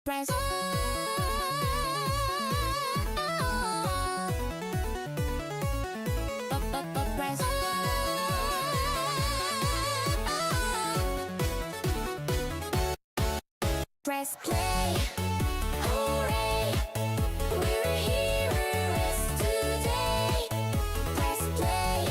Press Press play. Hooray! We're heroes today. Press play.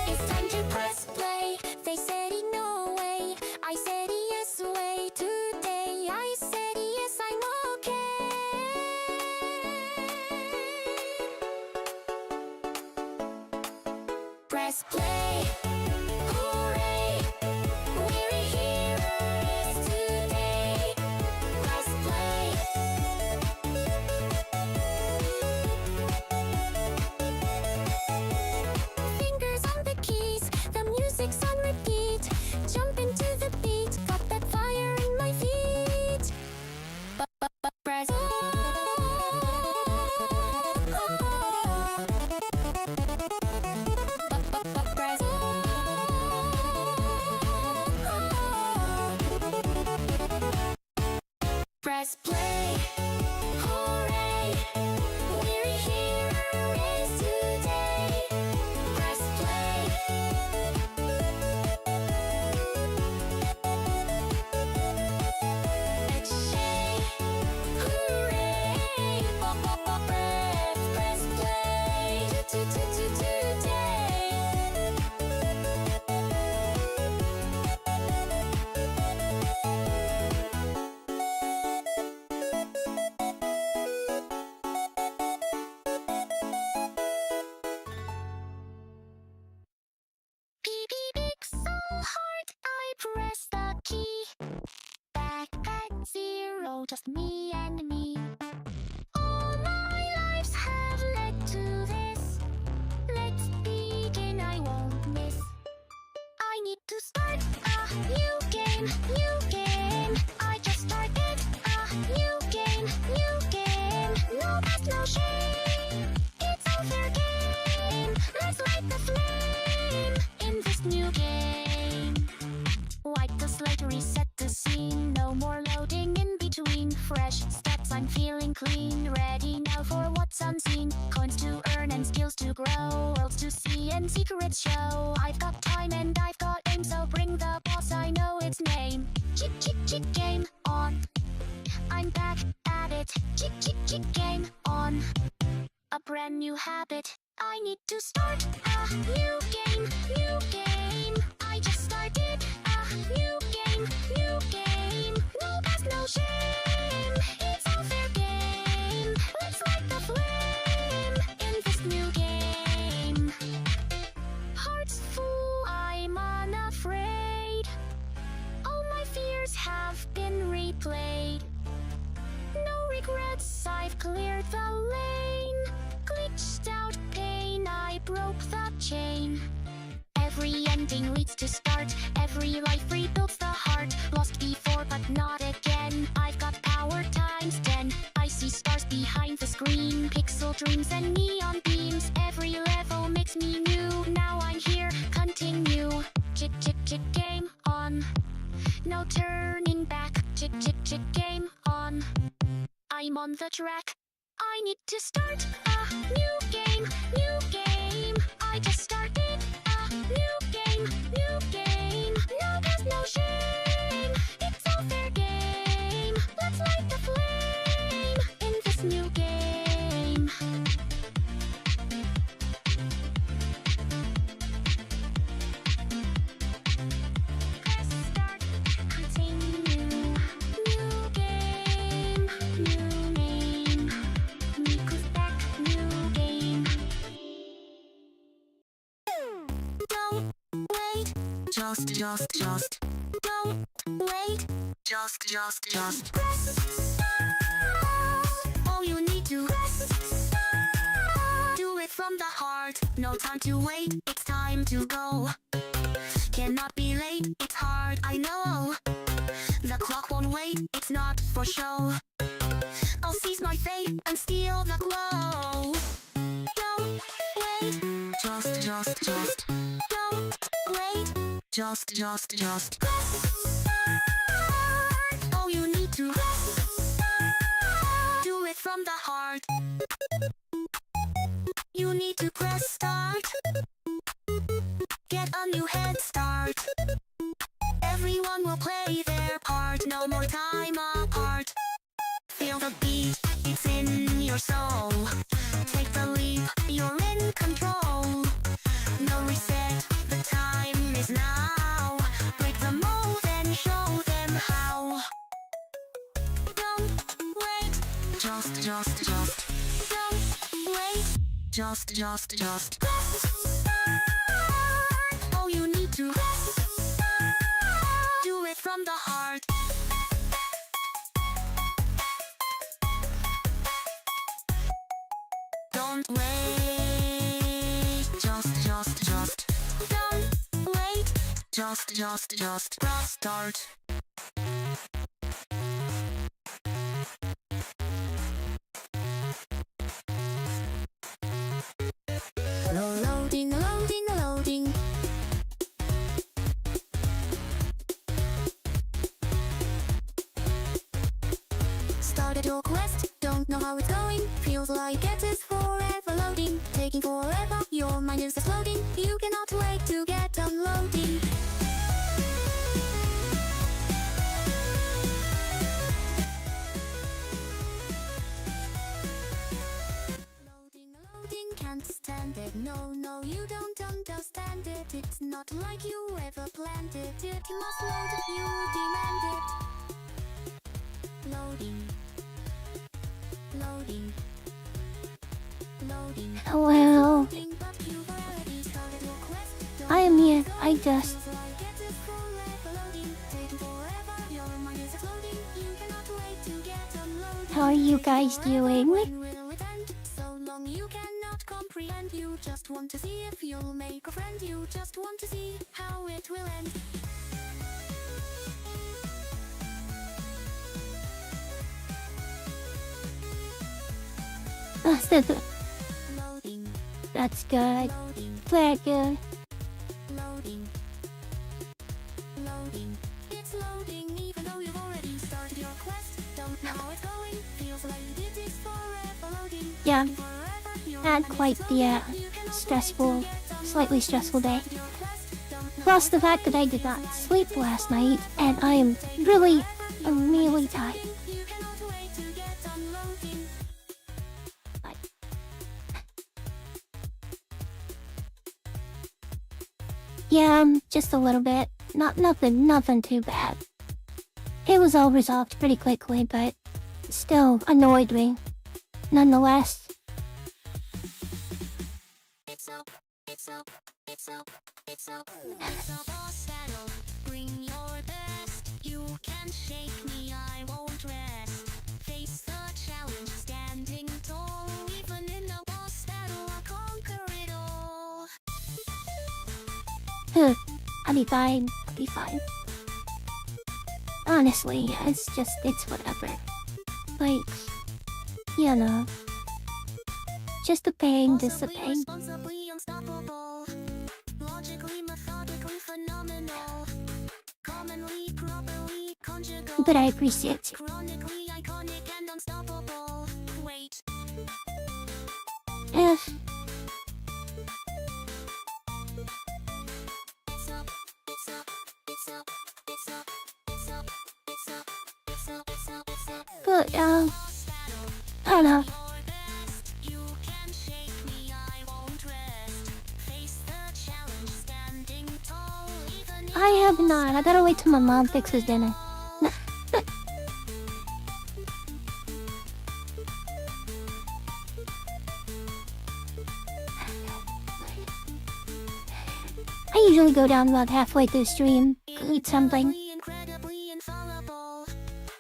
It's time to press play. They said no way. I said yes way. Today I said yes, I'm okay. Press play. Hooray! We're heroes today. Press play. Fingers on the keys, the music's on repeat. Jump into the beat, got that fire in my feet. Press Press play. Hooray! We're heroes today. Press play. Let's say hooray! Press play. Today. Beep beep beep, so hard I press the key. Back at zero, just me and me. All my lives have led to this. Let's begin, I won't miss. I need to start a new game, new game. I just started a new game, new game. No past, no shame. It's all fair game. Let's light the flame in this new game. Wipe the slate, reset the scene. No more loading in between. Fresh stats, I'm feeling clean. Ready now for what's unseen. Coins to earn and skills to grow. Worlds to see and secrets show. I've got time and I've got aim, so bring the boss, I know its name. Chick chick chick game on. I'm back at it. Chick chick chick game on. A brand new habit. I need to start a new game, new game. I just started a new game, new game. No past, no shame. It's all fair game. Let's light the flame in this new game. Heart's full, I'm unafraid. All my fears have been replayed. No regrets, I've cleared the lane. Glitched out pain, I broke the chain. Every ending leads to start. Every life rebuilds the heart. Lost before but not again. I've got power times 10. I see stars behind the screen. Pixel dreams and neon beams. Every level makes me new. Now I'm here, continue. Chick chick chick game on. No turning back. Chick chick chick game on. I'm on the track. I need to start a new game, new game. I just started a new game, new game. No past, no shame. It's all fair game. Let's light the flame in this new game. Press start, continue. New game, new name. Miku's back, new game. Don't wait, just. Don't wait, just. Press start. All you need to press start. Do it from the heart. No time to wait, it's time to go. Cannot be late, it's hard, I know. The clock won't wait, it's not for show. I'll seize my fate and steal the glow. Don't wait, just. Don't wait, Just press start. Oh, you need to press start. Do it from the heart. You need to press start. Get a new head start. Everyone will play their part. No more time apart. Feel the beat, it's in your soul. Take the leap, you're in control. No reset, the time is now. Break the mold and show them how. Don't wait, just. Don't wait, just. Press start. Oh, you need to press start. Do it from the heart. Don't wait, just. Don't wait, just. Press start. Loading. Started your quest, don't know how it's going. Feels like it is forever loading. Taking forever, your mind is exploding. You cannot wait to get unloading. Loading, can't stand it. No, you don't understand it. It's not like you ever planned it. It must load, you demand it. Loading. Hello. I am here. I just... How are you guys doing? So long you cannot comprehend. You just want to see if you'll make a friend. You just want to see how it will end. Loading. That's good. Very good. Loading. It's loading even though you've already started your quest. Don't know how it's going. Feels like it is forever loading. Yeah. Had quite the slightly stressful day. Plus the fact that I did not sleep last night and I am really tired. Yeah, just a little bit. Nothing too bad. It was all resolved pretty quickly, but still annoyed me. Nonetheless. It's a boss battle. Bring your best. You can shake me, I won't rest. Face the challenge, standing tall. Even in a boss battle, I'll conquer it all. I'll be fine. Honestly, it's whatever. Like, you know. Just a pain, just a pain. Responsibly unstoppable. Logically, methodically phenomenal. Commonly, properly, conjugal. But I appreciate it. Chronically iconic and unstoppable. Wait. If But, I don't know. I have not. I gotta wait till my mom fixes dinner. I usually go down about halfway through the stream, eat something. Incredibly infallible.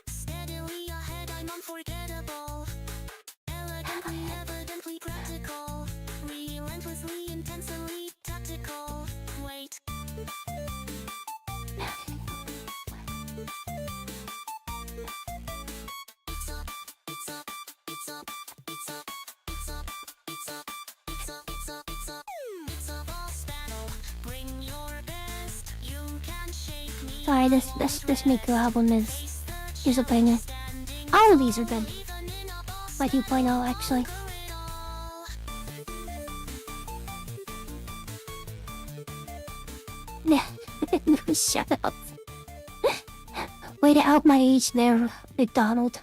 Steadily ahead, I'm unforgettable. Elegantly, evidently practical. Relentlessly, intensely tactical. Wait. It's a boss battle. Bring your best. You Sorry, this Miku album is a banger. All of these are good. My 2.0 actually. Shut up. Way to out my age there, McDonald.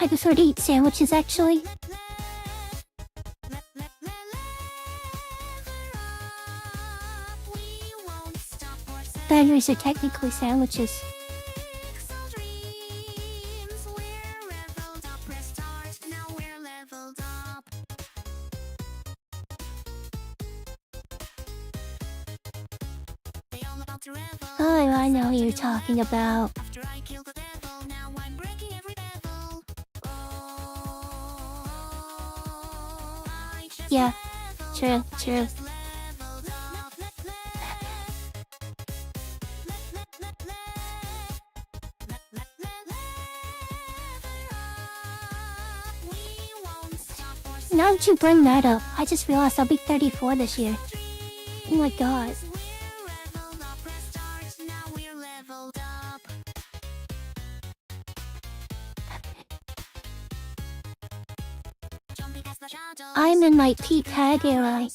I prefer to eat sandwiches actually. Batteries are technically sandwiches. Oh, I know who you're talking about. Yeah, true. Now that you bring that up, I just realized I'll be 34 this year. Oh my god. I'm in my peak hag era.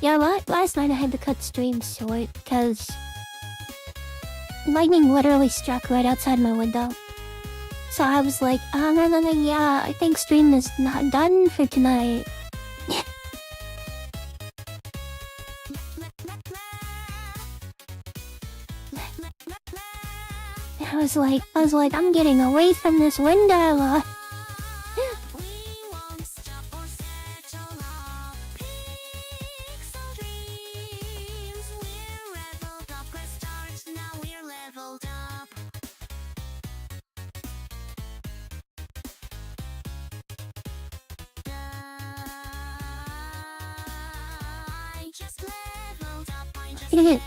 Yeah, last night I had to cut stream short because lightning literally struck right outside my window. So I was like, no, yeah, I think stream is not done for tonight. I was like, I'm getting away from this window.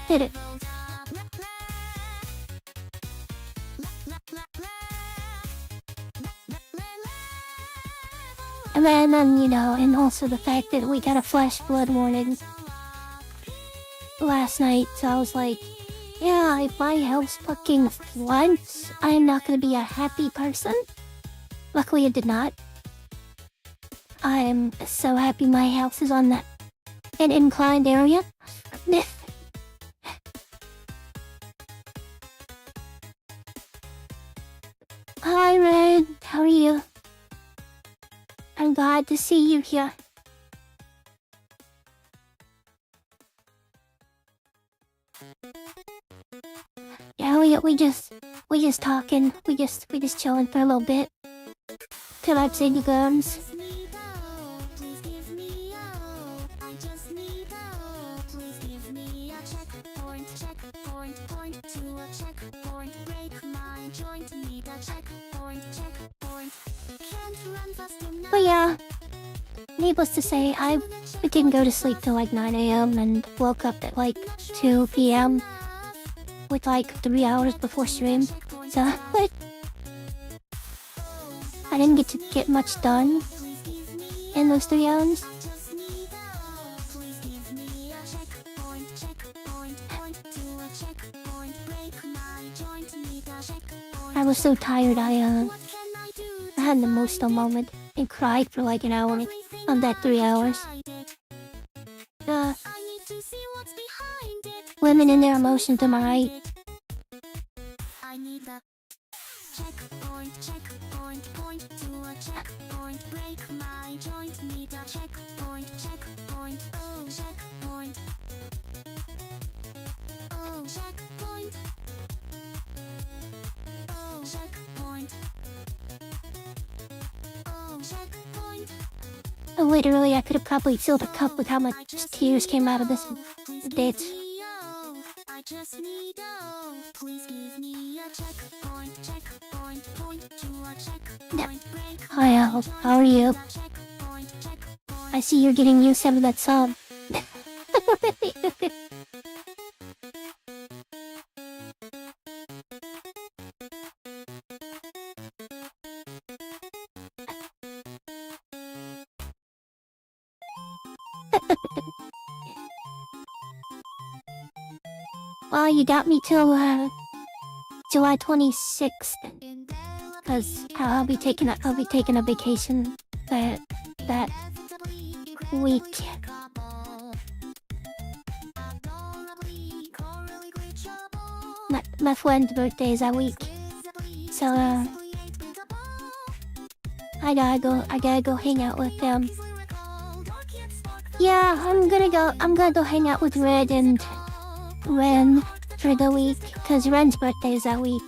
Hit it. And then, you know, and also the fact that we got a flash flood warning last night, so I was like, yeah, if my house fucking floods, I'm not gonna be a happy person. Luckily it did not. I'm so happy my house is on an inclined area. Hi Red, how are you? I'm glad to see you here. Yeah, we just talking. We just chilling for a little bit. Till I've seen you guns. But yeah, needless to say, I didn't go to sleep till like 9 AM and woke up at like 2 PM with like 3 hours before stream. So, but I didn't get much done in those 3 hours. I was so tired, I had an emotional moment and cried for like an hour on that 3 hours. Women and their emotions, am I right? Checkpoint. Literally, I could have probably filled a cup with how much tears came out of this date. I just need please give me a checkpoint to a checkpoint break. Hi, Al. How are you? I see you're getting used to that song. Well, you got me till July 26th, cause I'll be taking a vacation that week. My friend's birthday is that week, so I gotta go hang out with them. Yeah, I'm gonna go hang out with Red and Ren for the week, cause Ren's birthday is that week.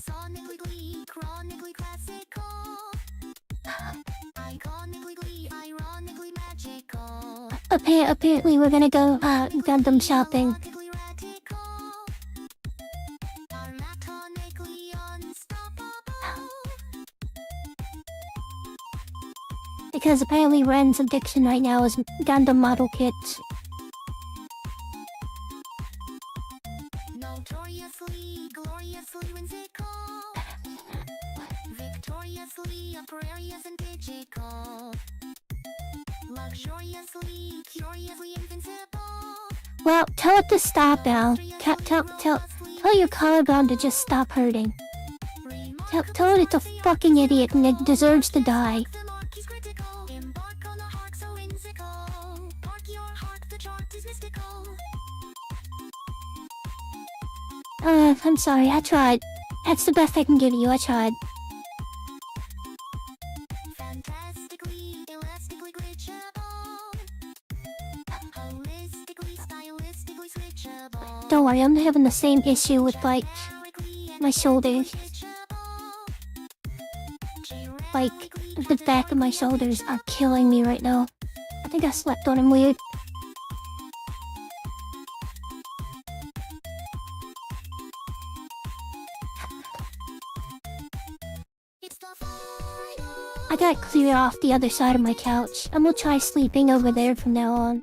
Sonically, chronically classical, iconically, ironically magical. Apparently we're gonna go Gundam shopping. Ironically radical, anatomically unstoppable. Because apparently Ren's addiction right now is Gundam model kits. Notoriously, gloriously whimsical, victoriously uproarious and digital, luxuriously, curiously invincible. Well, tell it to stop, Al. Tell your collarbone to just stop hurting. Tell it it's a fucking idiot and it deserves to die. I'm sorry, I tried. That's the best I can give you, I tried. Fantastically, elastically glitchable, holistically, stylistically switchable. Don't worry, I'm having the same issue with, like, my shoulders. Like, the back of my shoulders are killing me right now. I think I slept on them weird. I gotta clear off the other side of my couch. I'm gonna try sleeping over there from now on.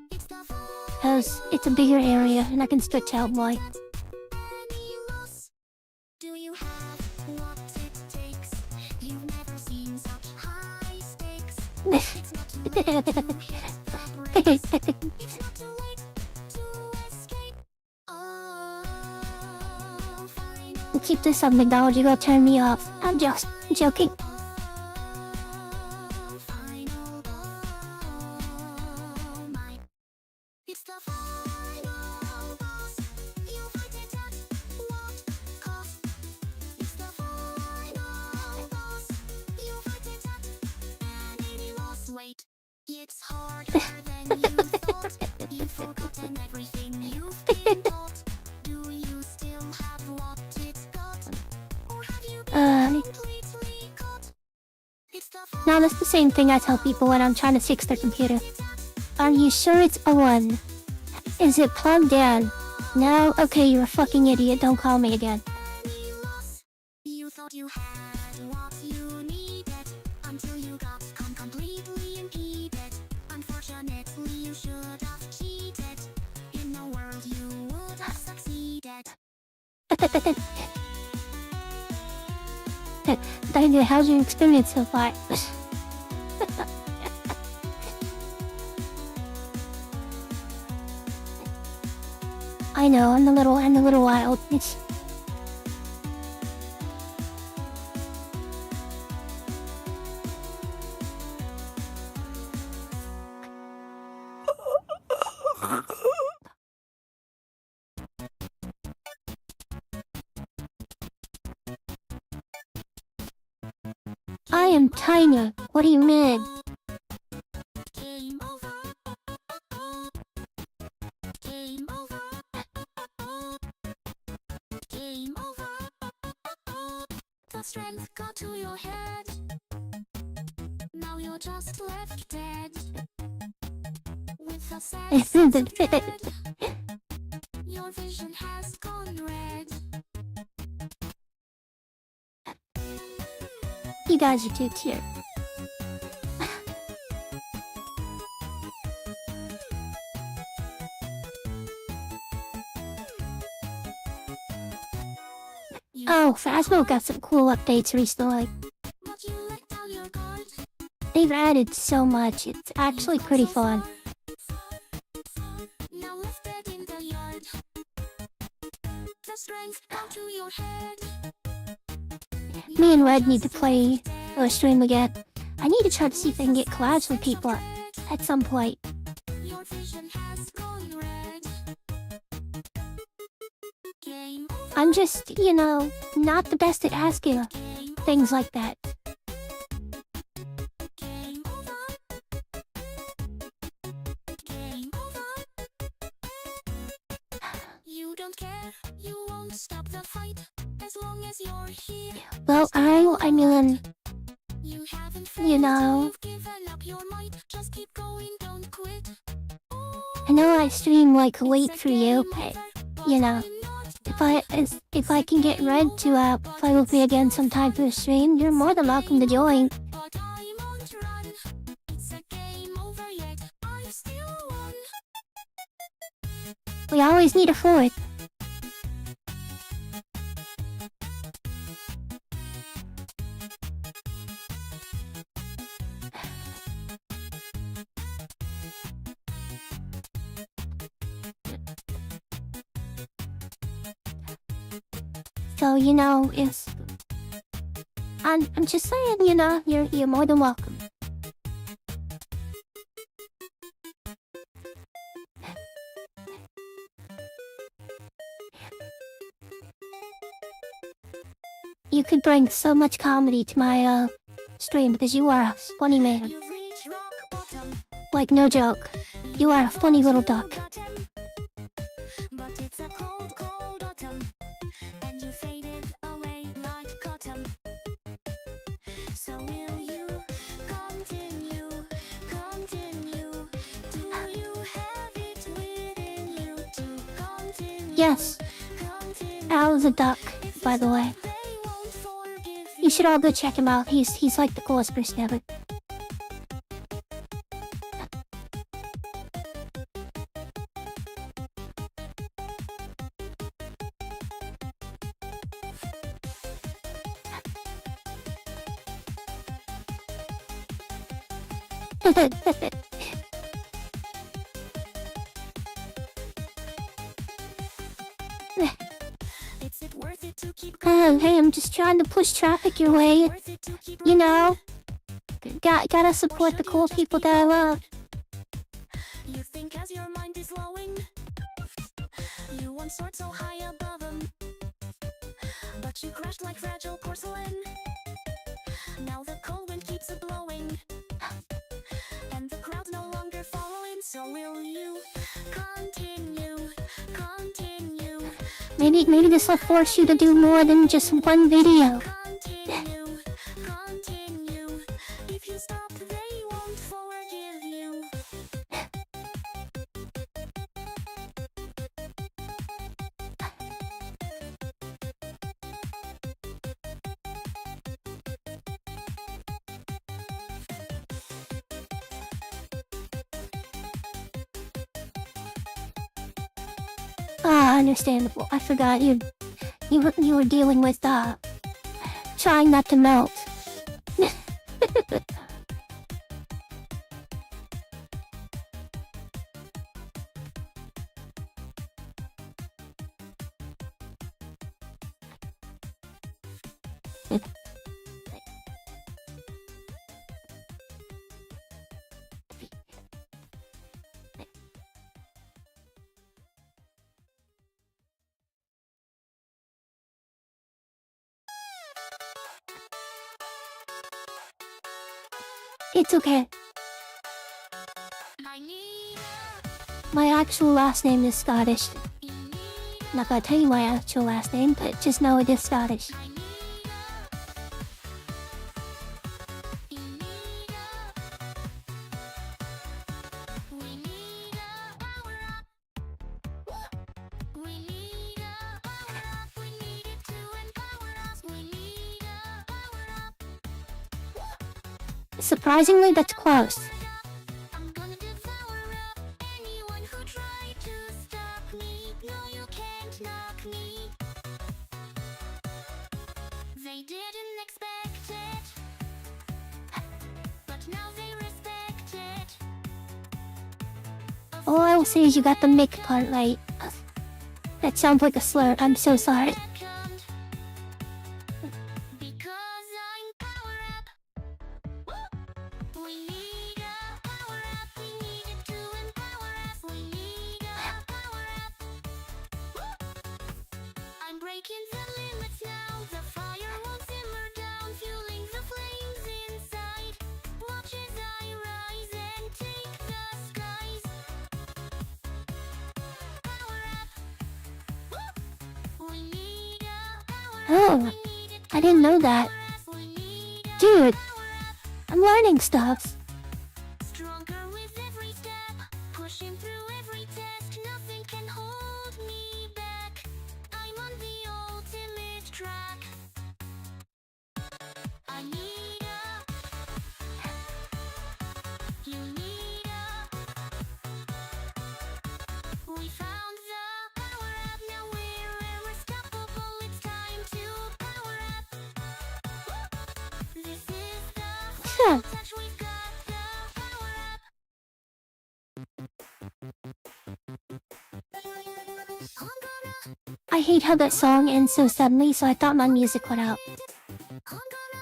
Cause it's a bigger area and I can stretch out more. Do you have what it takes? You've never seen such high stakes. It's not too late to embrace. It's not too late to escape. Oh, final. Keep this up, McDonald. You're gonna turn me off. I'm just joking. Final my. It's the final boss. You fight it at what cost? It's the final boss. You fight it at any loss. Wait, it's harder than you thought. You've forgotten everything you've been taught. Do you still have what it's got? Or have you been completely caught? It's the Now that's the same thing I tell people when I'm trying to fix their computer. Are you sure it's a 1? Is it plugged in? No? Okay, you're a fucking idiot. Don't call me again. You thought you had what you needed until you got completely impeded. Unfortunately, you should have cheated. In the world, you would have succeeded. Daniel, how's your experience so far? I know, I'm a little wild. I am tiny. What do you mean? Game over. Game over. Game over. you're just left dead. With a sad spread, your vision has gone red. You guys are too cute. Oh, Phasmo got some cool updates recently. But you let down your guard. They've added so much, it's actually pretty fun. Now left dead in the yard. The strength down to your head. Me and Red need to play or stream again. I need to try to see if I can get collabs with people at some point. Your vision has gone red. Game over. I'm just, not the best at asking Game things like that. Game over. Game over. You don't care. You won't stop the fight as long as you're here. Well, I mean, You haven't You know. You've given up your might. Just keep going. Don't quit. I know I stream like late for you, but, if I can get Red to play with me again sometime for the stream, you're more than welcome to join. But I won't run. It's a game over yet. I've still won. We always need a fourth. So, it's... I'm just saying, you're more than welcome. You could bring so much comedy to my, stream because you are a funny man. You've reached rock bottom. Like, no joke. You are a funny little duck. But it's a cold, cold autumn, and you faded away like cotton. So will you continue? Do you have it within you to continue? Yes, Continue. Al is a duck, by the way. They won't forgive You should all go check him out. He's like the coolest person ever. Is it worth it to keep Hey, I'm just trying to push traffic your way. worth it to keep Gotta support the cool people that I love. You think as your mind is lowing, you once soared so high above them, but you crashed like fragile porcelain. Now the cold wind keeps a blowing, and the crowd's no longer following. So will you continue? Maybe this will force you to do more than just one video. Continue. If you stop, they won't forgive you. Understandable. I forgot you were dealing with trying not to melt. It's okay. My actual last name is Scottish. Not gonna tell you my actual last name, but just know it is Scottish. Surprisingly, that's close. I'm gonna devour up anyone who tried to stop me. No, you can't knock me. They didn't expect it, but now they respect it. All I will say is you got the Mick part right. That sounds like a slur. I'm so sorry. Second, because I'm power up. We need a power up. We need it to empower us. We need a power up. I'm breaking the limits now. The fire won't simmer down, fueling the flames inside. Watch as I rise and take the skies. Power up. We need a power up. Oh, We need it to I didn't know that. empower us. We need a Dude, power up. I'm learning stuff. Stronger with every step, pushing through every test. Nothing can hold me back. I'm on the ultimate track. I need a. You need a. We found the power up. Now we're irrestoppable. It's time to power up. This is the Huh. touch. We've got the power up. I'm gonna, I hate how that song ends so suddenly, so I thought my music went out. I'm gonna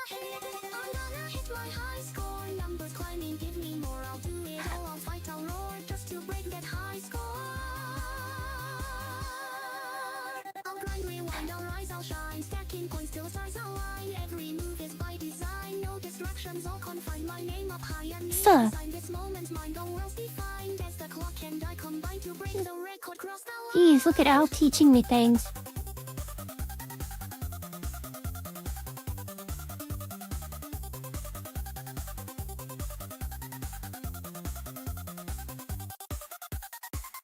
hit my high score. Numbers climbing, give me more. I'll do it all. I'll fight, I'll roar just to break that high score. I'll grind, rewind, I'll rise, I'll shine. Stacking coins till stars align. Every move is by design. No distractions, all confined. My name up high and me Sir. inside this moment. Mine, the world's defined. As the clock and I combine to break the record, cross the line. Jeez, look at Al teaching me things.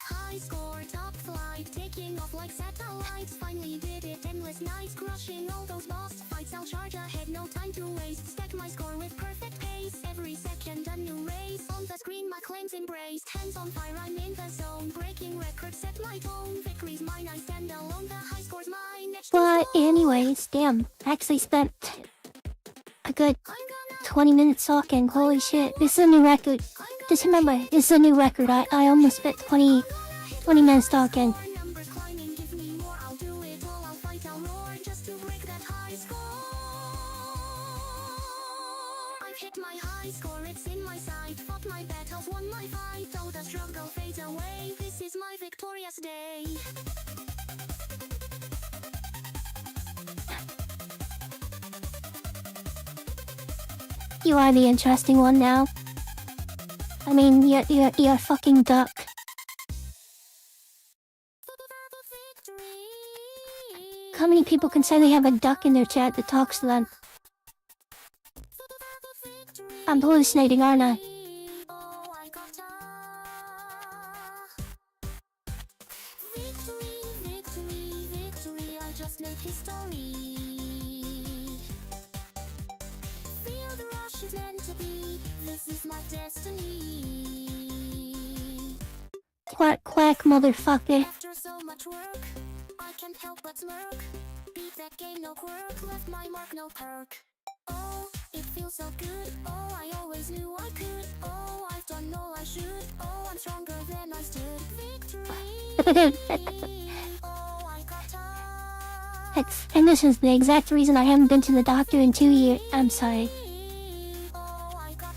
High score, top flight, taking off like satellites. Finally did it, endless nights, crushing all those boss fights. I'll charge ahead, no time to waste. Stack my score with perfect pace. Every second a new race. On the screen, my claims embraced. Hands on fire, I'm in the zone. Breaking records, set my tone. Victory's mine, I stand alone. The high score's mine. Etched in But stone. anyways, damn, I actually spent a good I'm gonna, 20 minutes talking. Holy shit, this is a new record. Just remember, this is a new record. I almost spent 20 minutes talking. numbers climbing, give me more. I'll do it all. I'll fight, I'll roar just to break that high score. I've hit my high score, it's in my sight. Fought my battles, won my fight. Though the struggle fades away, this is my victorious day. You are the interesting one now. I mean, you're a fucking duck. Victory. How many people can say they have a duck in their chat that talks to them? I'm hallucinating, aren't I? Oh, I got victory, victory, victory. I just made history. Feel the rush is meant to be. This is my destiny. Quack quack, motherfucker. After so much work, I can't help but smirk. Beat that game, no quirk. Left my mark, no perk. Oh, it feels so good. Oh, I always knew I could. Oh, I've done all I should. Oh, I'm stronger than I stood. Victory. Oh, I got And this is the exact reason I haven't been to the doctor in 2 years. I'm sorry. Oh, I got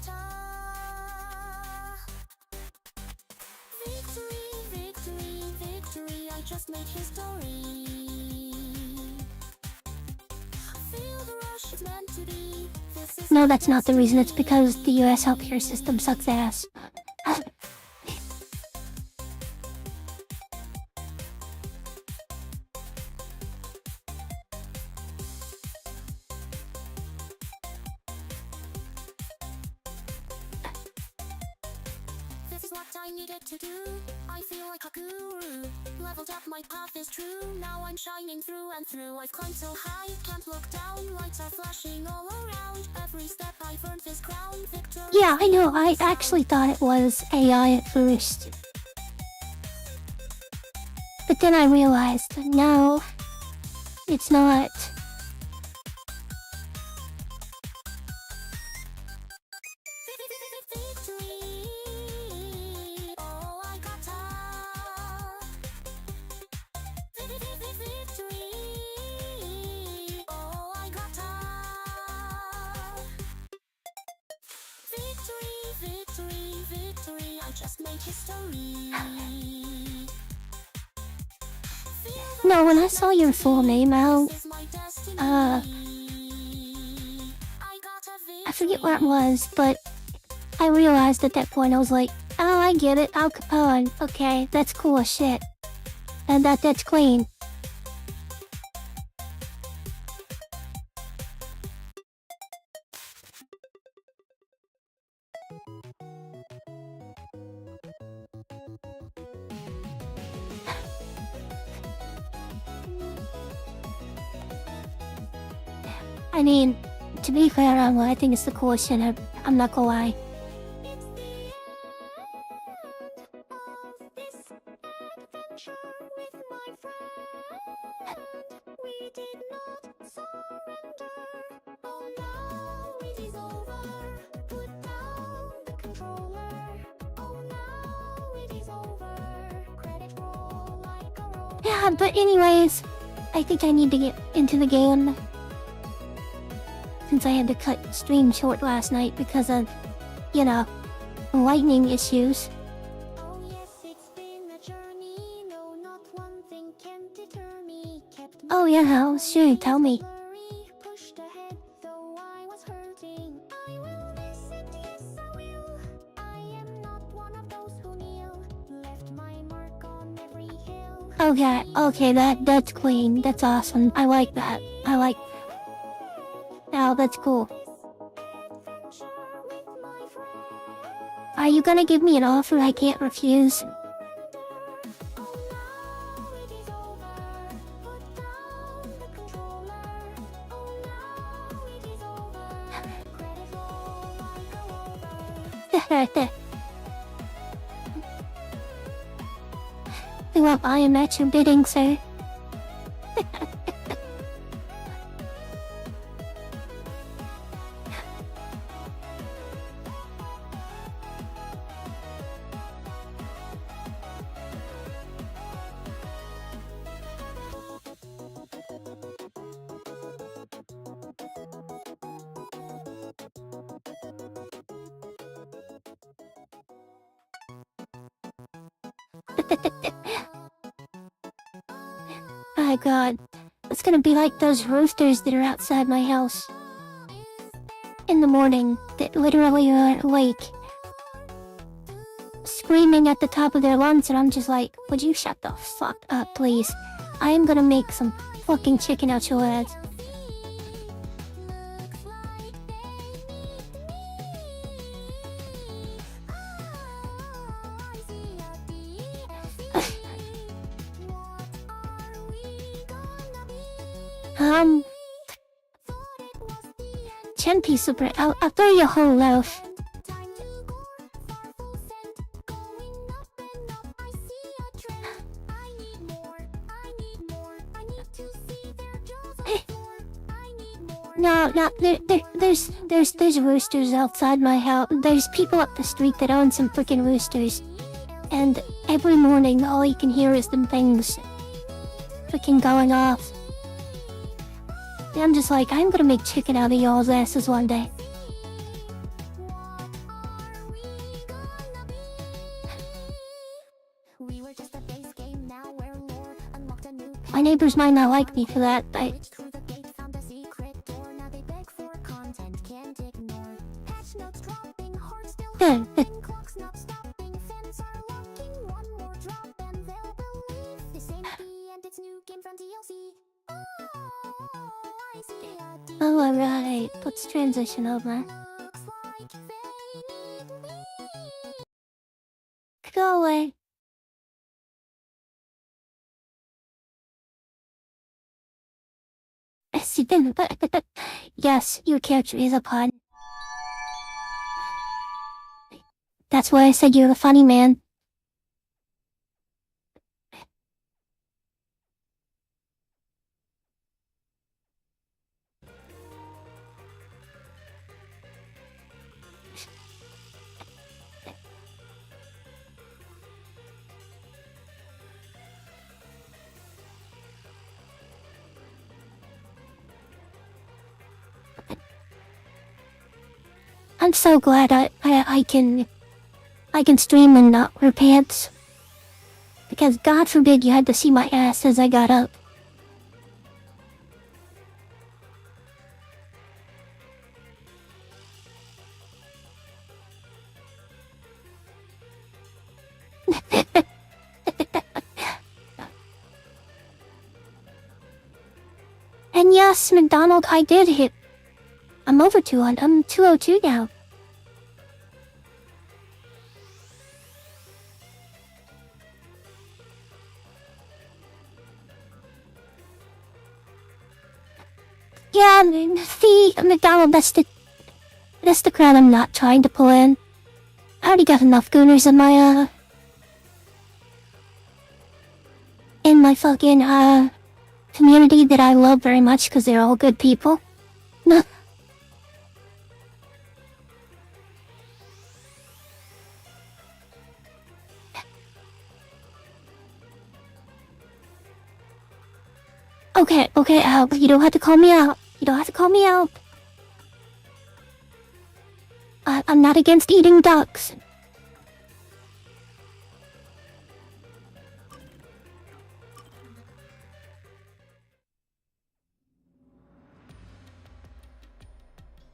victory, victory, victory. I just made history. Feel the rush, it's meant to be. This is No, that's not the reason. It's because the US healthcare system sucks ass. This is what I needed to do. I feel like a guru. Leveled up, my path is true. Now I'm shining through and through. I've climbed so high, can't look down. Lights are flashing all around. Every step I've earned this crown. Victory. Yeah, I know. I actually thought it was AI at first. But then I realized, no, it's not. Victory. Oh, I got victory. Oh, I got victory, victory, victory. I just made history. No, when I saw your full name out, This is my destiny. I got a forget what it was, but I realized at that point, I was like, oh, I get it, Al Capone. Okay, that's cool as shit. And that's clean. I mean, to be fair, I think it's the coolest shit ever. I'm not gonna lie. It's the end of this adventure with my friend. We did not surrender. Oh, now it is over. Put down the controller. Oh, now it is over. Credit roll like a roll. Yeah, but anyways, I think I need to get into the game. Since I had to cut stream short last night because of, you know, lightning issues. Oh yes, it's been a journey. No, not one thing can deter me. Kept Oh yeah, sure, tell me. worry, pushed ahead, though I was hurting. I will miss it, yes I will. I am not one of those who kneel. Left my mark on every hill. Okay, that's clean. That's awesome. I like that. I like. Now that's cool. Adventure with my friend. Are you gonna give me an offer I can't refuse? Oh, now it is over. Put down the controller. Oh, now it is over. Credit roll like a rover. Well, I am at your bidding, sir. My god. It's gonna be like those roosters that are outside my house. In the morning, that literally are awake. Screaming at the top of their lungs, and I'm just like, would you shut the fuck up, please? I am gonna make some fucking chicken out your ass. Looks like they I see a DLC. What are we gonna be? Thought it was the end. 10 piece of bread. I'll throw you a whole loaf. Time to go, farfel scent, going up and up. I see a trend. I need more. I need more. I need to see their jaws on the floor. I need more. No, there's roosters outside my house. There's people up the street that own some freaking roosters. And every morning, all you can hear is them things freaking going off. And I'm just like, I'm gonna make chicken out of y'all's asses one day. What are we gonna be? We were just a base game, now we're lore. Unlocked a new My neighbors might not like me for that, but Reached through the gate, found a secret door. Now they beg for content, can't ignore. Patch notes dropping, hearts still popping, clocks not stopping, fans are locking. One more drop and they'll believe this ain't the end. It's new game from DLC. Oh, I see a D. oh, alright. Let's transition over. Looks like they need me. Go away. Yes, your character is a pun. That's why I said you're a funny man. I'm so glad I can stream and not wear pants. Because God forbid you had to see my ass as I got up. And yes, McDonald, I did hit. I'm over 200. I'm 202 now. Yeah, see, McDonald, that's the crowd I'm not trying to pull in. I already got enough gooners in my fucking, community that I love very much because they're all good people. No. Okay, you don't have to call me out. You don't have to call me out. I'm not against eating ducks.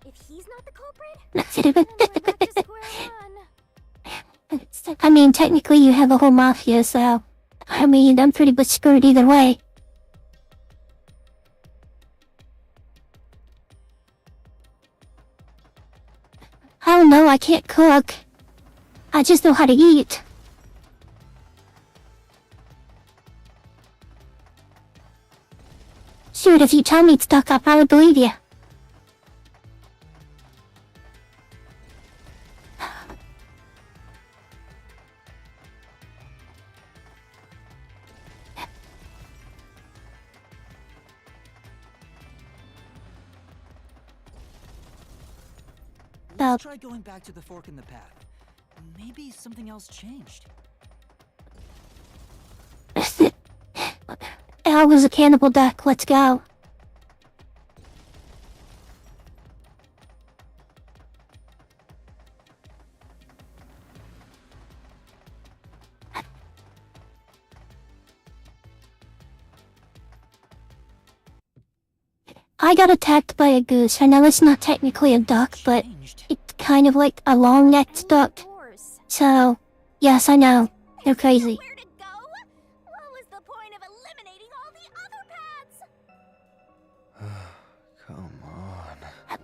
If he's not the culprit, then we're back to square one. I mean, technically you have a whole mafia, so... I mean, I'm pretty much screwed either way. I don't know, I can't cook. I just know how to eat. Shoot, if you tell me it's duck, I'll probably believe you. Let's try going back to the fork in the path. Maybe something else changed. Al was a cannibal duck, let's go. I got attacked by a goose. I know it's not technically a duck, but it's kind of like a long-necked duck. So, yes, I know. They're crazy. Where'd it go? What was the point of eliminating all the other paths? Come on.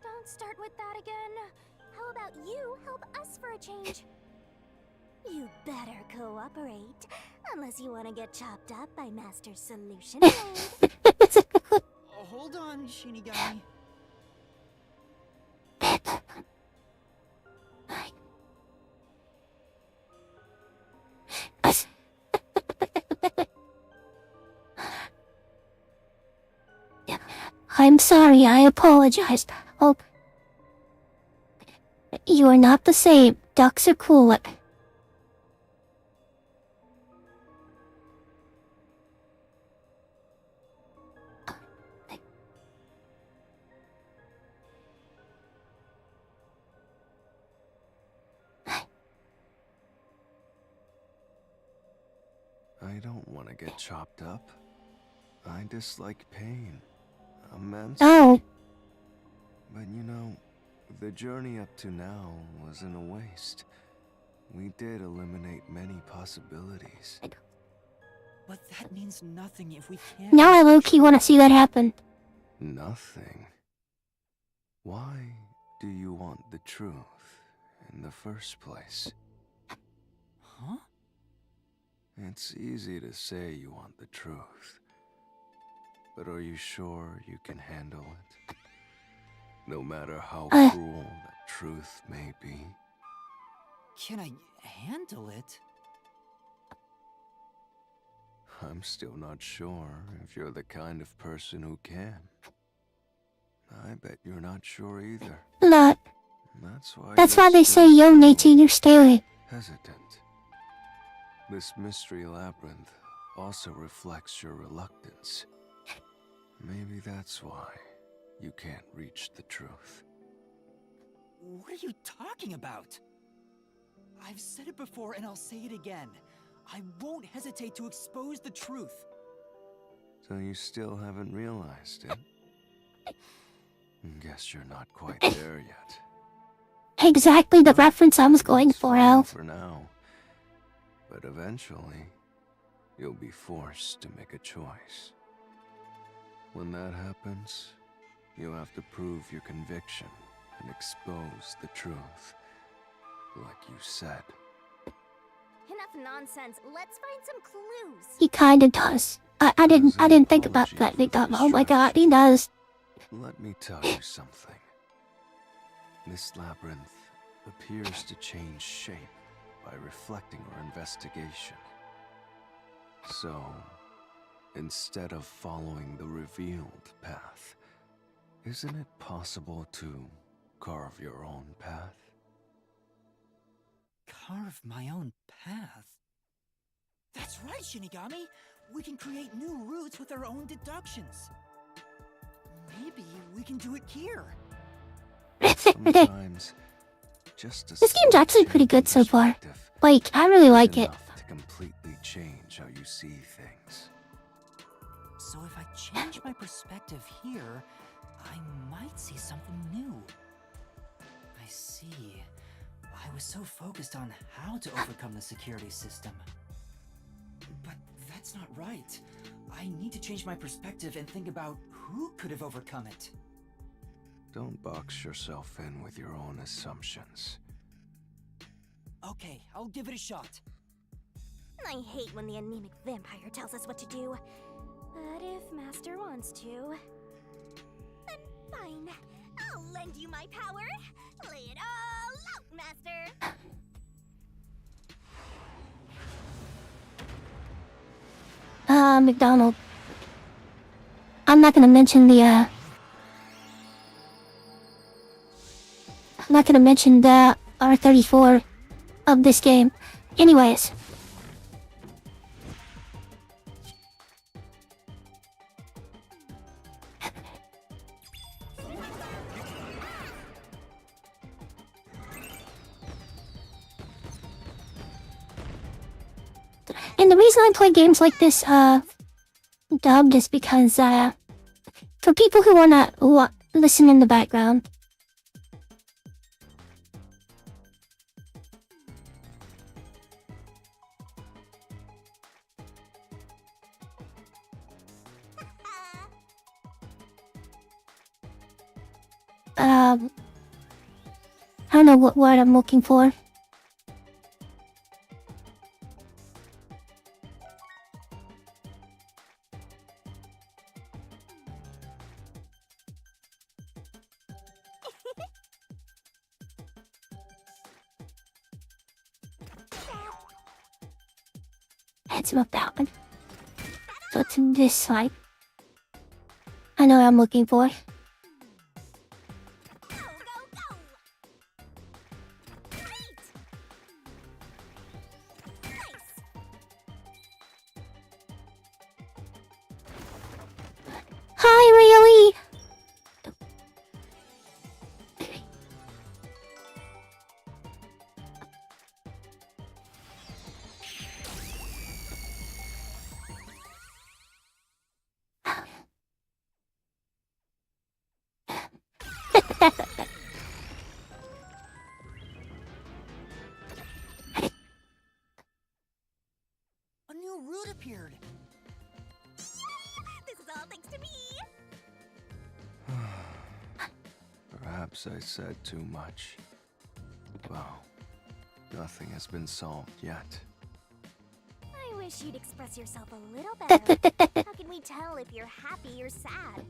Don't start with that again. How about you help us for a change? You better cooperate. Unless you want to get chopped up by Master Solution Blade. Hold on, Shinigami. I'm sorry, I apologize. Oh, you are not the same. Ducks are cooler. I don't want to get chopped up. I dislike pain. Immensely. Oh, But you know, the journey up to now wasn't a waste. We did eliminate many possibilities. But that means nothing if we can't... now I low-key want to see that happen. Nothing. Why do you want the truth in the first place? Huh? It's easy to say you want the truth, but are you sure you can handle it? No matter how cruel that truth may be. Can I handle it? I'm still not sure if you're the kind of person who can. I bet you're not sure either. Look, That's that's why they say you need to your story. hesitant. This mystery labyrinth also reflects your reluctance. Maybe that's why you can't reach the truth. What are you talking about? I've said it before and I'll say it again. I won't hesitate to expose the truth. So you still haven't realized it? Guess you're not quite there yet. Exactly the reference I was going It's for, fine Elf. for now. But eventually, you'll be forced to make a choice. When that happens, you'll have to prove your conviction and expose the truth. Like you said. Enough nonsense. Let's find some clues. He kinda does. I didn't think about that, Nick. Oh my god, he does. Let me tell you something. This labyrinth appears to change shape by reflecting our investigation. So, instead of following the revealed path, isn't it possible to carve your own path? Carve my own path? That's right, Shinigami! We can create new routes with our own deductions. Maybe we can do it here. Sometimes, just a This game's slight actually pretty change in good so far. perspective Like, I really is like it. enough to completely change how you see things. So if I change my perspective here, I might see something new. I see. I was so focused on how to overcome the security system. But that's not right. I need to change my perspective and think about who could have overcome it. Don't box yourself in with your own assumptions. Okay, I'll give it a shot. I hate when the anemic vampire tells us what to do. But if Master wants to... then fine. I'll lend you my power. Lay it all out, Master! McDonald. I'm not gonna mention the, I'm not gonna mention the R34 of this game. Anyways. And the reason I play games like this, dubbed is because, for people who wanna listen in the background. I don't know what word I'm looking for. It's about that one. So it's in this side. I know what I'm looking for. Go, go, go! Great! Nice! Hi, really? A new route appeared. This is all thanks to me! Perhaps I said too much. Well, nothing has been solved yet. I wish you'd express yourself a little better. How can we tell if you're happy or sad?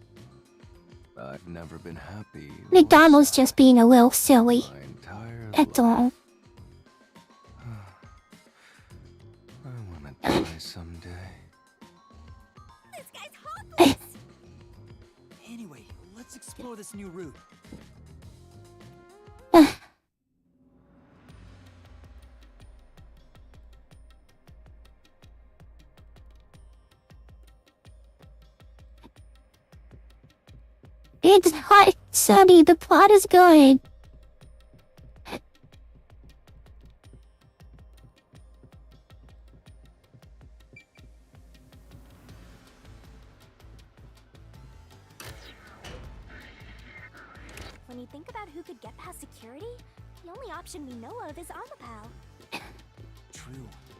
I've never been happy. or McDonald's sad just being a little silly. my entire That's life. all. I wanna die someday. This guy's hopeless! Anyway, let's explore this new route. It's hot, sunny, the plot is good. When you think about who could get past security, the only option we know of is Amapal. True.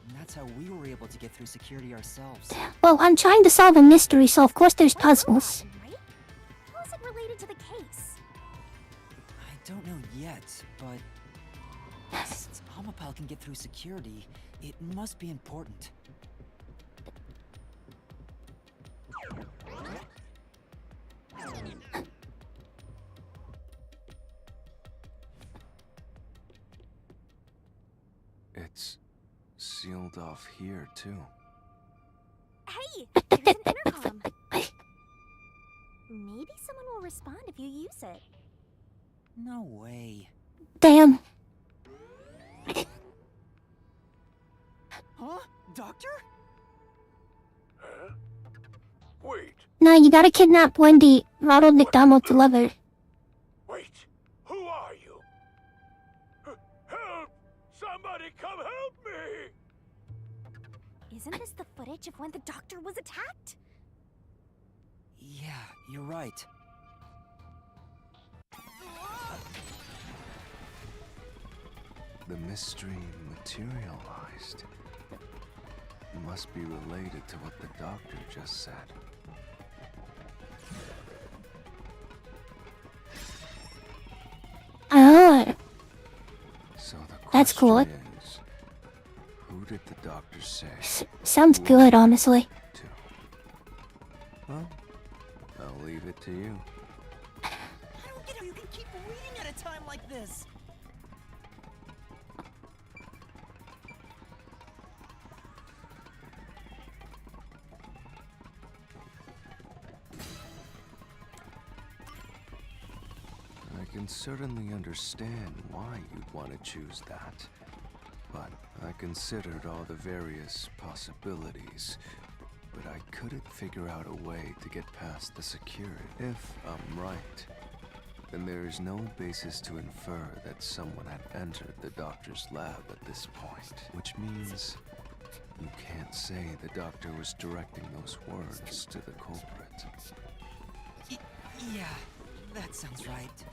And that's how we were able to get through security ourselves. Well, I'm trying to solve a mystery, so of course there's Or puzzles. Rohan, right? How is it related to the case? I don't know yet, but since Amapal can get through security, it must be important. It's sealed off here, too. Hey, there's an intercom. Maybe someone will respond if you use it. No way. Damn. Huh? Doctor? Huh? Wait, No, you gotta kidnap Wendy, Ronald McDonald's lover. wait. Who are you? Help! Somebody come help me! Isn't this the footage of when the doctor was attacked? Yeah, you're right. The mystery materialized. It must be related to what the doctor just said. Oh, So the That's cool. question is, who did the doctor say sounds good, honestly. to? Well, I'll leave it to you. I don't get how you can keep reading at a time like this. I can certainly understand why you'd want to choose that. But I considered all the various possibilities. But I couldn't figure out a way to get past the security. If I'm right, then there is no basis to infer that someone had entered the doctor's lab at this point. Which means you can't say the doctor was directing those words to the culprit. Yeah, that sounds right.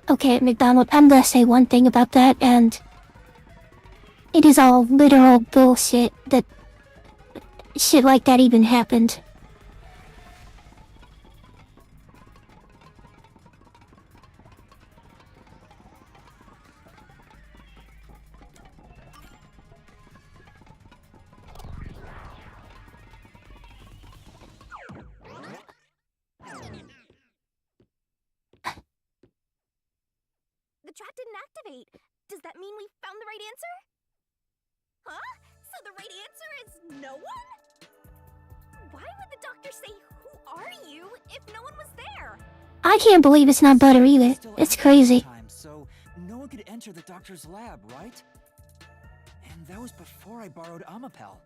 Okay, McDonald, I'm gonna say one thing about that, and it is all literal bullshit that shit like that even happened. The trap didn't activate. Does that mean we found the right answer? Huh? So the right answer is no one? Why would the doctor say, "Who are you?" if no one was there? I can't believe it's not butter either. Still It's empty crazy. at the time, so no one could enter the doctor's lab, right? And that was before I borrowed Amapel.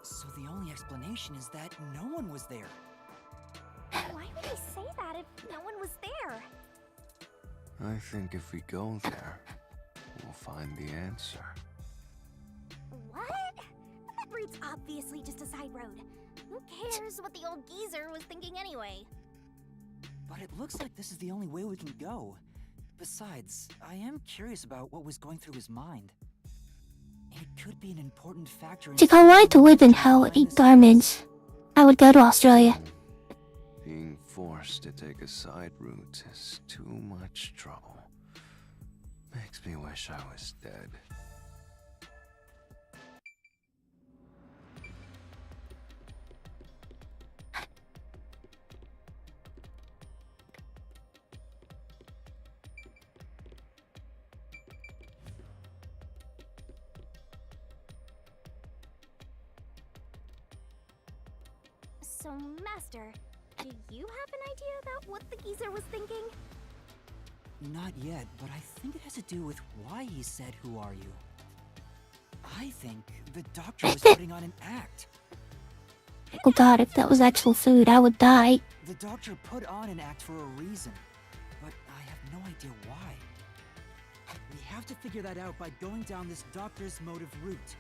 So the only explanation is that no one was there. Why would he say that if no one was there? I think if we go there, we'll find the answer. What? That route's obviously just a side road. Who cares what the old geezer was thinking anyway? But it looks like this is the only way we can go. Besides, I am curious about what was going through his mind. It could be an important factor in... If I wanted to live in hell and eat garments, I would go to Australia. Being forced to take a side route is too much trouble. Makes me wish I was dead. So, Master, do you have an idea about what the geezer was thinking? Not yet, but I think it has to do with why he said, "Who are you?" I think the doctor was putting on an act. Oh god, if that was actual food, I would die. The doctor put on an act for a reason, but I have no idea why. We have to figure that out by going down this doctor's motive route.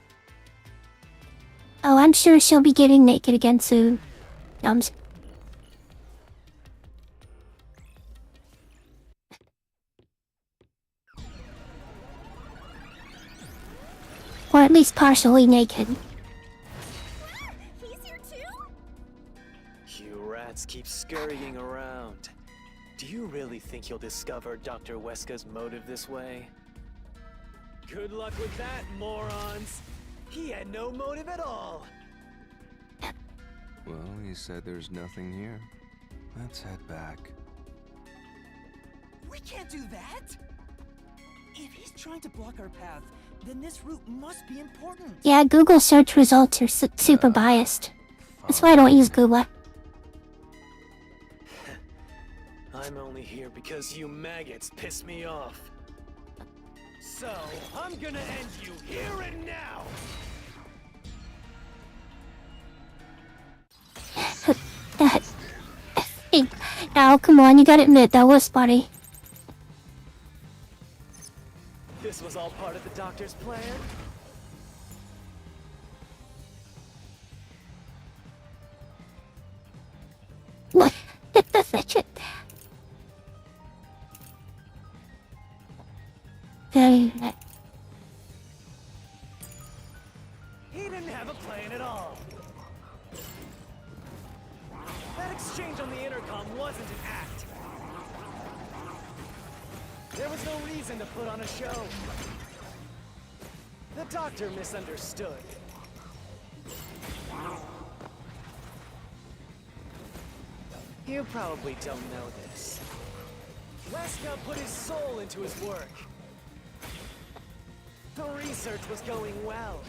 Oh, I'm sure she'll be getting naked again soon. Yums. Or at least partially naked. He's here too? You rats keep scurrying around. Do you really think you'll discover Dr. Weska's motive this way? Good luck with that, morons! He had no motive at all! Well, he said there's nothing here. Let's head back. We can't do that! If he's trying to block our path, then this route must be important. Yeah, Google search results are super biased. That's why I don't use Google. I'm only here because you maggots piss me off. So, I'm gonna end you here and now! Al, come on, you gotta admit, that was funny. This was all part of the doctor's plan? What? That's it. Very nice. He didn't have a plan at all. That exchange on the intercom wasn't an act. There was no reason to put on a show. The doctor misunderstood. You probably don't know this. Weska put his soul into his work. The research was going well.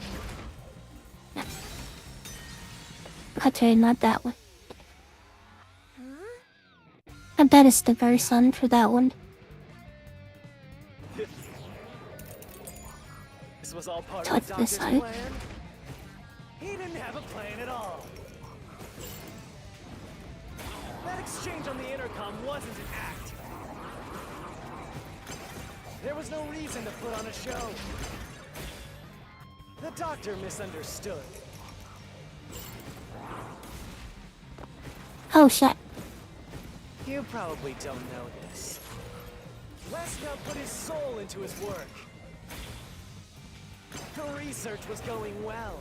Okay, not that one. I bet it's the first one for that one. This was all part So of it's the this doctor's side. plan. He didn't have a plan at all. That exchange on the intercom wasn't an act. There was no reason to put on a show. The doctor misunderstood. Oh shit. You probably don't know this. Weska put his soul into his work. The research was going well.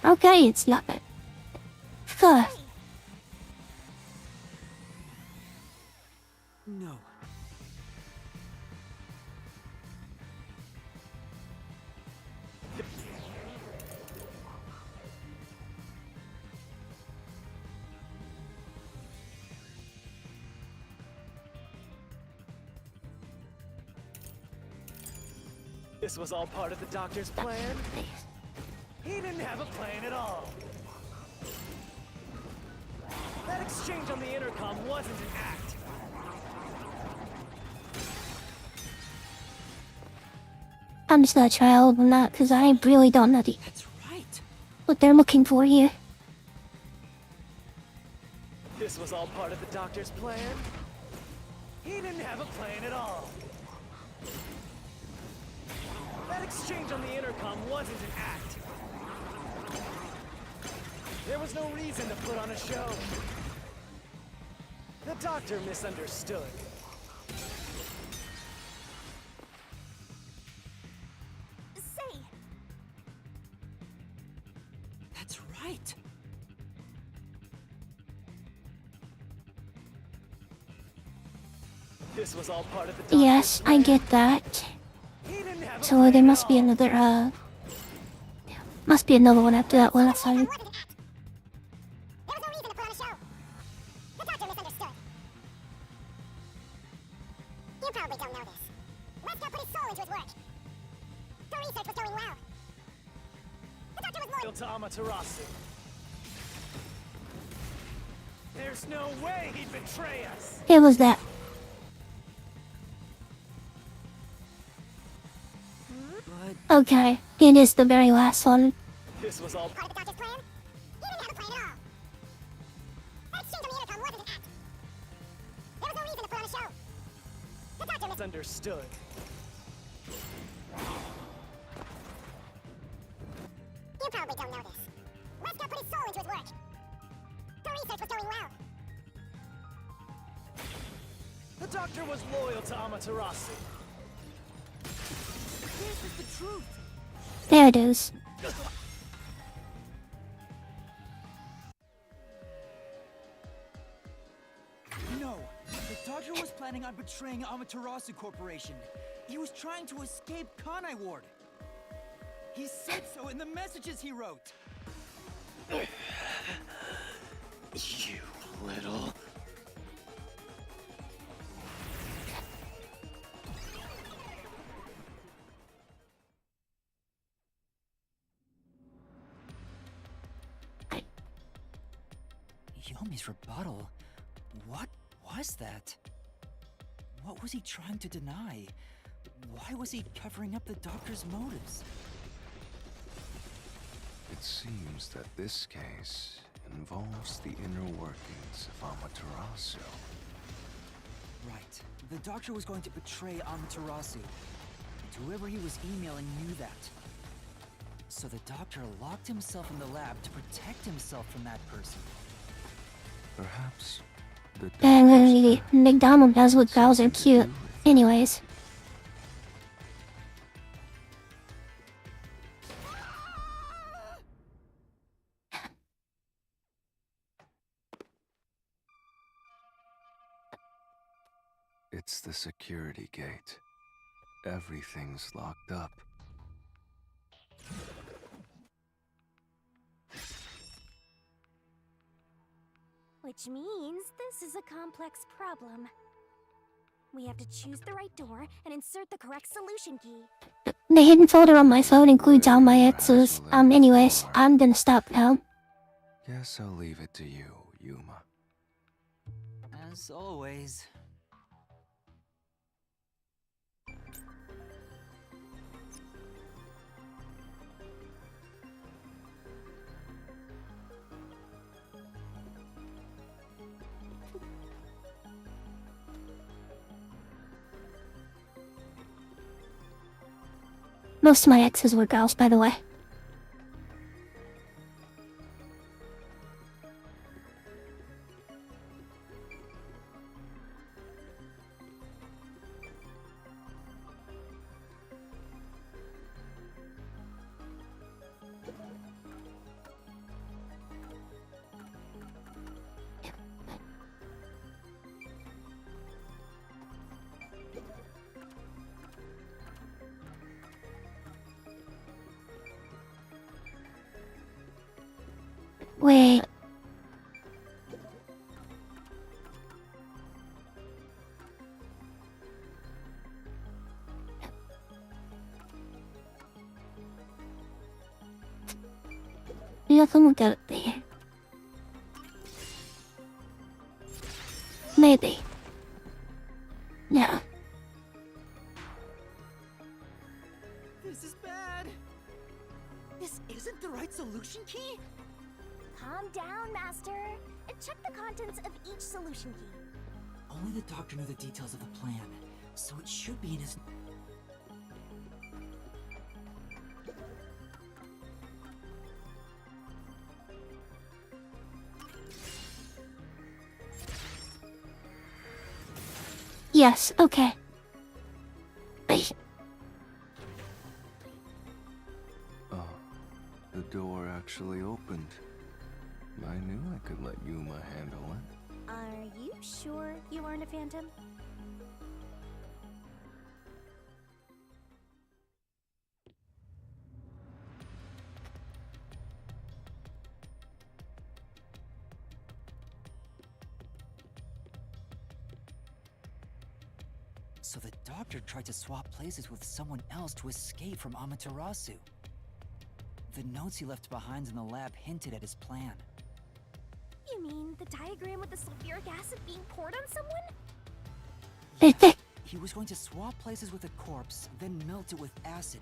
Okay, it's not bad. Huh. No. This was all part of the doctor's plan. He didn't have a plan at all. That exchange on the intercom wasn't an act. I'm just gonna try all of them out, because I really don't know That's right. what they're looking for here. This was all part of the doctor's plan. He didn't have a plan at all. That exchange on the intercom wasn't an act. There was no reason to put on a show. The doctor misunderstood. Say, That's right. This was all part of the doctor's Yes, I plan. get that. He didn't have a So plan there at must be all. another, must be another one after that one, that's fine. there was no reason to put on a show. The doctor misunderstood. You probably don't know this. Wesker put his soul into his work. The research was going well. The doctor was loyal. Loyal to Amaterasu. There's no way he'd betray us. It was that. But Okay, it is the very last one. This was all Part of the doctor's plan? He didn't have a plan at all. That exchange on the intercom wasn't an act. There was no reason to put on a show. The doctor misunderstood. You probably don't know this. Wesker put his soul into his work. The research was going well. The doctor was loyal to Amaterasu. this is the truth. There it is. No, the doctor was planning on betraying Amaterasu Corporation. He was trying to escape Kanai Ward. He said so in the messages he wrote. You little... Yomi's rebuttal? What was that? What was he trying to deny? Why was he covering up the doctor's motives? It seems that this case involves the inner workings of Amaterasu. Right. The doctor was going to betray Amaterasu. And whoever he was emailing knew that. So the doctor locked himself in the lab to protect himself from that person. Perhaps the And doctor's McDonald does with Bowser cute. Anyways. It's the security gate. Everything's locked up. Which means this is a complex problem. We have to choose the right door and insert the correct solution key. The hidden folder on my phone includes all my exes. Anyways, I'm gonna stop now. Guess I'll leave it to you, Yuma. As always. Most of my exes were girls, by the way. Wait. You can look at it there. Maybe. No. This is bad. This isn't the right solution key? Calm down, Master. And check the contents of each solution key. Only the doctor knew the details of the plan, so it should be in his... yes, okay. Oh, the door actually opened. I knew I could let Yuma handle it. Are you sure you aren't a phantom? So the doctor tried to swap places with someone else to escape from Amaterasu. The notes he left behind in the lab hinted at his plan. You mean the diagram with the sulfuric acid being poured on someone? He was going to swap places with a corpse, then melt it with acid.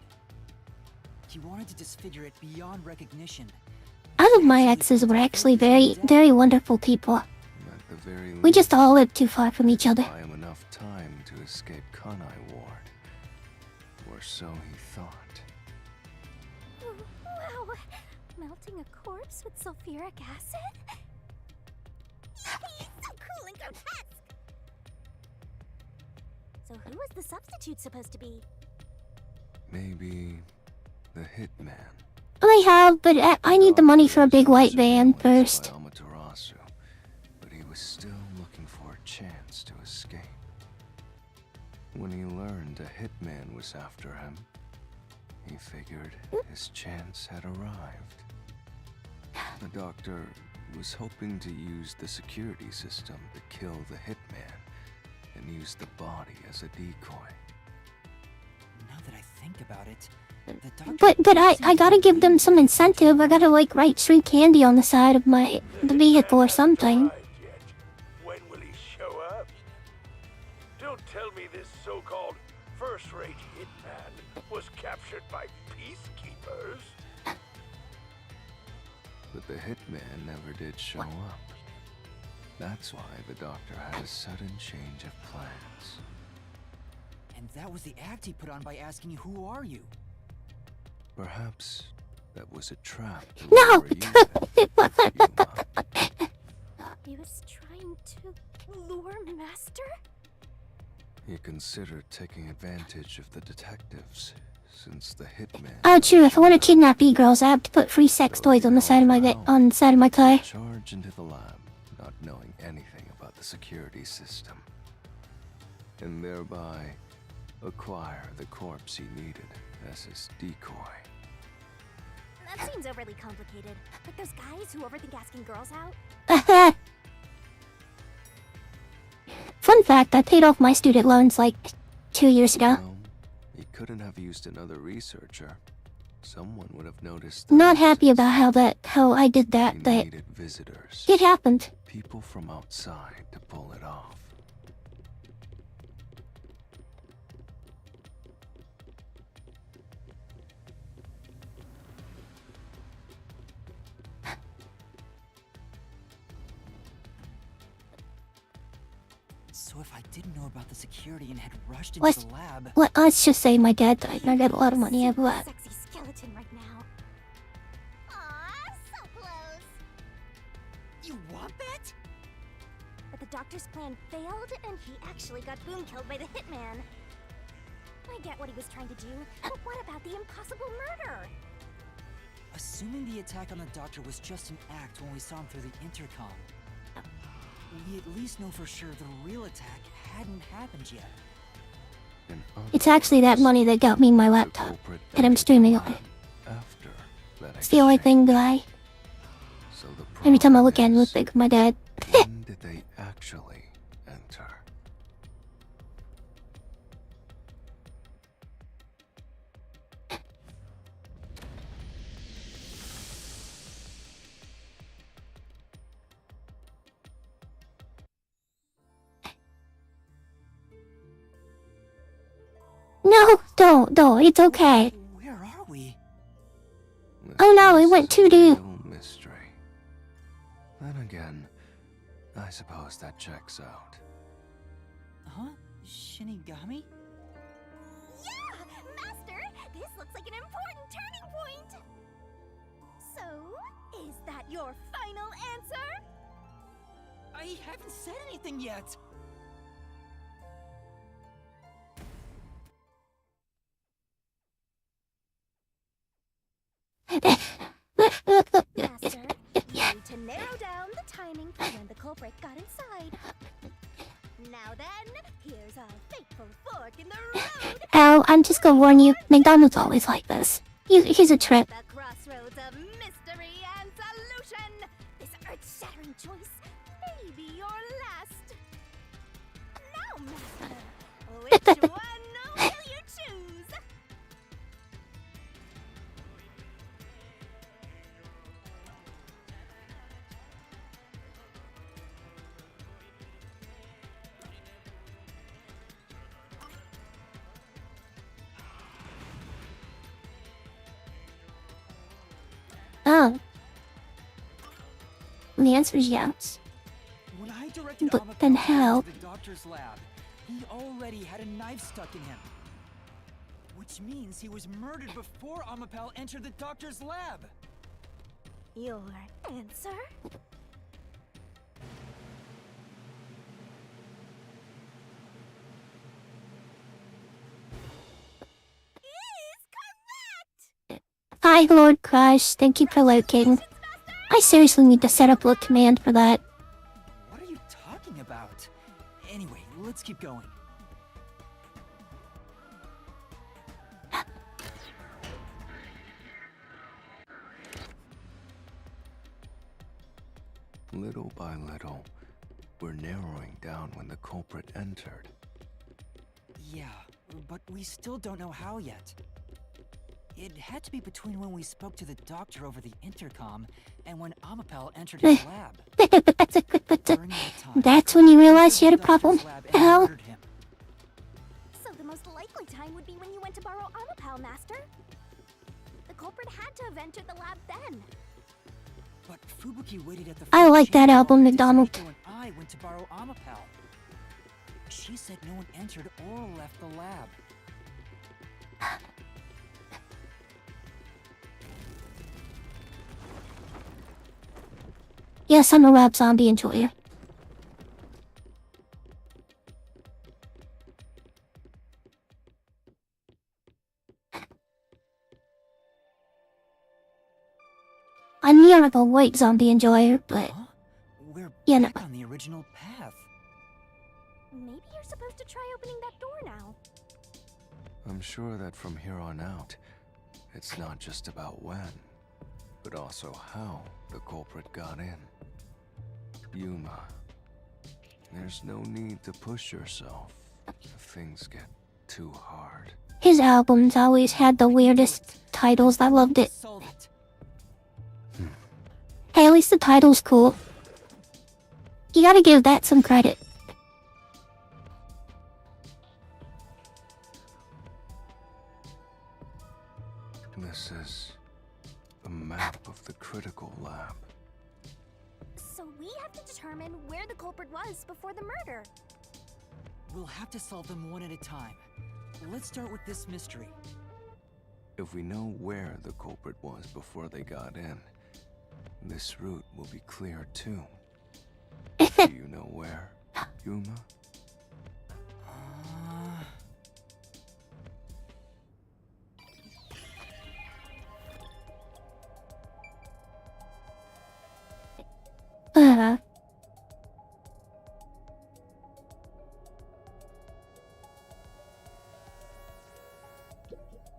He wanted to disfigure it beyond recognition. All of my exes were actually very, very wonderful people. At the very We just least, all lived too far from each other. buy him enough time to escape Kunai Ward. Or so he thought. Wow! Melting a corpse with sulfuric acid? He's so cool and grotesque! So who was the substitute supposed to be? Maybe the hitman. I have, but I need the money for a big white van By first. Amaterasu, but he was still looking for a chance to escape. When he learned a hitman was after him, he figured his chance had arrived. The doctor was hoping to use the security system to kill the hitman and use the body as a decoy. Now that I think about it, the doctor... But I gotta give them some incentive. I gotta like write free candy on the side of the vehicle or something. Arrived yet. When will he show up? Don't tell me this so-called first-rate hitman was captured by peacekeepers. But the hitman never did show up. That's why the doctor had a sudden change of plans. And that was the act he put on by asking you, who are you? Perhaps that was a trap to No! lure you in, Yuma. He was trying to lure Master? He considered taking advantage of the detectives, since the hitman... Oh, true. If I want to kidnap e-girls, I have to put free sex toys on the side of my car. Charge into the lab, not knowing anything about the security system. And thereby, acquire the corpse he needed as his decoy. That seems overly complicated. Like those guys who overthink asking girls out? Fun fact, I paid off my student loans like 2 years ago. Well, he couldn't have used another researcher. Someone would have noticed. Not happy about how I did He that, but needed visitors. it happened. People from outside to pull it off. So if I didn't know about the security and had rushed into Let's- the lab... Let's just say my dad died and I got a lot of money out of that. Sexy skeleton right now. Aw, so close. You want that? But the doctor's plan failed, and he actually got boom killed by the hitman. I get what he was trying to do, but what about the impossible murder? Assuming the attack on the doctor was just an act when we saw him through the intercom, we at least know for sure the real attack hadn't happened yet. And It's actually that money that got me my the laptop. culprit And I'm entered streaming the on it. lab After that It's the only exchange. thing that I... So the Every time I problem look at him, I is, think of my dad. when did they actually enter? No, don't, it's okay. Where are we? This Oh no, it is went a 2D. real mystery. Then again, I suppose that checks out. Huh? Shinigami? Yeah! Master, this looks like an important turning point! So, is that your final answer? I haven't said anything yet! Master, you need to narrow down the timing for when the culprit got inside. Now then, here's a fateful fork in the road. Oh, I'm just gonna warn you, McDonald's always like this. Here's a trip. The crossroads of mystery and solution. This earth-shattering choice may be your last. Now, Master, which one will you choose? Oh. The answer is yes. When I directed But Amapel then to how? the doctor's lab, he already had a knife stuck in him. Which means he was murdered before Amapel entered the doctor's lab. Your answer? Is correct! Hi, Lord Crash. Thank you for locating. I seriously need to set up a command for that. What are you talking about? Anyway, let's keep going. Little by little, we're narrowing down when the culprit entered. Yeah, but we still don't know how yet. It had to be between when we spoke to the doctor over the intercom and when Amapel entered his lab. During that time, That's when you realized you had a the doctor's problem. lab and Hell. murdered him. So the most likely time would be when you went to borrow Amapel, Master. The culprit had to have entered the lab then. But Fubuki waited at the I front like that chamber album, while McDonald. Tsuhiko and I went to borrow Amapel. She said no one entered or left the lab. Yes, I'm a rap zombie enjoyer. I'm near a white zombie enjoyer, but Huh? We're Yeah, no. back on the original path. Maybe you're supposed to try opening that door now. I'm sure that from here on out, it's not just about when, but also how the culprit got in. Yuma, there's no need to push yourself if things get too hard. his albums always had the weirdest titles. I loved it. Solve it. Hey, at least the title's cool. You gotta give that some credit. This is a map of the critical lab. So we have to determine where the culprit was before the murder. We'll have to solve them one at a time. Let's start with this mystery. If we know where the culprit was before they got in, this route will be clear too. Do you know where, Yuma?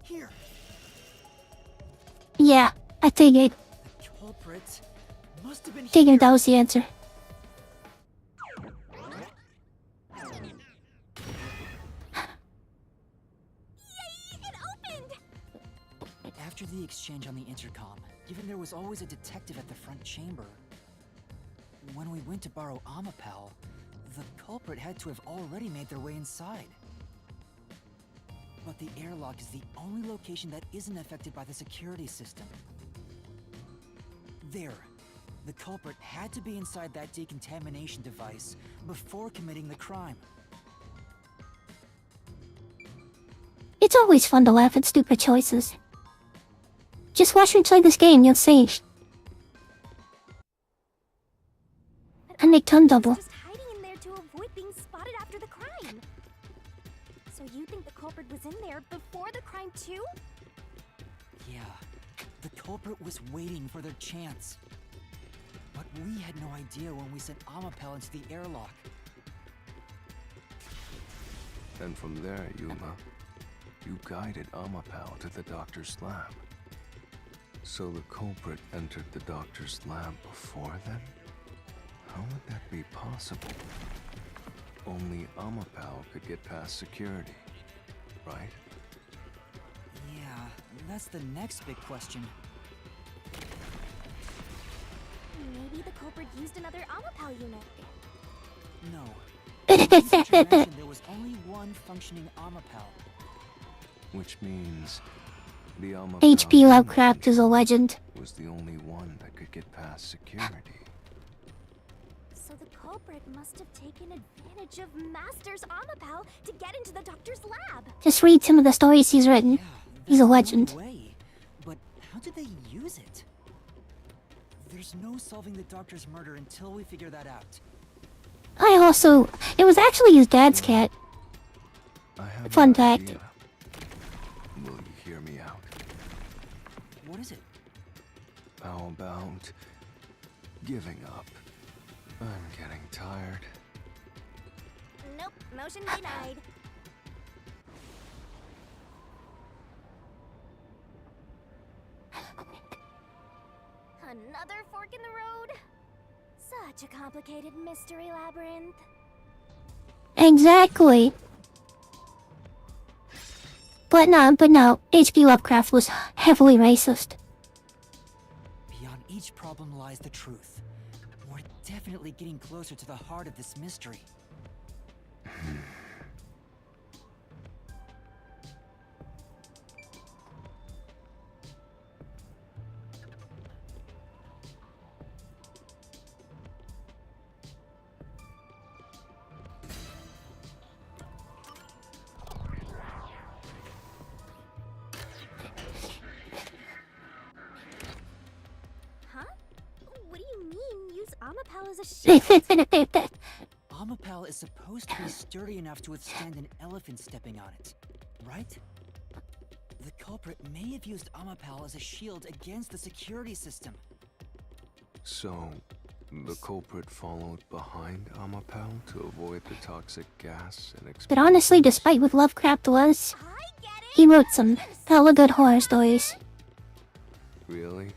Here. Yeah, I figured. The culprit must have been Figured here. that was the answer. It opened! After the exchange on the intercom, given there was always a detective at the front chamber, when we went to borrow Amapel, the culprit had to have already made their way inside. But the airlock is the only location that isn't affected by the security system. There. The culprit had to be inside that decontamination device before committing the crime. It's always fun to laugh at stupid choices. Just watch me play this game, you'll see. I make ton double. Just hiding in there to avoid being spotted after the crime. So you think the culprit was in there before the crime too? Yeah. The culprit was waiting for their chance. But we had no idea when we sent Amapel into the airlock. And from there, Yuma, you guided Amapel to the doctor's lab. So the culprit entered the doctor's lab before then? How would that be possible? Only Amapel could get past security, right? Yeah, that's the next big question. Maybe the culprit used another Amapal unit. No. Researcher mentioned there was only one functioning Amapel. Which means the Amapel H.P. Lovecraft is a legend. was the only one that could get past security. So the culprit must have taken advantage of Master's Amapal to get into the doctor's lab. Just read some of the stories he's written. Yeah, He's a that's the legend. only way. But how did they use it? There's no solving the doctor's murder until we figure that out. It was actually his dad's cat. I have Fun an fact. idea. Will you hear me out? What is it? How about giving up? I'm getting tired. Nope, motion denied. Another fork in the road? Such a complicated mystery labyrinth. Exactly. But no, H.P. Lovecraft was heavily racist. Beyond each problem lies the truth. We're definitely getting closer to the heart of this mystery. Huh? What do you mean, use Amapal as a shield? Amapel is supposed to be sturdy enough to withstand an elephant stepping on it, right? The culprit may have used Amapel as a shield against the security system. So, the culprit followed behind Amapel to avoid the toxic gas and But honestly, despite what Lovecraft was, I get it! he wrote some hella good horror stories. Really?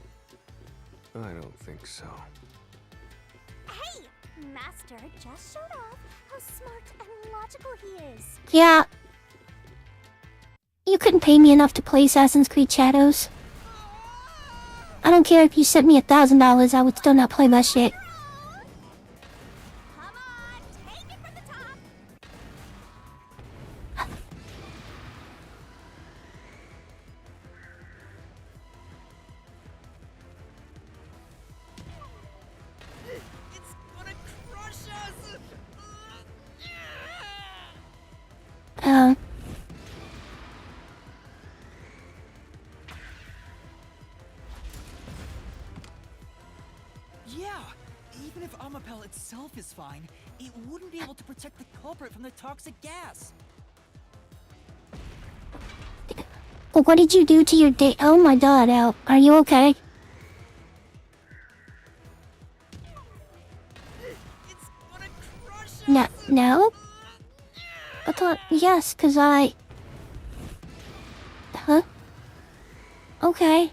I don't think so. Hey! Master just showed off how smart and logical he is. Yeah. You couldn't pay me enough to play Assassin's Creed Shadows. I don't care if you sent me $1,000, I would still not play that shit. Come on, take it from the top! It's gonna crush us! Yeah, even if Amapel itself is fine, it wouldn't be able to protect the culprit from the toxic gas. What did you do to your day? Oh my god, Al, are you okay? It's gonna crush us! No? I thought, yes, 'cause I... Huh? Okay.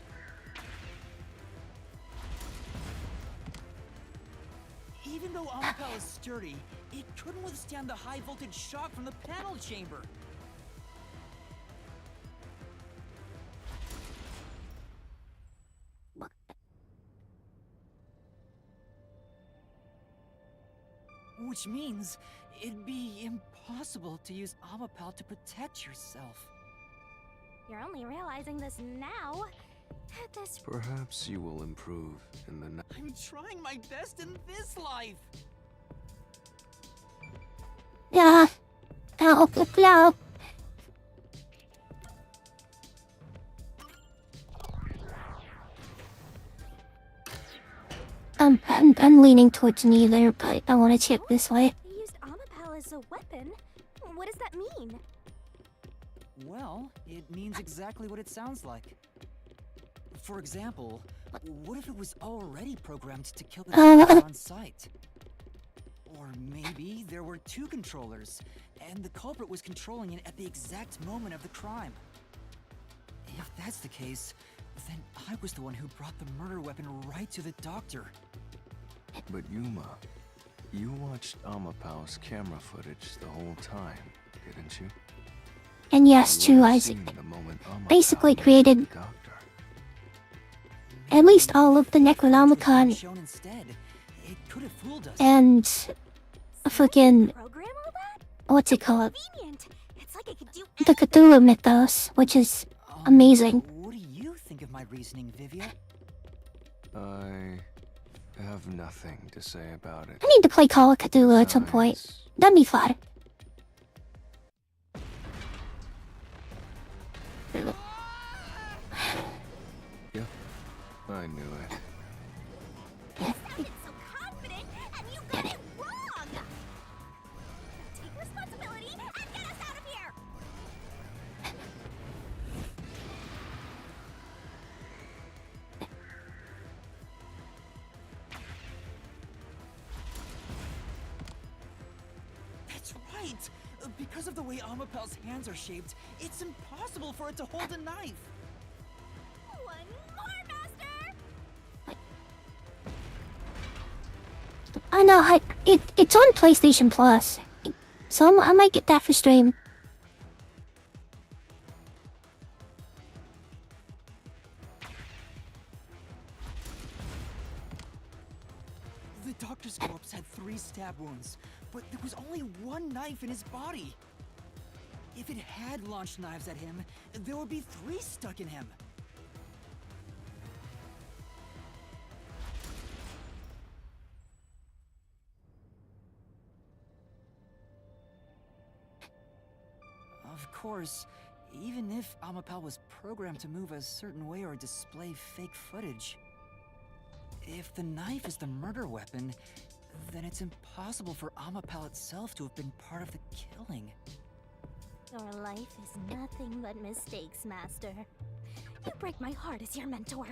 Even though Amapel is sturdy, it couldn't withstand the high voltage shock from the panel chamber. Which means it'd be impossible to use Amapel to protect yourself. You're only realizing this now. This Perhaps you will improve in the next. I'm trying my best in this life. Yeah. Ow, no. I'm leaning towards neither, but I want to check this way. He used Amapal as a weapon. What does that mean? Well, it means exactly what it sounds like. For example, what if it was already programmed to kill the Uh, doctor on site? Or maybe there were two controllers, and the culprit was controlling it at the exact moment of the crime. If that's the case, then I was the one who brought the murder weapon right to the doctor. But Yuma, you watched Amapau's camera footage the whole time, didn't you? And yes, You too, would've Isaac. seen the moment Amapau Basically murdered created the doctor. at least all of the If it was Necronomicon shown instead, it could have fooled us. and a freaking Program all that? what's it called? Convenient. It's like I could do The Cthulhu mythos, which is amazing. What do you think of my reasoning, Vivia? I have nothing to say about it. I need to play Call of Cthulhu at some point. Besides, That'd be fun. Yep, I knew it. so confident, and you got it wrong. Take responsibility and get us out of here. That's right! Because of the way Amapel's hands are shaped, it's impossible for it to hold a knife! One more, Master. I know, it's on PlayStation Plus, so I might get that for stream. The doctor's corpse had 3 stab wounds, but there was only 1 knife in his body! If it had launched knives at him, there would be 3 stuck in him! Of course, even if Amapel was programmed to move a certain way or display fake footage, if the knife is the murder weapon, then it's impossible for Amapel itself to have been part of the killing. Your life is nothing but mistakes, Master. You break my heart as your mentor.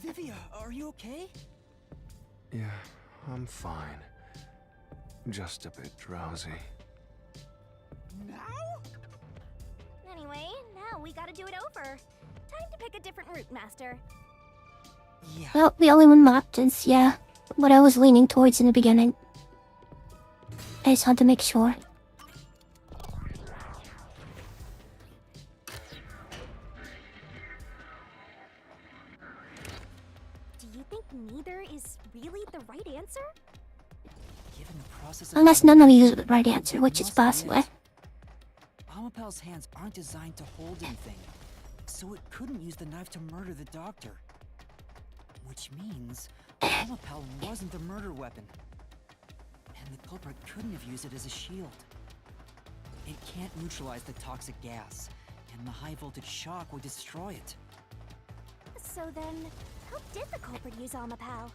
Vivia, are you okay? Yeah, I'm fine. Just a bit drowsy. Now? Anyway, now we gotta do it over. Time to pick a different route, Master. Yeah. Well, the only one marked is, yeah, what I was leaning towards in the beginning. I just had to make sure. Do you think neither is really the right answer? Given the process of Unless none of these are the right answer, which is possible. Amapel's hands aren't designed to hold anything, so it couldn't use the knife to murder the doctor. Which means Amapel wasn't the murder weapon. And the culprit couldn't have used it as a shield. It can't neutralize the toxic gas, and the high voltage shock would destroy it. So then, how did the culprit use Amapal?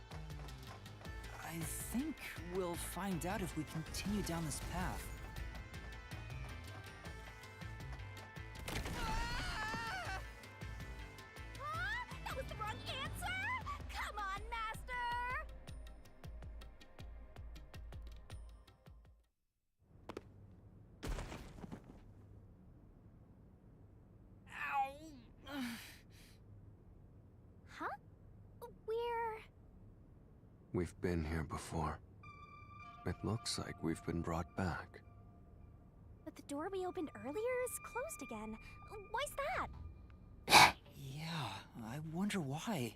I think we'll find out if we continue down this path. That was the wrong answer! Come on, Master! Huh? We've been here before. It looks like we've been brought back. But the door we opened earlier is closed again. Why's that? Yeah, I wonder why.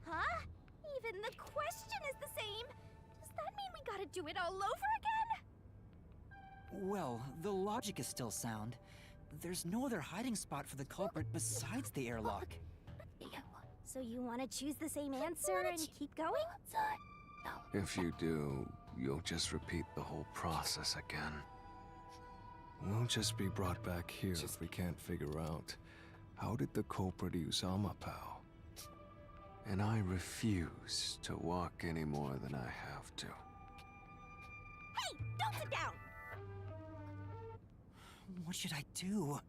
Huh? Even the question is the same. Does that mean we gotta do it all over again? Well, the logic is still sound. There's no other hiding spot for the culprit besides the airlock. So you want to choose the same answer and keep going? If you do, you'll just repeat the whole process again. We'll just be brought back here if we can't figure out how did the culprit use Amapau. And I refuse to walk any more than I have to. Hey, don't sit down! What should I do?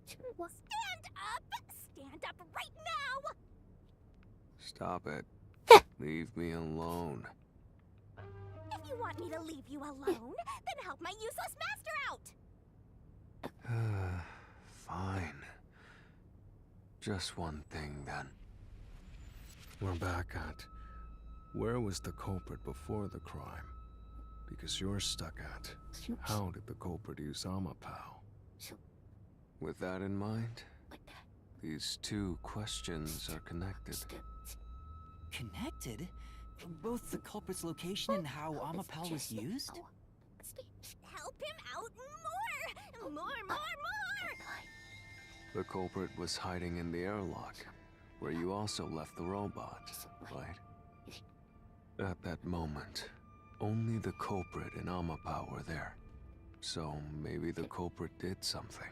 Stand up! Stand up right now! Stop it. Leave me alone. If you want me to leave you alone, then help my useless master out! Fine. Just one thing then. We're back at where was the culprit before the crime? Because you're stuck at how did the culprit use Amapao? With that in mind, these two questions are connected. Connected? Both the culprit's location and how Amapao was used? Help him out more! More! The culprit was hiding in the airlock, where you also left the robot, right? At that moment, only the culprit and Amapao were there. So maybe the culprit did something.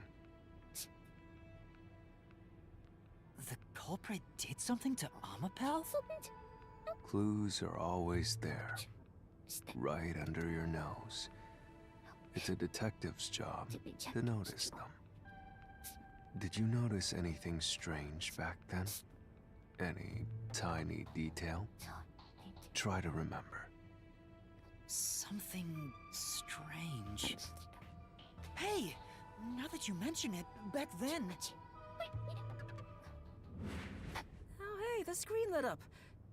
The culprit did something to Amapao? Clues are always there, right under your nose. It's a detective's job to notice them. Did you notice anything strange back then? Any tiny detail? Try to remember. Something strange. Hey! Now that you mention it, back then... Oh, hey, the screen lit up.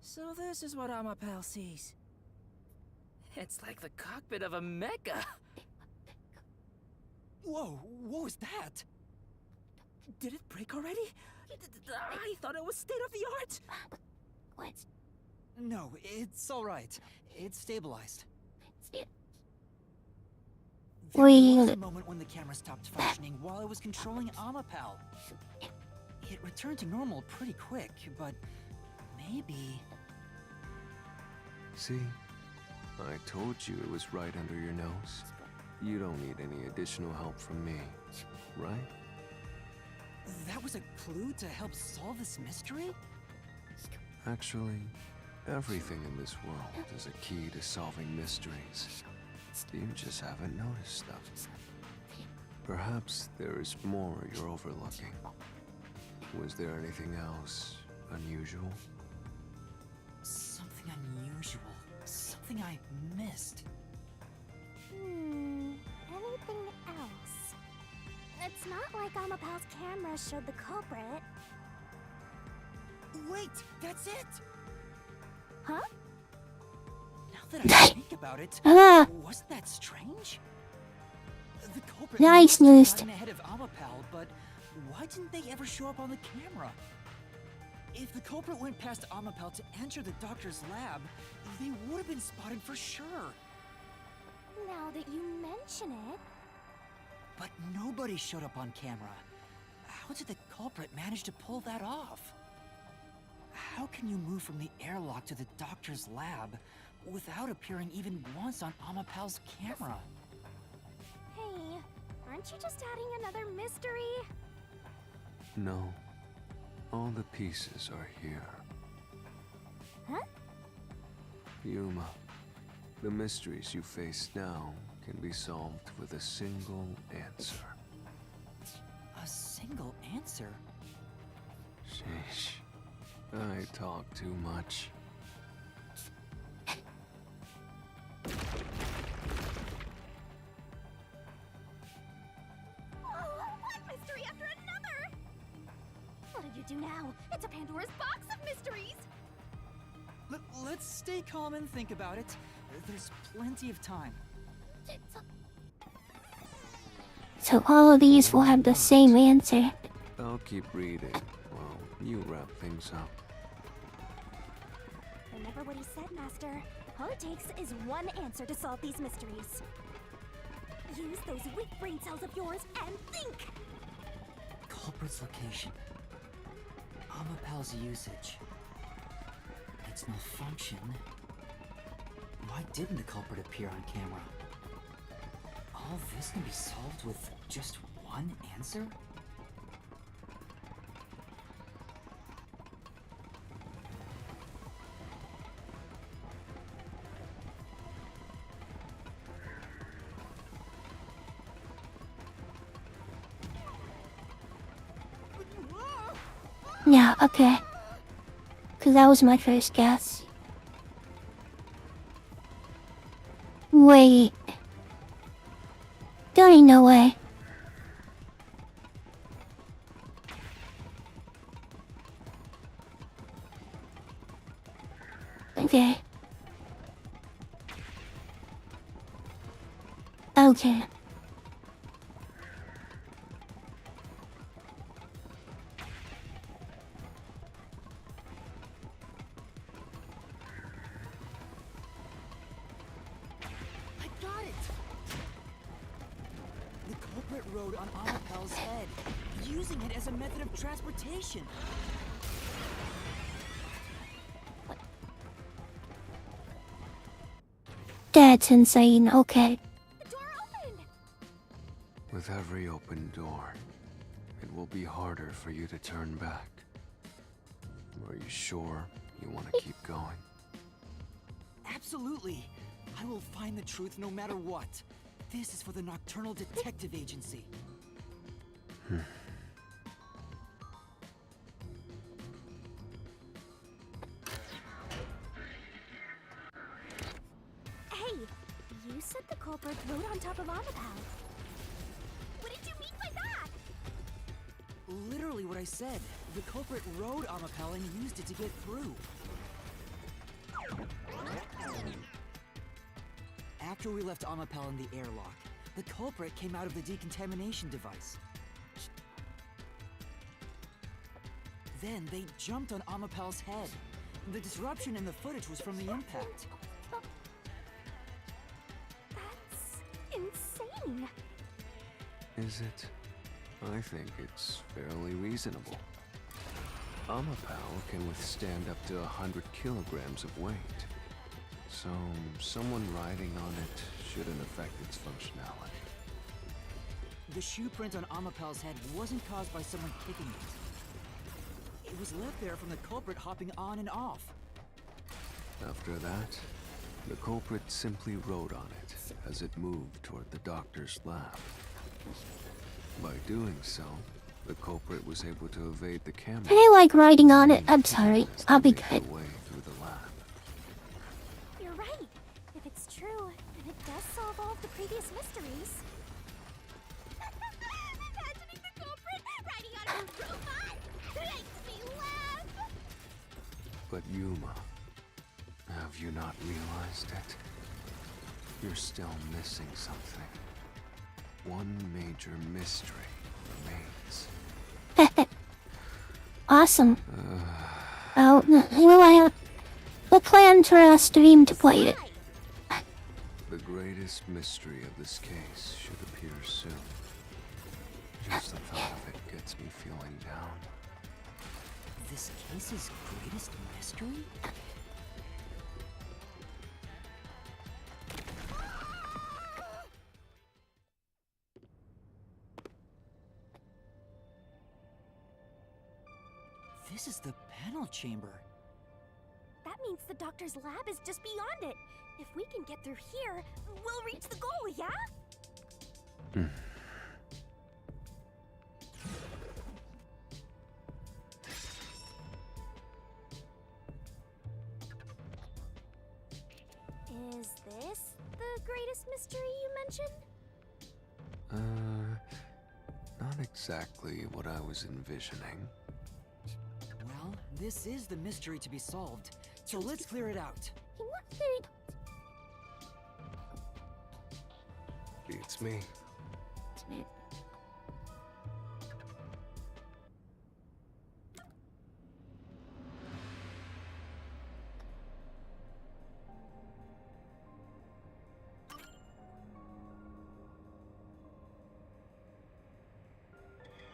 So this is what Amapao sees. It's like the cockpit of a mecha. Whoa, what was that? Did it break already? I thought it was state of the art. What? No, it's alright. It's stabilized. There was a moment when the camera stopped functioning while I was controlling Amapao. It returned to normal pretty quick, but maybe... See? I told you it was right under your nose. You don't need any additional help from me, right? That was a clue to help solve this mystery? Actually, everything in this world is a key to solving mysteries. You just haven't noticed them. Perhaps there is more you're overlooking. Was there anything else unusual? Something unusual. Something I missed. Anything else? It's not like Amapao's camera showed the culprit. Wait, that's it! Huh? Now that I think about it, Ah, wasn't that strange? The culprit Nice must have news. gotten ahead of Amapao, but why didn't they ever show up on the camera? If the culprit went past Amapao to enter the doctor's lab, they would have been spotted for sure. Now that you mention it, But nobody showed up on camera. How did the culprit manage to pull that off? How can you move from the airlock to the doctor's lab without appearing even once on Amapao's camera? hey, aren't you just adding another mystery? No. All the pieces are here. Huh? Yuma, the mysteries you face now can be solved with a single answer. A single answer? Sheesh. I talk too much. One mystery after another! What did you do now? It's a Pandora's box of mysteries! Let's stay calm and think about it. There's plenty of time. so all of these will have the same answer. I'll keep reading while you wrap things up. Remember what he said, Master. All it takes is one answer to solve these mysteries. Use those weak brain cells of yours and think! Culprit's location. Amapao's usage. Its malfunction. Why didn't the culprit appear on camera? All this can be solved with just one answer? Yeah, okay. Because that was my first guess. Wait. There ain't no way. Okay. Okay. I got it! The culprit rode on Amapel's head, using it as a method of transportation. That's insane. Okay. The door opened! With every open door, it will be harder for you to turn back. Are you sure you want to keep going? Absolutely! I will find the truth no matter what. This is for the Nocturnal Detective Agency. Hey, you said the culprit rode on top of Amapel. What did you mean by that? Literally what I said. The culprit rode Amapel and used it to get through. After we left Amapel in the airlock, the culprit came out of the decontamination device. Then they jumped on Amapel's head. The disruption in the footage was from the impact. That's insane. Is it? I think it's fairly reasonable. Amapel can withstand up to 100 kilograms of weight. So, someone riding on it shouldn't affect its functionality. The shoe print on Amapel's head wasn't caused by someone kicking it. It was left there from the culprit hopping on and off. After that, the culprit simply rode on it as it moved toward the doctor's lab. By doing so, the culprit was able to evade the camera. I like riding on it. I'm sorry. I'll be Make good. their way through the lab. You're right. If it's true, then it does solve all of the previous mysteries. Imagining the culprit riding on a robot makes me laugh. But Yuma, have you not realized it? You're still missing something. One major mystery remains. Awesome. Oh, well, I have a plan for us stream to play it. The greatest mystery of this case should appear soon. Just the thought of it gets me feeling down. This case's greatest mystery? This is the panel chamber. That means the doctor's lab is just beyond it. If we can get through here, we'll reach the goal, yeah? Is this the greatest mystery you mentioned? Not exactly what I was envisioning. Well, this is the mystery to be solved, so let's clear it out. Beats me.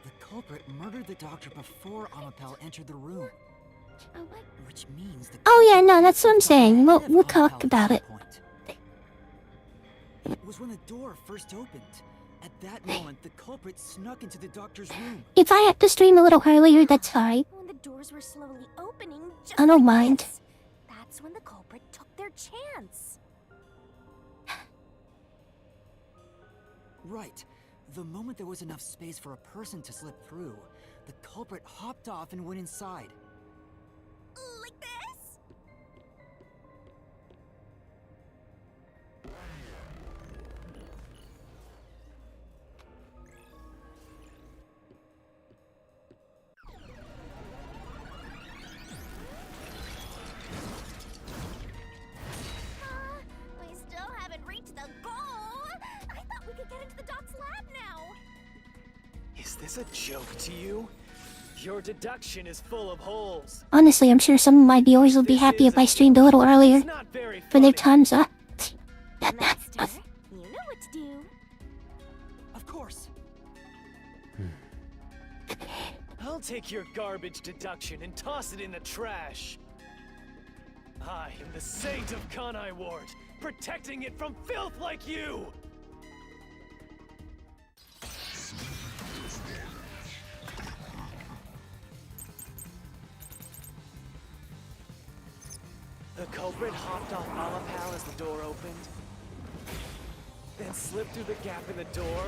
The culprit murdered the doctor before Amapel entered the room. Which means the Oh yeah, no, that's what I'm saying. We'll ahead of talk Amapel about at it. some point. It was when the door first opened. At that moment, the culprit snuck into the doctor's room. If I had to stream a little earlier, that's fine. When the doors were slowly opening, just I don't like mind. this. That's when the culprit took their chance. Right. The moment there was enough space for a person to slip through, the culprit hopped off and went inside. Like this? We still haven't reached the goal. I thought we could get into the Doc's lab now. Is this a joke to you? Your deduction is full of holes. Honestly, I'm sure some of my viewers will be This happy is if I streamed a little earlier It's not very for their funny. times up. Master, you know what to do. Of course. I'll take your garbage deduction and toss it in the trash. I am the saint of Kanai Ward, protecting it from filth like you! The culprit hopped off Amapal as the door opened, then slipped through the gap in the door.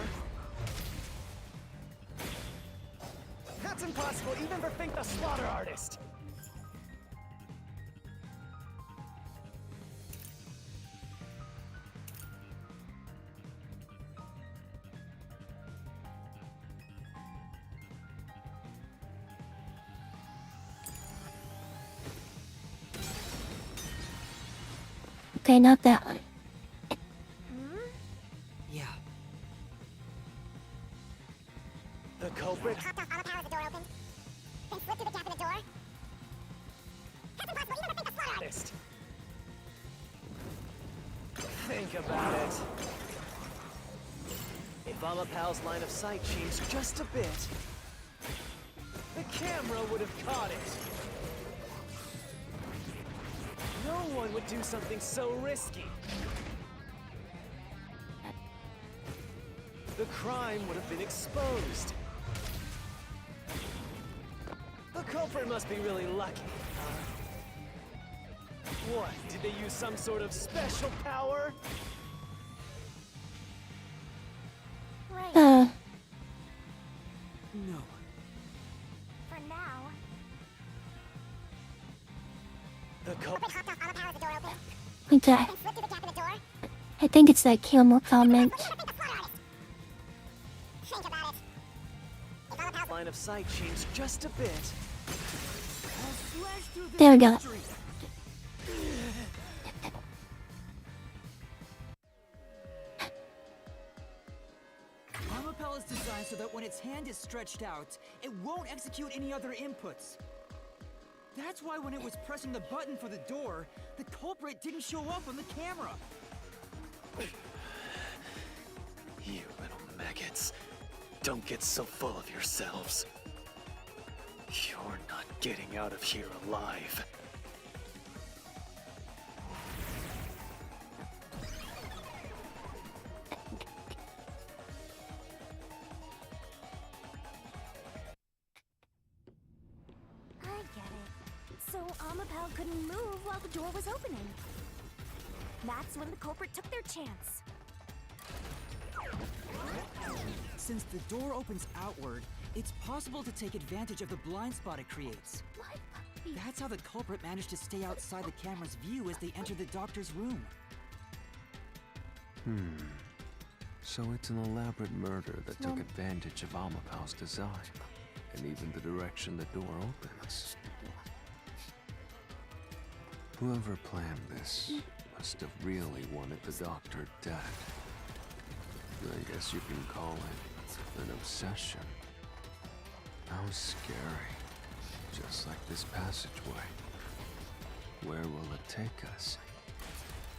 That's impossible, even for Fink the Slaughter Artist! Okay, not that one. Yeah. The culprit Hopped off Amapal as the door opened, then slipped through the gap in the door. That's impossible, even for Fink the Slaughter Artist. artist. Think about it. If Amapal's line of sight changed just a bit, the camera would have caught it. No one would do something so risky. The crime would have been exposed. The culprit must be really lucky, huh? What, did they use some sort of special power? Right, Uh, No. for now. The culprit Hopped off Amapal as the door opened, like that. then slipped through the gap in the door. I think it's that camel comment. Even for Fink the Slaughter Artist. Think about it. If Amapal's line of sight changed just a bit. There we go. Amapal is designed so that when its hand is stretched out, it won't execute any other inputs. That's why when it was pressing the button for the door, the culprit didn't show up on the camera. You little maggots. Don't get so full of yourselves. You're not getting out of here alive. I get it. So Amapal couldn't move while the door was opening. That's when the culprit took their chance. Since the door opens outward, it's possible to take advantage of the blind spot it creates. What? That's how the culprit managed to stay outside the camera's view as they enter the doctor's room. So it's an elaborate murder that took advantage of Amapal's design, and even the direction the door opens. Whoever planned this must have really wanted the doctor dead. I guess you can call it an obsession. How scary. Just like this passageway. Where will it take us?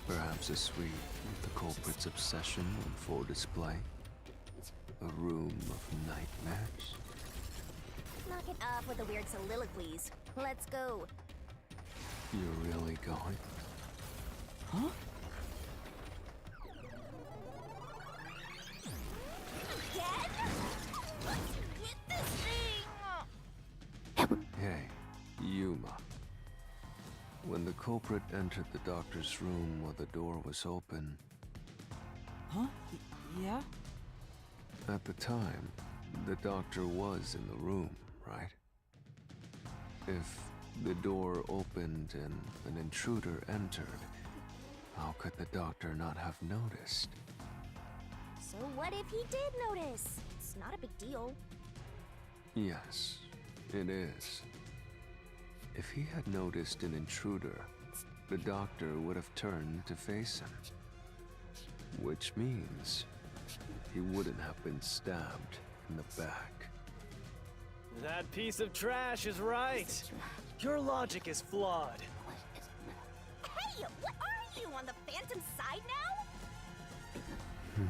Perhaps a suite with the culprit's obsession on full display? A room of nightmares? Knock it off with the weird soliloquies. Let's go. You're really going? Huh? Again? Let's get this thing! Hey, Yuma. When the culprit entered the doctor's room while the door was open, Huh? Yeah? at the time, the doctor was in the room, right? If the door opened and an intruder entered, how could the doctor not have noticed? So what if he did notice? It's not a big deal. Yes, it is. If he had noticed an intruder, the doctor would have turned to face him. Which means he wouldn't have been stabbed in the back. That piece of trash is right. Your logic is flawed. Hey, what are you, on the Phantom side now?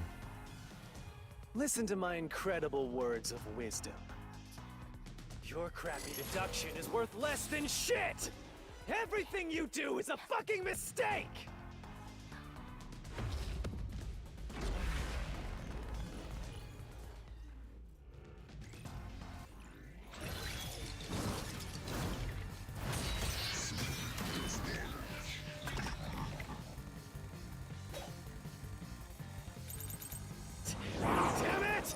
Listen to my incredible words of wisdom. Your crappy deduction is worth less than shit! Everything you do is a fucking mistake! Damn it!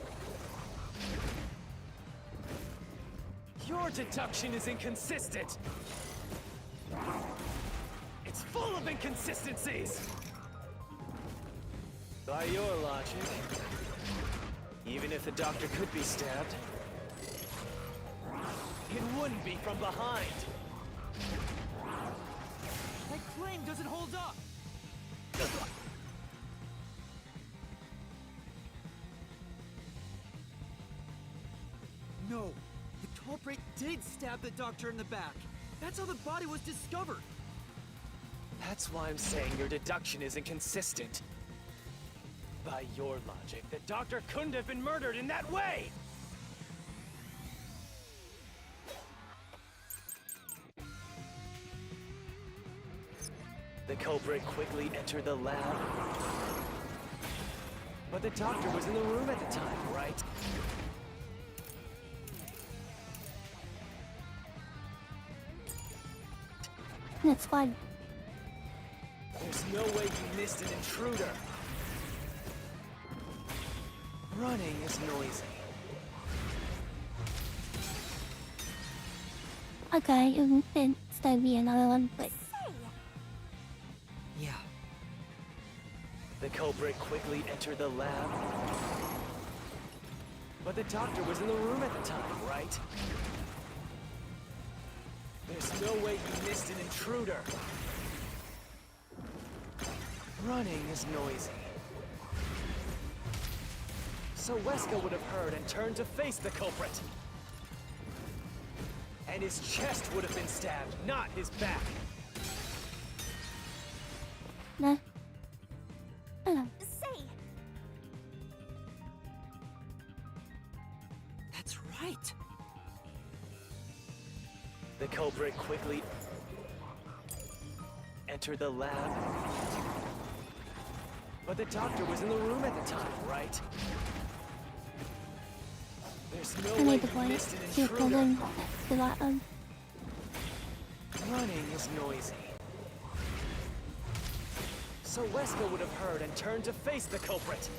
Your deduction is inconsistent. It's full of inconsistencies. By your logic, even if the doctor could be stabbed, it wouldn't be from behind. That claim doesn't hold up! No, the culprit did stab the doctor in the back. That's how the body was discovered. That's why I'm saying your deduction is inconsistent. By your logic, the doctor couldn't have been murdered in that way! The culprit quickly entered the lab. But the doctor was in the room at the time, right? That's fine. There's no way you missed an intruder. Running is noisy. Okay, then there'll be another one, but Say, Yeah. The culprit quickly entered the lab. But the doctor was in the room at the time, right? There's no way you missed an intruder. Running is noisy. So Wesker would have heard and turned to face the culprit. And his chest would have been stabbed, not his back. no. say, That's right. The culprit quickly entered the lab. But the doctor was in the room at the time, right? There's no I way need to you play missed an to intruder. pull in to that one. Running is noisy. So Wesker would have heard and turned to face the culprit.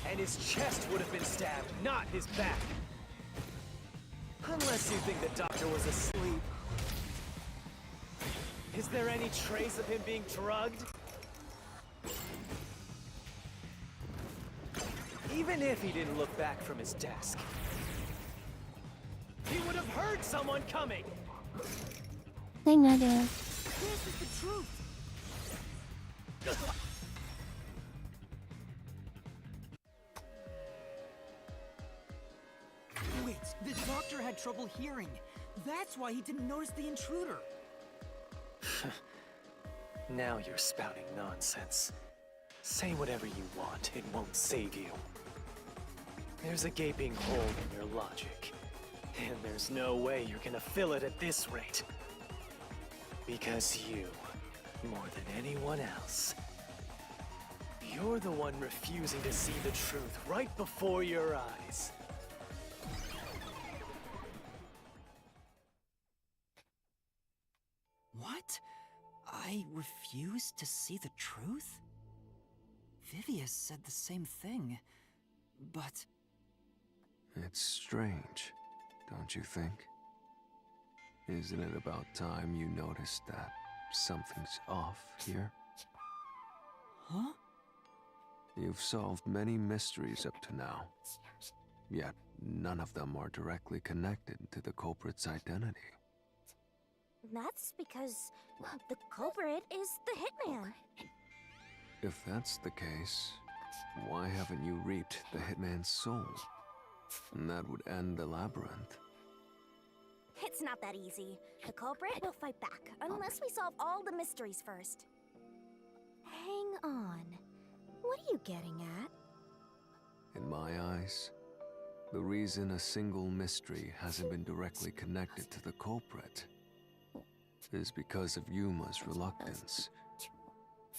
And his chest would have been stabbed, not his back. Unless you think the doctor was asleep. Is there any trace of him being drugged? Even if he didn't look back from his desk, he would have heard someone coming. Thing I do. This is the truth. Wait, the doctor had trouble hearing. That's why he didn't notice the intruder. Now you're spouting nonsense. Say whatever you want, it won't save you. There's a gaping hole in your logic. And there's no way you're gonna fill it at this rate. Because you, more than anyone else, you're the one refusing to see the truth right before your eyes. What? I refuse to see the truth? Vivius said the same thing, but... It's strange, don't you think? Isn't it about time you noticed that something's off here? Huh? You've solved many mysteries up to now, yet none of them are directly connected to the culprit's identity. That's because the culprit is the hitman. If that's the case, why haven't you reaped the hitman's soul? And that would end the labyrinth. It's not that easy. The culprit will fight back unless we solve all the mysteries first. Hang on. What are you getting at? In my eyes, the reason a single mystery hasn't been directly connected to the culprit is because of Yuma's reluctance.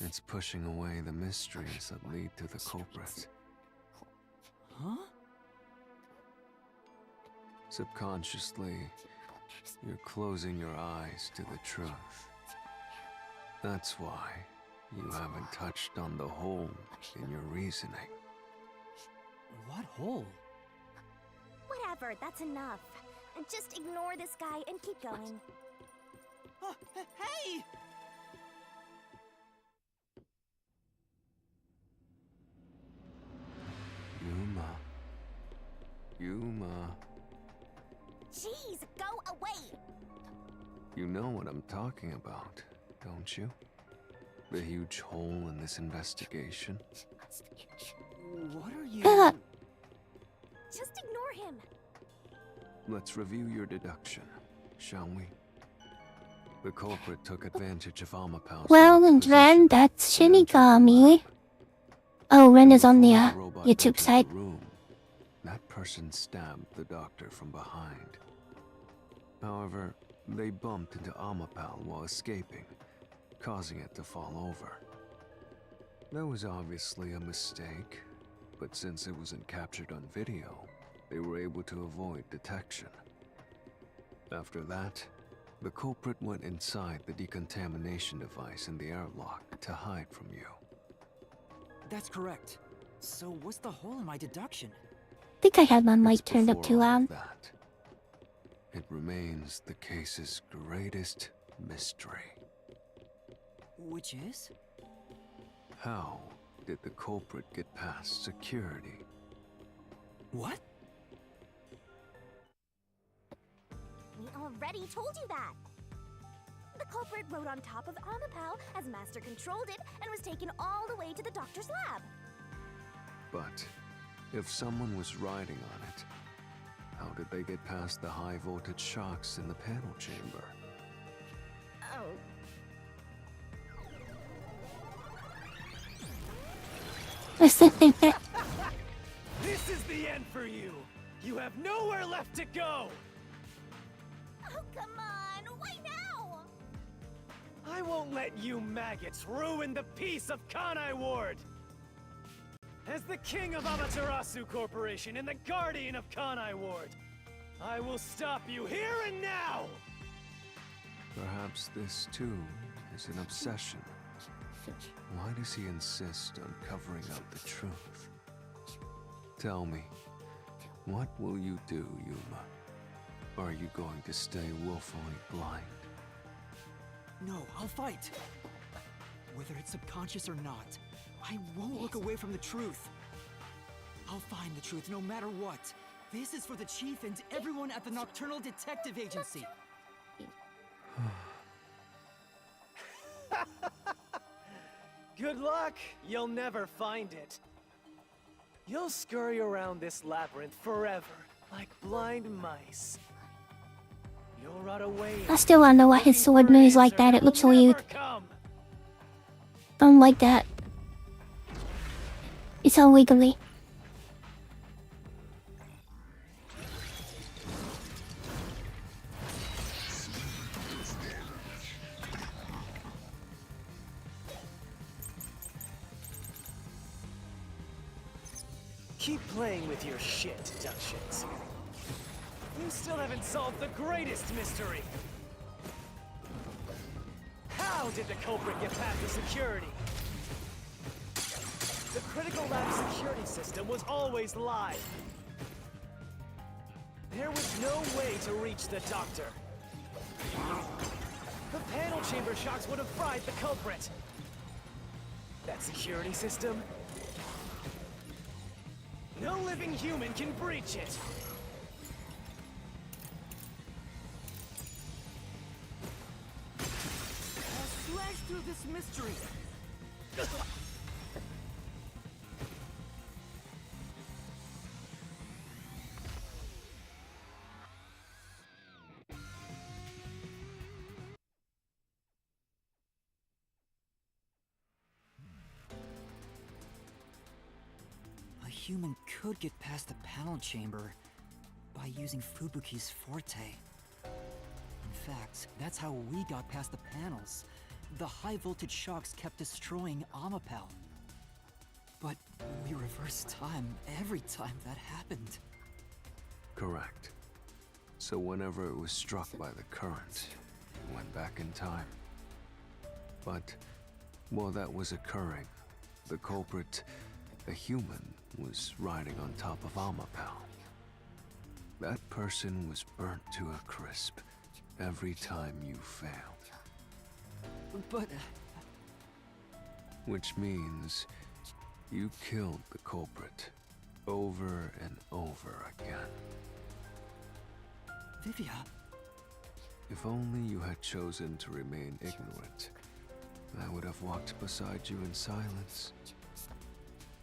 It's pushing away the mysteries that lead to the culprit. Huh? Subconsciously, you're closing your eyes to the truth. That's why you haven't touched on the hole in your reasoning. What hole? Whatever, that's enough. Just ignore this guy and keep going. Hey! Yuma. Jeez, go away! You know what I'm talking about, don't you? The huge hole in this investigation. What are you... Just ignore him. Let's review your deduction, shall we? The culprit took advantage of Amapal's Well, and then that's Shinigami. Oh, Ren is on the YouTube side. That person stabbed the doctor from behind. However, they bumped into Amapal while escaping, causing it to fall over. That was obviously a mistake, but since it wasn't captured on video, they were able to avoid detection. After that, the culprit went inside the decontamination device in the airlock to hide from you. That's correct. So what's the hole in my deduction? I think I had my mic It's turned up before too all of loud. that. It remains the case's greatest mystery. Which is? How did the culprit get past security? What? We already told you that. The culprit rode on top of Amapal as Master controlled it and was taken all the way to the doctor's lab. But if someone was riding on it, how did they get past the high voltage shocks in the panel chamber? Oh. This is the end for you! You have nowhere left to go! Oh, come on! Why now? I won't let you maggots ruin the peace of Kanai Ward! As the king of Amaterasu Corporation and the guardian of Kanai Ward, I will stop you here and now! Perhaps this too is an obsession. Why does he insist on covering up the truth? Tell me, what will you do, Yuma? Are you going to stay willfully blind? No, I'll fight. Whether it's subconscious or not, I won't look away from the truth. I'll find the truth no matter what. This is for the Chief and everyone at the Nocturnal Detective Agency. Good luck! You'll never find it. You'll scurry around this labyrinth forever, like blind mice. You'll rot away. I still don't know why his sword moves like that. It looks weird. Like that. It's all wiggly. Keep playing with your shit, deductions. You still haven't solved the greatest mystery. How did the culprit get past the security? The critical lab security system was always live. There was no way to reach the doctor. The panel chamber shocks would have fried the culprit. That security system? No living human can breach it. I'll slash through this mystery. A human could get past the panel chamber by using Fubuki's forte. In fact, that's how we got past the panels. The high-voltage shocks kept destroying Amapel. But we reversed time every time that happened. Correct. So whenever it was struck by the current, it went back in time. But while that was occurring, the culprit, a human, was riding on top of Amapel. That person was burnt to a crisp every time you failed. But... Which means you killed the culprit over and over again. Vivia... If only you had chosen to remain ignorant, I would have walked beside you in silence.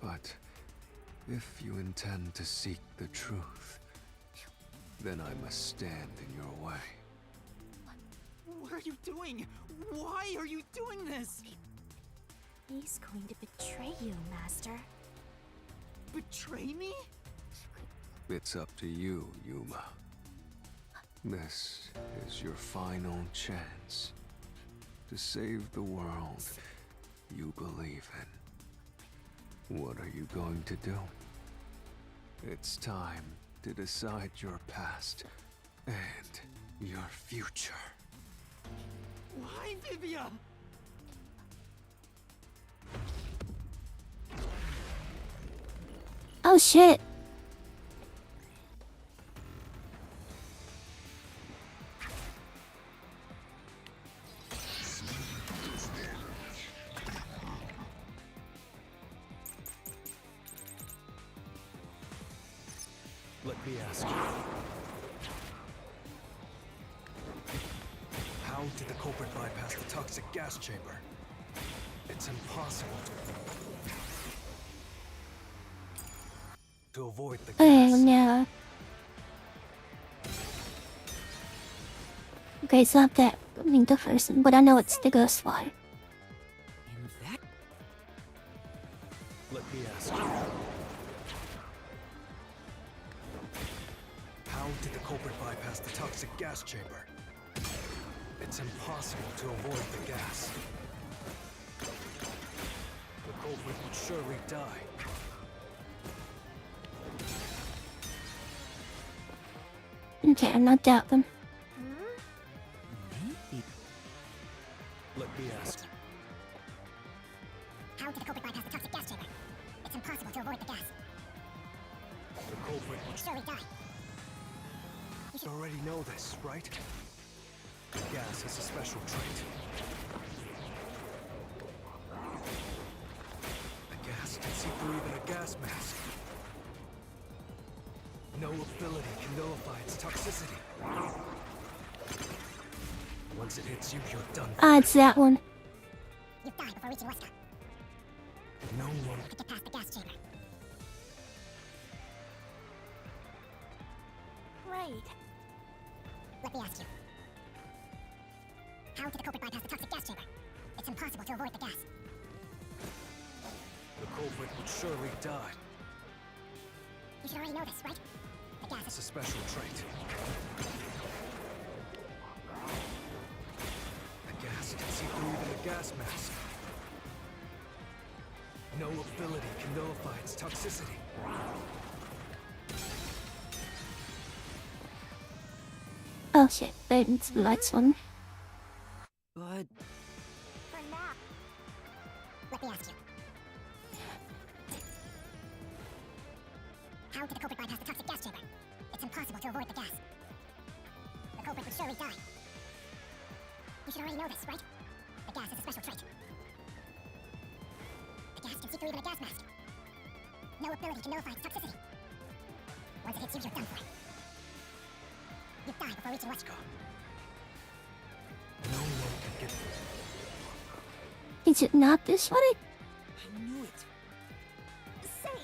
But if you intend to seek the truth, then I must stand in your way. What are you doing? Why are you doing this? He's going to betray you, Master. Betray me? It's up to you, Yuma. This is your final chance to save the world you believe in. What are you going to do? It's time to decide your past and your future. Why, Vivia? Oh shit. Let me ask you. How did the culprit bypass the toxic gas chamber? It's impossible to avoid the gas. Oh no. Okay, it's not that. I mean, the person, but I know it's the ghost fly. In that... Let me ask you. How did the culprit bypass the toxic gas chamber? It's impossible to avoid the gas. The culprit would surely die. Okay, I'm not doubt them. Maybe... Let me ask. How did the culprit bypass the toxic gas chamber? It's impossible to avoid the gas. The culprit would Surely die. You already know this, right? The gas has a special trait. The gas can see through even a gas mask. No ability can nullify its toxicity. Once it hits you, you're done. Ah, it's that one. You die before reaching Wesker. No one Could get past the gas chamber. Right. Let me ask you. How did the culprit bypass the toxic gas chamber? It's impossible to avoid the gas. The culprit would surely die. You should already know this, right? The gas It's is... a special trait. The gas can see through even a gas mask. No ability can nullify its toxicity. Oh shit, it's the lights one. But... For now. Let me ask you. How did the culprit bypass the toxic gas chamber? It's impossible to avoid the gas. The culprit would surely die. You should already know this, right? The gas is a special trait. The gas can see through even a gas mask. No ability to nullify its toxicity. Once it hits you, you're done for. You die before reaching Wesker. No one can get this. Is it not this way? I knew it. Say,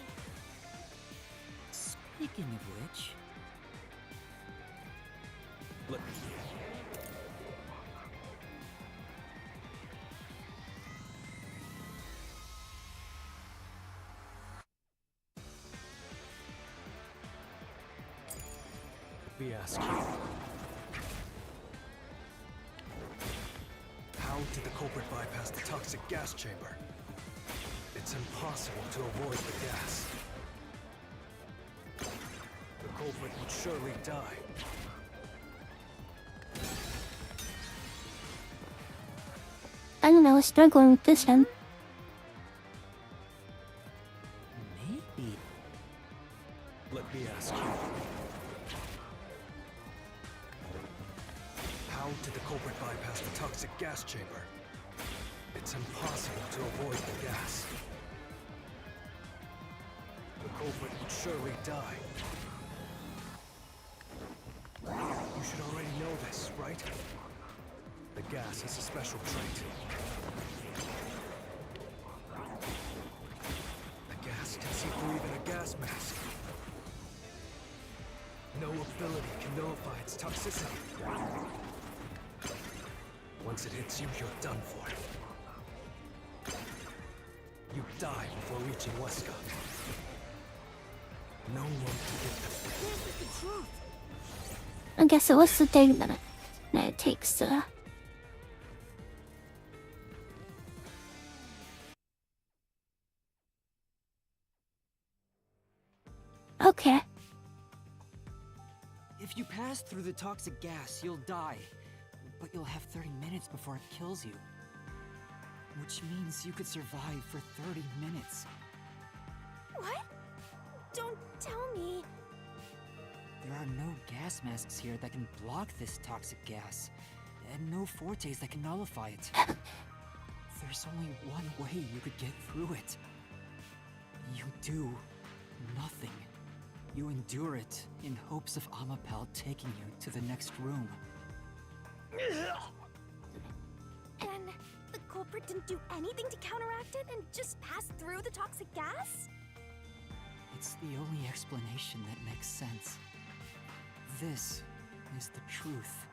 Speaking of which, Look. We ask you. How did the culprit bypass the toxic gas chamber? It's impossible to avoid the gas. The culprit would surely die. I don't know, struggling with this one. maybe. Let me ask you. How did the culprit bypass the toxic gas chamber? It's impossible to avoid the gas. The culprit would surely die. You should already know this, right? The gas is a special trait. The gas can see through even a gas mask. No ability can nullify its toxicity. Once it hits you, you're done for. You die before reaching Wesker. No one can get them. this is the truth. I guess it was the thing that it takes to... Okay. If you pass through the toxic gas, you'll die. But you'll have 30 minutes before it kills you. Which means you could survive for 30 minutes. What? Don't tell me. There are no gas masks here that can block this toxic gas. And no fortes that can nullify it. There's only one way you could get through it. You do nothing. You endure it in hopes of Amapel taking you to the next room. And the culprit didn't do anything to counteract it and just pass through the toxic gas? It's the only explanation that makes sense. This is the truth.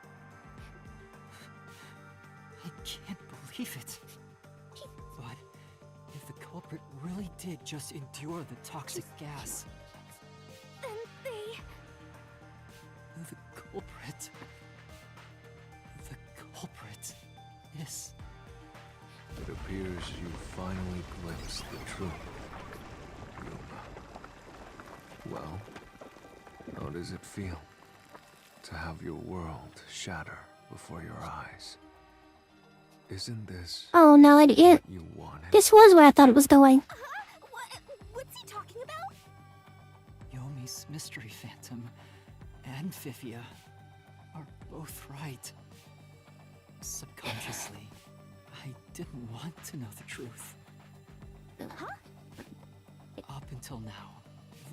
I can't believe it. But if the culprit really did just endure the toxic gas, Then they... the culprit is... It appears you finally glimpsed the truth, Yuma. Well, how does it feel to have your world shatter before your eyes? Isn't this Oh no, it what you wanted? This was where I thought it was going. What's he talking about? Yomi's mystery phantom and Fifia are both right. Subconsciously, I didn't want to know the truth. Huh? Up until now,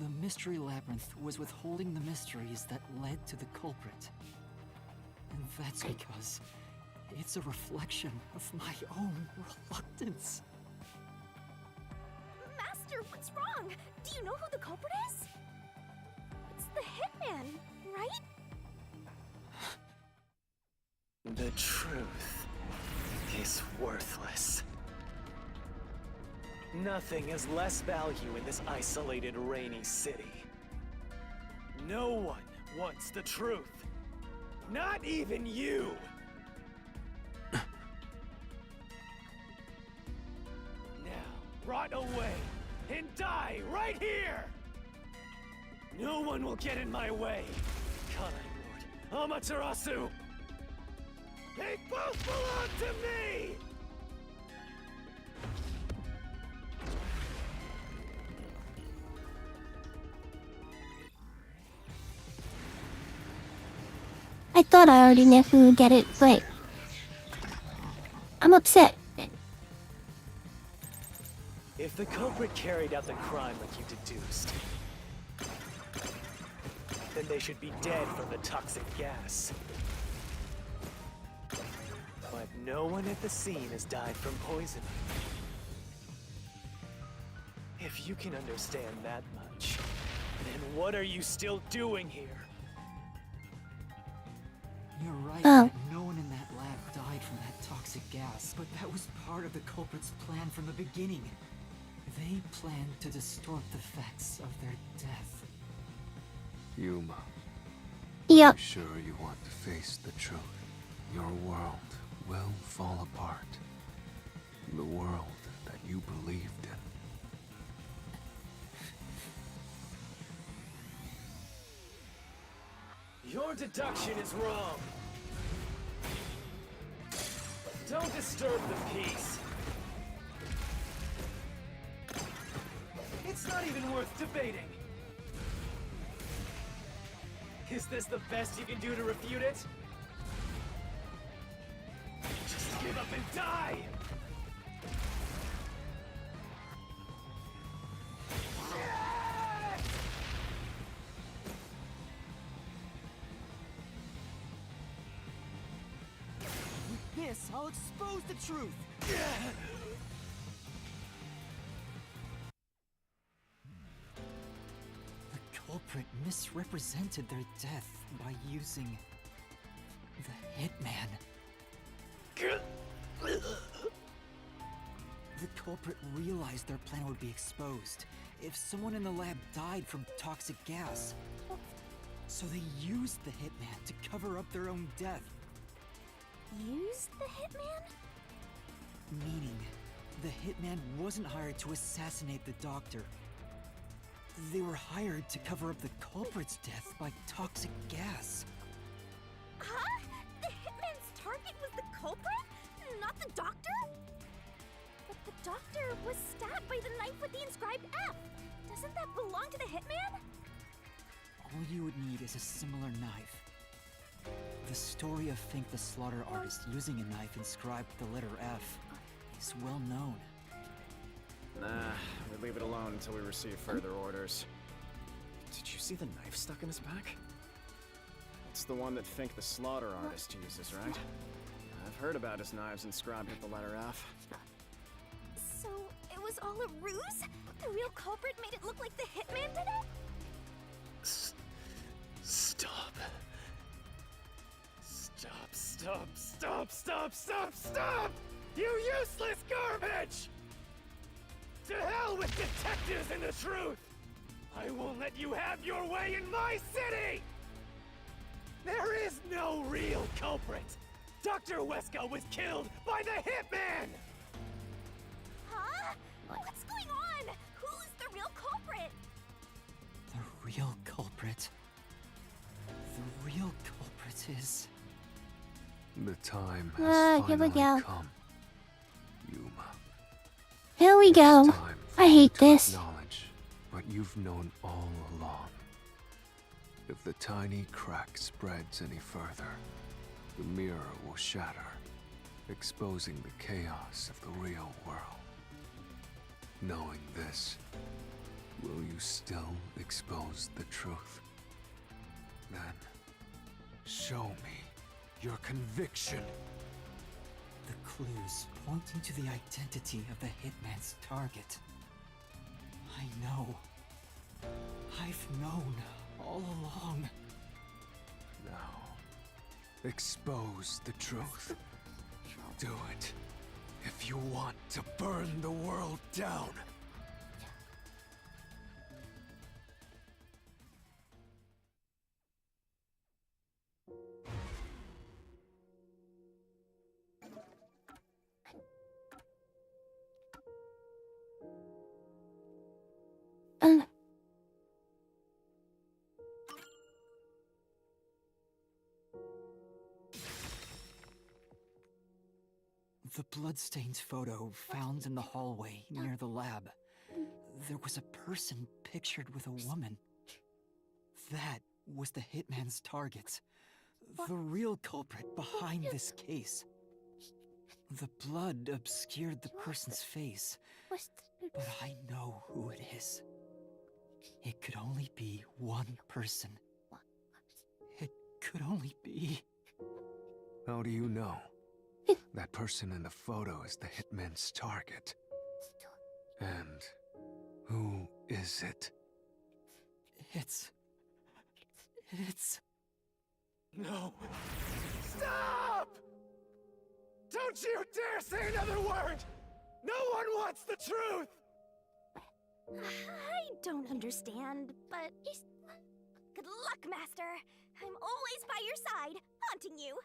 the Mystery Labyrinth was withholding the mysteries that led to the culprit. And that's because it's a reflection of my own reluctance. Master, what's wrong? Do you know who the culprit is? It's the hitman, right? The truth is worthless. Nothing has less value in this isolated, rainy city. No one wants the truth. Not even you! Now, rot away and die right here! No one will get in my way! Kanai Lord, Amaterasu! They both belong to me! I thought I already knew who would get it, but I'm upset. If the culprit carried out the crime like you deduced, then they should be dead from the toxic gas. But no one at the scene has died from poisoning. If you can understand that much, then what are you still doing here? You're right. Oh. No one in that lab died from that toxic gas, but that was part of the culprit's plan from the beginning. They planned to distort the facts of their death. Yuma, Yep. you sure you want to face the truth? Your world will fall apart. The world that you believed in. Your deduction is wrong. Don't disturb the peace. It's not even worth debating. Is this the best you can do to refute it? Just give up and die! With this, I'll expose the truth! The culprit misrepresented their death by using the Hitman. The culprit realized their plan would be exposed if someone in the lab died from toxic gas. So they used the Hitman to cover up their own death. Use the hitman? Meaning, the Hitman wasn't hired to assassinate the doctor. They were hired to cover up the culprit's death by toxic gas. Huh? The hitman's target was the culprit? Not the doctor? But the doctor was stabbed by the knife with the inscribed F. Doesn't that belong to the hitman? All you would need is a similar knife. The story of Fink the Slaughter Artist using a knife inscribed with the letter F is well known. Nah, we leave it alone until we receive further orders. Did you see the knife stuck in his back? It's the one that Fink the Slaughter Artist uses, right? I've heard about his knives inscribed with the letter F. So, it was all a ruse? The real culprit made it look like the hitman did it? Stop. Stop! You useless garbage! To hell with detectives and the truth! I won't let you have your way in my city! There is no real culprit! Dr. Wesker was killed by the hitman! Huh? What's going on? Who's the real culprit? The real culprit. The real culprit is... The time has here we finally go. come. Yuma. Here we go. Time for I you hate to this. acknowledge what you've known all along. If the tiny crack spreads any further, the mirror will shatter, exposing the chaos of the real world. Knowing this, will you still expose the truth? Then, show me your conviction. The clues pointing to the identity of the hitman's target. I know. I've known all along. Now, expose the truth. Do it if you want to burn the world down. The bloodstains photo found in the hallway near the lab. There was a person pictured with a woman. That was the hitman's target. The real culprit behind this case. The blood obscured the person's face, but I know who it is. It could only be one person. It could only be... How do you know? That person in the photo is the hitman's target. And who is it? It's... No! Stop! Don't you dare say another word! No one wants the truth! I don't understand, but good luck, Master. I'm always by your side, haunting you.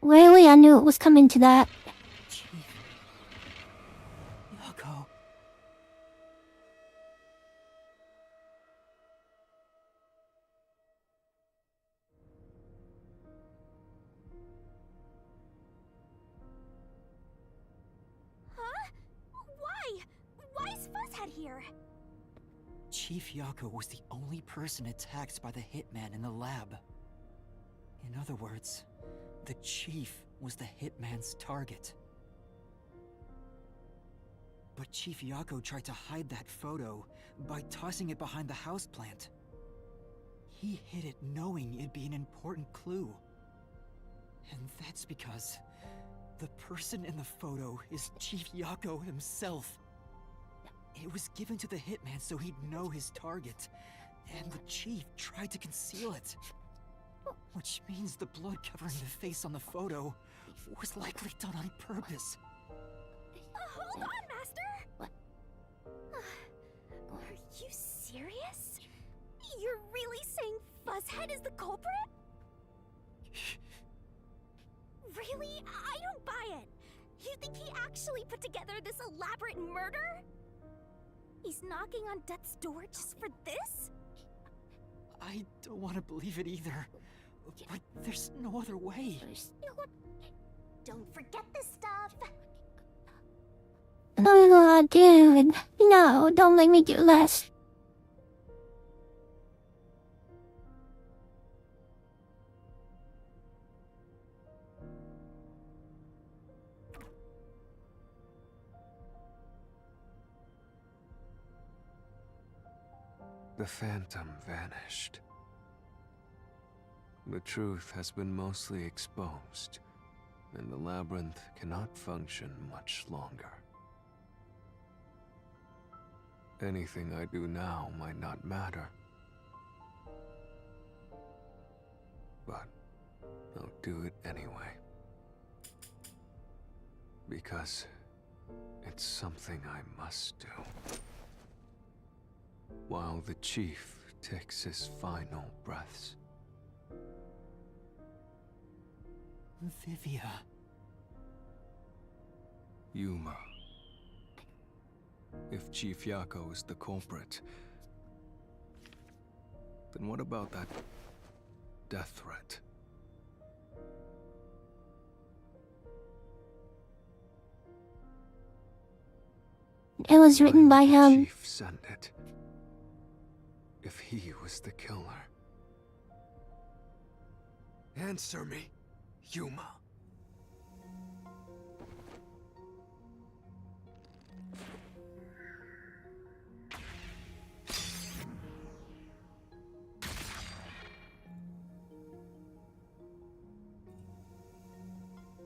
Really, I knew it was coming to that. Chief. Yako. Huh? Why? Why is Fuzzhead here? Chief Yako was the only person attacked by the hitman in the lab. In other words, the Chief was the hitman's target. But Chief Yako tried to hide that photo by tossing it behind the houseplant. He hid it knowing it'd be an important clue. And that's because the person in the photo is Chief Yako himself. It was given to the hitman so he'd know his target, and the Chief tried to conceal it. Which means the blood covering the face on the photo was likely done on purpose. Hold on, Master! Are you serious? You're really saying Fuzzhead is the culprit? Really? I don't buy it. You think he actually put together this elaborate murder? He's knocking on death's door just for this? I don't want to believe it either. But there's no other way. Don't forget this stuff. Oh, dude. No, don't make me do this. The phantom vanished. The truth has been mostly exposed, and the labyrinth cannot function much longer. Anything I do now might not matter, but I'll do it anyway. Because it's something I must do. While the Chief takes his final breaths. Vivia. Yuma. If Chief Yako is the culprit, then what about that death threat? It was written by him. Chief sent it. If he was the killer. Answer me, Yuma.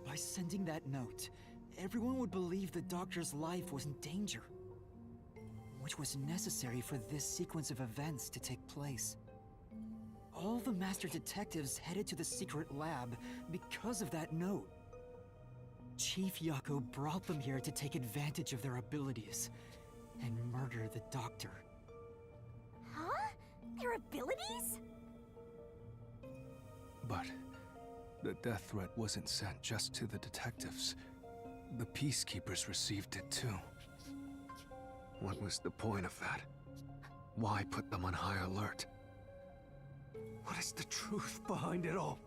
By sending that note, everyone would believe the doctor's life was in danger, which was necessary for this sequence of events to take place. All the master detectives headed to the secret lab because of that note. Chief Yako brought them here to take advantage of their abilities and murder the doctor. Huh? Their abilities? But the death threat wasn't sent just to the detectives. The Peacekeepers received it too. What was the point of that? Why put them on high alert? What is the truth behind it all?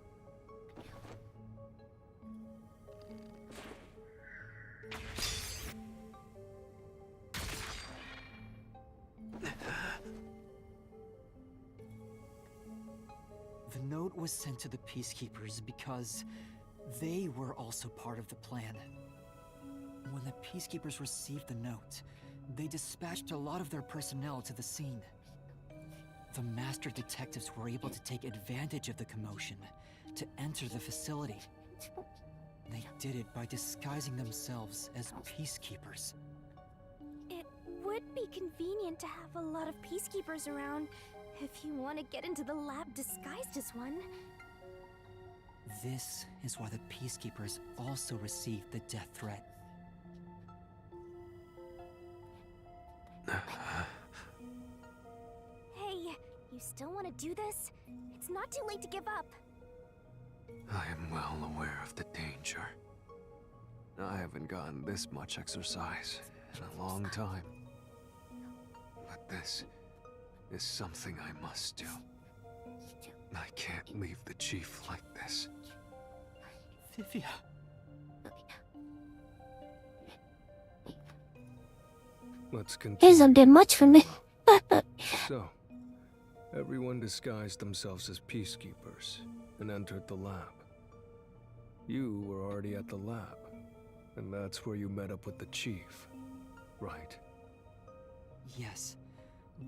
The note was sent to the Peacekeepers because they were also part of the plan. When the Peacekeepers received the note, they dispatched a lot of their personnel to the scene. The master detectives were able to take advantage of the commotion to enter the facility. They did it by disguising themselves as Peacekeepers. It would be convenient to have a lot of peacekeepers around if you want to get into the lab disguised as one. This is why the Peacekeepers also received the death threat. Hey, you still want to do this? It's not too late to give up. I am well aware of the danger. I haven't gotten this much exercise in a long time. But this is something I must do. I can't leave the chief like this. Vivia. Let's continue. Here's a bit much for me. So, everyone disguised themselves as peacekeepers and entered the lab. You were already at the lab, and that's where you met up with the chief, right? Yes,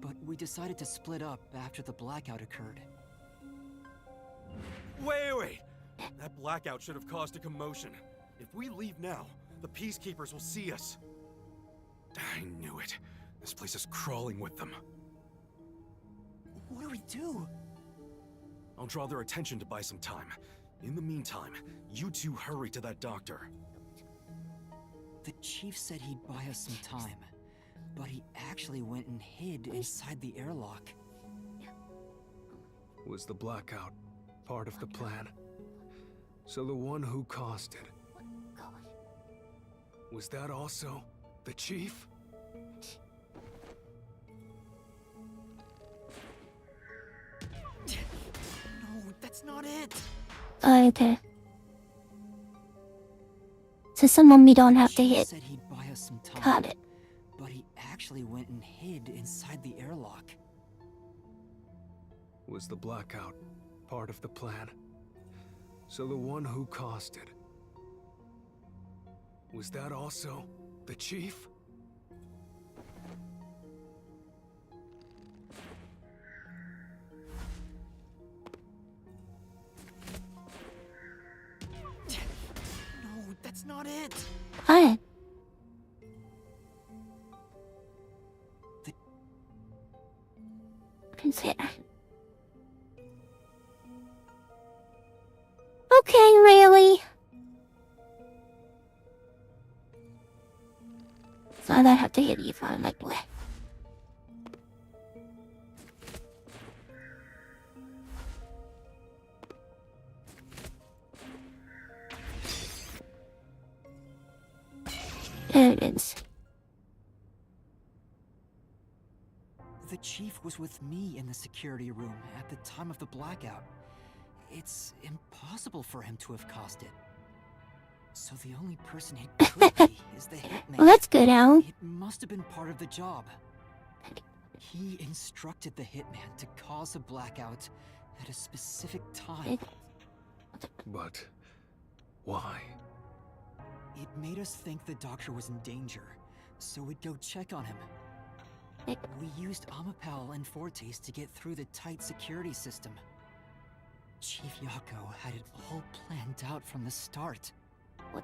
but we decided to split up after the blackout occurred. Wait! That blackout should have caused a commotion. If we leave now, the Peacekeepers will see us. I knew it. This place is crawling with them. What do we do? I'll draw their attention to buy some time. In the meantime, you two hurry to that doctor. The chief said he'd buy us some time, but he actually went and hid inside the airlock. Was the blackout part of the plan? So the one who caused it, was that also the chief? No, that's not it! Okay. So someone we don't have to Chief hit. said he'd buy us some time, Got it. but he actually went and hid inside the airlock. Was the blackout part of the plan? So the one who caused it, was that also the chief? No, that's not it! Alright. Consider. Okay, really? So I have to hit you for my boy. There it is. The chief was with me in the security room at the time of the blackout. It's impossible for him to have caused it. So the only person it could be is the hitman. Well, that's good, Al. It must have been part of the job. He instructed the hitman to cause a blackout at a specific time. But why? It made us think the doctor was in danger, so we'd go check on him. We used Amapal and Fortes to get through the tight security system. Chief Yako had it all planned out from the start. What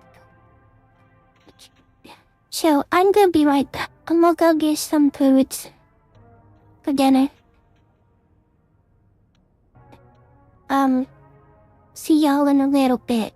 So I'm gonna be right back. I'm gonna go get some food for dinner. See y'all in a little bit.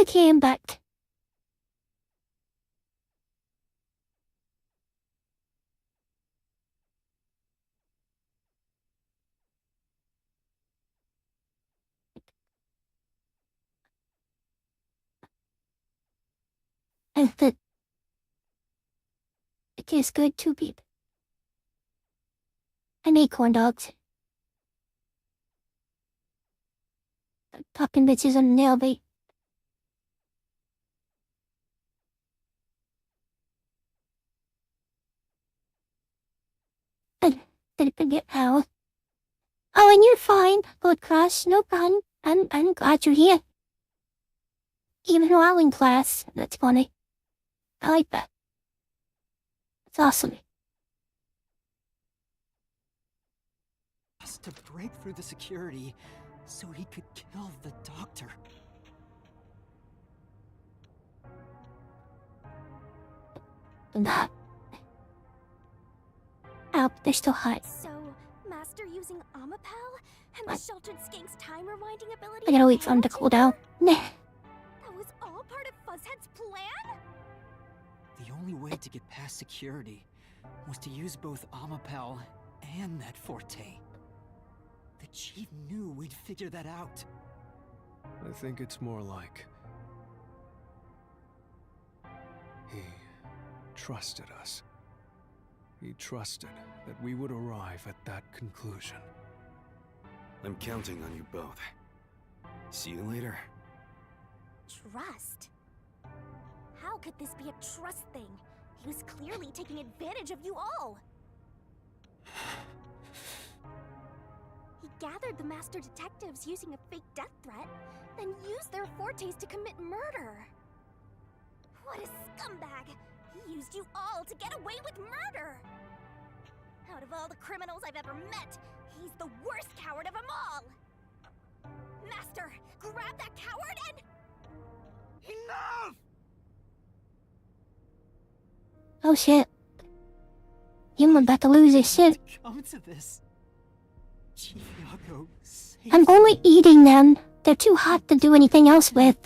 came back. And that it tastes good too, babe. I made corn dogs. Talking bitches on nail bait. I didn't forget how. Oh, and you're fine, Lord Cross. No problem. I'm glad you're here. Even while in class. That's funny. I like that. It's awesome. Just to break through the security so he could kill the doctor. Nah. Ow, they're still hot. So, Master using Amapel and the sheltered skank's time rewinding ability. I gotta wait for them to cool down. Nah. That was all part of Fuzzhead's plan? The only way to get past security was to use both Amapel and that Forte. The chief knew we'd figure that out. I think it's more like he trusted us. He trusted that we would arrive at that conclusion. I'm counting on you both. See you later. Trust? How could this be a trust thing? He was clearly taking advantage of you all. He gathered the master detectives using a fake death threat, then used their fortes to commit murder. What a scumbag! He used you all to get away with murder! Out of all the criminals I've ever met, he's the worst coward of them all! Master, grab that coward and... Enough! Oh shit. I'm about to lose his shit. Come to this. Chief Yago saved I'm only eating them. They're too hot to do anything else with.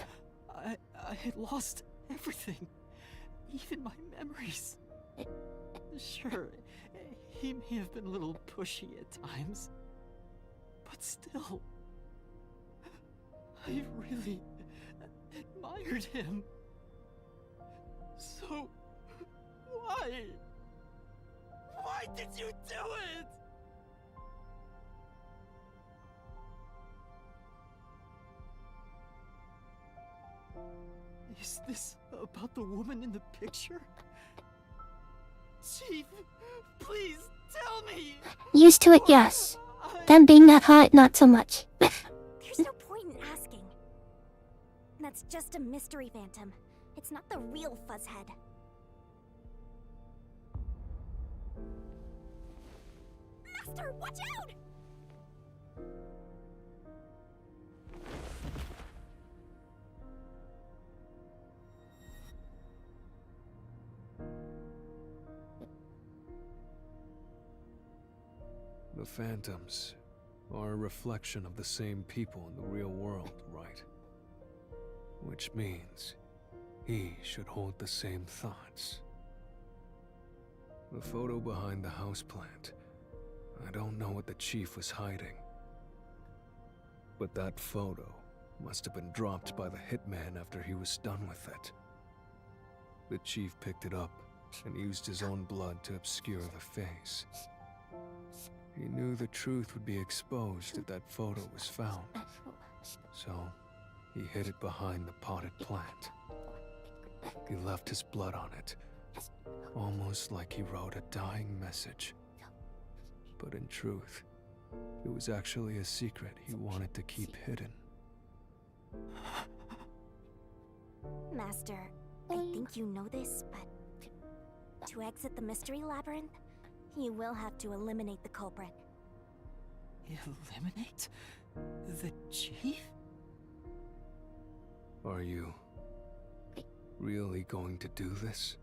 I had lost everything. Even my memories. Sure, he may have been a little pushy at times. But still, I really admired him. So, why? Why did you do it? Is this about the woman in the picture? Chief, please tell me! Used to it, yes. Them being that hot, not so much. There's no point in asking. That's just a mystery phantom. It's not the real Fuzzhead. Master, watch out! The phantoms are a reflection of the same people in the real world, right? Which means he should hold the same thoughts. The photo behind the houseplant. I don't know what the chief was hiding. But that photo must have been dropped by the hitman after he was done with it. The chief picked it up and used his own blood to obscure the face. He knew the truth would be exposed if that photo was found. So, he hid it behind the potted plant. He left his blood on it, almost like he wrote a dying message. But in truth, it was actually a secret he wanted to keep hidden. Master, I think you know this, but to exit the mystery labyrinth, you will have to eliminate the culprit. Eliminate? The chief? Are you really going to do this?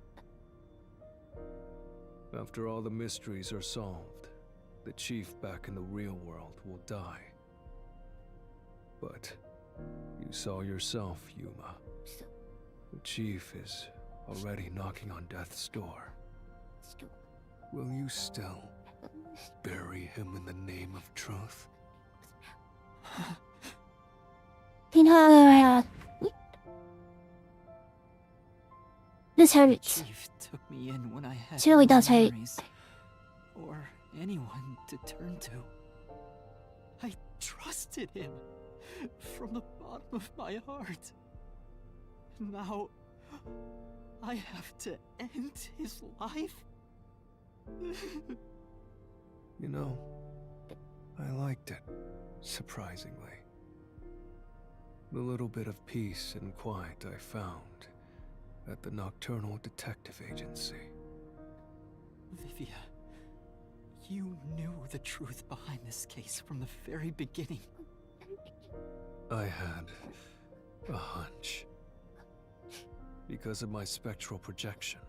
After all the mysteries are solved, the chief back in the real world will die. But you saw yourself, Yuma. The chief is already knocking on death's door. Will you still bury him in the name of truth? This hurts. Chief took me in when I had It really no does hurt. memories or anyone to turn to. I trusted him from the bottom of my heart. Now I have to end his life. You know, I liked it, surprisingly. The little bit of peace and quiet I found at the Nocturnal Detective Agency. Vivia, you knew the truth behind this case from the very beginning. I had a hunch. Because of my spectral projection,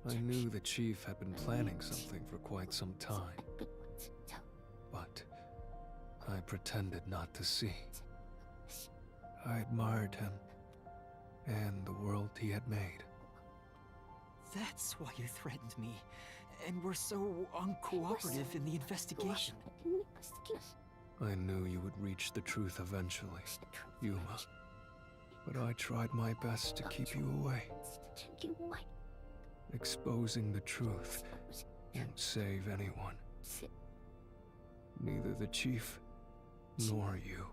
I knew the chief had been planning something for quite some time. But I pretended not to see. I admired him and the world he had made. That's why you threatened me and were so uncooperative in the investigation. I knew you would reach the truth eventually, Yuma. But I tried my best to keep you away. Exposing the truth won't save anyone. Neither the chief nor you.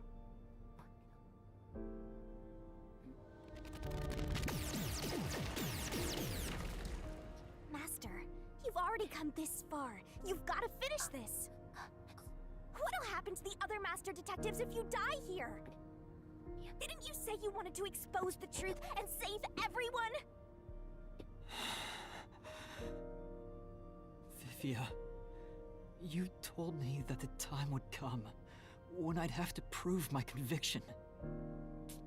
Master, you've already come this far. You've got to finish this. What'll happen to the other master detectives if you die here? Didn't you say you wanted to expose the truth and save everyone? Vivia, you told me that the time would come when I'd have to prove my conviction.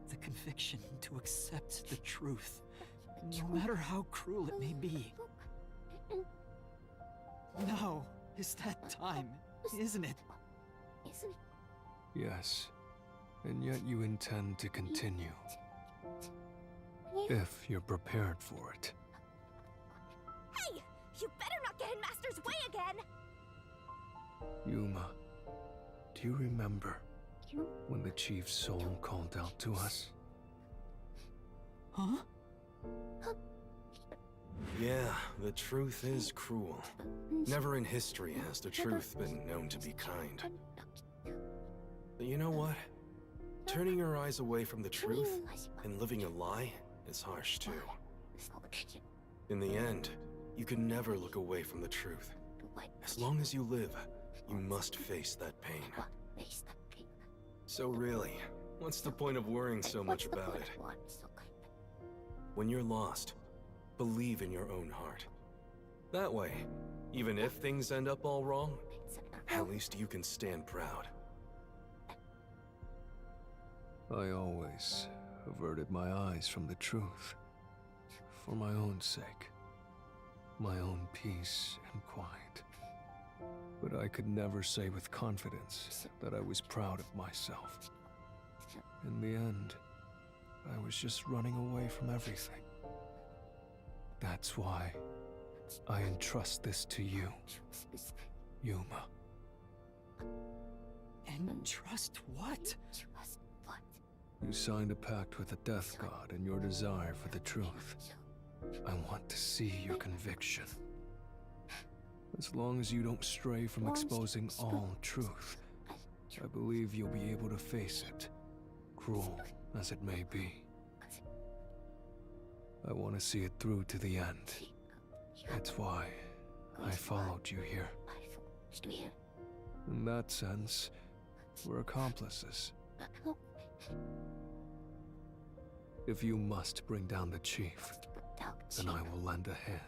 The conviction to accept the truth, no matter how cruel it may be. Now is that time, isn't it? Yes, and yet you intend to continue. If you're prepared for it. Hey! You better not get in Master's way again! Yuma, do you remember when the chief's soul called out to us? Huh? Yeah, the truth is cruel. Never in history has the truth been known to be kind. But you know what? Turning your eyes away from the truth and living a lie is harsh too. In the end, you can never look away from the truth. As long as you live, you must face that pain. So really, what's the point of worrying so much about it? When you're lost, believe in your own heart. That way, even if things end up all wrong, at least you can stand proud. I always averted my eyes from the truth. For my own sake. My own peace and quiet. But I could never say with confidence that I was proud of myself. In the end, I was just running away from everything. That's why I entrust this to you, Yuma. Entrust what? You signed a pact with the Death God in your desire for the truth. I want to see your conviction. As long as you don't stray from exposing all truth, I believe you'll be able to face it, cruel as it may be. I want to see it through to the end. That's why I followed you here. In that sense, we're accomplices. If you must bring down the chief, then I will lend a hand.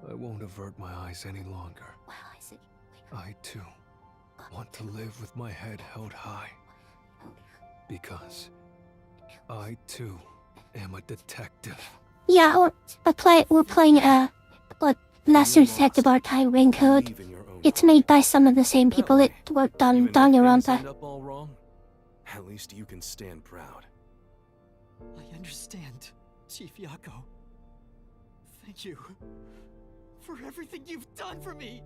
I won't avert my eyes any longer. I, too, want to live with my head held high. Because I, too, am a detective. Yeah, we're playing like Master Detective Archive Rancode. Believe in your own It's heart. made by some of the same people that worked on Even if things Danganronpa. end up all wrong, at least you can stand proud. I understand, Chief Yako. Thank you for everything you've done for me!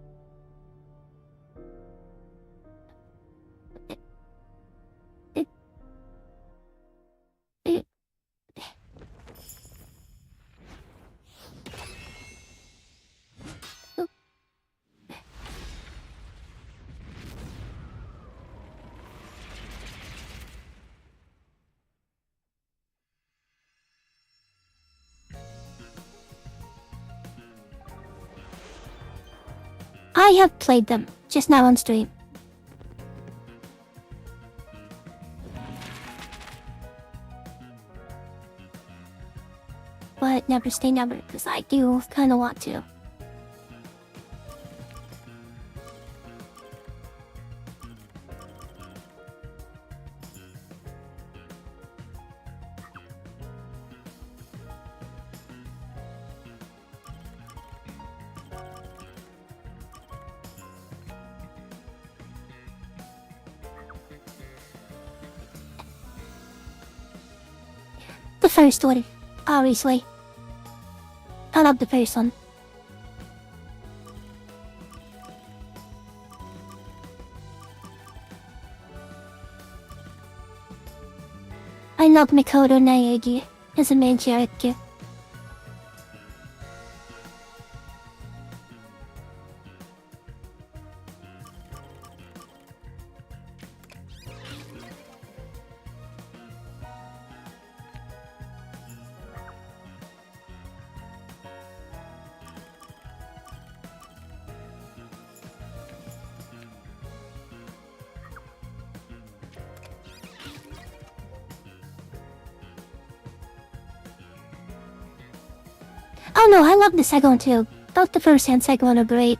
I have played them just now on stream. But never say never, because I do kind of want to. The first one, obviously. I love the first one. I love Mikoto Naegi as a main character. Oh no, I love the second one too. Both the first and second one are great.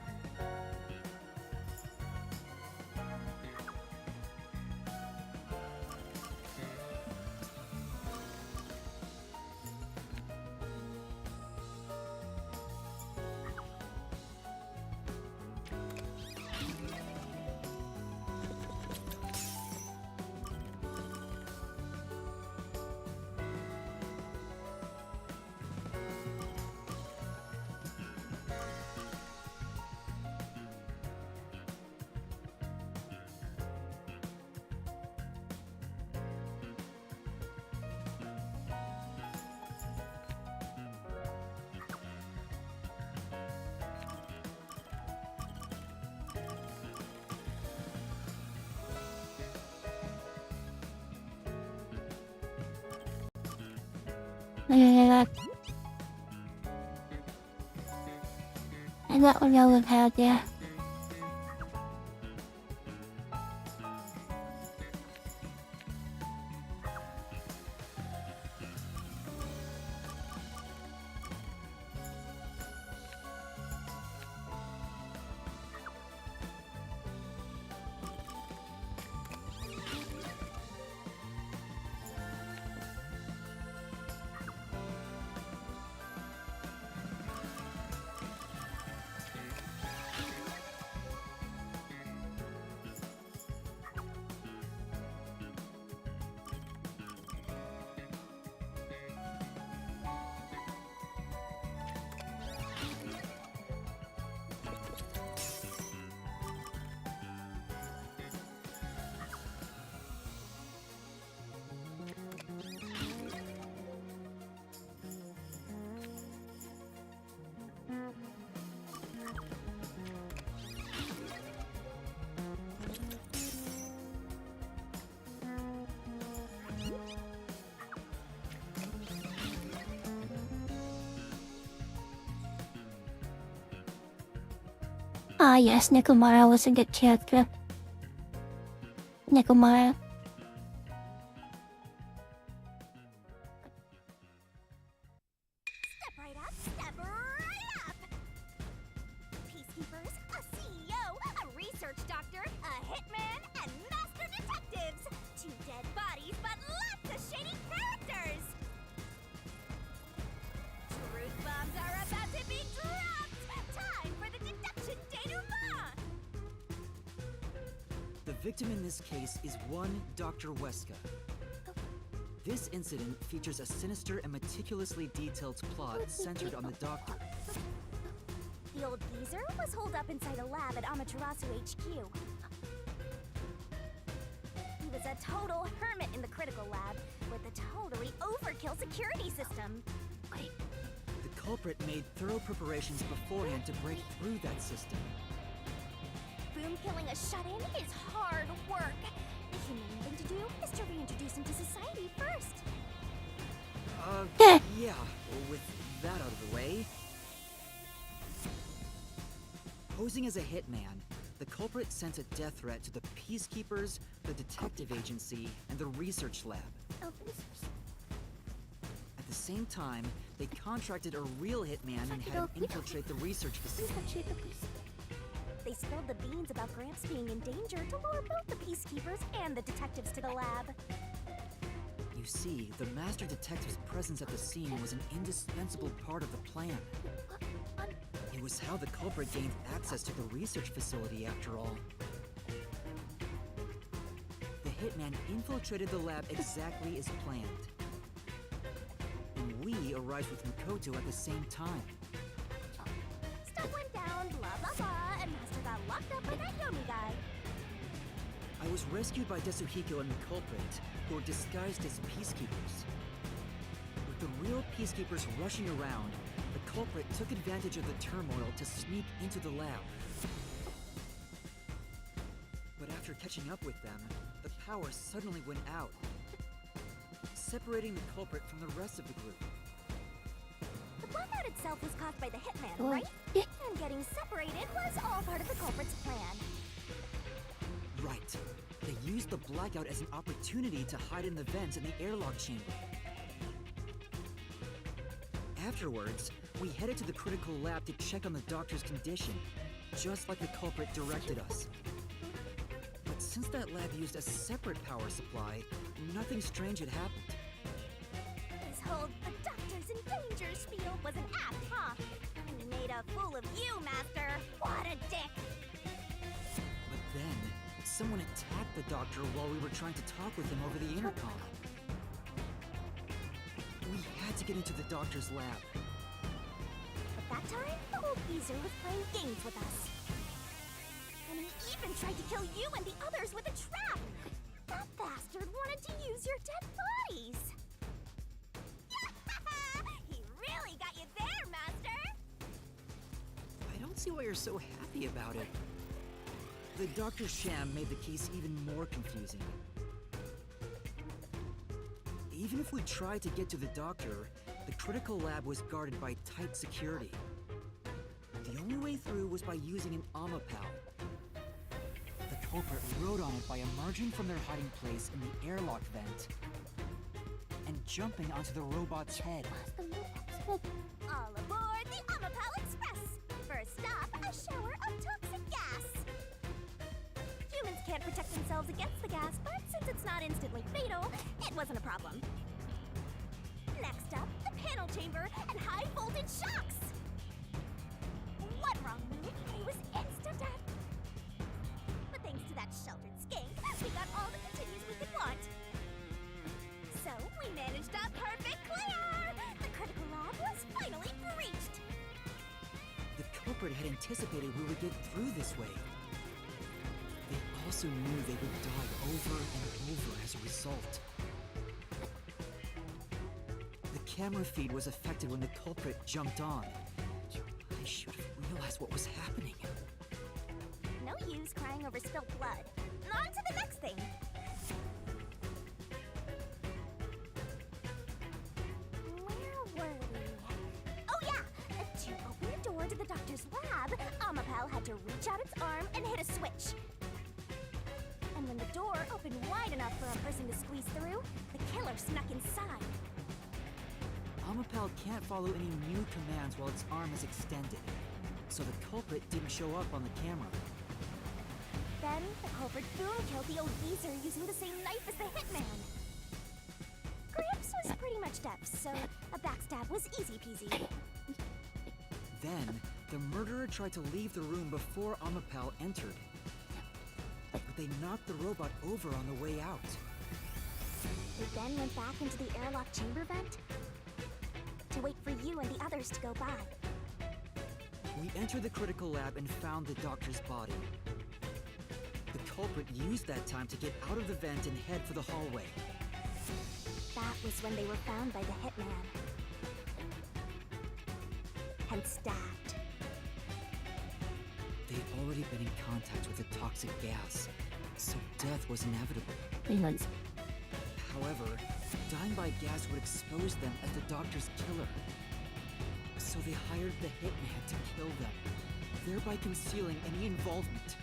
And that one I would have had, yeah. Ah yes, Nekomara was a good character. Nekomara. Step right up, step right up! Peacekeepers, a CEO, a research doctor, a hitman, and master detectives! 2 dead bodies, but lots of shady characters! Truth bombs are about to be dropped! Time for the deduction denouement! The victim in this case is one Dr. Weska. This incident features a sinister and meticulously detailed plot centered on the Doctor. The old geezer was holed up inside a lab at Amaterasu HQ. He was a total hermit in the critical lab with a totally overkill security system. The culprit made thorough preparations beforehand to break through that system. Boom killing a shut-in is hard work. The humane thing to do is to reintroduce him to society first. Yeah, with that out of the way. Posing as a hitman, the culprit sent a death threat to the Peacekeepers, the Detective Agency, and the Research Lab. At the same time, they contracted a real hitman and had him infiltrate the research facility. They spilled the beans about Gramps being in danger to lure both the Peacekeepers and the detectives to the lab. You see, the Master Detective's presence at the scene was an indispensable part of the plan. It was how the culprit gained access to the research facility, after all. The hitman infiltrated the lab exactly as planned. And we arrived with Mikoto at the same time. Stuff went down, blah blah blah, and Master got locked up by that Yomi guy. I was rescued by Desuhiko and the culprit, who were disguised as peacekeepers. With the real peacekeepers rushing around, the culprit took advantage of the turmoil to sneak into the lab. But after catching up with them, the power suddenly went out, separating the culprit from the rest of the group. The blackout itself was caused by the hitman, right? And getting separated was all part of the culprit's plan. Right. They used the blackout as an opportunity to hide in the vents in the airlock chamber. Afterwards, we headed to the critical lab to check on the Doctor's condition, just like the culprit directed us. But since that lab used a separate power supply, nothing strange had happened. This whole "the Doctor's in danger" spiel was an act, huh? He made a fool of you, Master. What a dick! But then, someone attacked the Doctor while we were trying to talk with him over the intercom. We had to get into the Doctor's lab. At that time, the old geezer was playing games with us. And he even tried to kill you and the others with a trap! That bastard wanted to use your dead bodies! He really got you there, Master! I don't see why you're so happy about it. The Doctor's sham made the case even more confusing. Even if we tried to get to the Doctor, the critical lab was guarded by tight security. The only way through was by using an Amapal. The culprit rode on it by emerging from their hiding place in the airlock vent and jumping onto the robot's head. All aboard the Amapal Express! First stop, a shower of toxic gas! Humans can't protect themselves against the gas, but since it's not instantly fatal, it wasn't a problem. Next up, the panel chamber and high voltage shocks! One wrong move, and he was instant death! But thanks to that sheltered skink, we got all the continues we could want. So we managed a perfect clear! The critical lab was finally breached! The culprit had anticipated we would get through this way. They also knew they would die over and over as a result. The camera feed was affected when the culprit jumped on. I should have realized what was happening. No use crying over spilt blood. On to the next thing! Where were we? Oh yeah! To open the door to the Doctor's lab, Amapal had to reach out its arm and hit a switch. And when the door opened wide enough for a person to squeeze through, the killer snuck inside. Amapal can't follow any new commands while its arm is extended, so the culprit didn't show up on the camera. Then, the culprit boom killed the old geezer using the same knife as the hitman. Gramps was pretty much deaf, so a backstab was easy peasy. Then, the murderer tried to leave the room before Amapal entered. But they knocked the robot over on the way out. We then went back into the airlock chamber vent to wait for you and the others to go by. We entered the critical lab and found the doctor's body. The culprit used that time to get out of the vent and head for the hallway. That was when they were found by the hitman. And stabbed. They'd already been in contact with the toxic gas, so death was inevitable. Reasons. However, dying by gas would expose them as the doctor's killer. So they hired the hitman to kill them, thereby concealing any involvement.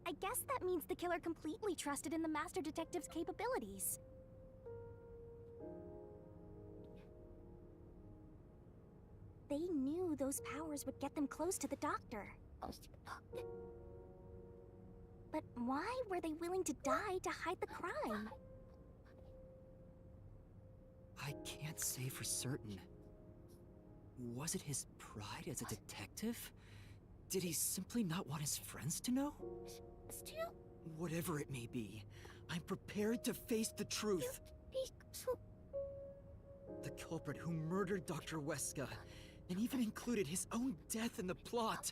I guess that means the killer completely trusted in the Master Detective's capabilities. They knew those powers would get them close to the doctor. But why were they willing to die to hide the crime? I can't say for certain. Was it his pride as a detective? Did he simply not want his friends to know? Whatever it may be, I'm prepared to face the truth. The culprit who murdered Dr. Weska, and even included his own death in the plot.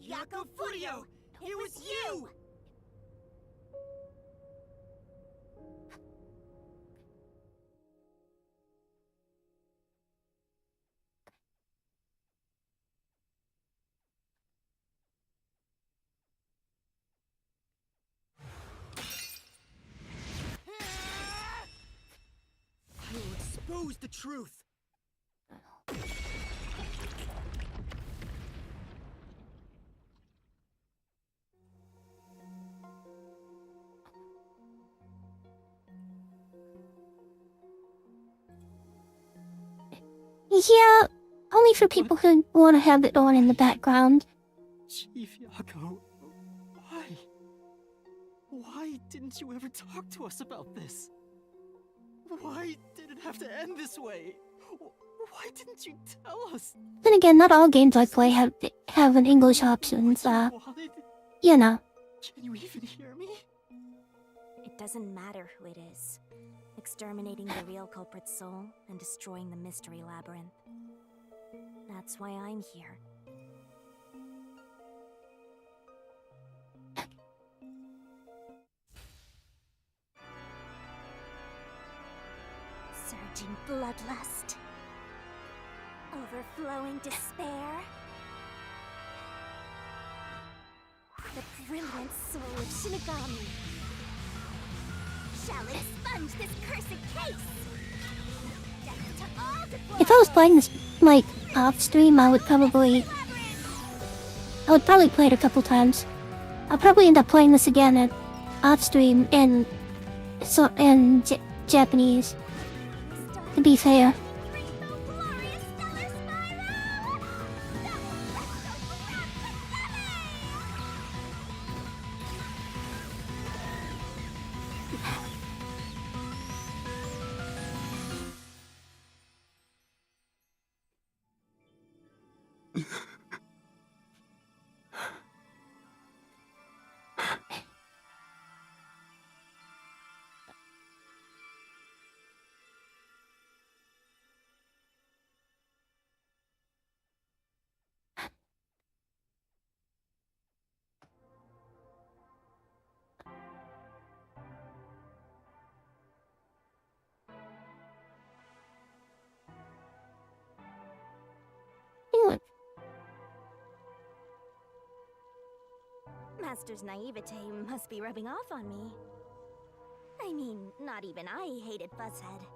Jaco Furio! It was you! I will expose the truth! Yeah, only for people who want to have it on in the background. Chief Jaco, why? Why didn't you ever talk to us about this? Why did it have to end this way? Why didn't you tell us? Then again, not all games I play have an English option, so Wanted? you know. Can you even hear me? It doesn't matter who it is. Exterminating the real culprit's soul and destroying the mystery labyrinth. That's why I'm here. Surging bloodlust. Overflowing despair. The brilliant soul of Shinigami shall expunge this cursed case. Death to all deplorables. If I was playing this like off stream, I would probably play it a couple times. I'll probably end up playing this again at off stream in Japanese. To be fair. Master's naivete must be rubbing off on me. I mean, not even I hated Fuzzhead.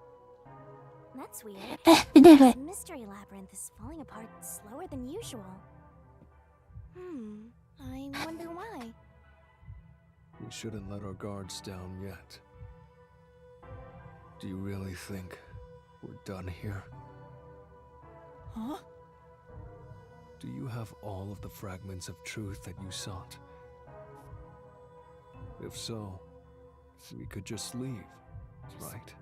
That's weird. This mystery labyrinth is falling apart slower than usual. I wonder why. We shouldn't let our guards down yet. Do you really think we're done here? Huh? Do you have all of the fragments of truth that you sought? If so, we could just leave, right?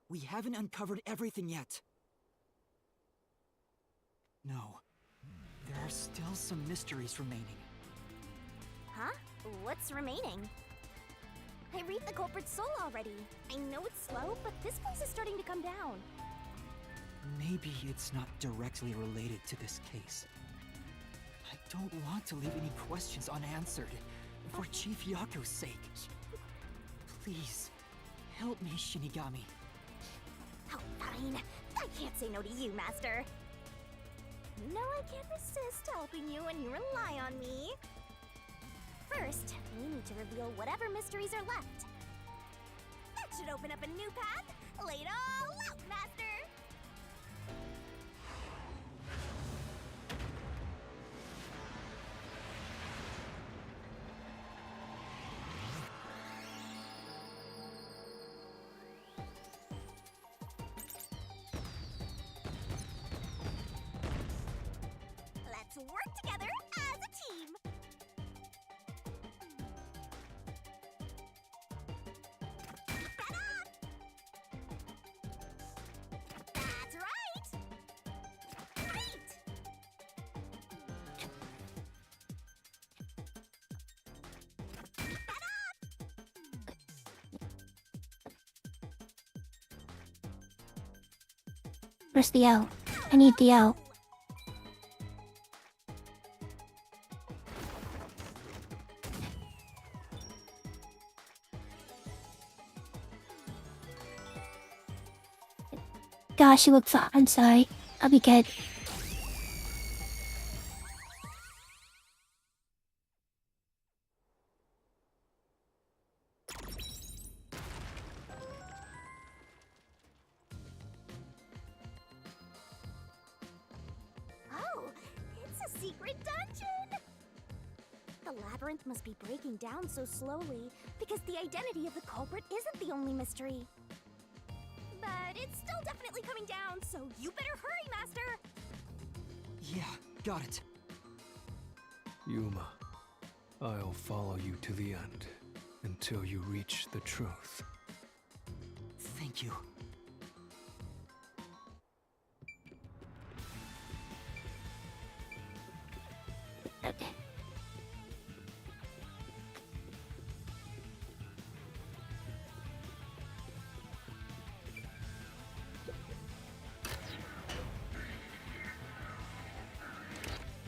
We haven't uncovered everything yet. No. There are still some mysteries remaining. Huh? What's remaining? I read the culprit's soul already. I know it's slow, but this place is starting to come down. Maybe it's not directly related to this case. I don't want to leave any questions unanswered, for Chief Yako's sake. Please, help me, Shinigami. Oh, fine. I can't say no to you, Master. No, I can't resist helping you when you rely on me. First, we need to reveal whatever mysteries are left. That should open up a new path. Lay it all out, Master! Let's work together as a team! That's right! Great! Where's the L? I need the L. Gosh, you look fat. I'm sorry. I'll be good. Oh, it's a secret dungeon! The labyrinth must be breaking down so slowly because the identity of the culprit isn't the only mystery. But it's still definitely coming down, so you better hurry, Master! Yeah, got it. Yuma, I'll follow you to the end until you reach the truth. Thank you. Okay.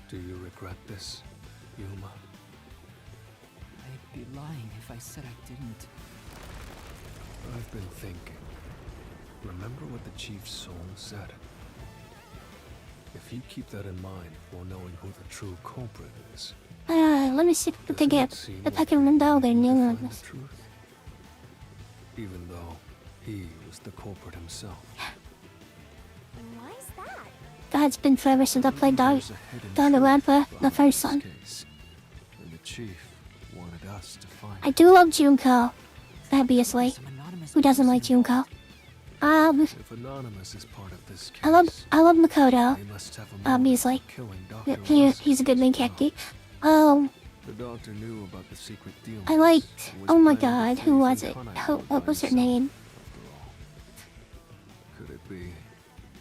Do you regret this, Yuma? I'd be lying if I said I didn't. I've been thinking. Remember what the Chief's soul said? If you keep that in mind while knowing who the true culprit is, Let me see if I can get if I can run down there and you'll yell find at the truth. Even though he was the culprit himself. Why is that? God, it's been forever since I played There's a hidden Down the truth Rampa, the behind first this one. case, and the Chief wanted us to find I do love Junko, obviously. Some anonymous Who doesn't like person Junko? If Anonymous is part of this case, I love Makoto. they must have a motive Obviously. for killing Dr. He's a good main character. The doctor knew about the secret deal. I liked. Oh my God, who was it? What was her name? Could it be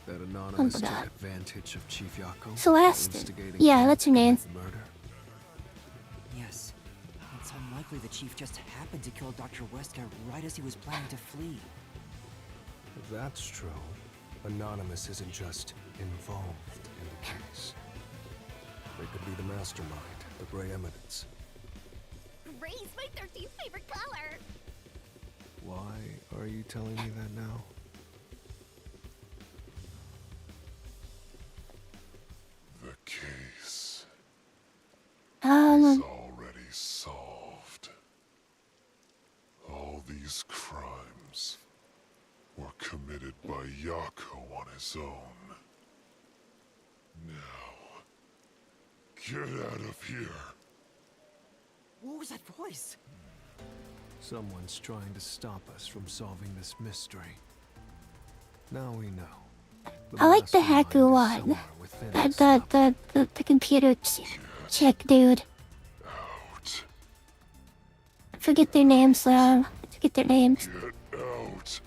that Anonymous took God. advantage of Chief Yako? Celeste. by instigating Yeah, him that's her to name. commit Murder? Yes. It's unlikely the Chief just happened to kill Dr. Wesker right as he was planning to flee. If that's true, Anonymous isn't just involved in the case. They could be the mastermind, the Grey Eminence. Gray's my 13th favorite color! Why are you telling me that now? The case Um, is already solved. All these crimes were committed by Yako on his own. Now, get out of here. What was that voice? Someone's trying to stop us from solving this mystery. Now we know. I like the mastermind Haku is one. somewhere within us. The computer chick dude. Out. Forget their names, forget their names. Get out.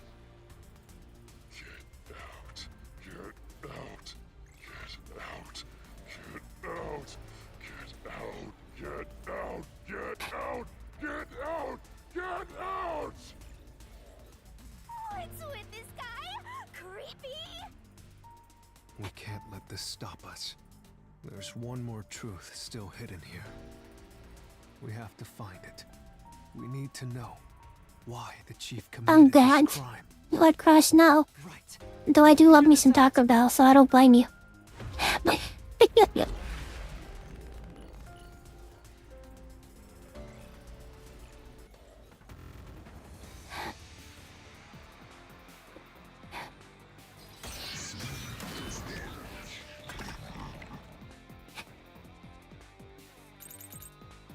let this stop us. There's one more truth still hidden here. We have to find it. We need to know why the chief I'm committed glad this crime. you would crash now. Right. Though I do love me some Taco Bell, so I don't blame you.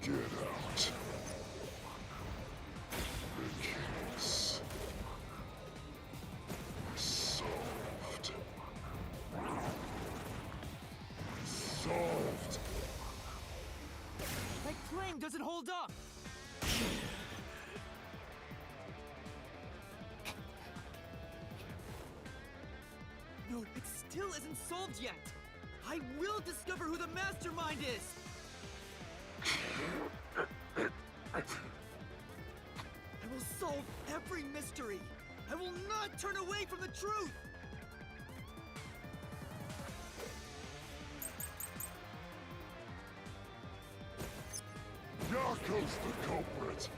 Get out. The case. Solved. Solved. My claim doesn't hold up! No, it still isn't solved yet! I will discover who the mastermind is! I will solve every mystery! I will not turn away from the truth! Yako's the culprit.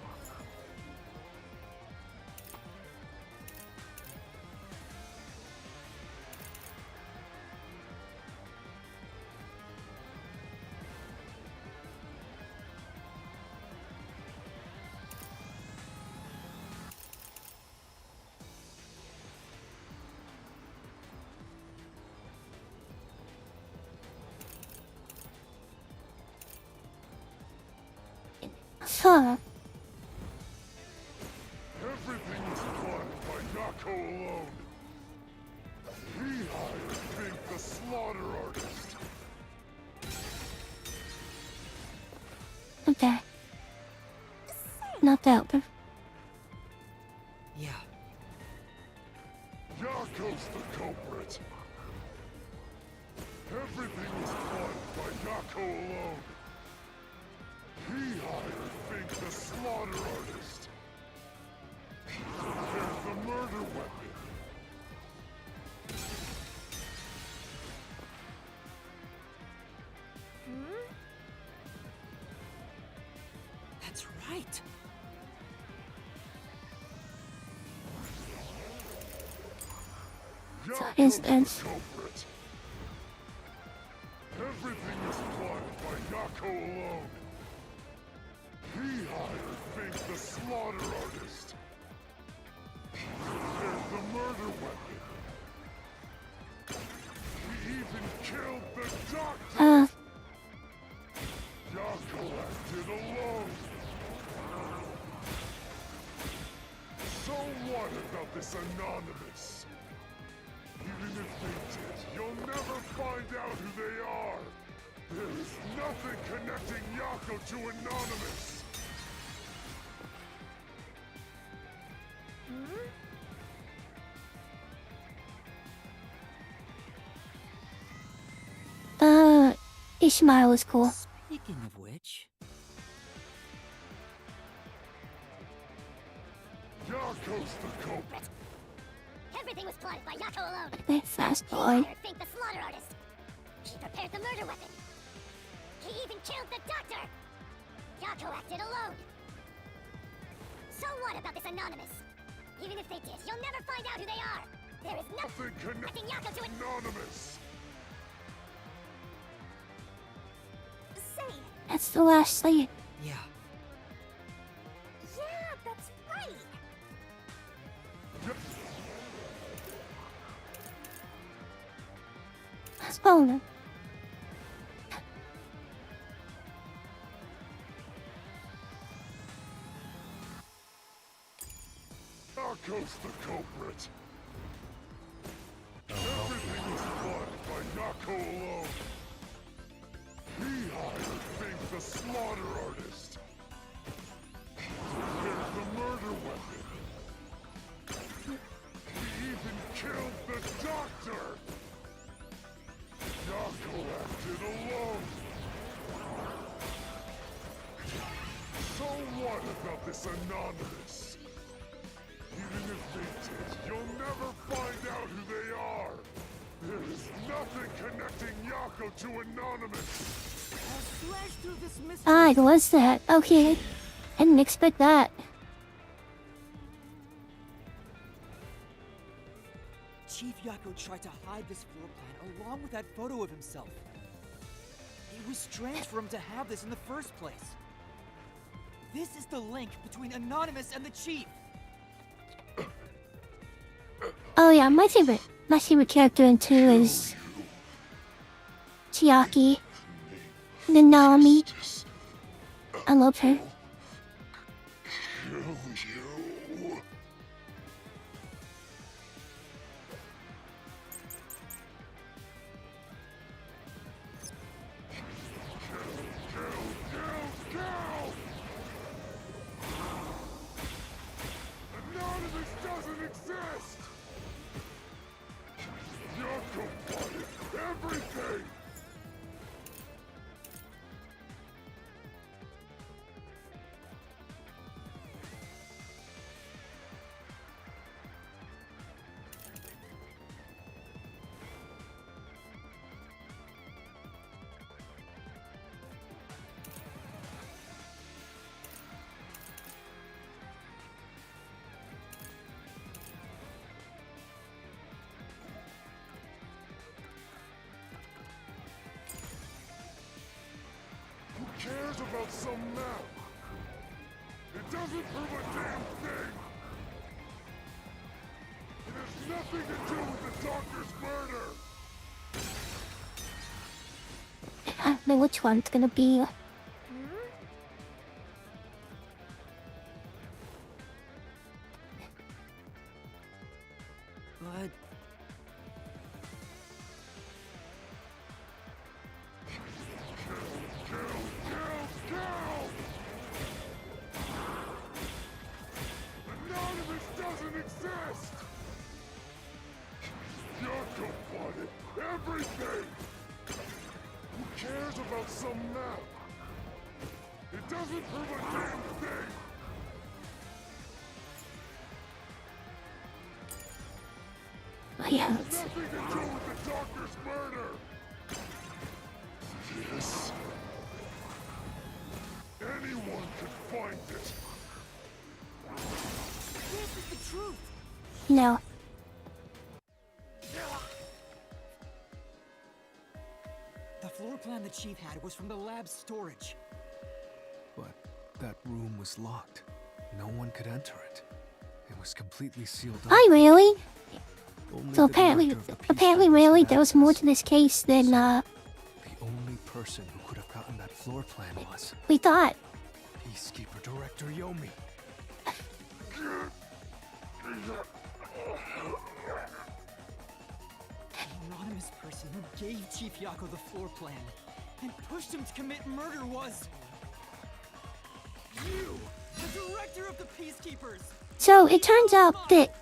Huh. Everything was planned by Yako alone. He hired Fink the slaughter artist. Okay. Not that one. Yeah. Yako's the culprit. Everything was planned by Yako alone. He hired Fink the slaughter artist. There's the murder weapon. That's right. Is Yako's this? the culprit. Everything was planned by Yako alone. He hired Fink the slaughter artist. There's the murder weapon. He even killed the doctor. Yako acted alone. So what about this Anonymous? Even if they did, you'll never find out who they are. There is nothing connecting Yako to Anonymous. Ishmael is cool. Speaking of which, Yako's the culprit. Everything was plotted by Yako alone. That fast He boy. hired Fink the slaughter artist. He prepared the murder weapon. He even killed the doctor. Yako acted alone. So what about this Anonymous? Even if they did, you'll never find out who they are. There is nothing Nothing connecting Yako to it. Anonymous. Say, That's the last thing. yeah. yeah, that's right. Let's follow them. Yako's the culprit. Everything was planned by Yako alone. He hired Fink the slaughter artist. There's the murder weapon. He even killed the doctor. Yako acted alone. So what about this Anonymous? Even if they did, you'll never find out who they are. There is nothing connected. connecting Yako to Anonymous. I'll slash through this mystery. Ah, it was that. Okay. I didn't expect that. Chief Yako tried to hide this floor plan along with that photo of himself. It was strange for him to have this in the first place. This is the link between Anonymous and the Chief. Oh yeah, my favorite character in 2 is Chiaki. The Naomi. I love her. Anonymous doesn't exist! Yako wanted everything! Who cares about some map? It doesn't prove a damn thing! It has nothing to do with the doctor's murder! I don't know which one it's gonna be. But Anonymous doesn't exist! Yako wanted everything! Who cares about some map? It doesn't prove a damn thing! Yeah. Nothing to do with the doctor's murder! Yes. Anyone could find it! This is the truth. No. the floor plan the Chief had was from the lab's storage. But that room was locked. No one could enter it. It was completely sealed up. Hi, really? Only So the apparently, director of the Peace apparently, Keepers really, had there was more access. to this case than The only person who could have gotten that floor plan was we thought. Peacekeeper Director Yomi. The anonymous person who gave Chief Yako the floor plan and pushed him to commit murder was... you! The director of the Peacekeepers! So it turns out that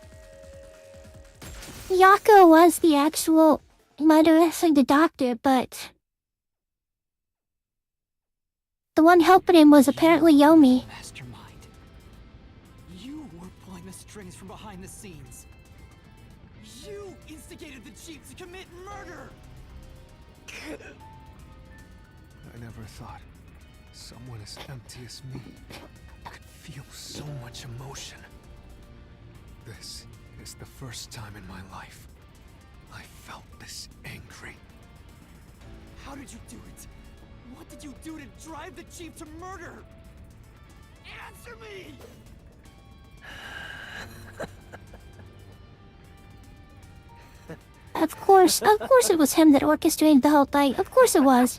Yako was the actual murderess of the doctor, but the one helping him was apparently Yomi. Mastermind. You were pulling the strings from behind the scenes. You instigated the Chief to commit murder! I never thought someone as empty as me could feel so much emotion. This is the first time in my life I felt this angry. How did you do it? What did you do to drive the Chief to murder? Answer me! Of course it was him that orchestrated the whole thing. Of course it was.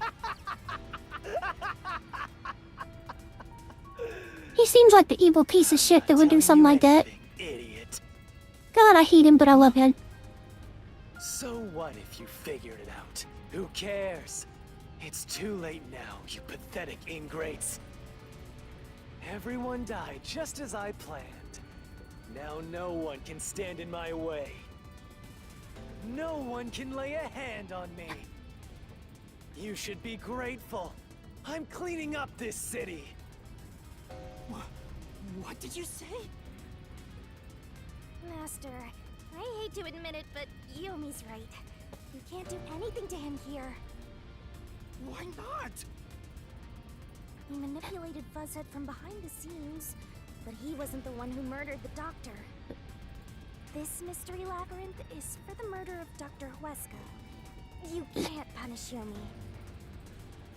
He seems like the evil piece of shit that would do something like that. Idiot. God, I hate him, but I love him. So what if you figured it out? Who cares? It's too late now, you pathetic ingrates. Everyone died just as I planned. Now no one can stand in my way. No one can lay a hand on me. You should be grateful. I'm cleaning up this city. What did you say? Master, I hate to admit it, but Yomi's right. We can't do anything to him here. Why not? We manipulated Fuzzhead from behind the scenes, but he wasn't the one who murdered the doctor. This mystery labyrinth is for the murder of Dr. Huesca. You can't punish Yomi.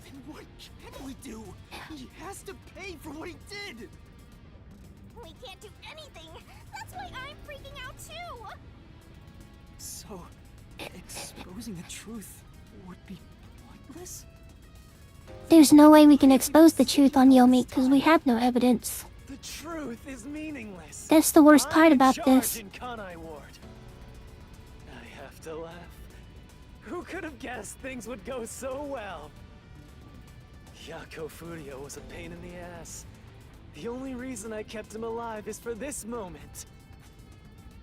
Then what can we do? He has to pay for what he did! We can't do anything! That's why I'm freaking out too! So, exposing the truth would be pointless? There's no way we can expose the truth on Yomi because we have no evidence. The truth is meaningless. That's the worst part I'm about in this. charge in Kanai Ward. I have to laugh. Who could have guessed things would go so well? Yako Furio was a pain in the ass. The only reason I kept him alive is for this moment.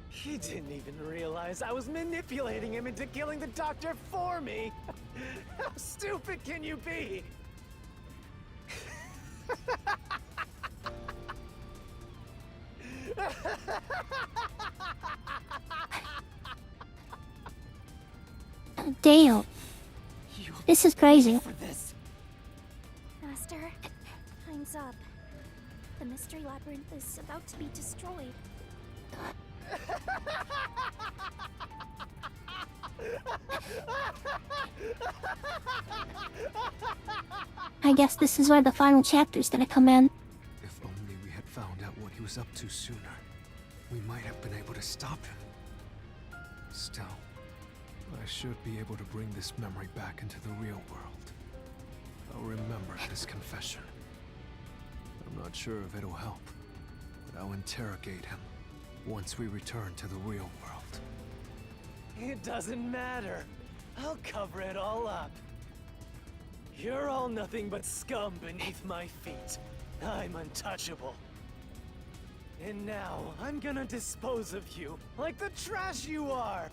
He didn't even realize I was manipulating him into killing the doctor for me. How stupid can you be? Damn. This is crazy. Master, time's up. The mystery labyrinth is about to be destroyed. I guess this is where the final chapter's gonna come in. If only we had found out what he was up to sooner, we might have been able to stop him. Still, I should be able to bring this memory back into the real world. I'll remember this confession. I'm not sure if it'll help, but I'll interrogate him once we return to the real world. It doesn't matter. I'll cover it all up. You're all nothing but scum beneath my feet. I'm untouchable. And now, I'm gonna dispose of you, like the trash you are!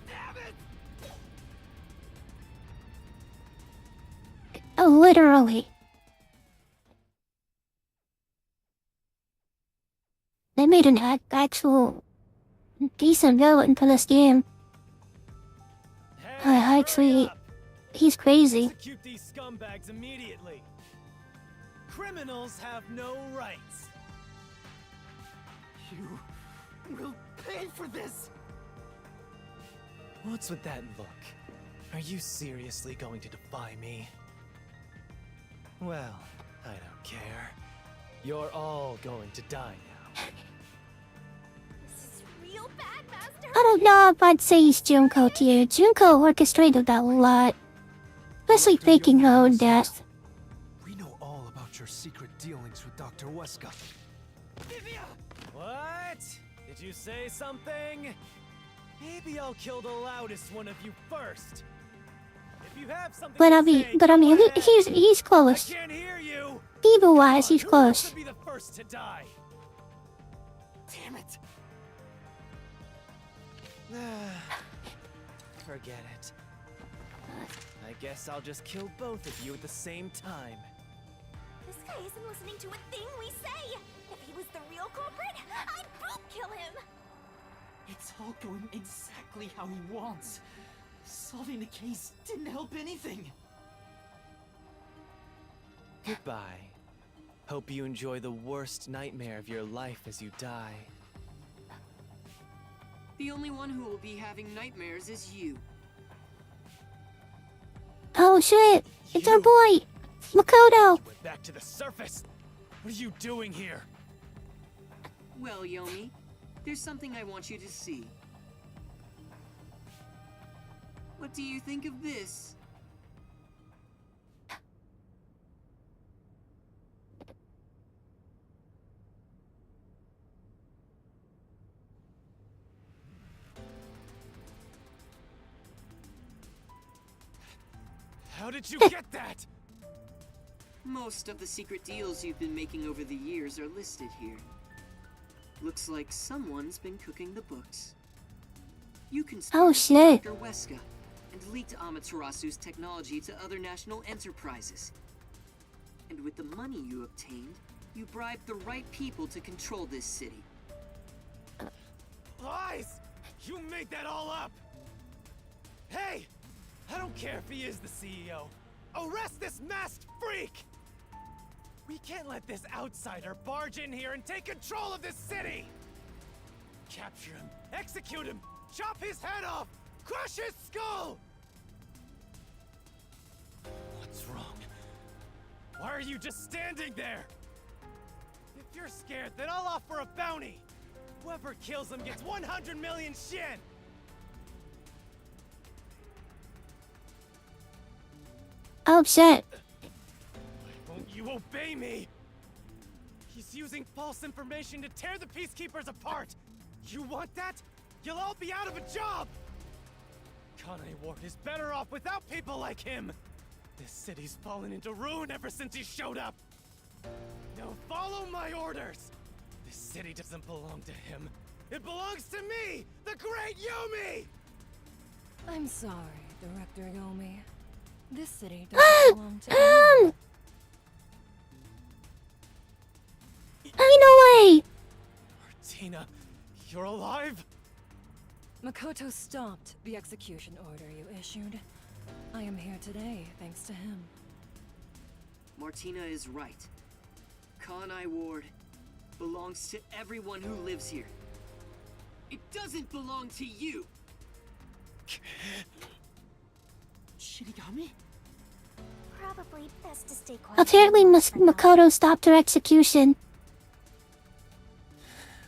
Damn it! Oh, literally. They made an actual decent villain for this game. Actually, he's crazy. Execute these scumbags immediately. Criminals have no rights. You will pay for this! What's with that look? Are you seriously going to defy me? Well, I don't care. You're all going to die now. This is real bad, Master! I don't know if I'd say he's Junko tier. Junko orchestrated that a lot. Especially faking her own death. We know all about your secret dealings with Dr. Huesca. What? Did you say something? Maybe I'll kill the loudest one of you first. If you have something But to I mean, say, he's close. I can't hear you. Evil-wise, he's Who wants close. to be the first to die? Damn it! Forget it. I guess I'll just kill both of you at the same time. This guy isn't listening to a thing we say! If he was the real culprit, I'd both kill him! It's all going exactly how he wants. Solving the case didn't help anything. Goodbye. Hope you enjoy the worst nightmare of your life as you die. The only one who will be having nightmares is you. Oh shit! It's our boy! Makoto! We're back to the surface! What are you doing here? Well, Yomi, there's something I want you to see. What do you think of this? How did you get that? Most of the secret deals you've been making over the years are listed here. Looks like someone's been cooking the books. You can Oh, shit. Dr. Huesca and leaked Amaterasu's technology to other national enterprises. And with the money you obtained, you bribed the right people to control this city. Lies! You made that all up! Hey! I don't care if he is the CEO. Arrest this masked freak! We can't let this outsider barge in here and take control of this city! Capture him, execute him, chop his head off, crush his skull! What's wrong? Why are you just standing there? If you're scared, then I'll offer a bounty! Whoever kills him gets 100 million Shen! Oh shit. Won't you obey me? He's using false information to tear the Peacekeepers apart! You want that? You'll all be out of a job! Kanai Ward is better off without people like him! This city's fallen into ruin ever since he showed up! Now follow my orders! This city doesn't belong to him. It belongs to me, the great Yomi! I'm sorry, Director Yomi. This city doesn't belong to anyone. Ain't no way! Tina, you're alive? Makoto stopped the execution order you issued. I am here today thanks to him. Martina is right. Kanai Ward belongs to everyone who lives here. It doesn't belong to you! Shinigami? Probably best to stay quiet. Apparently Makoto stopped her execution.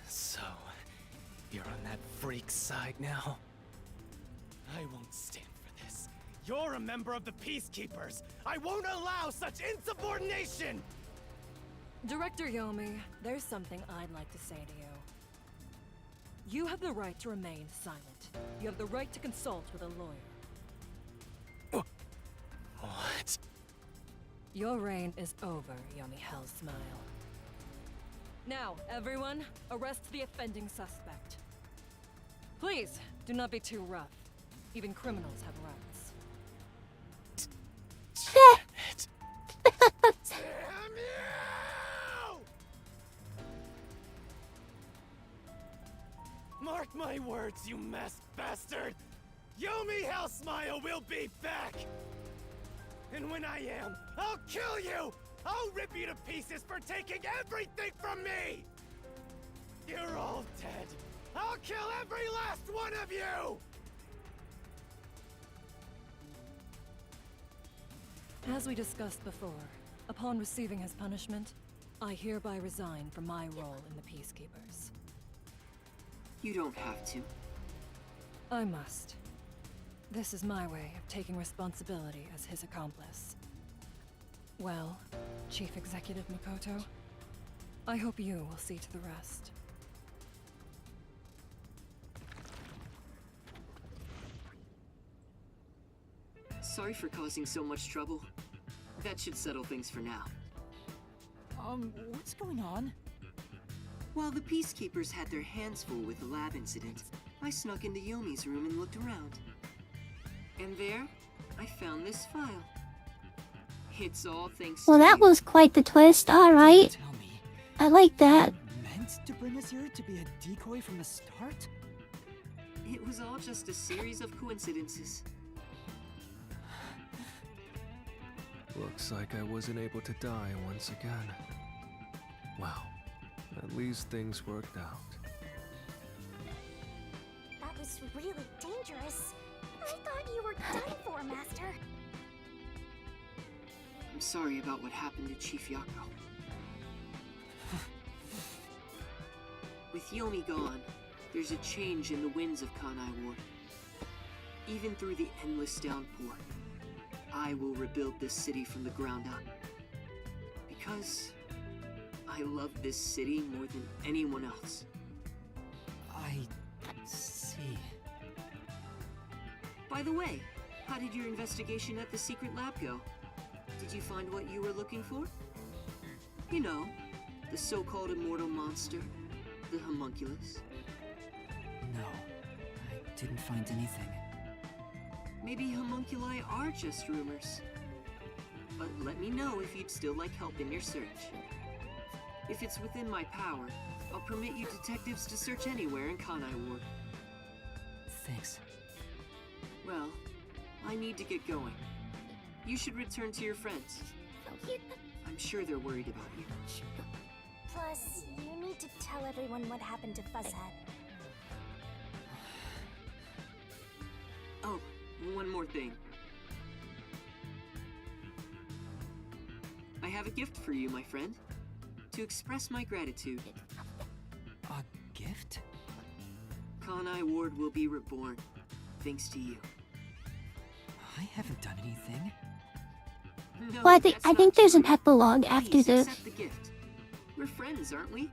So, you're on that freak's side now? I won't stand for this. You're a member of the Peacekeepers! I won't allow such insubordination! Director Yomi, there's something I'd like to say to you. You have the right to remain silent. You have the right to consult with a lawyer. What? Your reign is over, Yomi Hellsmile. Now, everyone, arrest the offending suspect. Please, do not be too rough. Even criminals have rights. Damn you! Mark my words, you masked bastard! Yomi Hellsmile will be back! And when I am, I'll kill you! I'll rip you to pieces for taking everything from me! You're all dead! I'll kill every last one of you! As we discussed before, upon receiving his punishment, I hereby resign from my role in the Peacekeepers. You don't have to. I must. This is my way of taking responsibility as his accomplice. Well, Chief Executive Makoto, I hope you will see to the rest. Sorry for causing so much trouble. That should settle things for now. What's going on? While the Peacekeepers had their hands full with the lab incident, I snuck into Yomi's room and looked around. And there, I found this file. It's all thanks Well, to that you. was quite the twist. Alright. Tell me, I like that. meant to bring us here to be a decoy from the start? It was all just a series of coincidences. Looks like I wasn't able to die once again. Well, at least things worked out. That was really dangerous. I thought you were done for, Master. I'm sorry about what happened to Chief Yako. With Yomi gone, there's a change in the winds of Kanai Ward. Even through the endless downpour, I will rebuild this city from the ground up. Because I love this city more than anyone else. I see. By the way, how did your investigation at the secret lab go? Did you find what you were looking for? You know, the so-called immortal monster, the homunculus. No, I didn't find anything. Maybe homunculi are just rumors. but let me know if you'd still like help in your search. If it's within my power, I'll permit you detectives to search anywhere in Kanai Ward. Thanks. Well, I need to get going. You should return to your friends. I'm sure they're worried about you. Plus, you need to tell everyone what happened to Fuzzhead. Oh, one more thing. I have a gift for you, my friend. To express my gratitude. A gift? Kanai Ward will be reborn, thanks to you. I haven't done anything. No, Well, I that's think not there's an true. epilogue after Please this. accept the gift. We're friends, aren't we?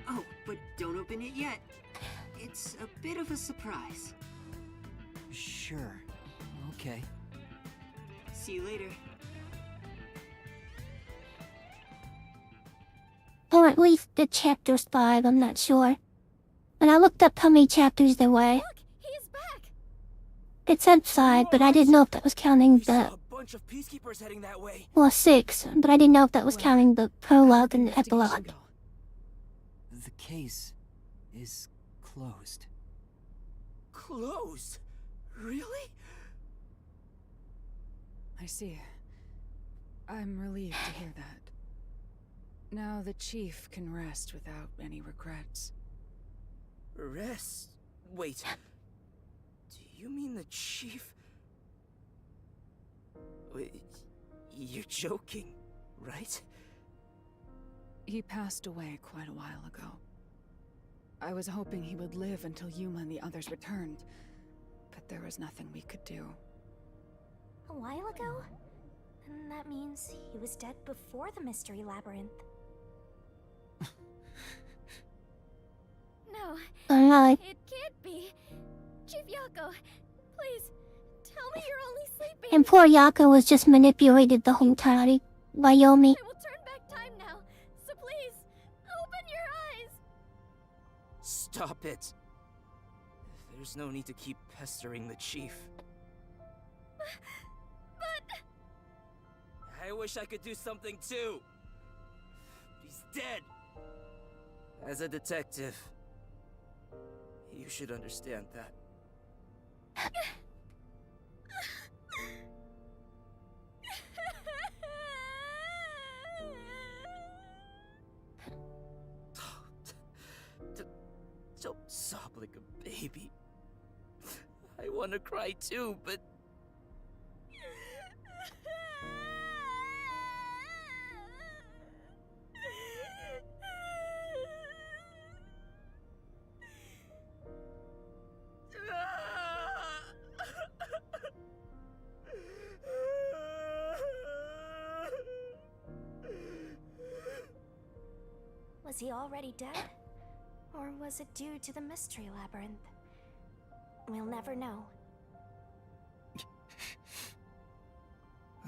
Oh, but don't open it yet. It's a bit of a surprise. Sure. Okay. See you later. Or at least the chapter's 5, I'm not sure. And I looked up how many chapters there were. Look, he's back. It said 5, but I didn't know if that was counting the... A bunch of peacekeepers heading that way. Well, 6, but I didn't know if that was counting the prologue and the epilogue. The case is closed. Closed? Really? I see. I'm relieved to hear that. Now the chief can rest without any regrets. Rest? Wait. Do you mean the chief? Wait, you're joking, right? He passed away quite a while ago. I was hoping he would live until Yuma and the others returned, but there was nothing we could do. A while ago? And that means he was dead before the Mystery Labyrinth. No, Alright. it can't be. Chief Yako, please, tell me you're only sleeping. And poor Yako was just manipulated the whole time by Yomi. I will turn back time now, so please, open your eyes. Stop it. There's no need to keep pestering the chief. But... I wish I could do something too. He's dead. As a detective, you should understand that. Don't sob like a baby. I want to cry too, but... Was he already dead? Or was it due to the Mystery Labyrinth? We'll never know.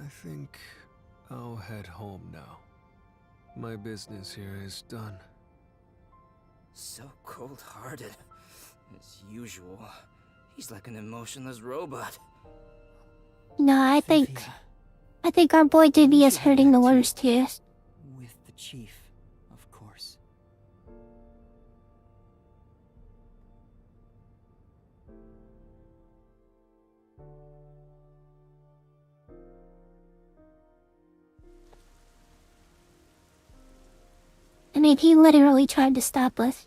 I think I'll head home now. My business here is done. So cold-hearted. As usual. He's like an emotionless robot. No, I think our boy Divvy is hurting the worst here. With the chief, of course. I mean, he literally tried to stop us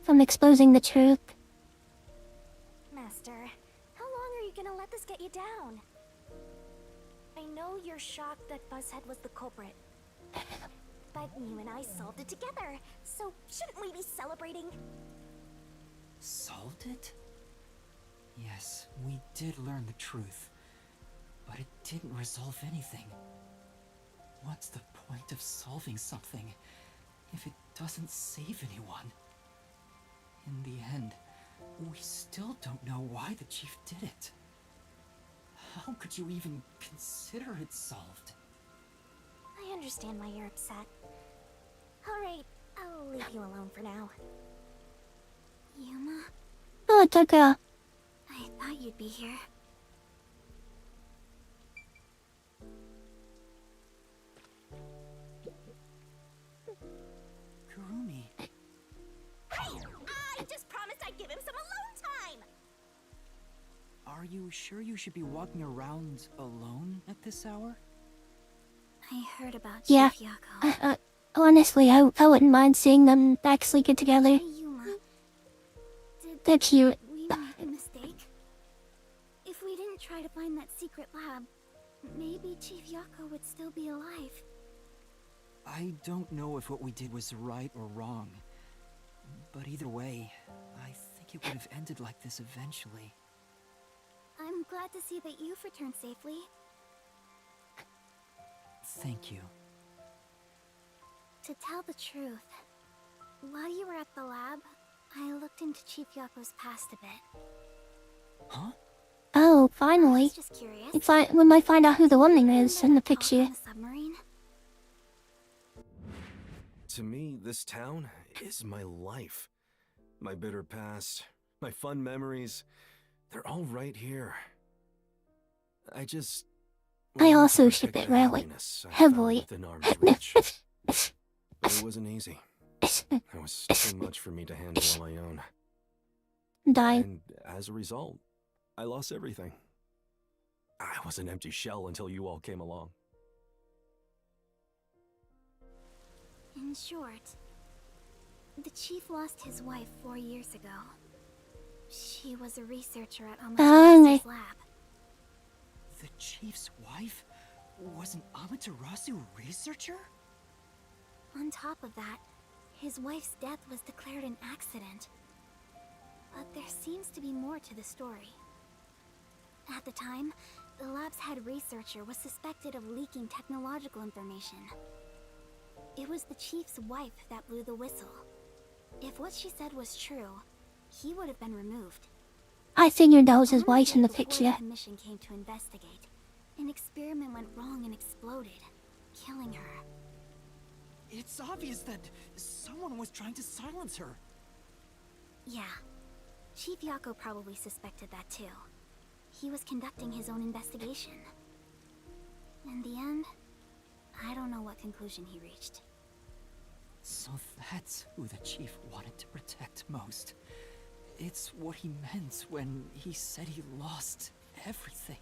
from exposing the truth. Master, how long are you gonna let this get you down? I know you're shocked that Fuzzhead was the culprit. But you and I solved it together, so shouldn't we be celebrating? Solved it? Yes, we did learn the truth. But it didn't resolve anything. What's the point of solving something if it doesn't save anyone? In the end, we still don't know why the chief did it. How could you even consider it solved? I understand why you're upset. Alright, I'll leave you alone for now. Yuma, Oh, Taka. I thought you'd be here. Are you sure you should be walking around alone at this hour? I heard about Yeah. Chief Yako. Honestly, I wouldn't mind seeing them back sleeping together. Yuma, They're cute. we make a mistake? If we didn't try to find that secret lab, maybe Chief Yako would still be alive. I don't know if what we did was right or wrong. But either way, I think it would have ended like this eventually. I'm glad to see that you've returned safely. Thank you. To tell the truth, while you were at the lab, I looked into Chief Yako's past a bit. Huh? Oh, I finally. was just curious. We might find out who the woman is in the picture. On a submarine? To me, this town is my life. My bitter past, my fun memories, they're all right here. I just... I also wanted to ship protect it the really happiness I heavily. found within arm's reach. It wasn't easy. It was too much for me to handle on my own. Dying. And as a result, I lost everything. I was an empty shell until you all came along. In short, the chief lost his wife 4 years ago. She was a researcher at Amaterasu's lab. The chief's wife was an Amaterasu researcher? On top of that, his wife's death was declared an accident. But there seems to be more to the story. At the time, the lab's head researcher was suspected of leaking technological information. It was the chief's wife that blew the whistle. If what she said was true, he would have been removed. I figured that was his One wife in the day before picture. the commission came to investigate, an experiment went wrong and exploded, killing her. It's obvious that someone was trying to silence her. Yeah. Chief Yako probably suspected that too. He was conducting his own investigation. In the end, I don't know what conclusion he reached. So that's who the chief wanted to protect most. It's what he meant when he said he lost everything.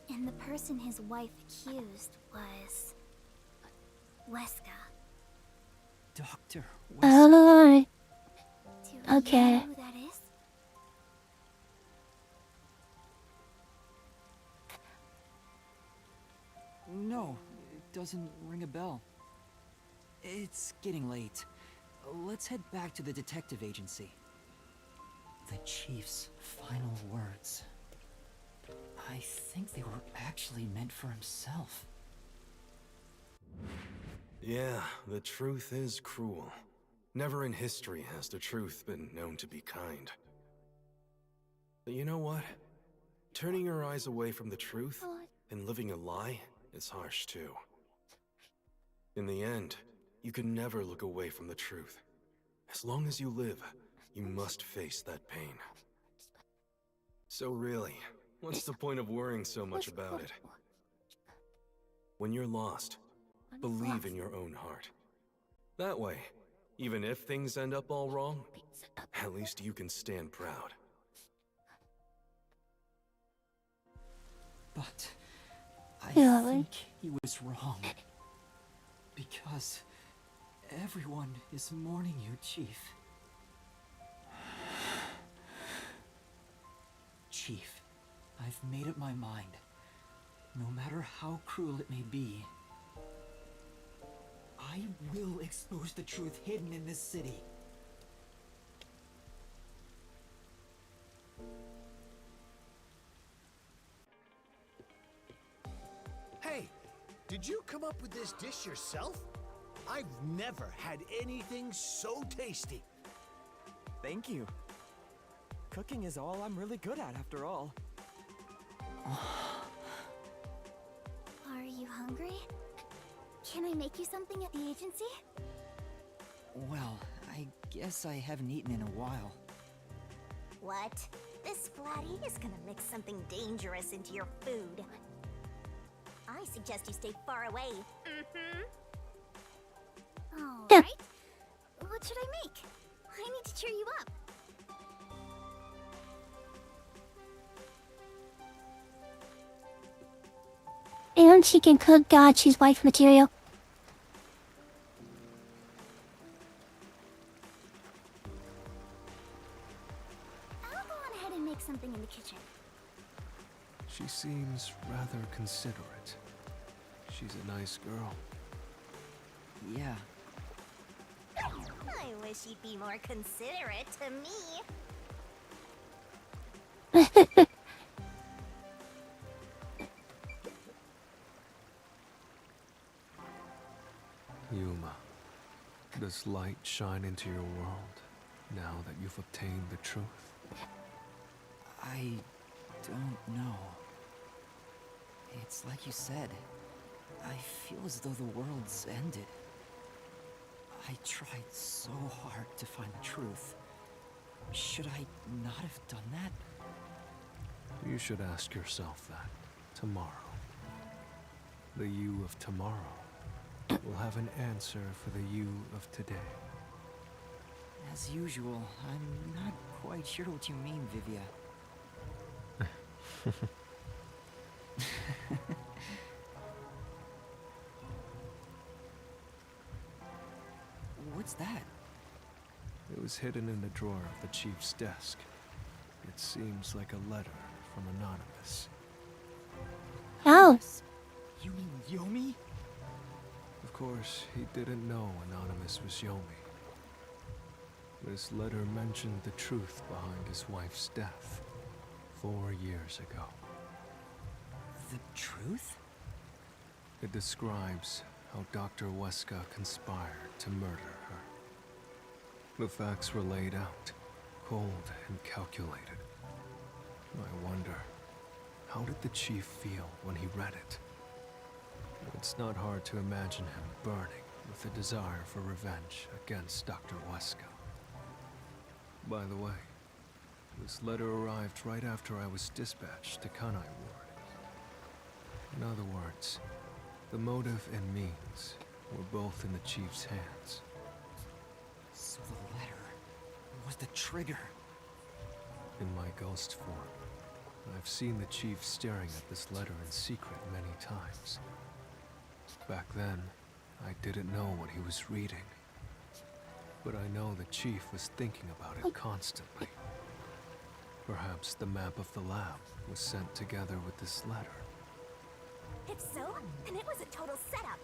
And the person his wife accused was... Weska. Dr. Oh, Do okay. you know who that is? No, it doesn't ring a bell. It's getting late. Let's head back to the detective agency. The chief's final words. I think they were actually meant for himself. Yeah, the truth is cruel. Never in history has the truth been known to be kind. But you know what? Turning your eyes away from the truth and living a lie is harsh too. In the end, you can never look away from the truth. As long as you live, you must face that pain. So really, what's the point of worrying so much about it? When you're lost, believe in your own heart. That way, even if things end up all wrong, at least you can stand proud. But I Yeah, think he was wrong. Because everyone is mourning you, Chief. Chief, I've made up my mind. No matter how cruel it may be, I will expose the truth hidden in this city. Hey, did you come up with this dish yourself? I've never had anything so tasty. Thank you. Cooking is all I'm really good at, after all. Are you hungry? Can I make you something at the agency? Well, I guess I haven't eaten in a while. What? This Flatty is gonna mix something dangerous into your food. I suggest you stay far away. Alright. What should I make? I need to cheer you up. think she can cook? God, she's wife material. I'll go on ahead and make something in the kitchen. She seems rather considerate. She's a nice girl. Yeah. I wish you'd be more considerate to me. Yuma, does light shine into your world now that you've obtained the truth? I don't know. It's like you said. I feel as though the world's ended. I tried so hard to find the truth. Should I not have done that? You should ask yourself that tomorrow. The you of tomorrow will have an answer for the you of today. As usual, I'm not quite sure what you mean, Vivia. What's that? It was hidden in the drawer of the chief's desk. It seems like a letter from Anonymous. Oh. You mean Yomi? Of course, he didn't know Anonymous was Yomi. This letter mentioned the truth behind his wife's death 4 years ago. The truth? It describes how Dr. Weska conspired to murder her. The facts were laid out, cold and calculated. I wonder, how did the chief feel when he read it? It's not hard to imagine him burning with a desire for revenge against Dr. Weska. By the way, this letter arrived right after I was dispatched to Kanai Ward. In other words, the motive and means were both in the chief's hands. So the letter was the trigger. In my ghost form, I've seen the chief staring at this letter in secret many times. Back then, I didn't know what he was reading. But I know the chief was thinking about it constantly. Perhaps the map of the lab was sent together with this letter. If so, then it was a total setup.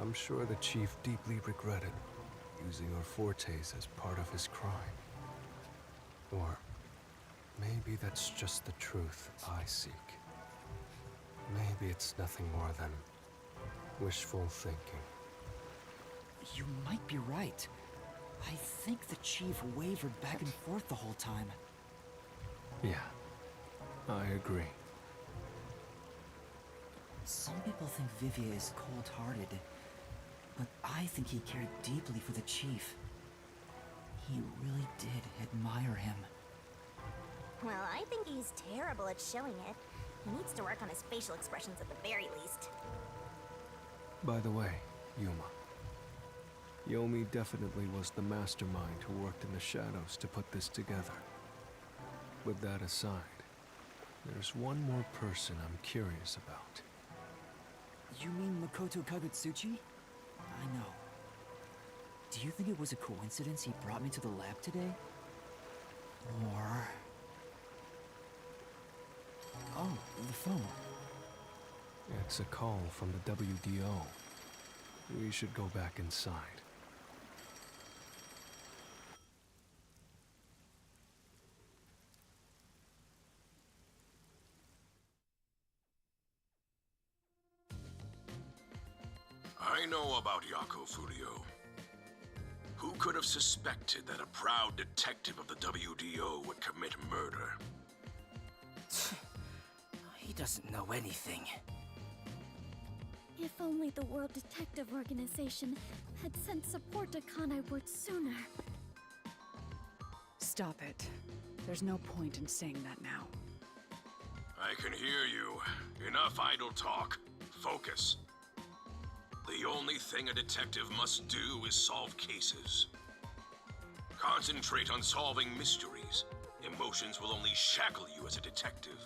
I'm sure the chief deeply regretted using our fortes as part of his crime. Or maybe that's just the truth I seek. Maybe it's nothing more than wishful thinking. You might be right. I think the chief wavered back and forth the whole time. Yeah, I agree. Some people think Vivia is cold-hearted, but I think he cared deeply for the chief. He really did admire him. Well, I think he's terrible at showing it. He needs to work on his facial expressions at the very least. By the way, Yuma. Yomi definitely was the mastermind who worked in the shadows to put this together. With that aside, there's one more person I'm curious about. You mean Makoto Kagutsuchi? I know. Do you think it was a coincidence he brought me to the lab today? Or... Oh, the phone. It's a call from the WDO. We should go back inside. I know about Yako Furio. Who could have suspected that a proud detective of the WDO would commit murder? He doesn't know anything. If only the World Detective Organization had sent support to Kanai Ward sooner. Stop it. There's no point in saying that now. I can hear you. Enough idle talk. Focus. The only thing a detective must do is solve cases. Concentrate on solving mysteries. Emotions will only shackle you as a detective.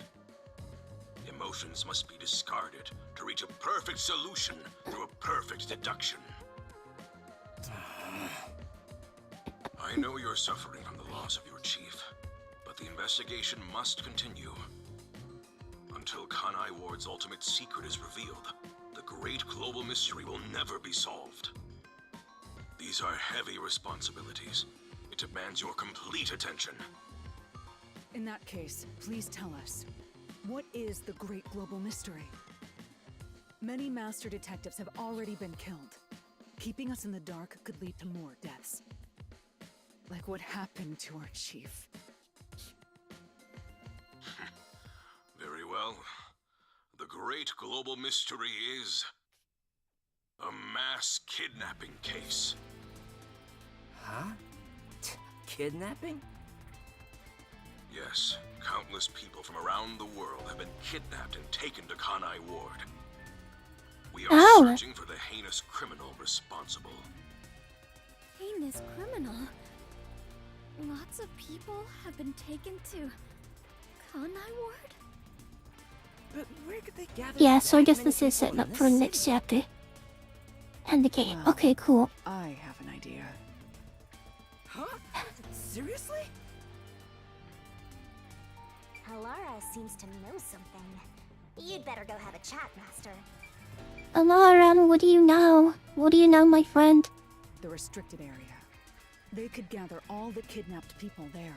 emotions must be discarded to reach a perfect solution through a perfect deduction. I know you're suffering from the loss of your chief, but the investigation must continue. Until Kanai Ward's ultimate secret is revealed, the great global mystery will never be solved. These are heavy responsibilities. It demands your complete attention. In that case, please tell us, what is the great global mystery? Many master detectives have already been killed. Keeping us in the dark could lead to more deaths. Like what happened to our chief. Very well. The great global mystery is a mass kidnapping case. Huh? Kidnapping? Yes, countless people from around the world have been kidnapped and taken to Kanai Ward. We are searching for the heinous criminal responsible. Heinous criminal? Lots of people have been taken to Kanai Ward? But where could they gather? Yeah, so I guess this is setting up for the next chapter. And the game. Well, Okay, cool. I have an idea. Huh? Seriously? Alara seems to know something. You'd better go have a chat, Master. Alaran, what do you know? What do you know, my friend? The restricted area. They could gather all the kidnapped people there.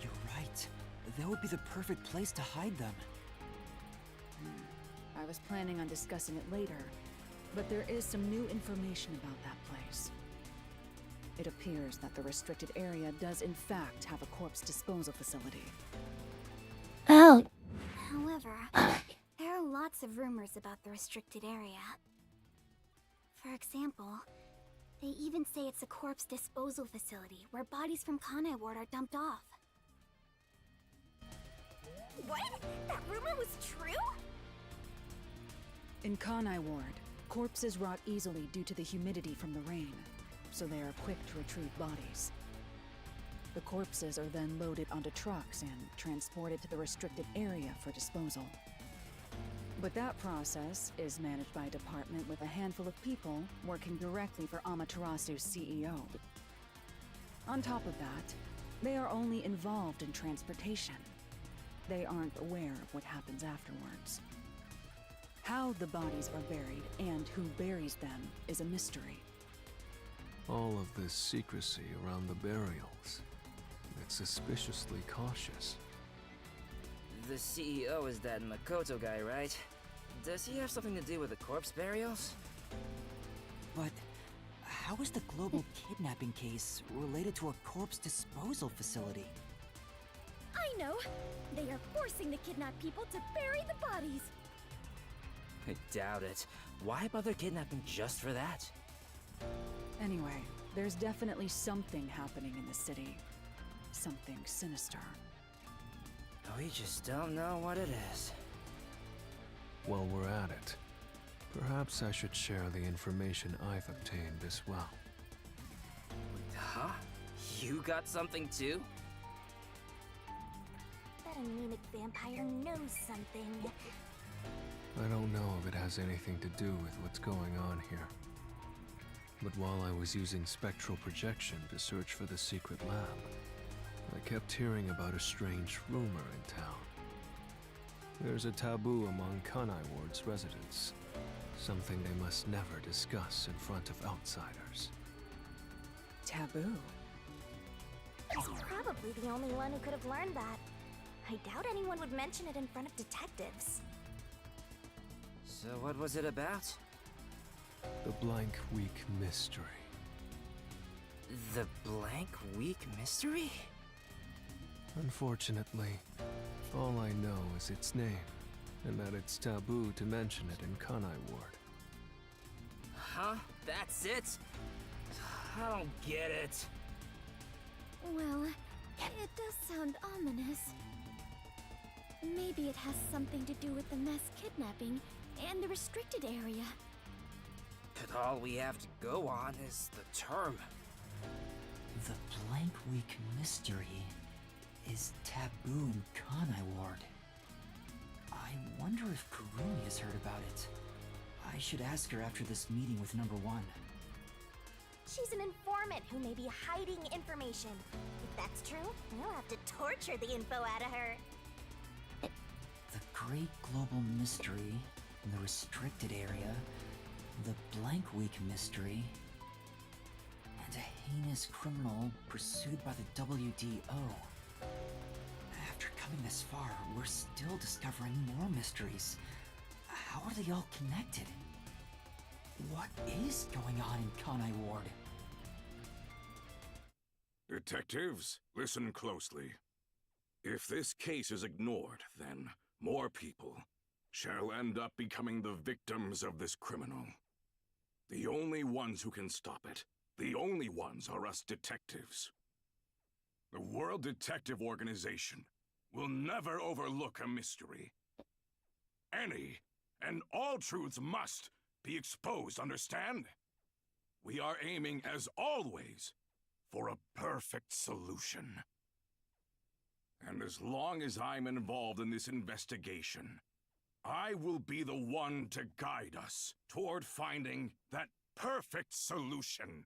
You're right. That would be the perfect place to hide them. I was planning on discussing it later, but there is some new information about that place. It appears that the restricted area does in fact have a corpse disposal facility. Oh. However, there are lots of rumors about the restricted area. For example, they even say it's a corpse disposal facility where bodies from Kanai Ward are dumped off. What? That rumor was true? In Kanai Ward, corpses rot easily due to the humidity from the rain, so they are quick to retrieve bodies. The corpses are then loaded onto trucks and transported to the restricted area for disposal. But that process is managed by a department with a handful of people working directly for Amaterasu's CEO. On top of that, they are only involved in transportation. They aren't aware of what happens afterwards. How the bodies are buried and who buries them is a mystery. All of this secrecy around the burials. It's suspiciously cautious. The CEO is that Makoto guy, right? Does he have something to do with the corpse burials? But how is the global kidnapping case related to a corpse disposal facility? I know! They are forcing the kidnapped people to bury the bodies! I doubt it. Why bother kidnapping just for that? Anyway, there's definitely something happening in the city. Something sinister. We just don't know what it is. While we're at it, perhaps I should share the information I've obtained as well. Huh? You got something too? That anemic vampire knows something. I don't know if it has anything to do with what's going on here. But while I was using spectral projection to search for the secret lab, I kept hearing about a strange rumor in town. There's a taboo among Kanai Ward's residents. Something they must never discuss in front of outsiders. Taboo? He's probably the only one who could have learned that. I doubt anyone would mention it in front of detectives. So what was it about? The Blank Week Mystery. The Blank Week Mystery? Unfortunately, all I know is its name, and that it's taboo to mention it in Kanai Ward. Huh? That's it? I don't get it. Well, it does sound ominous. Maybe it has something to do with the mass kidnapping and the restricted area. But all we have to go on is the term. The Blank Week Mystery is taboo in Kanai Ward. I wonder if Kurumi has heard about it. I should ask her after this meeting with number 1. She's an informant who may be hiding information. If that's true, we'll have to torture the info out of her. The Great Global Mystery, the Restricted Area, the Blank Week Mystery, and a heinous criminal pursued by the WDO. After coming this far, we're still discovering more mysteries. How are they all connected? What is going on in Kanai Ward? Detectives, listen closely. If this case is ignored, then more people shall end up becoming the victims of this criminal. The only ones who can stop it, the only ones are us detectives. The World Detective Organization will never overlook a mystery. Any and all truths must be exposed, understand? We are aiming, as always, for a perfect solution. And as long as I'm involved in this investigation, I will be the one to guide us toward finding that perfect solution.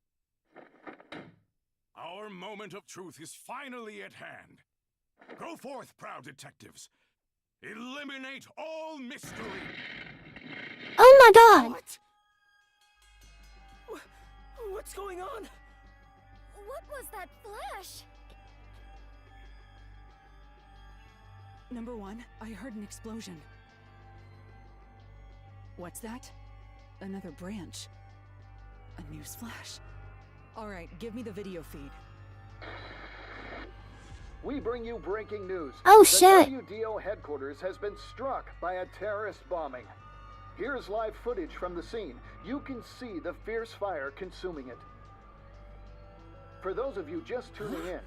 Our moment of truth is finally at hand. Go forth, proud detectives. Eliminate all mystery. Oh my god! What's going on? What was that flash? Number 1, I heard an explosion. What's that? Another branch. A news flash. Alright, give me the video feed. We bring you breaking news. Oh, shit. The WDO headquarters has been struck by a terrorist bombing. Here's live footage from the scene. You can see the fierce fire consuming it. For those of you just tuning in.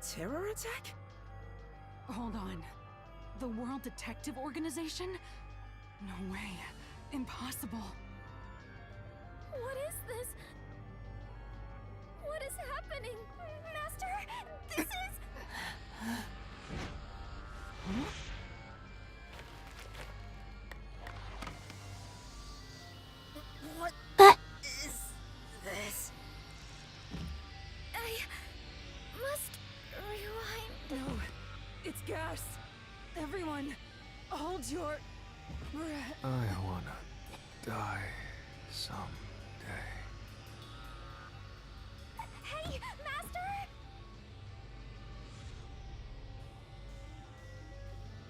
Terror attack? Hold on. The World Detective Organization? No way. Impossible. What is this? What is happening? Master, this is... What is this? I must rewind. No, it's gas. Everyone, hold your breath. I wanna die someday. Hey, Master!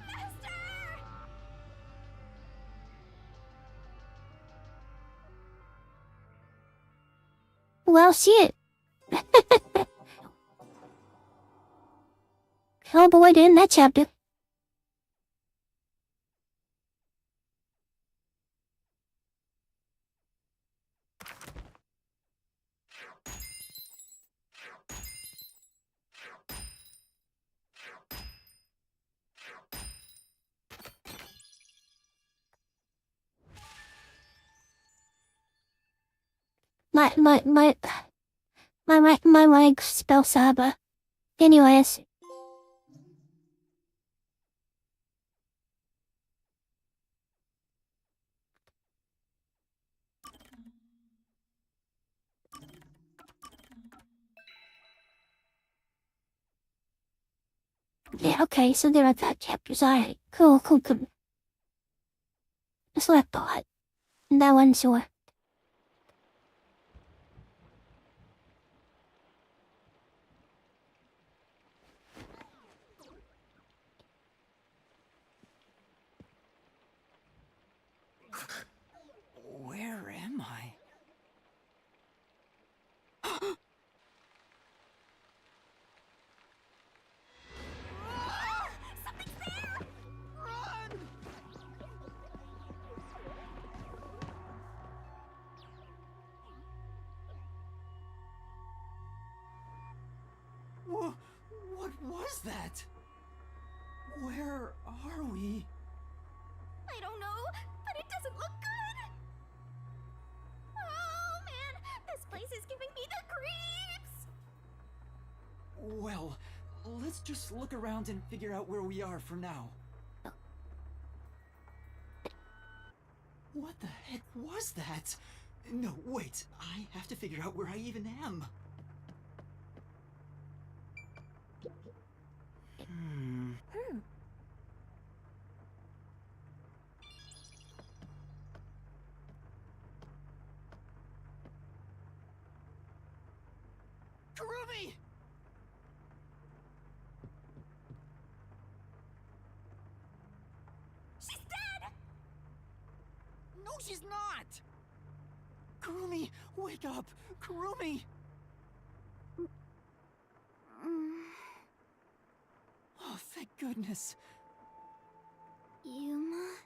Master! Well, shit. Hellboy in that chapter. My legs spell Saba. Anyways. Yeah, okay, so there are that chapters. Alright, cool. Just left a lot. That one's sure. Where am I? Something's there! Run! What was that? Where are we? I don't know, but it doesn't look good! Oh man, this place is giving me the creeps! Well, let's just look around and figure out where we are for now. was that? No, wait. I have to figure out where I even am. Kurumi! She's dead! No, she's not! Kurumi, wake up! Kurumi! Oh, thank goodness. Yuma?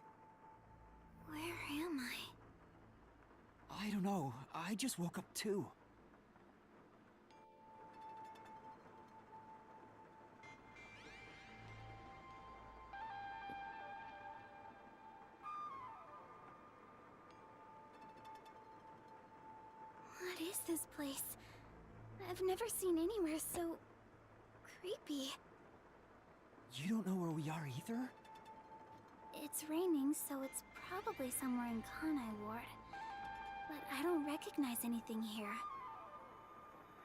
Where am I? I don't know. I just woke up too. What is this place? I've never seen anywhere so creepy. You don't know where we are either? It's raining, so it's probably somewhere in Kanai Ward. But I don't recognize anything here.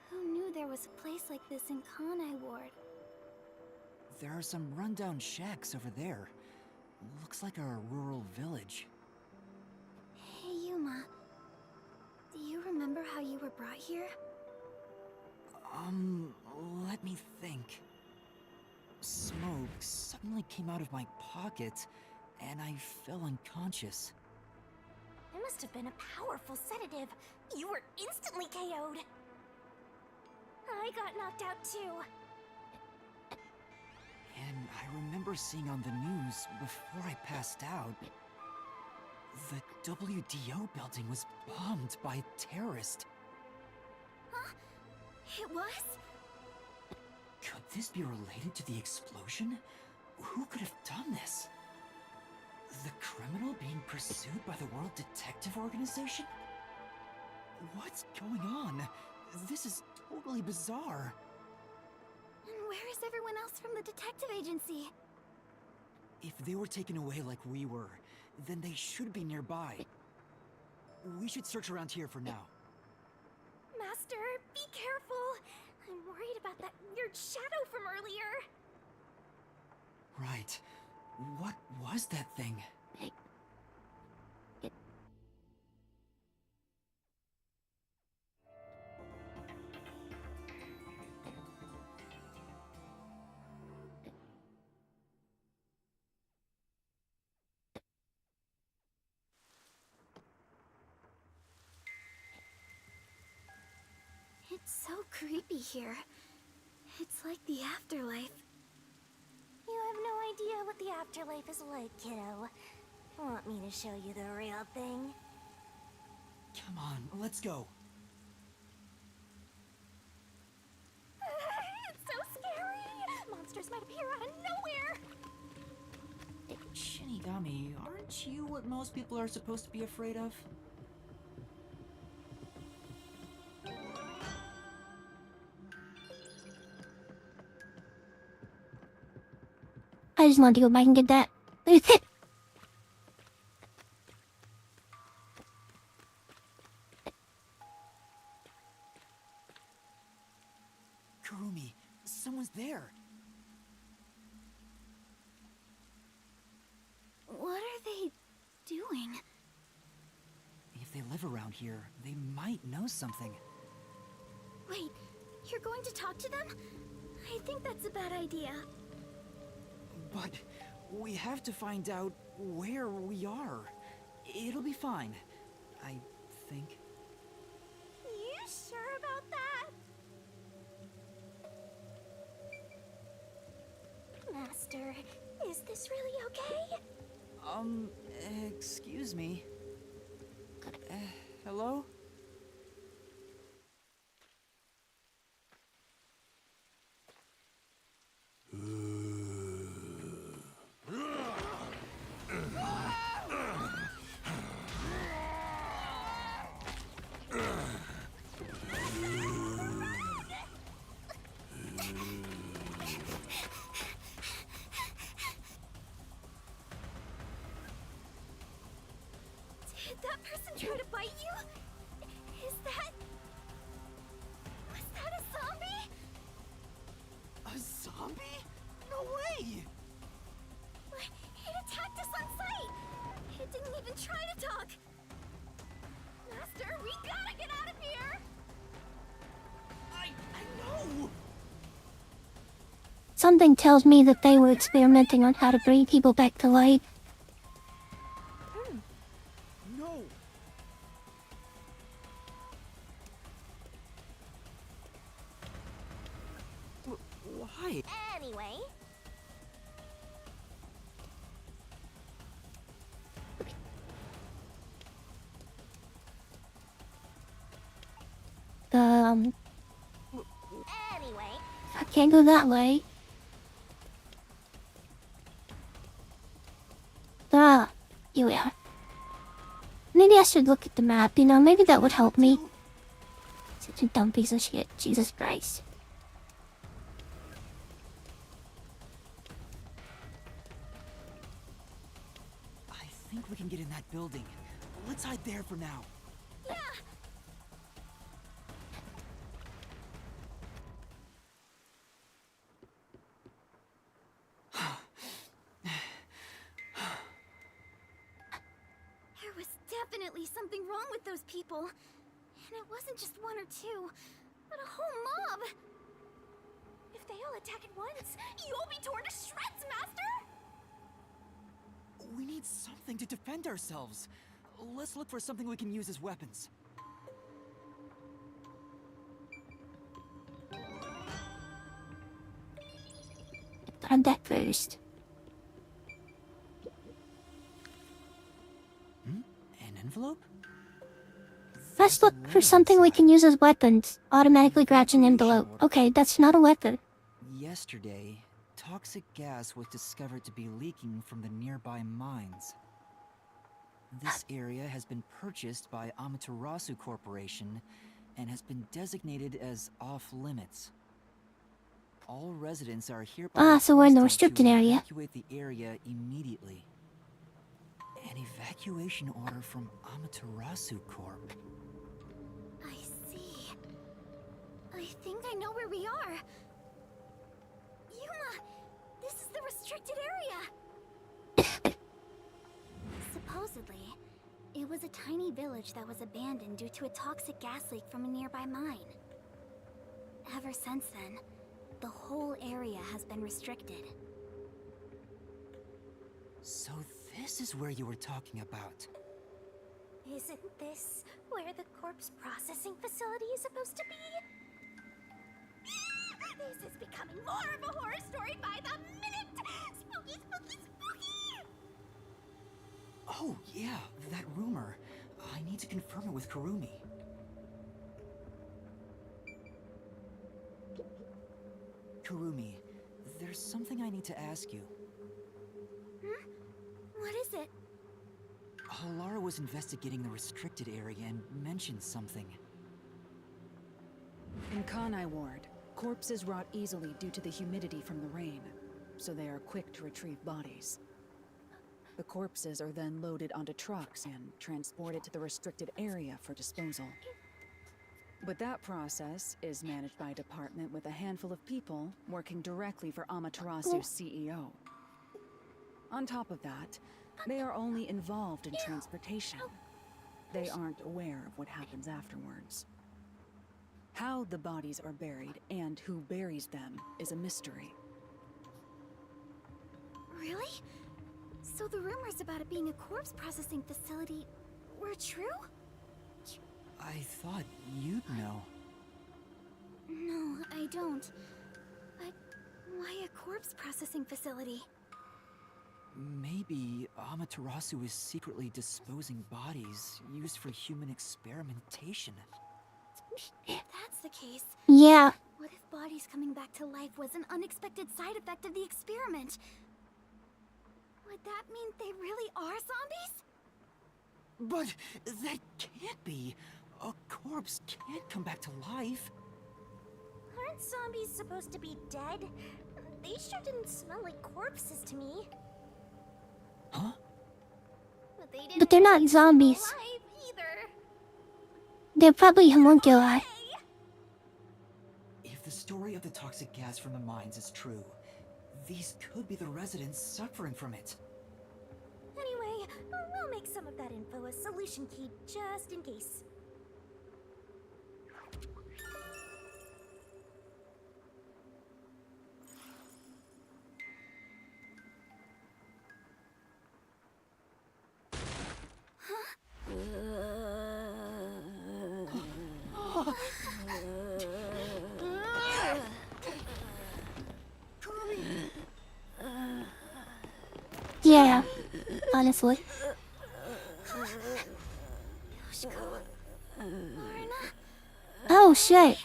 Who knew there was a place like this in Kanai Ward? There are some rundown shacks over there. Looks like a rural village. Hey, Yuma. Do you remember how you were brought here? Let me think. Smoke suddenly came out of my pocket, and I fell unconscious. It must have been a powerful sedative. You were instantly KO'd. I got knocked out too. And I remember seeing on the news before I passed out, the WDO building was bombed by a terrorist. Huh? It was? Could this be related to the explosion? Who could have done this? The criminal being pursued by the World Detective Organization? What's going on? This is totally bizarre. And where is everyone else from the detective agency? If they were taken away like we were, then they should be nearby. We should search around here for now. Master, be careful. I'm worried about that weird shadow from earlier. Right. What was that thing? It's so creepy here. It's like the afterlife. You have no idea what the afterlife is like, kiddo. Want me to show you the real thing? Come on, let's go. It's so scary! Monsters might appear out of nowhere! Shinigami, aren't you what most people are supposed to be afraid of? I just want to go back and get that. Kurumi, someone's there. What are they doing? If they live around here, they might know something. Wait, you're going to talk to them? I think that's a bad idea. But we have to find out where we are. It'll be fine, I think. You sure about that? Master, is this really okay? Excuse me. Hello? Did that person try to bite you? Is that... Was that a zombie? A zombie? No way! It attacked us on sight! It didn't even try to talk! Master, we gotta get out of here! I know! Something tells me that they were experimenting on how to bring people back to life. No! Why? Anyway... Anyway... I can't go that way. Here we are. Maybe I should look at the map, you know, maybe that would help me. Such a dumb piece of shit, Jesus Christ. I think we can get in that building. Let's hide there for now. Yeah! There was definitely something wrong with those people. And it wasn't just one or two, but a whole mob. If they all attack at once, you'll be torn to shreds, Master! We need something to defend ourselves. Let's look for something we can use as weapons. On deck first. An envelope? Let's look for something we can use as weapons. Automatically grabs an envelope. Okay, that's not a weapon. Yesterday, toxic gas was discovered to be leaking from the nearby mines. This area has been purchased by Amaterasu Corporation and has been designated as off-limits. All residents are hereby So we're in the requested restricted to area. evacuate the area immediately. An evacuation order from Amaterasu Corp. I see. I think I know where we are. Yuma, this is the restricted area. Supposedly, it was a tiny village that was abandoned due to a toxic gas leak from a nearby mine. Ever since then, the whole area has been restricted. So this is where you were talking about. Isn't this where the corpse processing facility is supposed to be? This is becoming more of a horror story by the minute! Spooky, spooky, spooky! Oh, yeah, that rumor. I need to confirm it with Kurumi. Kurumi, there's something I need to ask you. Hmm? What is it? Halara was investigating the restricted area and mentioned something. In Kanai Ward, corpses rot easily due to the humidity from the rain, so they are quick to retrieve bodies. The corpses are then loaded onto trucks and transported to the restricted area for disposal. But that process is managed by a department with a handful of people working directly for Amaterasu's CEO. On top of that, they are only involved in transportation. They aren't aware of what happens afterwards. How the bodies are buried and who buries them is a mystery. Really? So the rumors about it being a corpse processing facility were true? I thought you'd know. No, I don't. But why a corpse processing facility? Maybe Amaterasu is secretly disposing bodies used for human experimentation. If that's the case, Yeah. what if bodies coming back to life was an unexpected side effect of the experiment? Would that mean they really are zombies? But that can't be. A corpse can't come back to life. Aren't zombies supposed to be dead? They sure didn't smell like corpses to me. Huh? But they But they're not didn't zombies. alive either. They're probably homunculi. If the story of the toxic gas from the mines is true, these could be the residents suffering from it. Anyway, we'll make some of that info a solution key just in case. Yeah, honestly. Oh shit.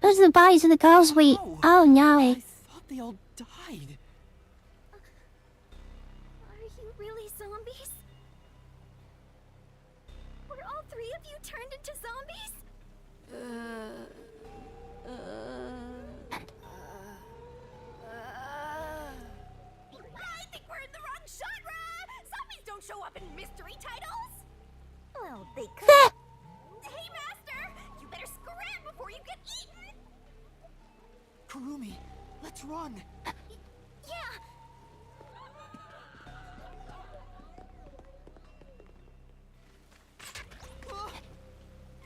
Those are the bodies of the girls we... Oh no. I thought they all died. Are you really zombies? Were all three of you turned into zombies? I think we're in the wrong genre! Zombies don't show up in mystery titles! Well, they could. Hey, Master! You better scram before you get eaten! Kurumi, let's run. Yeah!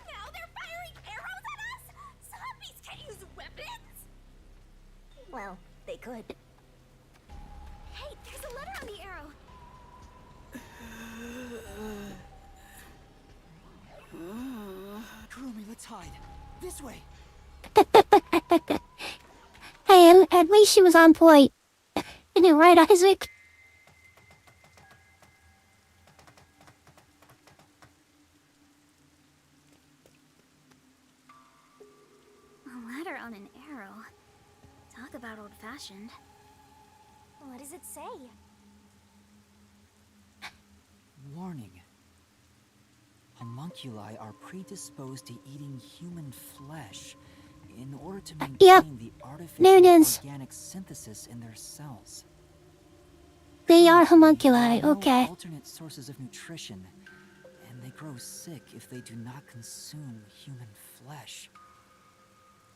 Now they're firing arrows at us? Zombies can't use weapons! Well, they could. Hey, there's a letter on the arrow. Kurumi, let's hide. This way. Hey, at least she was on point. Isn't it right, Isaac? A letter on an arrow. Talk about old-fashioned. What does it say? Warning. Homunculi are predisposed to eating human flesh in order to maintain Yep. the artificial There it is. organic synthesis in their cells. They are homunculi, There are no okay. alternate sources of nutrition, and they grow sick if they do not consume human flesh.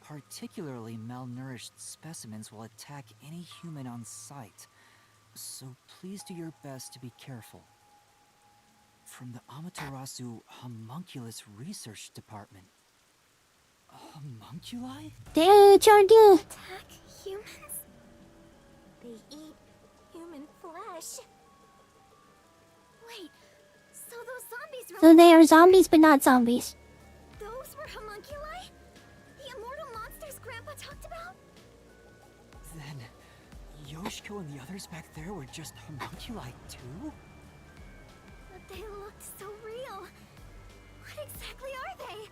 Particularly malnourished specimens will attack any human on sight, so please do your best to be careful. From the Amaterasu Homunculus Research Department. Homunculi? They sure do. Attack humans? They eat human flesh. Wait, so those zombies So they are zombies, but not zombies. Those were homunculi? The immortal monsters Grandpa talked about? Then, Yoshiko and the others back there were just homunculi too? But they looked so real. What exactly are they?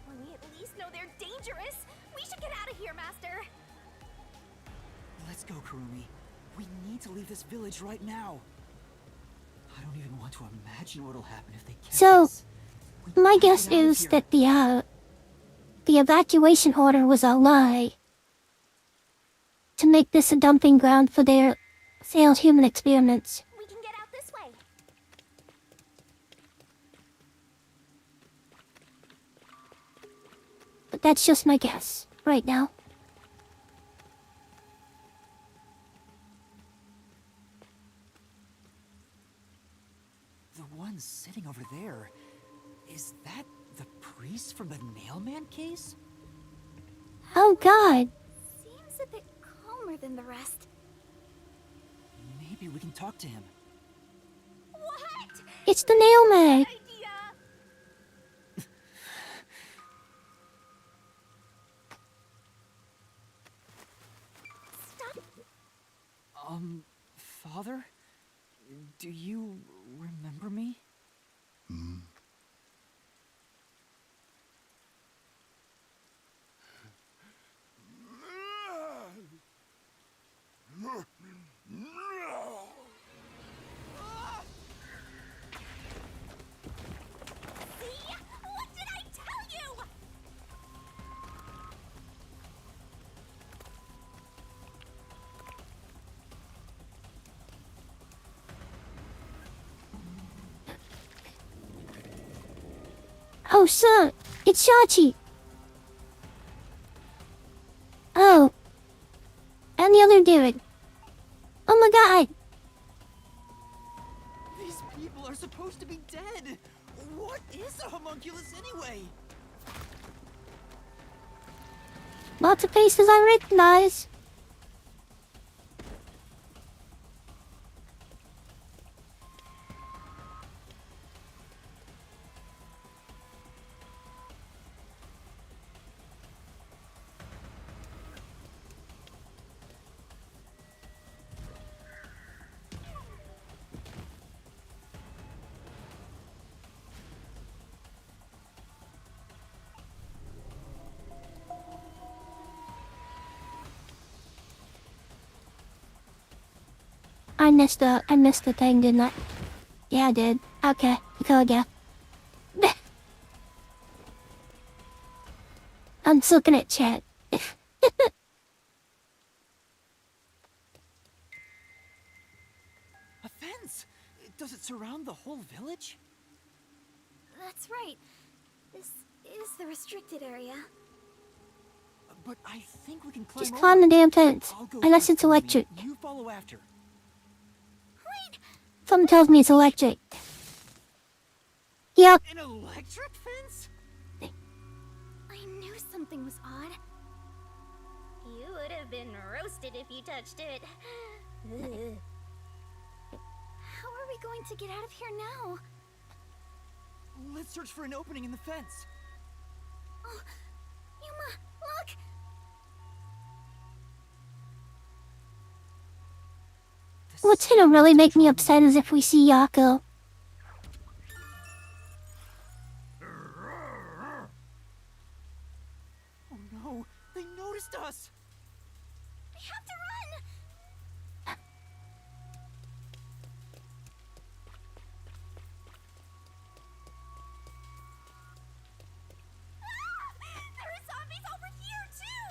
We at least know they're dangerous. We should get out of here, Master. Let's go, Kurumi. We need to leave this village right now. I don't even want to imagine what'll happen if they catch So, us. my guess is that the evacuation order was a lie. To make this a dumping ground for their failed human experiments. We can get out this way. But that's just my guess, right now. The one sitting over there, is that the priest from the Nailman case? Oh god. Seems a bit calmer than the rest. Maybe we can talk to him. What? It's the nail mag. Father? Do you remember me? See? What did I tell you? Oh, son, it's Shachi. Oh. And the other dude. Oh my god. These people are supposed to be dead. What is a homunculus anyway? Lots of faces I recognize. I missed the thing, didn't I? Yeah, I did. Okay, go again. I'm just looking at chat. A fence? Does it surround the whole village? That's right. This is the restricted area. But I think we can climb Just over. climb the damn fence. I'll go Unless first, it's electric. You follow after. Something tells me it's electric. Yep. An electric fence? I knew something was odd. You would have been roasted if you touched it. How are we going to get out of here now? Let's search for an opening in the fence. Oh, Yuma, look! What's gonna really make me upset is if we see Yako. Oh no, they noticed us! We have to run! There are zombies over here, too!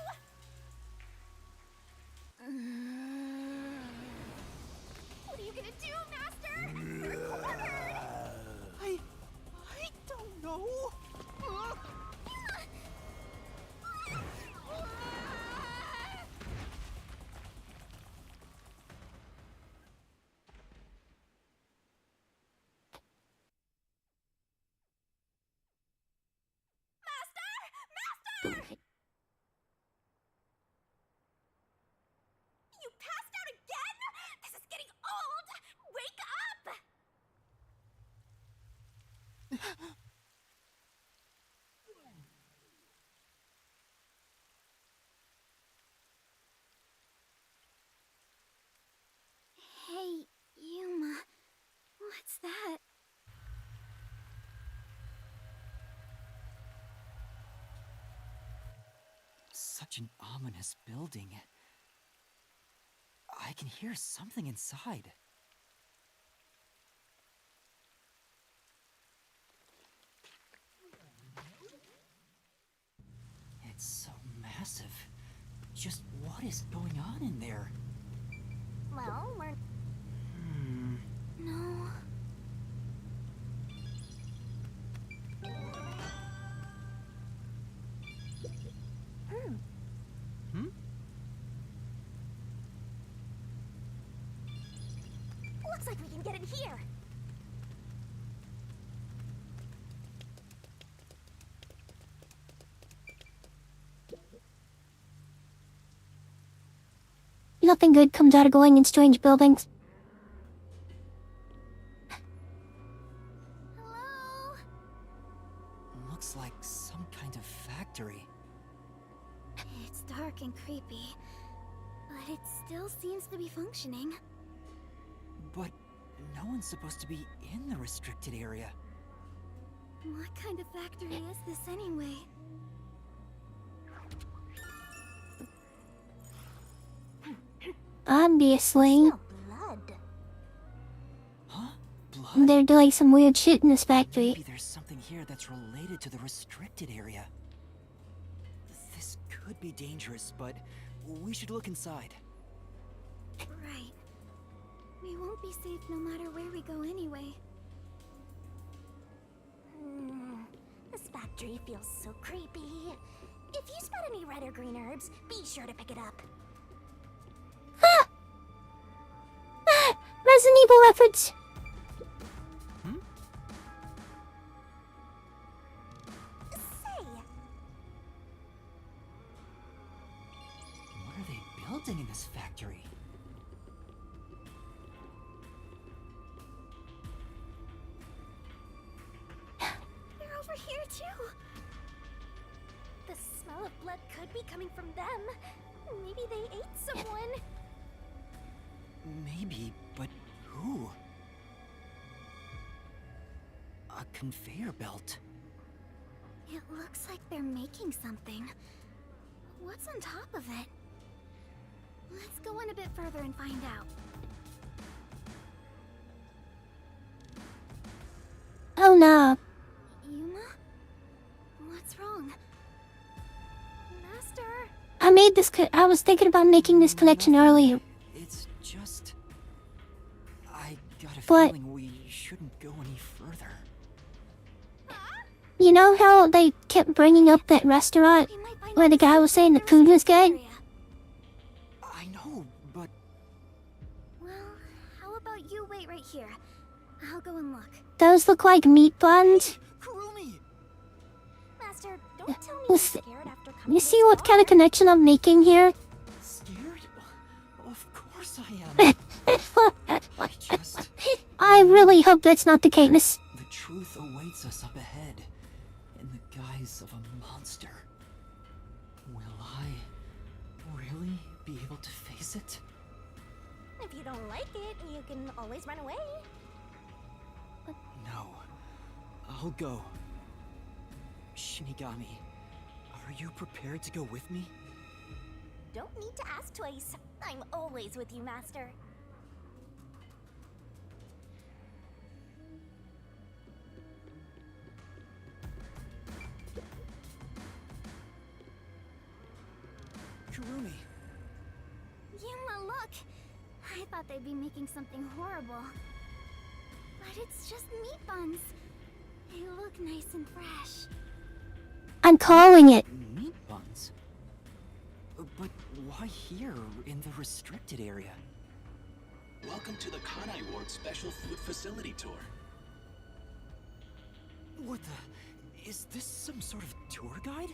What are you gonna do, Master? We're cornered! I don't know. Master! You passed out again? This is getting old! Wake up! Hey, Yuma. What's that? Such an ominous building. I can hear something inside. It's so massive. Just what is going on in there? Well, we're... No. Looks like we can get in here. Nothing good comes out of going in strange buildings. Hello? Looks like some kind of factory. It's dark and creepy, but it still seems to be functioning. But no one's supposed to be in the restricted area. What kind of factory is this anyway? Obviously. Blood. Huh? Blood? They're doing some weird shit in this factory. Maybe there's something here that's related to the restricted area. This could be dangerous, but we should look inside. Right. We won't be safe no matter where we go anyway. The This factory feels so creepy. If you spot any red or green herbs, be sure to pick it up. Resident Evil efforts. Say, What are they building in this factory? they're over here too. The smell of blood could be coming from them. Maybe they ate someone. Maybe, but who? A conveyor belt. It looks like they're making something. What's on top of it? Let's go in a bit further and find out. Oh no. Yuma? What's wrong? Master? I made this. I was thinking about making this collection earlier. It's just... I got a But- feeling we shouldn't go any further. You know how they kept bringing up that restaurant where the guy was saying the food was good? I know, but... Well, how about you wait right here? I'll go and look. Those look like meat buns. Master, don't tell me You you're see- scared after coming You this see what kind of far. connection I'm making here? Scared? Of course I am. I really hope that's not the case. The truth awaits us up ahead, in the guise of a monster. Will I really be able to face it? If you don't like it, you can always run away. No. I'll go. Shinigami, are you prepared to go with me? Don't need to ask twice. I'm always with you, Master. Kurumi. Yuma, look! I thought they'd be making something horrible. But it's just meat buns. They look nice and fresh. I'm calling it. Meat buns? But why here, in the restricted area? Welcome to the Kanai Ward Special Food Facility Tour. What the... Is this some sort of tour guide?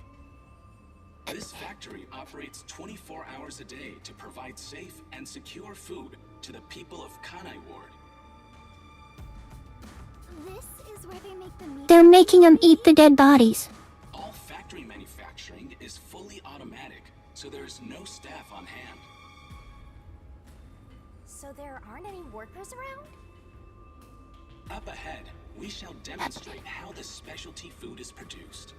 This factory operates 24 hours a day to provide safe and secure food to the people of Kanai Ward. This is where they make the meat. They're making them eat the dead bodies. All factory manufacturing is fully automatic, so there's no staff on hand. So there aren't any workers around? Up ahead, we shall demonstrate how this specialty food is produced.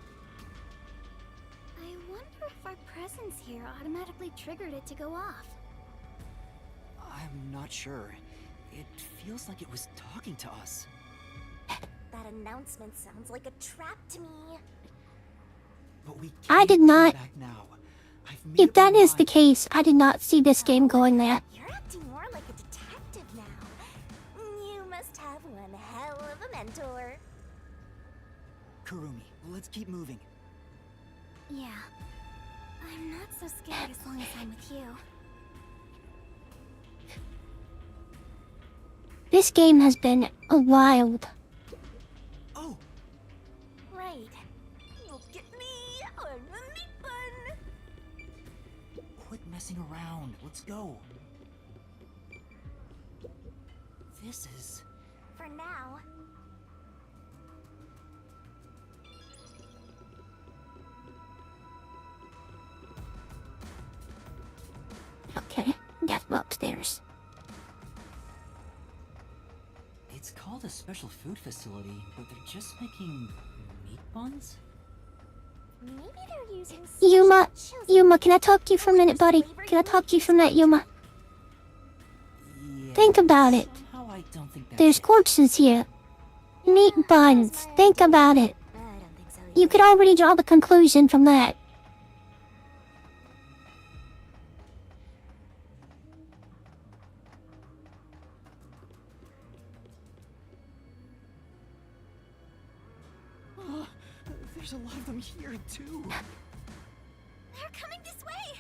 I wonder if our presence here automatically triggered it to go off. I'm not sure. It feels like it was talking to us. That announcement sounds like a trap to me. But we I did not. back now. If that is the case, I did not see this game going there. You're acting more like a detective now. You must have one hell of a mentor. Kurumi, let's keep moving. Yeah. I'm not so scared as long as I'm with you. This game has been wild. Oh! Right. Look at me! I'm a meat bun! Quit messing around. Let's go. This is... For now. Okay, let's go upstairs. It's called a special food facility, but they're just making meat buns? Maybe they're using Yuma, Yuma, can I talk to you for a minute, buddy? Can I talk to you for a minute, Yuma? Think about it. Somehow I don't think that's There's it. corpses here. Meat buns. Think about it. You could already draw the conclusion from that. There's a lot of them here, too. They're coming this way.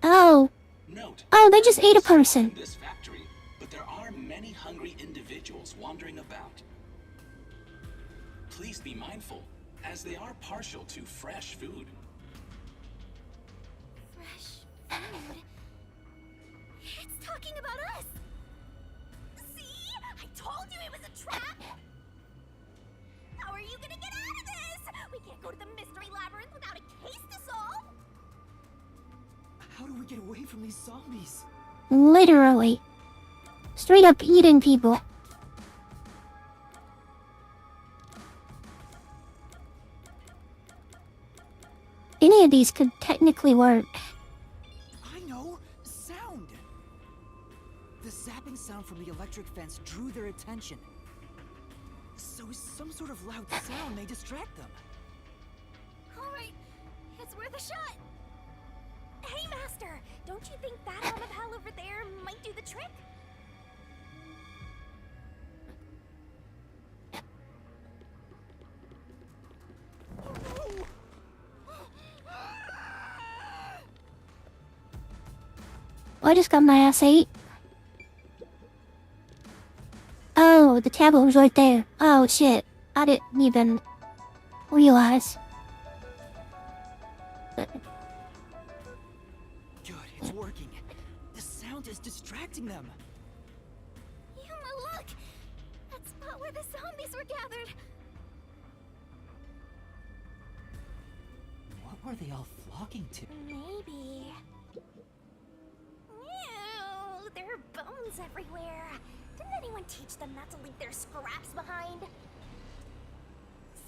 Oh. Note, Oh, they just ate a person. in this factory, but there are many hungry individuals wandering about. Please be mindful, as they are partial to fresh food. Fresh food. It's talking about us. See? I told you it was a trap. How are you gonna get out of this? We can't go to the mystery labyrinth without a case to solve. How do we get away from these zombies? Literally. Straight up eating people. Any of these could technically work. I know! Sound! The zapping sound from the electric fence drew their attention. So some sort of loud sound may distract them. Alright, it's worth a shot. Hey, Master! Don't you think that mama pal over there might do the trick? I just got my ass ate. Oh, the tablet was right there. Oh shit. I didn't even realize. Good, it's working. The sound is distracting them. Yuma, look! That spot where the zombies were gathered. What were they all flocking to? Maybe. Ew, there are bones everywhere. Didn't anyone teach them not to leave their scraps behind?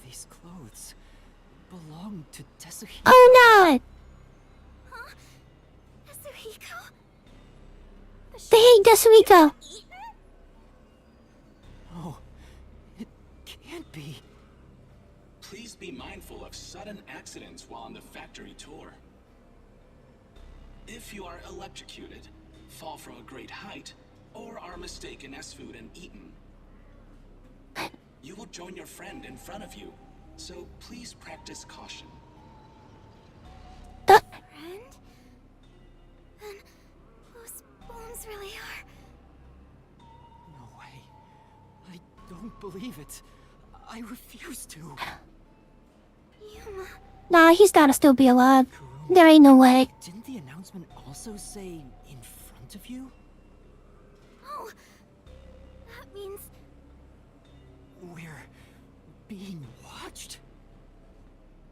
These clothes belong to Tetsuhiko. Oh no! Huh? Tetsuhiko? They hate Tetsuhiko! Oh, it can't be. Please be mindful of sudden accidents while on the factory tour. If you are electrocuted, fall from a great height, or are mistaken as food and eaten, you will join your friend in front of you, so please practice caution. Friend? Then those bones really are... No way. I don't believe it. I refuse to. Yuma... Nah, he's gotta still be alive. There ain't no way. Didn't the announcement also say in front of you? Oh, that means... We're being watched?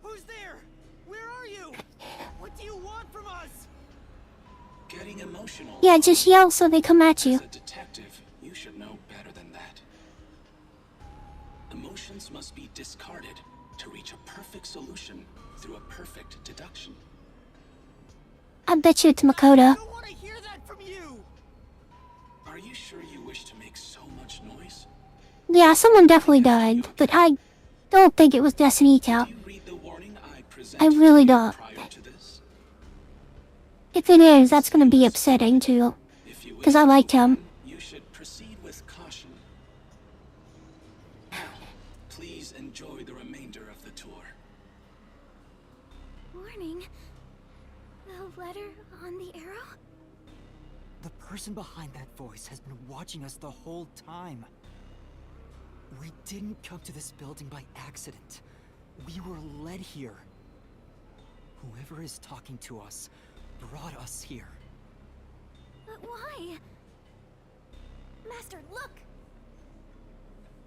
Who's there? Where are you? What do you want from us? Getting emotional. Yeah, just yell so they come at you. As a detective, you should know better than that. Emotions must be discarded to reach a perfect solution through a perfect deduction. I bet you it's Makoto. I want to hear that from you. Are you sure you wish to make so much noise? Yeah, someone definitely died, but I don't think it was Destiny-Cal. I really don't. If it is, that's gonna be upsetting too. Because I liked him. You should proceed with caution. Now, please enjoy the remainder of the tour. Warning? The letter on the arrow? The person behind that voice has been watching us the whole time. We didn't come to this building by accident. We were led here. Whoever is talking to us brought us here. But why? Master, look!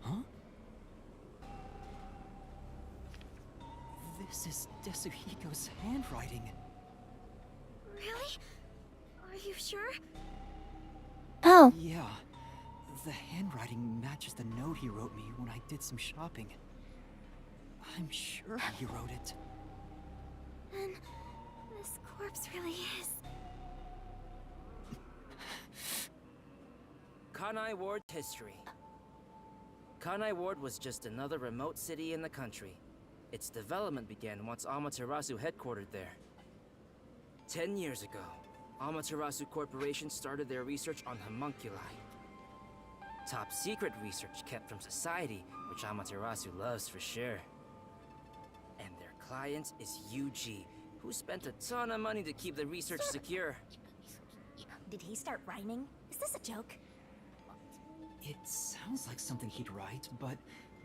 Huh? This is Tetsuhiko's handwriting. Really? Are you sure? Oh. Yeah. The handwriting matches the note he wrote me when I did some shopping. I'm sure he wrote it. Then this corpse really is... Kanai Ward history. Kanai Ward was just another remote city in the country. Its development began once Amaterasu headquartered there. 10 years ago, Amaterasu Corporation started their research on homunculi. Top secret research kept from society, which Amaterasu loves for sure. And their client is Yuji, who spent a ton of money to keep the research secure. Did he start rhyming? Is this a joke? It sounds like something he'd write, but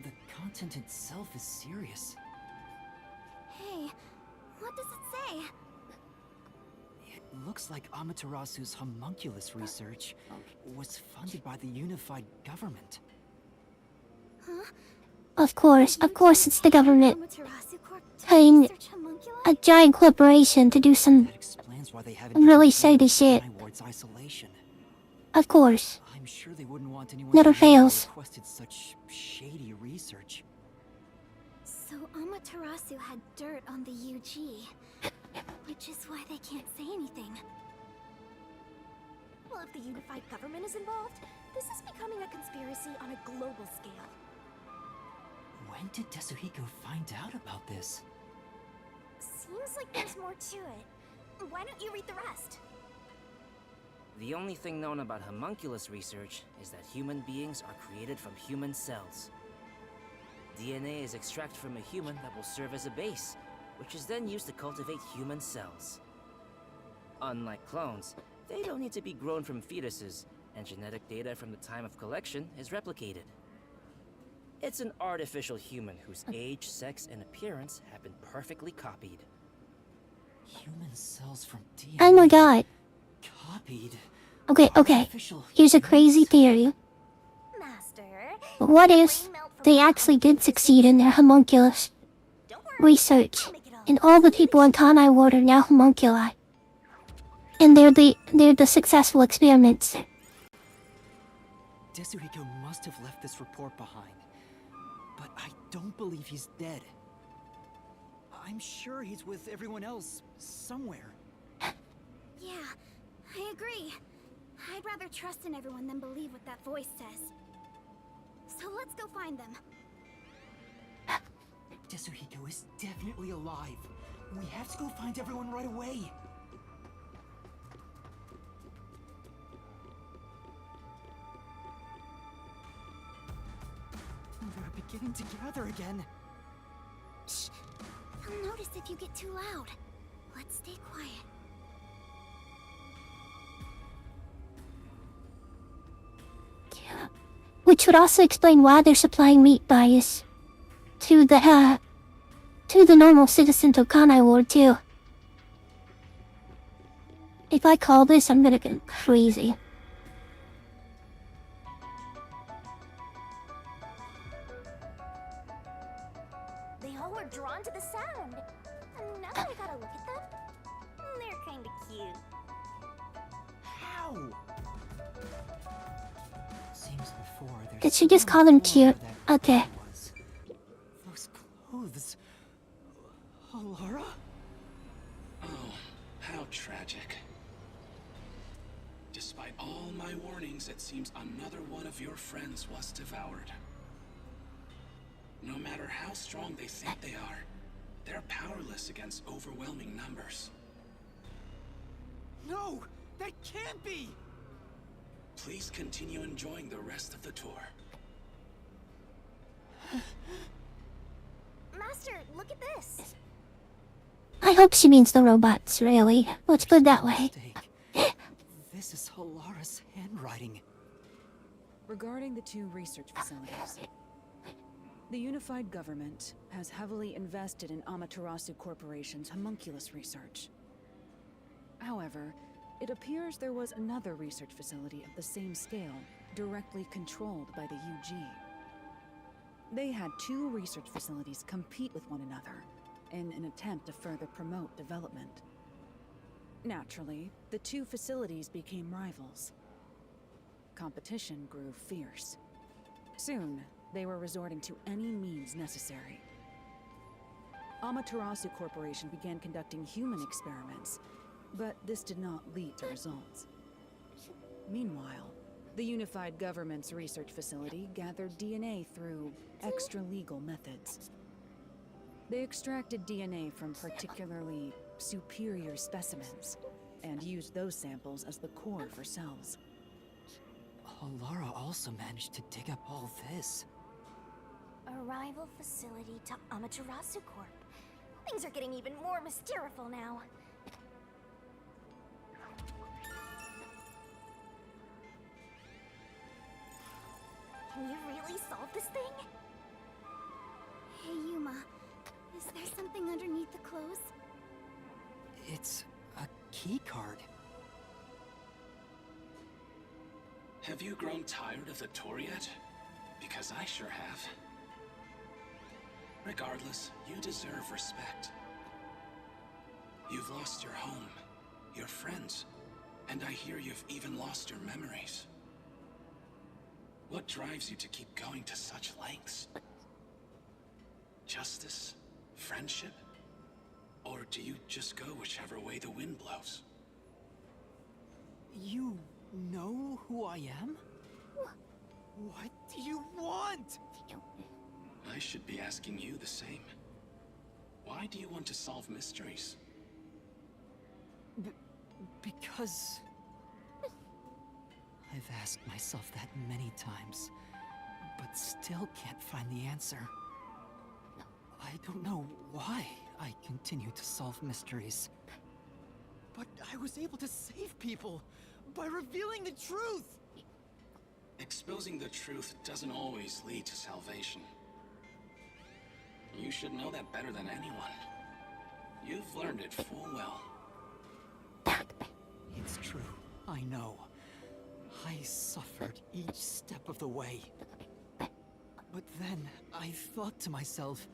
the content itself is serious. Hey, what does it say? It looks like Amaterasu's homunculus research was funded by the unified government. Huh? Of course it's the government Amaterasu Corp paying research homunculi? a giant corporation to do some Explains why they haven't really shady shit. Ward's isolation. Of course. I'm sure they wouldn't want anyone Never to know they fails. requested such shady research. So Amaterasu had dirt on the UG, which is why they can't say anything. Well, if the unified government is involved, this is becoming a conspiracy on a global scale. When did Tetsuhiko find out about this? Seems like there's more to it. Why don't you read the rest? The only thing known about homunculus research is that human beings are created from human cells. DNA is extracted from a human that will serve as a base, which is then used to cultivate human cells. Unlike clones, they don't need to be grown from fetuses, and genetic data from the time of collection is replicated. It's an artificial human whose age, sex, and appearance have been perfectly copied. Human cells from DNA. Oh my god. Copied. Okay. Here's a crazy theory. What if they actually did succeed in their homunculus research, and all the people in Kanai Ward are now homunculi? And they're the successful experiments. Tetsuhiko must have left this report behind. But I don't believe he's dead. I'm sure he's with everyone else, somewhere. Yeah, I agree. I'd rather trust in everyone than believe what that voice says. So let's go find them. Tetsuhiko is definitely alive. We have to go find everyone right away. They're beginning to gather again. Shh! They'll notice if you get too loud. Let's stay quiet. Which would also explain why they're supplying meat bias to the normal citizens of Kanai Ward too. If I call this, I'm gonna go crazy. They all were drawn to the sound. And now that I gotta look at them, they're kinda cute. How? Seems before there's Did she just call them cute? Okay. those clothes. Alara? Oh, how tragic. Despite all my warnings, it seems another one of your friends was devoured. No matter how strong they think they are, they're powerless against overwhelming numbers. No! That can't be! Please continue enjoying the rest of the tour. Master, look at this. I hope she means the robots, really. Let's put it that way. This is Alara's handwriting. Regarding the two research facilities, the unified government has heavily invested in Amaterasu Corporation's homunculus research. However, it appears there was another research facility of the same scale, directly controlled by the UG. They had two research facilities compete with one another in an attempt to further promote development. Naturally, the two facilities became rivals. Competition grew fierce. Soon, they were resorting to any means necessary. Amaterasu Corporation began conducting human experiments, but this did not lead to results. Meanwhile, the unified government's research facility gathered DNA through extra-legal methods. They extracted DNA from particularly superior specimens and used those samples as the core for cells. Alara also managed to dig up all this. A rival facility to Amaterasu Corp. Things are getting even more mysterious now. Can you really solve this thing? Hey, Yuma. Is there something underneath the clothes? It's a key card. Have you grown tired of the tour yet? Because I sure have. Regardless, you deserve respect. You've lost your home, your friends, and I hear you've even lost your memories. What drives you to keep going to such lengths? Justice? Friendship? Or do you just go whichever way the wind blows? You know who I am? What do you want? I should be asking you the same. Why do you want to solve mysteries? Because... I've asked myself that many times, but still can't find the answer. I don't know why I continue to solve mysteries. But I was able to save people by revealing the truth! Exposing the truth doesn't always lead to salvation. You should know that better than anyone. You've learned it full well. It's true, I know. I suffered each step of the way. But then I thought to myself,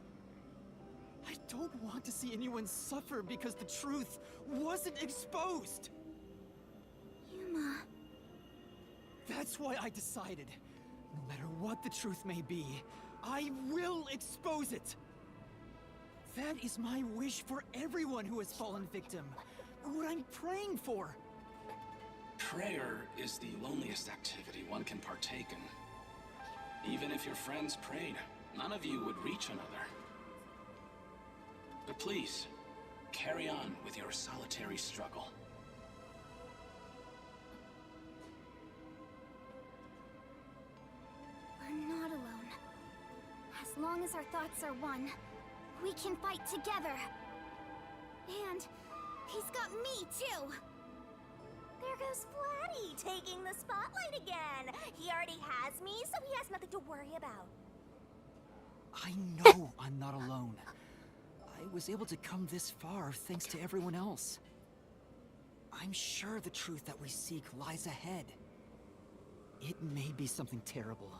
I don't want to see anyone suffer because the truth wasn't exposed! Yuma... That's why I decided, no matter what the truth may be, I will expose it! That is my wish for everyone who has fallen victim. What I'm praying for. Prayer is the loneliest activity one can partake in. Even if your friends prayed, none of you would reach another. But please, carry on with your solitary struggle. We're not alone. As long as our thoughts are one, we can fight together. And he's got me too! There goes Flatty, taking the spotlight again. He already has me, so he has nothing to worry about. I know I'm not alone. I was able to come this far thanks to everyone else. I'm sure the truth that we seek lies ahead. It may be something terrible,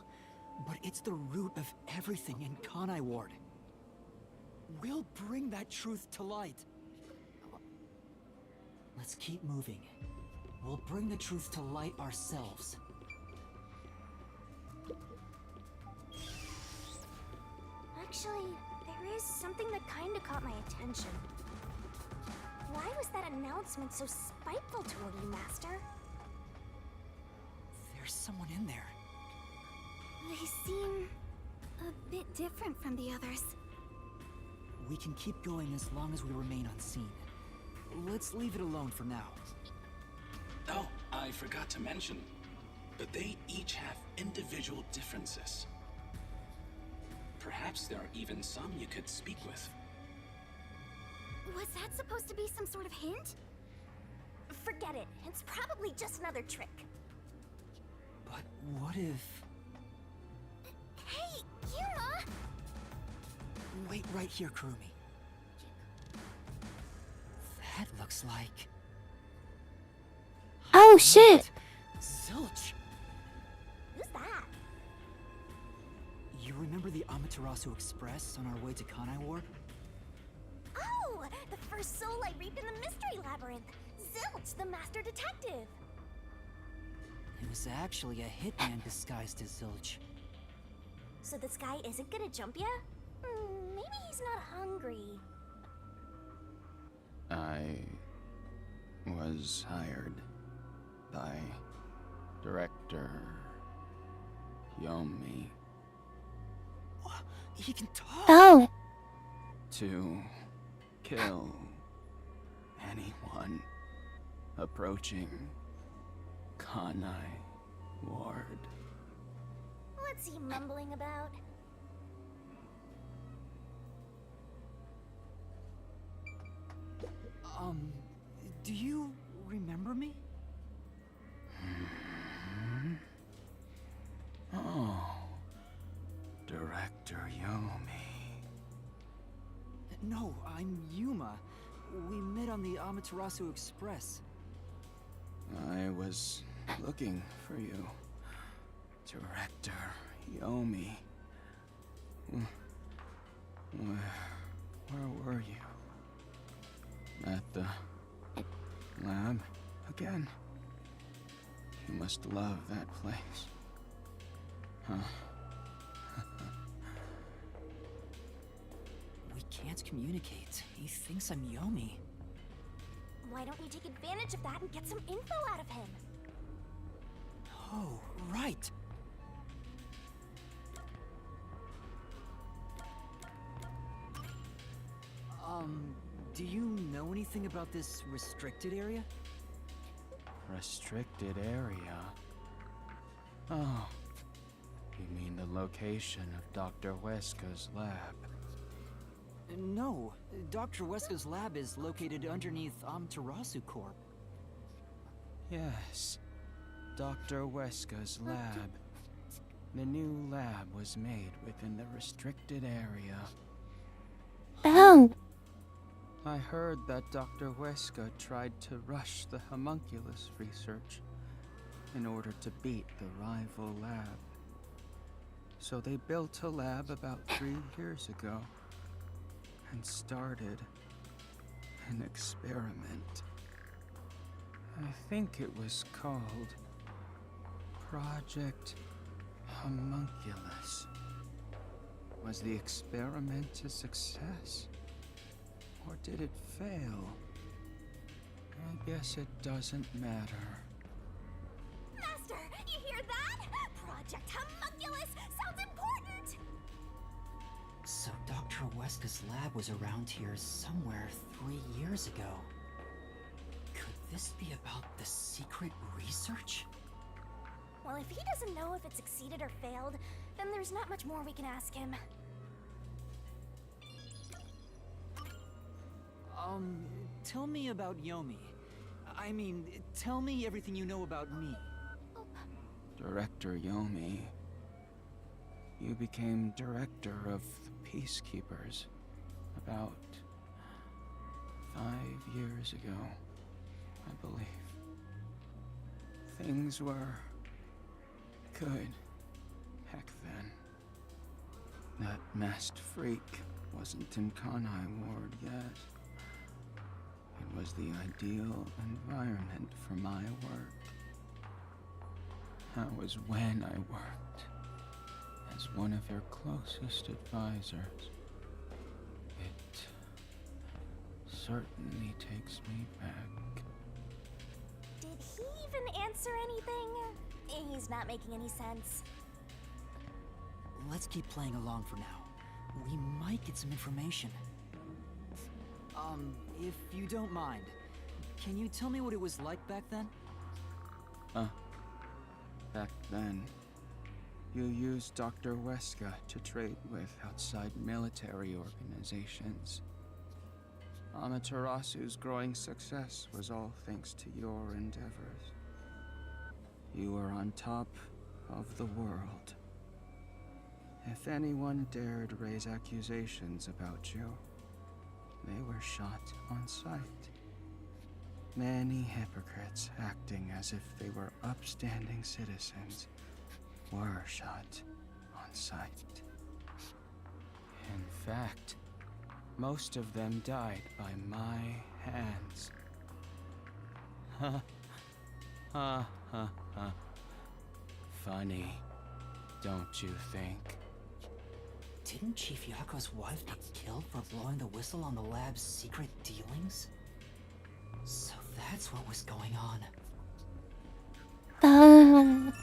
but it's the root of everything in Kanai Ward. We'll bring that truth to light. Let's keep moving. We'll bring the truth to light ourselves. Actually, there is something that kinda caught my attention. Why was that announcement so spiteful toward you, Master? There's someone in there. They seem a bit different from the others. We can keep going as long as we remain unseen. Let's leave it alone for now. Oh, I forgot to mention, but they each have individual differences. Perhaps there are even some you could speak with. Was that supposed to be some sort of hint? Forget it. It's probably just another trick. But what if... Hey, Yuma! Wait right here, Kurumi. That looks like... Oh shit! Zilch! Who's that? You remember the Amaterasu Express on our way to Kanai Ward? Oh! The first soul I reaped in the Mystery Labyrinth! Zilch, the Master Detective! It was actually a hitman disguised as Zilch. So this guy isn't gonna jump ya? Maybe he's not hungry. I was hired by Director Yomi He can talk! Oh! to kill anyone approaching Kanai Ward. What's he mumbling about? Do you remember me? Oh, Director Yomi. No, I'm Yuma. We met on the Amaterasu Express. I was looking for you, Director Yomi. Where were you? At the lab again? You must love that place. Huh? We can't communicate. He thinks I'm Yomi. Why don't you take advantage of that and get some info out of him? Oh, right. Do you know anything about this restricted area? Restricted area? Oh, you mean the location of Dr. Weska's lab? No, Dr. Weska's lab is located underneath Amaterasu Corp. Yes, Dr. Weska's lab. The new lab was made within the restricted area. Oh! I heard that Dr. Weska tried to rush the homunculus research in order to beat the rival lab. So they built a lab about 3 years ago and started an experiment. I think it was called Project Homunculus. Was the experiment a success? Or did it fail? I guess it doesn't matter. Master, you hear that? Project Homunculus sounds important! So Dr. Weska's lab was around here somewhere 3 years ago. Could this be about the secret research? Well, if he doesn't know if it succeeded or failed, then there's not much more we can ask him. Tell me about Yomi. I mean, tell me everything you know about me. Director Yomi, you became director of the Peacekeepers about 5 years ago, I believe. Things were good heck then. That masked freak wasn't in Kanai Ward yet. It was the ideal environment for my work. That was when I worked as one of your closest advisors. It certainly takes me back. Did he even answer anything? He's not making any sense. Let's keep playing along for now. We might get some information. If you don't mind, can you tell me what it was like back then? Back then, you used Dr. Weska to trade with outside military organizations. Amaterasu's growing success was all thanks to your endeavors. You were on top of the world. If anyone dared raise accusations about you, they were shot on sight. Many hypocrites acting as if they were upstanding citizens were shot on sight. In fact, most of them died by my hands. Ha ha ha ha. Funny, don't you think? Didn't Chief Yako's wife get killed for blowing the whistle on the lab's secret dealings? So that's what was going on. Damn.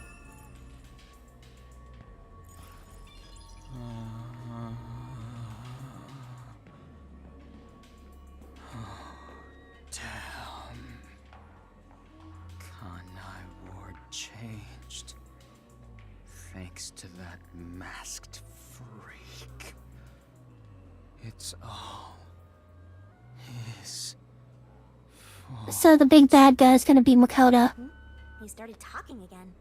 Kanai Ward changed. Thanks to that masked freak. It's all his fault. So the big bad guy is gonna be Makoto. He started talking again.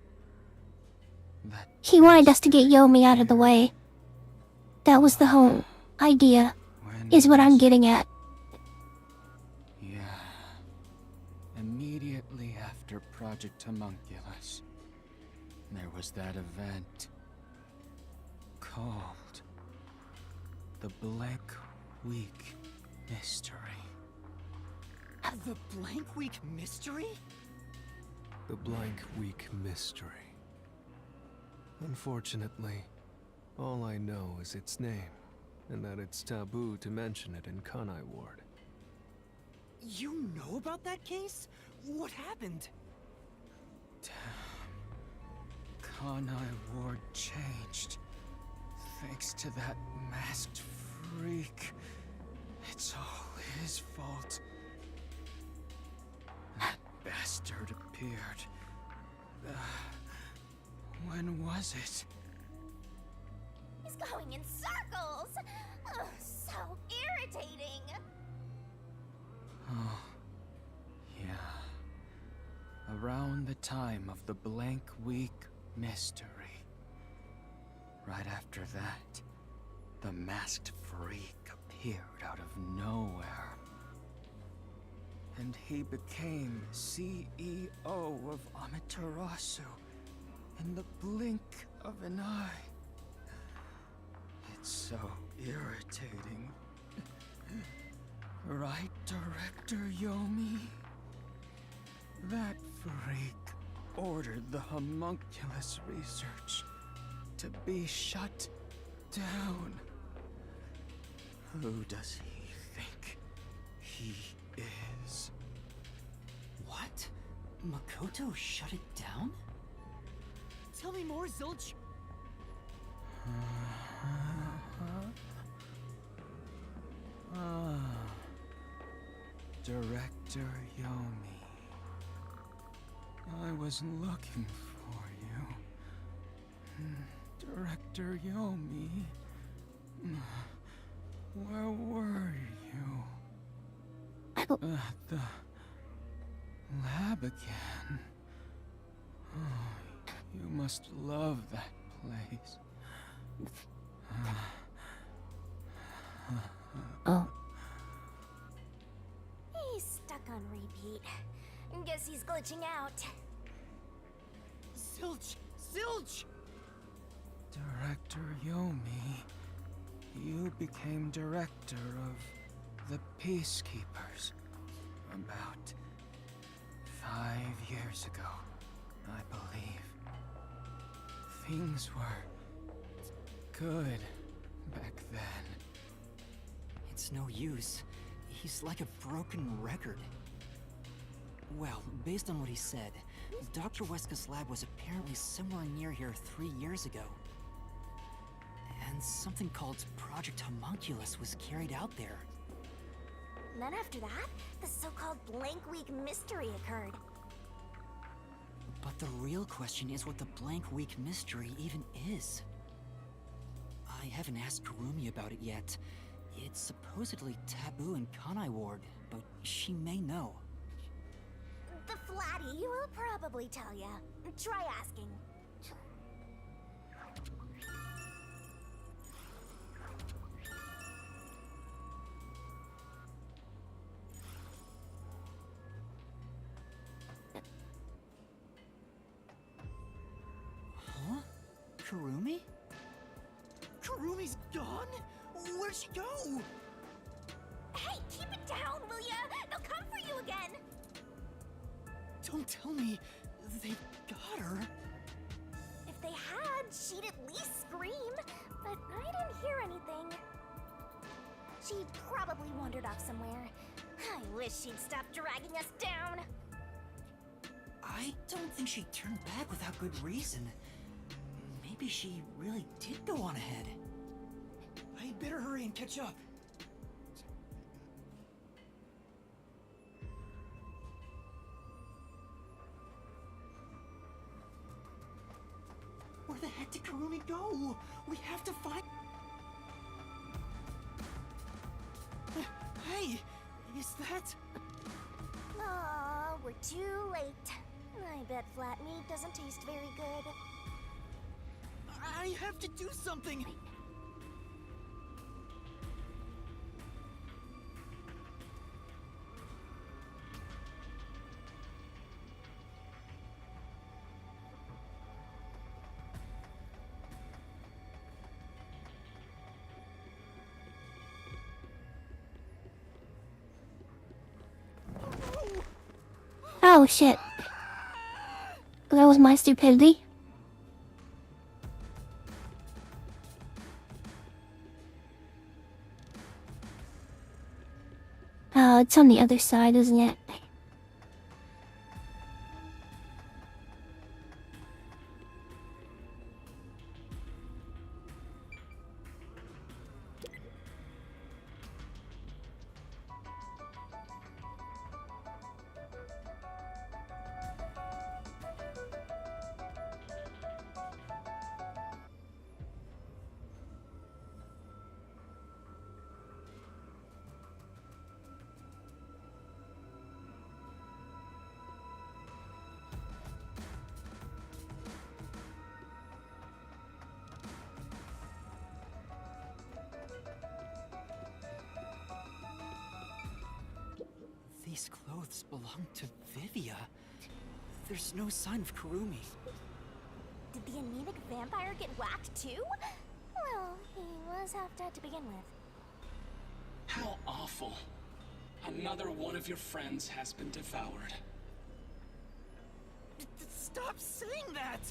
He wanted us to get Yomi out of the way. That was the whole idea, is what I'm getting at. Yeah. Immediately after Project Homunculus, there was that event called the Blank Week Mystery. The Blank Week Mystery? The Blank Week Mystery. Unfortunately, all I know is its name, and that it's taboo to mention it in Kanai Ward. You know about that case? What happened? Kanai Ward changed. Thanks to that masked freak. It's all his fault. That bastard appeared. When was it? He's going in circles! Ugh, so irritating! Oh, yeah. Around the time of the Blank Week Mystery. Right after that, the masked freak appeared out of nowhere. And he became CEO of Amaterasu in the blink of an eye. It's so irritating. Right, Director Yomi? That freak ordered the homunculus research to be shut down. Who does he think he is? What? Makoto shut it down? Tell me more, Zilch! Director Yomi. I was looking for you. Director Yomi. Where were you? At the lab again. Oh, you must love that place. Oh. He's stuck on repeat. Guess he's glitching out. Zilch! Zilch! Director Yomi, you became director of the Peacekeepers about 5 years ago, I believe. Things were good back then. It's no use. He's like a broken record. Well, based on what he said, Dr. Weska's lab was apparently somewhere near here 3 years ago. And something called Project Homunculus was carried out there. Then after that, the so-called Blank Week Mystery occurred. But the real question is what the Blank Week Mystery even is. I haven't asked Kurumi about it yet. It's supposedly taboo in Kanai Ward, but she may know. The Flatty will probably tell ya. Try asking. Huh? Kurumi? Kurumi's gone? Where'd she go? Hey, keep it down, will ya? They'll come for you again! Don't tell me they got her. If they had, she'd at least scream, but I didn't hear anything. She probably wandered off somewhere. I wish she'd stop dragging us down. I don't think she turned back without good reason. Maybe she really did go on ahead. I better hurry and catch up. Where the heck heck did Kurumi go? We have to find... Hey! Is that... Aw, we're too late. I bet flat meat doesn't taste very good. I have to do something! Oh shit. That was my stupidity. Oh, it's on the other side, isn't it? These clothes belong to Vivia. There's no sign of Kurumi. Did the anemic vampire get whacked too? Well, he was half dead to begin with. How awful. Another one of your friends has been devoured. Stop saying that!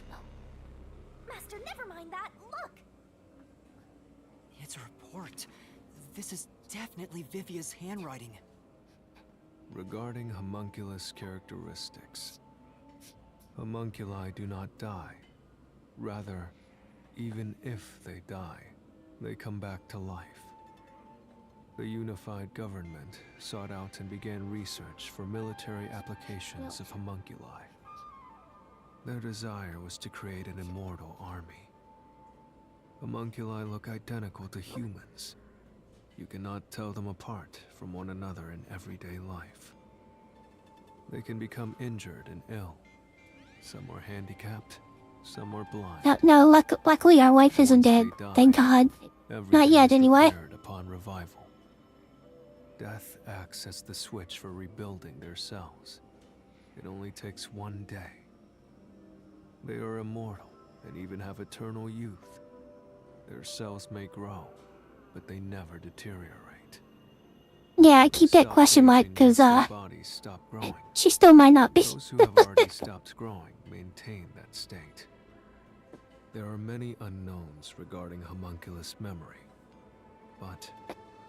Master, never mind that. Look! It's a report. This is definitely Vivia's handwriting. Regarding homunculus characteristics, homunculi do not die. Rather, even if they die, they come back to life. The unified government sought out and began research for military applications of homunculi. Their desire was to create an immortal army. Homunculi look identical to humans. You cannot tell them apart from one another in everyday life. They can become injured and ill. Some are handicapped, some are blind. No, luckily our wife isn't dead. Thank God. Not yet, anyway. Upon revival, death acts as the switch for rebuilding their cells. It only takes one day. They are immortal and even have eternal youth. Their cells may grow, but they never deteriorate. Yeah, I keep that question mark because bodies stop growing. she still might not be. Those who have already stopped growing maintain that state. There are many unknowns regarding homunculus memory, but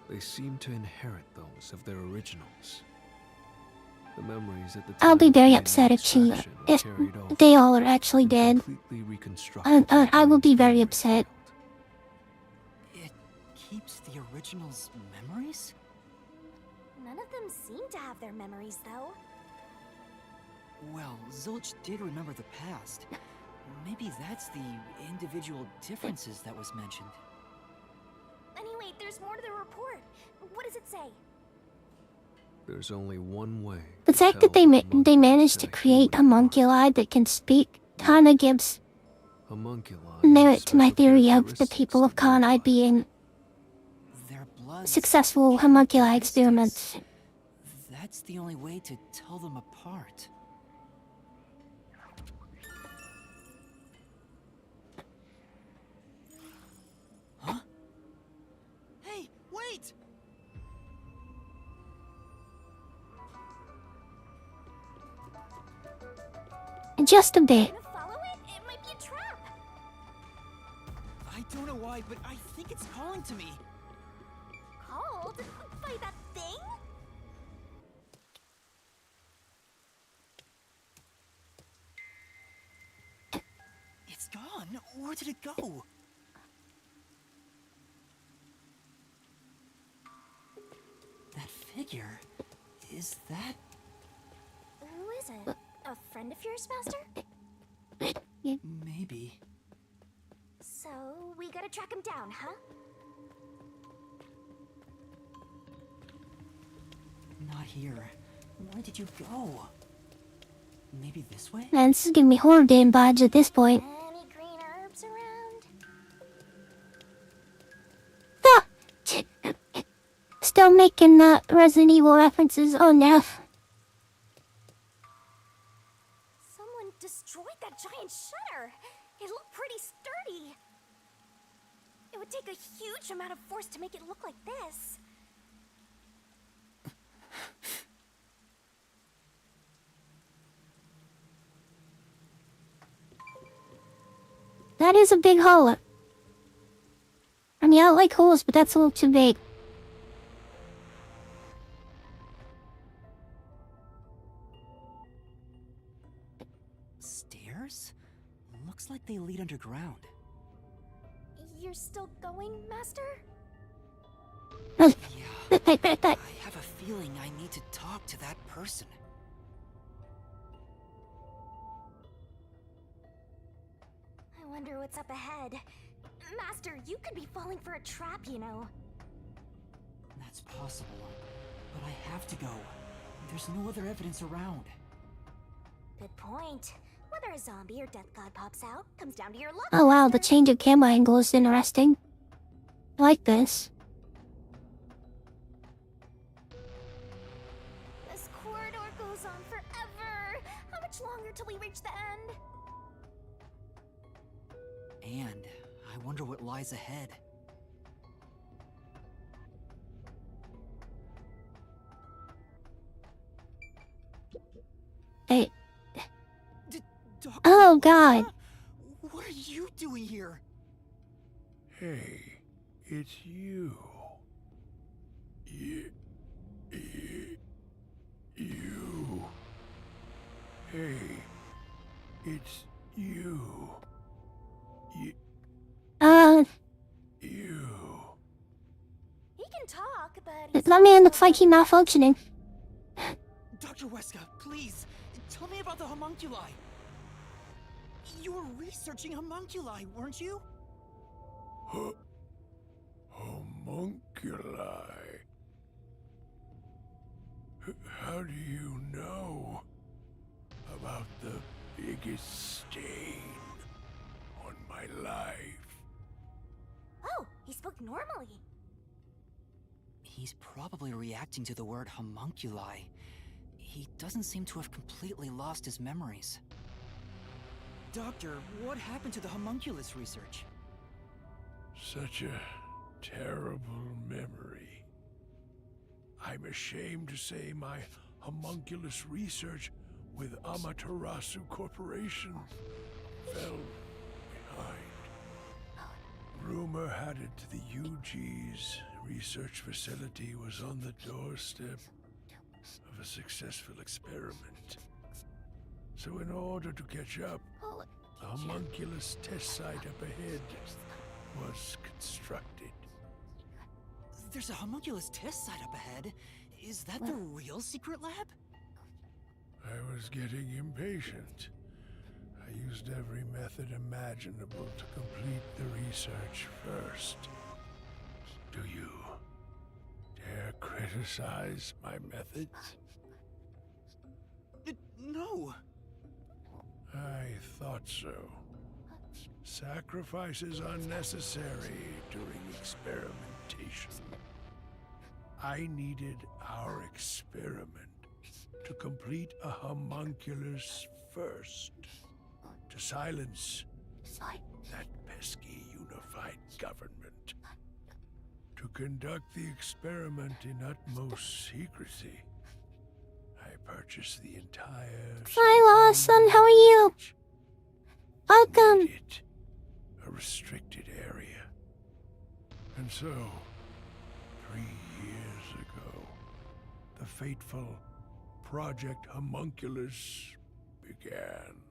they seem to inherit those of their originals. The memories at the time I'll be very of upset if carried over they all are actually dead. completely reconstructed. I will be very upset. It keeps the original's memories? None of them seem to have their memories, though. Well, Zilch did remember the past. Maybe that's the individual differences that was mentioned. Anyway, there's more to the report. What does it say? There's only one way. The fact that they managed to create homunculi that can speak kinda gives merit to my theory of the people of Kanai being successful homunculi experiments. That's the only way to tell them apart. Huh? Hey, wait! Just a bit. Follow it? It might be a trap. I don't know why, but I think it's calling to me. Called? By that thing? It's gone. Where did it go? That figure, is that... Who is it? A friend of yours, Master? Maybe. So, we gotta track him down, huh? Not here. Where did you go? Maybe this way? Man, this is giving me horror game vibes at this point. Any green herbs around? Ah! Still making Resident Evil references. Oh no. Someone destroyed that giant shutter. It looked pretty sturdy. It would take a huge amount of force to make it look like this. That is a big hole. I mean, I like holes, but that's a little too big. Stairs? Looks like they lead underground. You're still going, Master? I have a feeling I need to talk to that person. I wonder what's up ahead. Master, you could be falling for a trap, you know. That's possible, but I have to go. There's no other evidence around. Good point. Whether a zombie or death god pops out comes down to your luck. Oh wow, the change of camera angle is interesting. I like this. This corridor goes on forever. How much longer till we reach the end? And I wonder what lies ahead. Hey. Oh god. What are you doing here? Hey, it's you. You. Hey, it's you. He can talk, but That man looks like he's malfunctioning. Dr. Weska, please, tell me about the homunculi. You were researching homunculi, weren't you? Homunculi. How do you know about the biggest stain on my life? Oh, he spoke normally. He's probably reacting to the word homunculi. He doesn't seem to have completely lost his memories. Doctor, what happened to the homunculus research? Such a terrible memory. I'm ashamed to say my homunculus research with Amaterasu Corporation fell behind. Rumor had it the UG's research facility was on the doorstep of a successful experiment. So in order to catch up, a homunculus test site up ahead was constructed. There's a homunculus test site up ahead. Is that the real secret lab? I was getting impatient. I used every method imaginable to complete the research first. Do you dare criticize my methods? No. I thought so. Sacrifice is unnecessary during experimentation. I needed our experiment to complete a homunculus first. To silence that pesky unified government. To conduct the experiment in utmost secrecy. I purchased the entire... Hi, Lawson, how are you? Welcome. A restricted area. And so, 3 years ago, the fateful Project Homunculus began.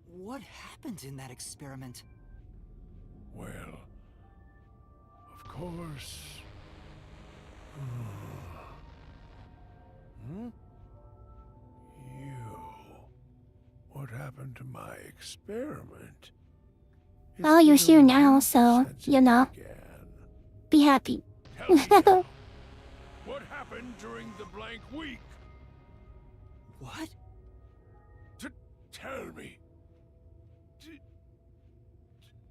What happened in that experiment? Well, of course... You. What happened to my experiment? Well, you're here now, so, you know. Be happy. What happened during the blank week? What? Tell me.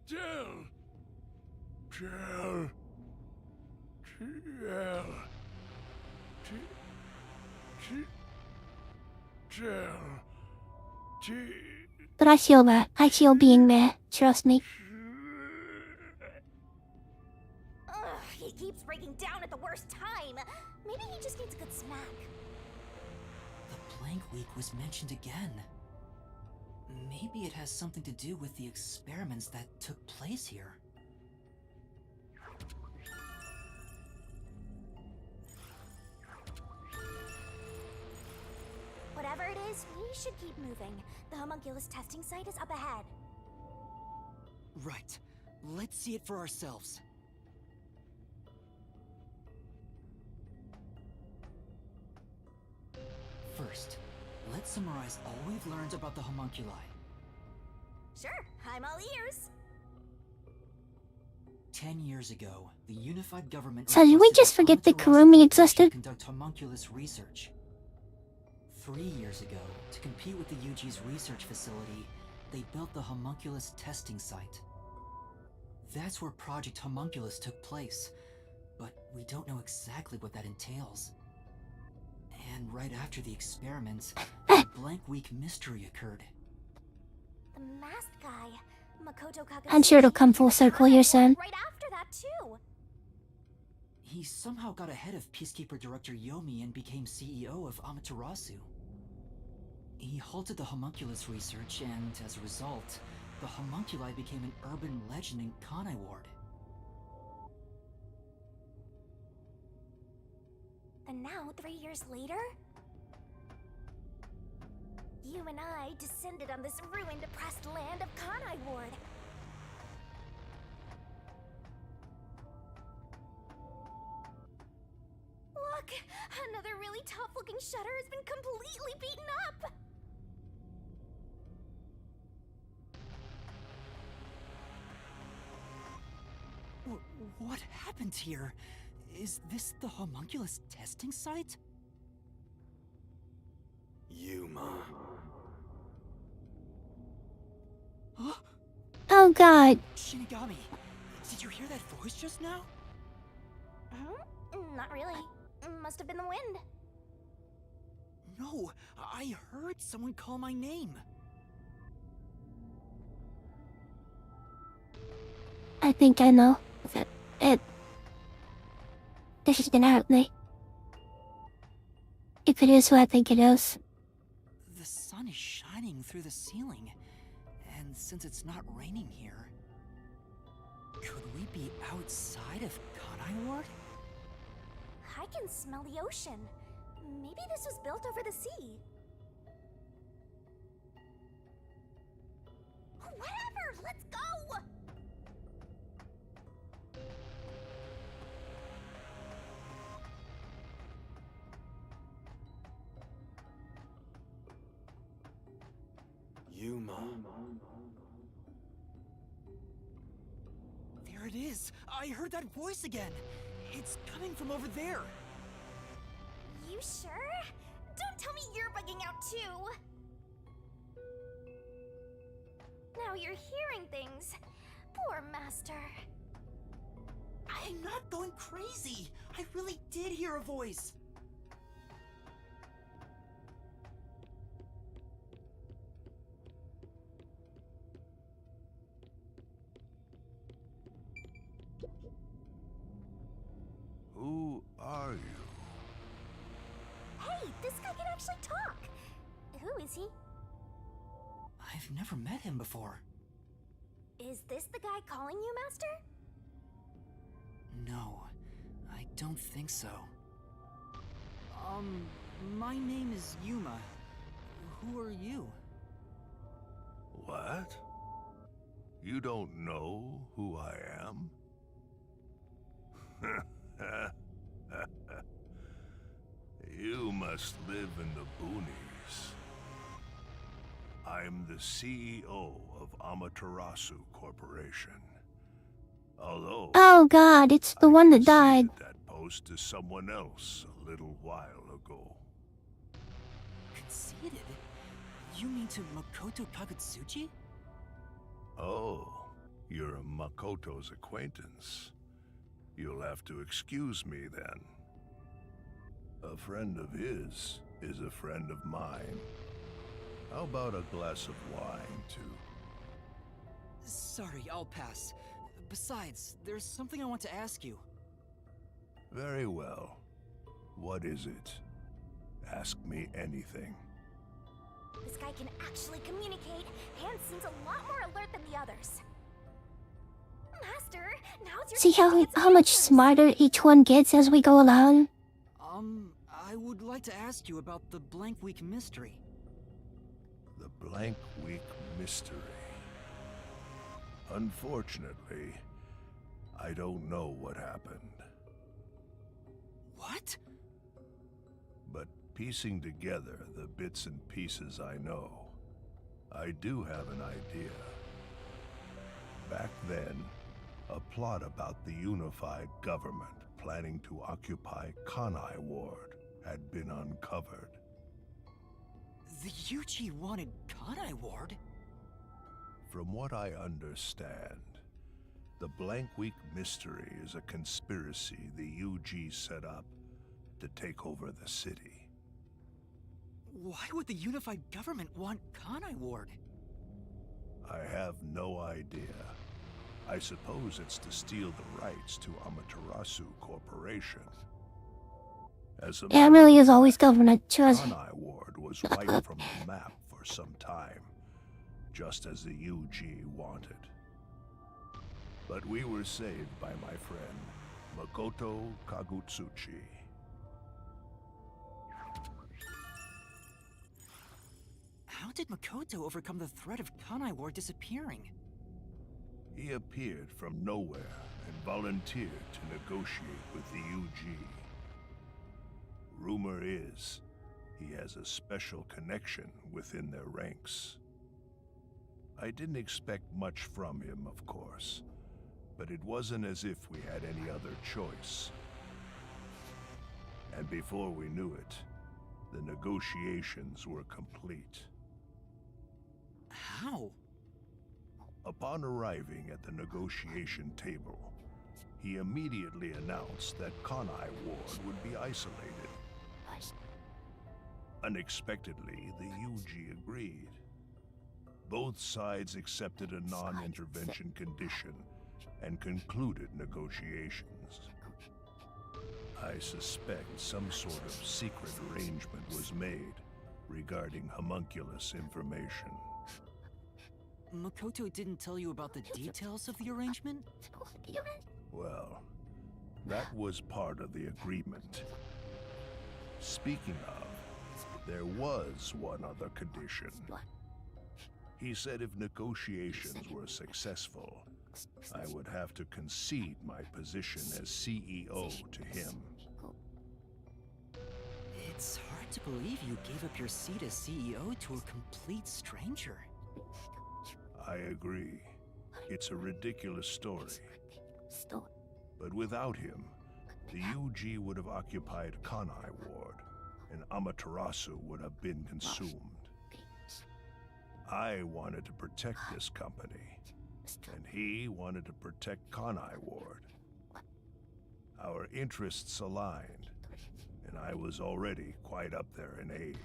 Tell. But I feel that. I feel being there. Trust me. Ugh, he keeps breaking down at the worst time. Maybe he just needs a good smack. The blank week was mentioned again. Maybe it has something to do with the experiments that took place here. Whatever it is, we should keep moving. The homunculus testing site is up ahead. Right. Let's see it for ourselves. First, let's summarize all we've learned about the homunculi. Sure, I'm all ears. 10 years ago, the unified government So did we just forget that Kurumi existed? conduct homunculus research. 3 years ago, to compete with the UG's research facility, they built the homunculus testing site. That's where Project Homunculus took place, but we don't know exactly what that entails. And right after the experiments, a blank week mystery occurred. The masked guy, Makoto Kagase. I'm sure it'll come full circle here soon. Right after that too. He somehow got ahead of Peacekeeper Director Yomi and became CEO of Amaterasu. He halted the homunculus research, and as a result, the homunculi became an urban legend in Kanai Ward. And now, 3 years later, you and I descended on this ruined, oppressed land of Kanai Ward. Look! Another really tough-looking shutter has been completely beaten up! What happened here? Is this the homunculus testing site? Yuma. Huh? Oh god. Shinigami, did you hear that voice just now? Not really. Must have been the wind. No, I heard someone call my name. I think I know. This is gonna hurt me. If it is who I think it is. The sun is shining through the ceiling, and since it's not raining here, could we be outside of Kanai Ward? I can smell the ocean. Maybe this was built over the sea. Whatever! Let's go! Yuma. There it is! I heard that voice again! It's coming from over there! You sure? Don't tell me you're bugging out too! Now you're hearing things. Poor Master. I'm not going crazy! I really did hear a voice! Who are you? Hey, this guy can actually talk! Who is he? I've never met him before. Is this the guy calling you, Master? No, I don't think so. My name is Yuma. Who are you? What? You don't know who I am? You must live in the boonies. I'm the CEO of Amaterasu Corporation. Although Oh god, it's the one that died. that post to someone else a little while ago. Conceited? You mean to Makoto Kagutsuchi? Oh, you're Makoto's acquaintance. You'll have to excuse me then. A friend of his is a friend of mine. How about a glass of wine, too? Sorry, I'll pass. Besides, there's something I want to ask you. Very well. What is it? Ask me anything. This guy can actually communicate and seems a lot more alert than the others. Master, now's your See chance to get some how much answers. smarter each one gets as we go along? I would like to ask you about the Blank Week mystery. The Blank Week mystery. Unfortunately, I don't know what happened. What? But piecing together the bits and pieces I know, I do have an idea. Back then, a plot about the unified government planning to occupy Kanai Ward had been uncovered. The UG wanted Kanai Ward? From what I understand, the Blank Week mystery is a conspiracy the UG set up to take over the city. Why would the unified government want Kanai Ward? I have no idea. I suppose it's to steal the rights to Amaterasu Corporation. As a Family is always government, trust me. Kanai Ward was wiped from the map for some time, just as the UG wanted. But we were saved by my friend, Makoto Kagutsuchi. How did Makoto overcome the threat of Kanai Ward disappearing? He appeared from nowhere and volunteered to negotiate with the UG. Rumor is, he has a special connection within their ranks. I didn't expect much from him, of course, but it wasn't as if we had any other choice. And before we knew it, the negotiations were complete. How? Upon arriving at the negotiation table, he immediately announced that Kanai Ward would be isolated. Unexpectedly, the UG agreed. Both sides accepted a non-intervention condition and concluded negotiations. I suspect some sort of secret arrangement was made regarding homunculus information. Makoto didn't tell you about the details of the arrangement? Well, that was part of the agreement. Speaking of, there was one other condition. He said if negotiations were successful, I would have to concede my position as CEO to him. It's hard to believe you gave up your seat as CEO to a complete stranger. I agree. It's a ridiculous story. But without him, the UG would have occupied Kanai Ward, and Amaterasu would have been consumed. I wanted to protect this company, and he wanted to protect Kanai Ward. Our interests aligned, and I was already quite up there in age.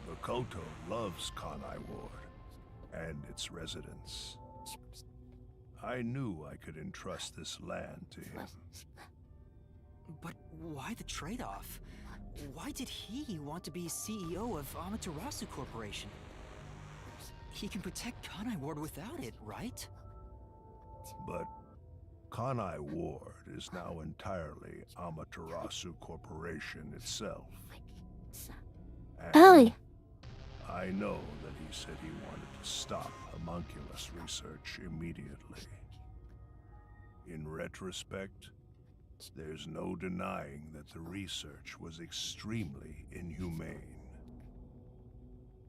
Makoto loves Kanai Ward and its residents. I knew I could entrust this land to him. But why the trade-off? Why did he want to be CEO of Amaterasu Corporation? He can protect Kanai Ward without it, right? But Kanai Ward is now entirely Amaterasu Corporation itself. And I know that he said he wanted to stop homunculus research immediately. In retrospect, there's no denying that the research was extremely inhumane.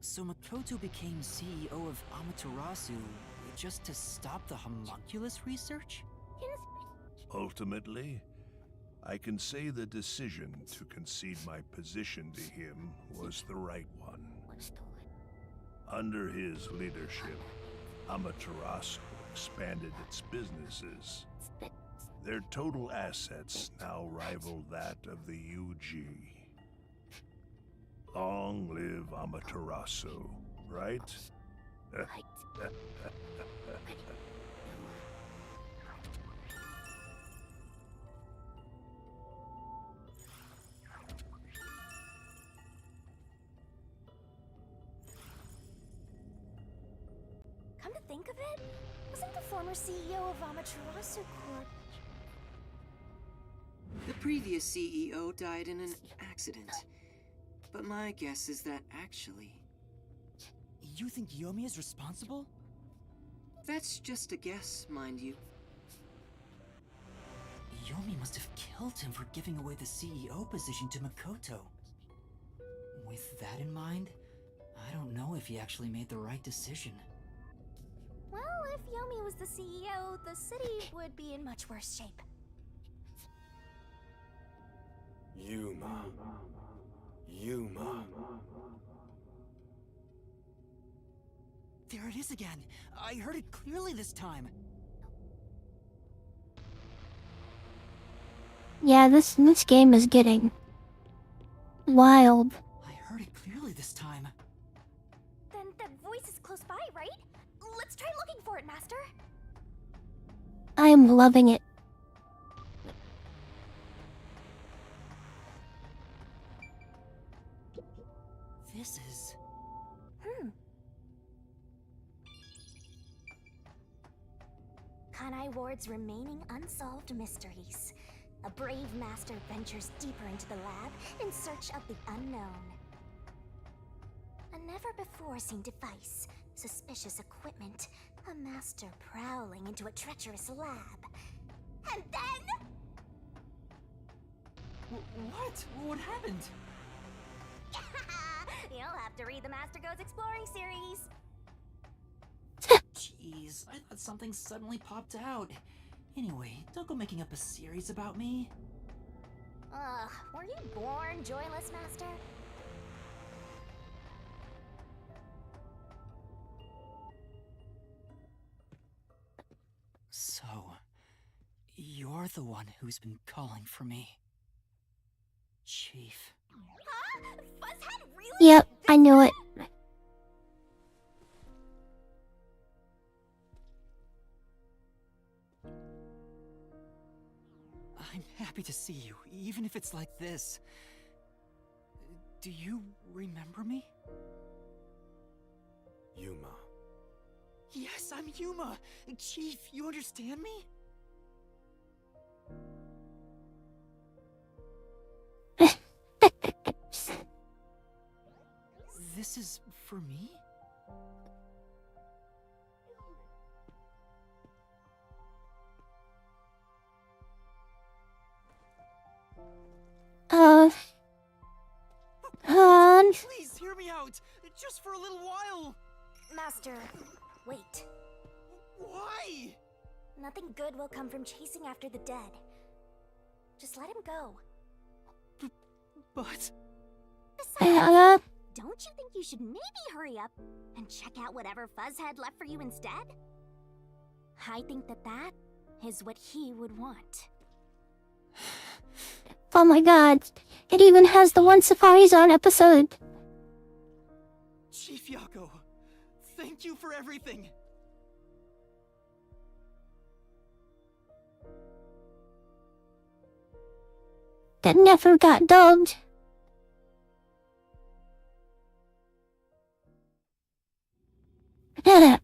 So So Makoto became CEO of Amaterasu just to stop the homunculus research? Ultimately, I can say the decision to concede my position to him was the right one. Under his leadership, Amaterasu expanded its businesses. Their total assets now rival that of the UG. Long live Amaterasu, right? Come to think of it, wasn't the former CEO of Amaterasu Corp? The previous CEO died in an accident. But my guess is that actually... You think Yomi is responsible? That's just a guess, mind you. Yomi must have killed him for giving away the CEO position to Makoto. With that in mind, I don't know if he actually made the right decision. Well, if Yomi was the CEO, the city would be in much worse shape. Yuma. Yuma. There it is again! I heard it clearly this time! Yeah, this game is getting wild. I heard it clearly this time. Then that voice is close by, right? Let's try looking for it, Master. I am loving it. This is... Kanai Ward's remaining unsolved mysteries. A brave master ventures deeper into the lab in search of the unknown. A never-before-seen device, suspicious equipment, a master prowling into a treacherous lab. And then... What? What happened? You'll have to read the Master Goes Exploring series. Jeez, I thought something suddenly popped out. Anyway, don't go making up a series about me. Ugh, were you born joyless, Master? So, you're the one who's been calling for me. Chief. Huh? Fuzzhead really? Yep, I knew it. I'm happy to see you, even if it's like this. Do you remember me? Yuma. Yes, I'm Yuma! Chief, you understand me? This is for me? Please hear me out! Just for a little while! Master, wait. Why? Nothing good will come from chasing after the dead. Just let him go. But... Besides, don't you think you should maybe hurry up and check out whatever Fuzzhead left for you instead? I think that is what he would want. Oh my god, it even has the One Safari Zone episode. Chief Yako, thank you for everything. That never got dubbed. Thank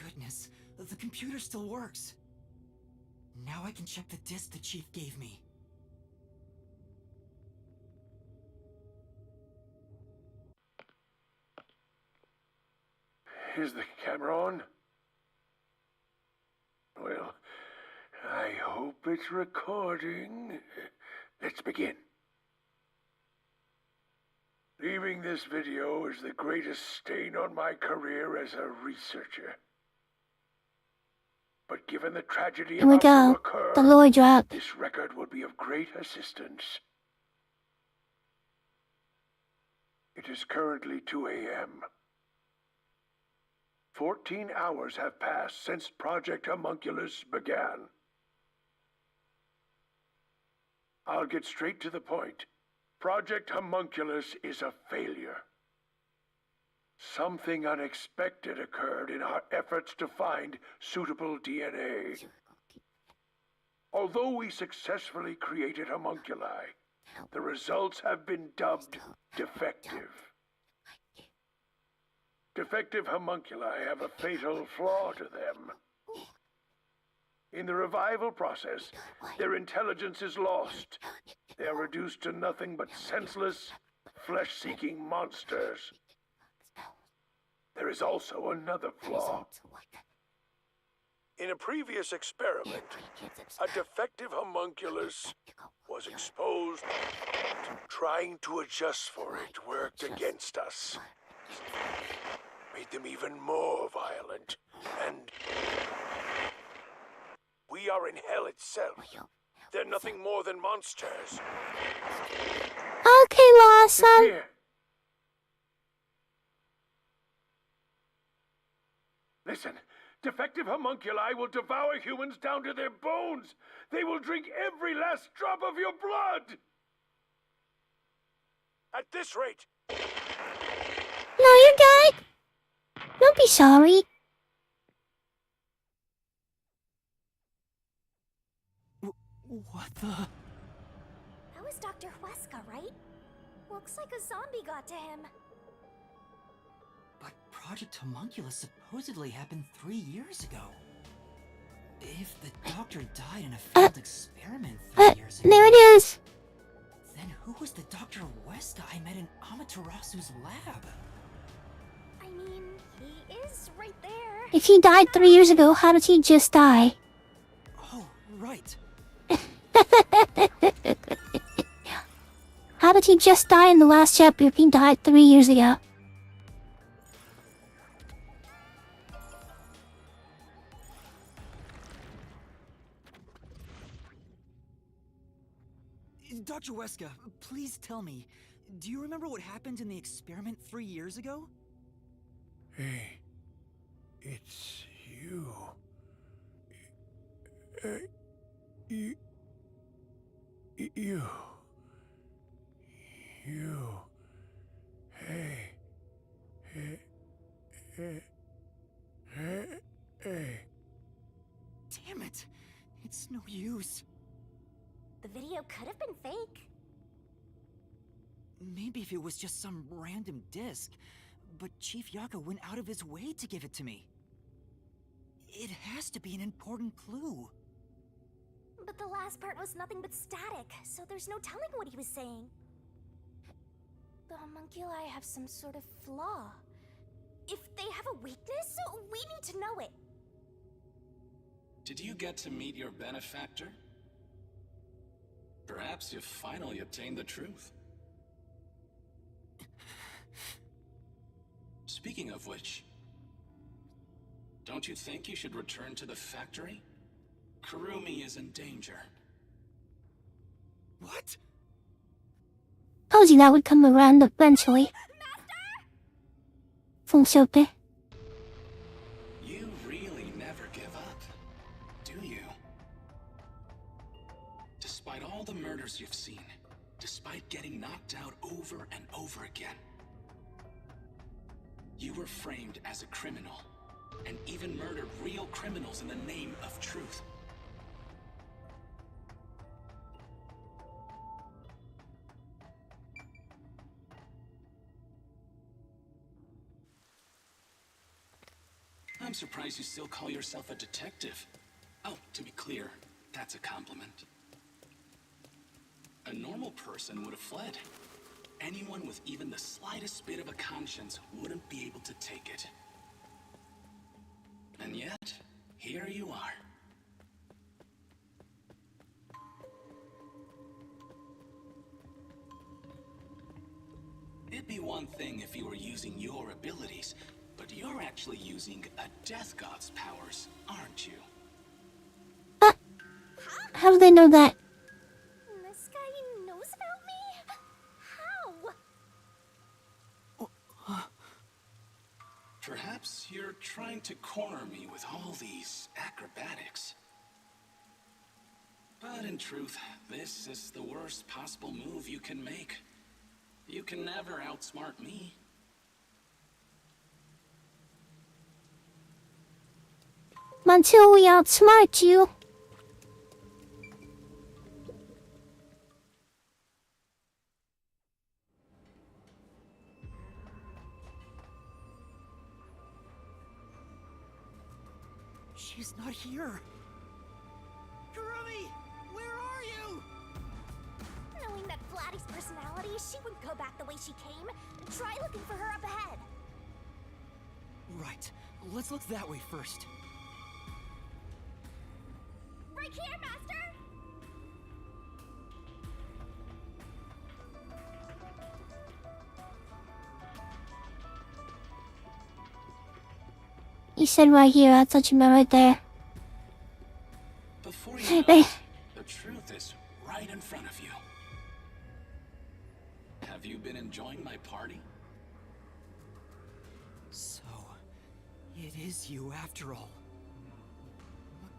goodness, the computer still works. Now I can check the disc the Chief gave me. Is the camera on? Well, I hope it's recording. Let's begin. Leaving this video is the greatest stain on my career as a researcher. But given the tragedy Here we about to go. occur, The lore drop. this record will be of great assistance. It is currently 2 a.m. 14 hours have passed since Project Homunculus began. I'll get straight to the point. Project Homunculus is a failure. Something unexpected occurred in our efforts to find suitable DNA. Although we successfully created homunculi, the results have been dubbed defective. Defective homunculi have a fatal flaw to them. In the revival process, their intelligence is lost. They are reduced to nothing but senseless, flesh-seeking monsters. There is also another flaw. In a previous experiment, a defective homunculus was exposed. Trying to adjust for it worked against us. Made them even more violent, and we are in hell itself. They're nothing more than monsters. Okay, Lawson. Here. Listen, defective homunculi will devour humans down to their bones. They will drink every last drop of your blood. At this rate. No, you're good. Don't be sorry. What the? That was Dr. Weska, right? Looks like a zombie got to him. But Project Homunculus supposedly happened 3 years ago. If the doctor died in a failed experiment 3 years ago... There it is. Then who was the Dr. Weska I met in Amaterasu's lab? I mean, he is right there. If he died 3 years ago, how did he just die? Oh, right. How did he just die in the last chapter if he died 3 years ago? Dr. Weska, please tell me, do you remember what happened in the experiment 3 years ago? Hey, it's you. You. Hey. Damn it! It's no use. The video could have been fake. Maybe if it was just some random disc, but Chief Yaka went out of his way to give it to me. It has to be an important clue. But the last part was nothing but static, so there's no telling what he was saying. The homunculi have some sort of flaw. If they have a weakness, we need to know it. Did you get to meet your benefactor? Perhaps you've finally obtained the truth. Speaking of which, don't you think you should return to the factory? Kurumi is in danger. What? Told you that would come around eventually. Funsope. You really never give up, do you? Despite all the murders you've seen, despite getting knocked out over and over again, you were framed as a criminal, and even murdered real criminals in the name of truth. I'm surprised you still call yourself a detective. Oh, to be clear, that's a compliment. A normal person would have fled. Anyone with even the slightest bit of a conscience wouldn't be able to take it. And yet, here you are. It It'd be one thing if you were using your abilities, but you're actually using a Death God's powers, aren't you? How do they know that? This guy knows about me? How? Perhaps you're trying to corner me with all these acrobatics. But in truth, this is the worst possible move you can make. You can never outsmart me. Until we outsmart you. She's not here. Kurumi, where are you? Knowing that Vladdy's personality, she wouldn't go back the way she came. Try looking for her up ahead. Right. Let's look that way first. Right here, Master! You said right here, I thought you meant right there. Before you know it, the truth is right in front of you. Have you been enjoying my party? So, it is you after all.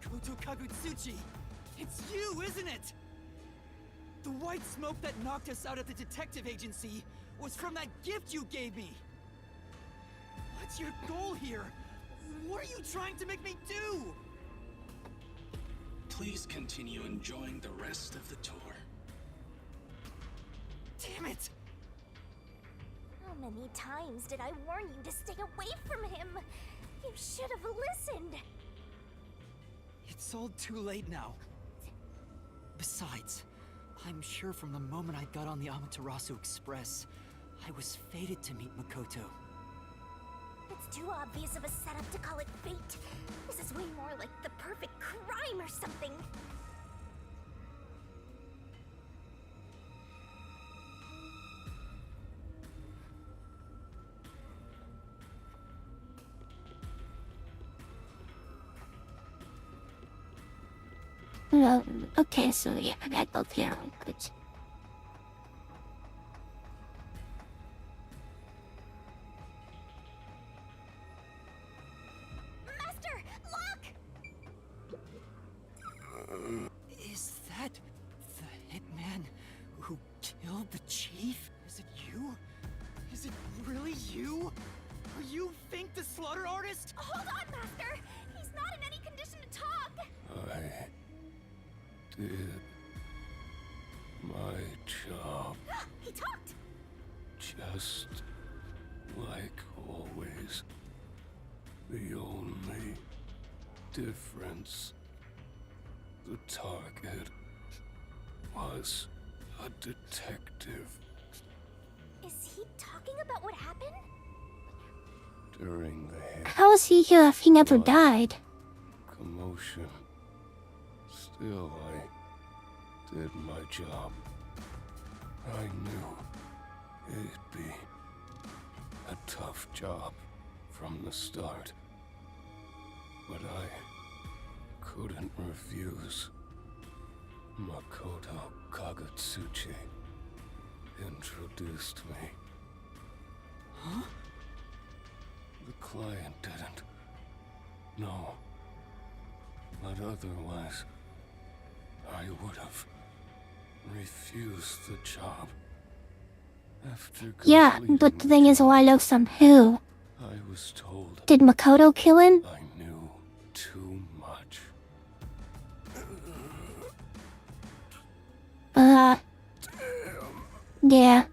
Makoto Kagutsuchi! It's you, isn't it? The white smoke that knocked us out at the detective agency was from that gift you gave me! What's your goal here? What are you trying to make me do? Please continue enjoying the rest of the tour. Damn it! How many times did I warn you to stay away from him? You should have listened. It's all too late now. Besides, I'm sure from the moment I got on the Amaterasu Express, I was fated to meet Makoto. It's too obvious of a setup to call it fate. This is way more like the perfect crime or something. Okay, so yeah, I gotta go there. Good. Master, look! Is that the hitman who killed the chief? Is it you? Is it really you? Are you Fink the slaughter artist? Hold on, Master! He's not in any condition to talk! I did my job. He talked! Just like always. The only difference, the target was a detective. Is he talking about what happened? During the hit How is he here if he never died? commotion, still I did my job. I knew it'd be a tough job from the start, but I couldn't refuse. Makoto Kagutsuchi introduced me. Huh? The client didn't. No. But otherwise, I would have refused the job. After Yeah, but the thing is, I know some who. I was told Did Makoto kill him? I knew too much. Yeah.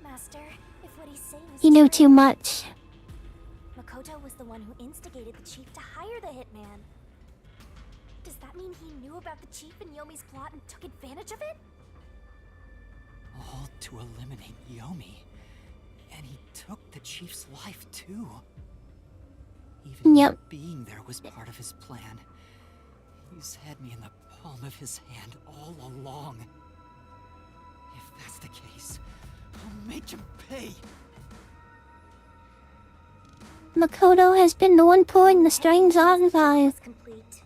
Master, if what he's saying is He knew true, too much. Makoto was the one who instigated the chief to hire the hitman. Does that mean he knew about the chief and Yomi's plot and took advantage of it? All to eliminate Yomi. And he took the chief's life too. Even Yep. being there was part of his plan. He's had me in the palm of his hand all along. If that's the case, I'll make him pay. Makoto has been the one pulling the strings on by. Complete.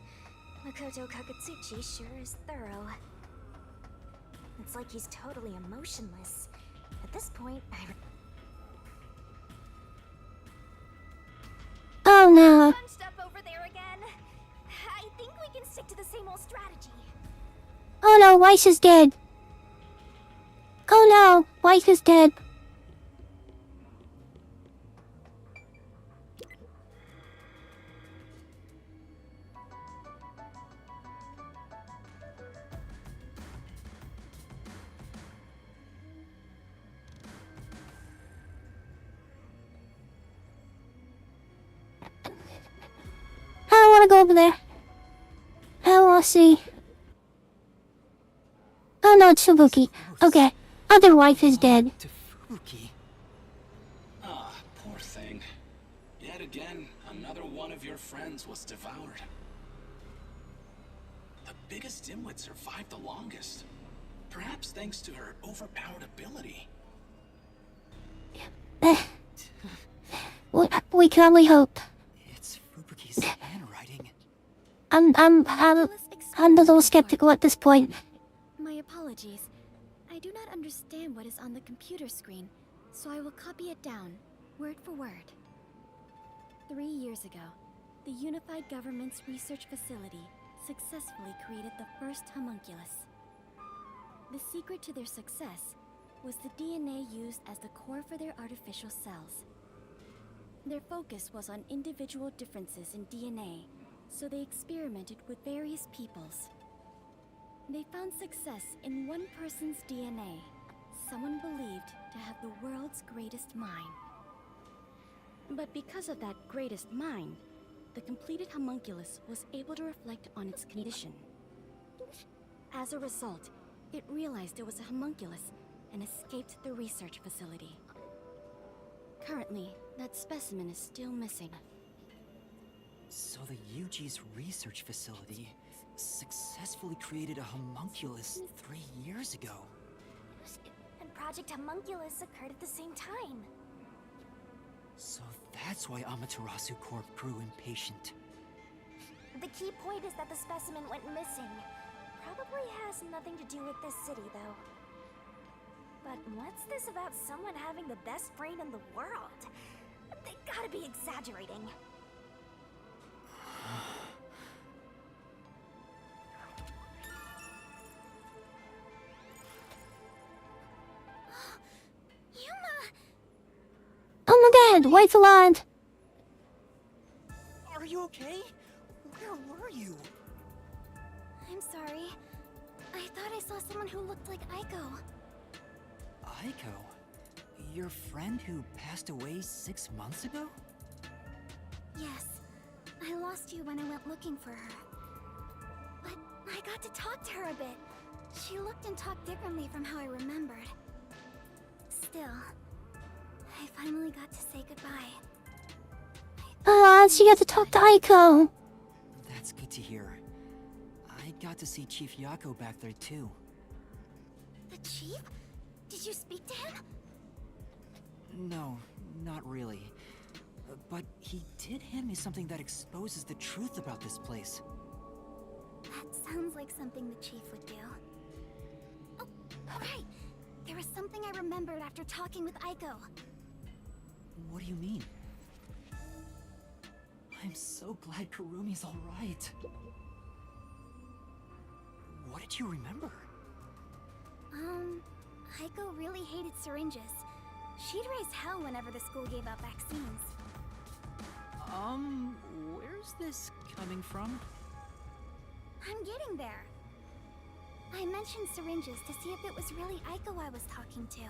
Makoto Kakatsuchi sure is thorough. It's like he's totally emotionless. At this point, Oh no. bunched up over there again. I think we can stick to the same old strategy. Oh no, Weiss is dead. Oh no, Weiss is dead. I don't want to go over there. I want to see. Oh no, it's Fubuki. Okay, other wife is dead. Ah, poor thing. Yet again, another one of your friends was devoured. The biggest dimwit survived the longest. Perhaps thanks to her overpowered ability. We can only hope. Fubuki's handwriting. I'm a little skeptical at this point. My apologies. I do not understand what is on the computer screen, so I will copy it down, word for word. 3 years ago, the Unified Government's research facility successfully created the first homunculus. The secret to their success was the DNA used as the core for their artificial cells. Their focus was on individual differences in DNA, so they experimented with various peoples. They found success in one person's DNA, someone believed to have the world's greatest mind. But because of that greatest mind, the completed homunculus was able to reflect on its condition. As a result, it realized it was a homunculus and escaped the research facility. Currently, that specimen is still missing. So the UG's research facility successfully created a homunculus 3 years ago. And Project Homunculus occurred at the same time. So that's why Amaterasu Corp grew impatient. The key point is that the specimen went missing. Probably has nothing to do with this city, though. But what's this about someone having the best brain in the world? They gotta be exaggerating. Oh my god, Weiss alive! Are you okay? Where were you? I'm sorry. I thought I saw someone who looked like Aiko. Aiko? Your friend who passed away 6 months ago? Yes. I lost you when I went looking for her. But I got to talk to her a bit. She looked and talked differently from how I remembered. Still, I finally got to say goodbye. She got to talk to Aiko. That's good to hear. I got to see Chief Yako back there too. The chief? Did you speak to him? No, not really. But he did hand me something that exposes the truth about this place. That sounds like something the chief would do. Oh, right! There was something I remembered after talking with Aiko. What do you mean? I'm so glad Kurumi's alright. What did you remember? Aiko really hated syringes. She'd raise hell whenever the school gave out vaccines. Where's this coming from? I'm getting there. I mentioned syringes to see if it was really Aiko I was talking to.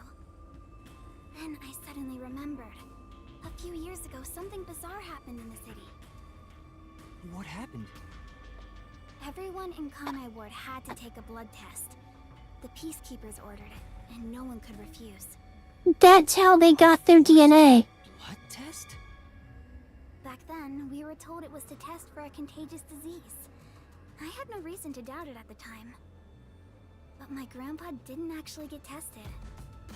Then I suddenly remembered. A few years ago, something bizarre happened in the city. What happened? Everyone in Kanai Ward had to take a blood test. The Peacekeepers ordered it, and no one could refuse. That's how they got their DNA. Blood test? Back then, we were told it was to test for a contagious disease. I had no reason to doubt it at the time. But my grandpa didn't actually get tested.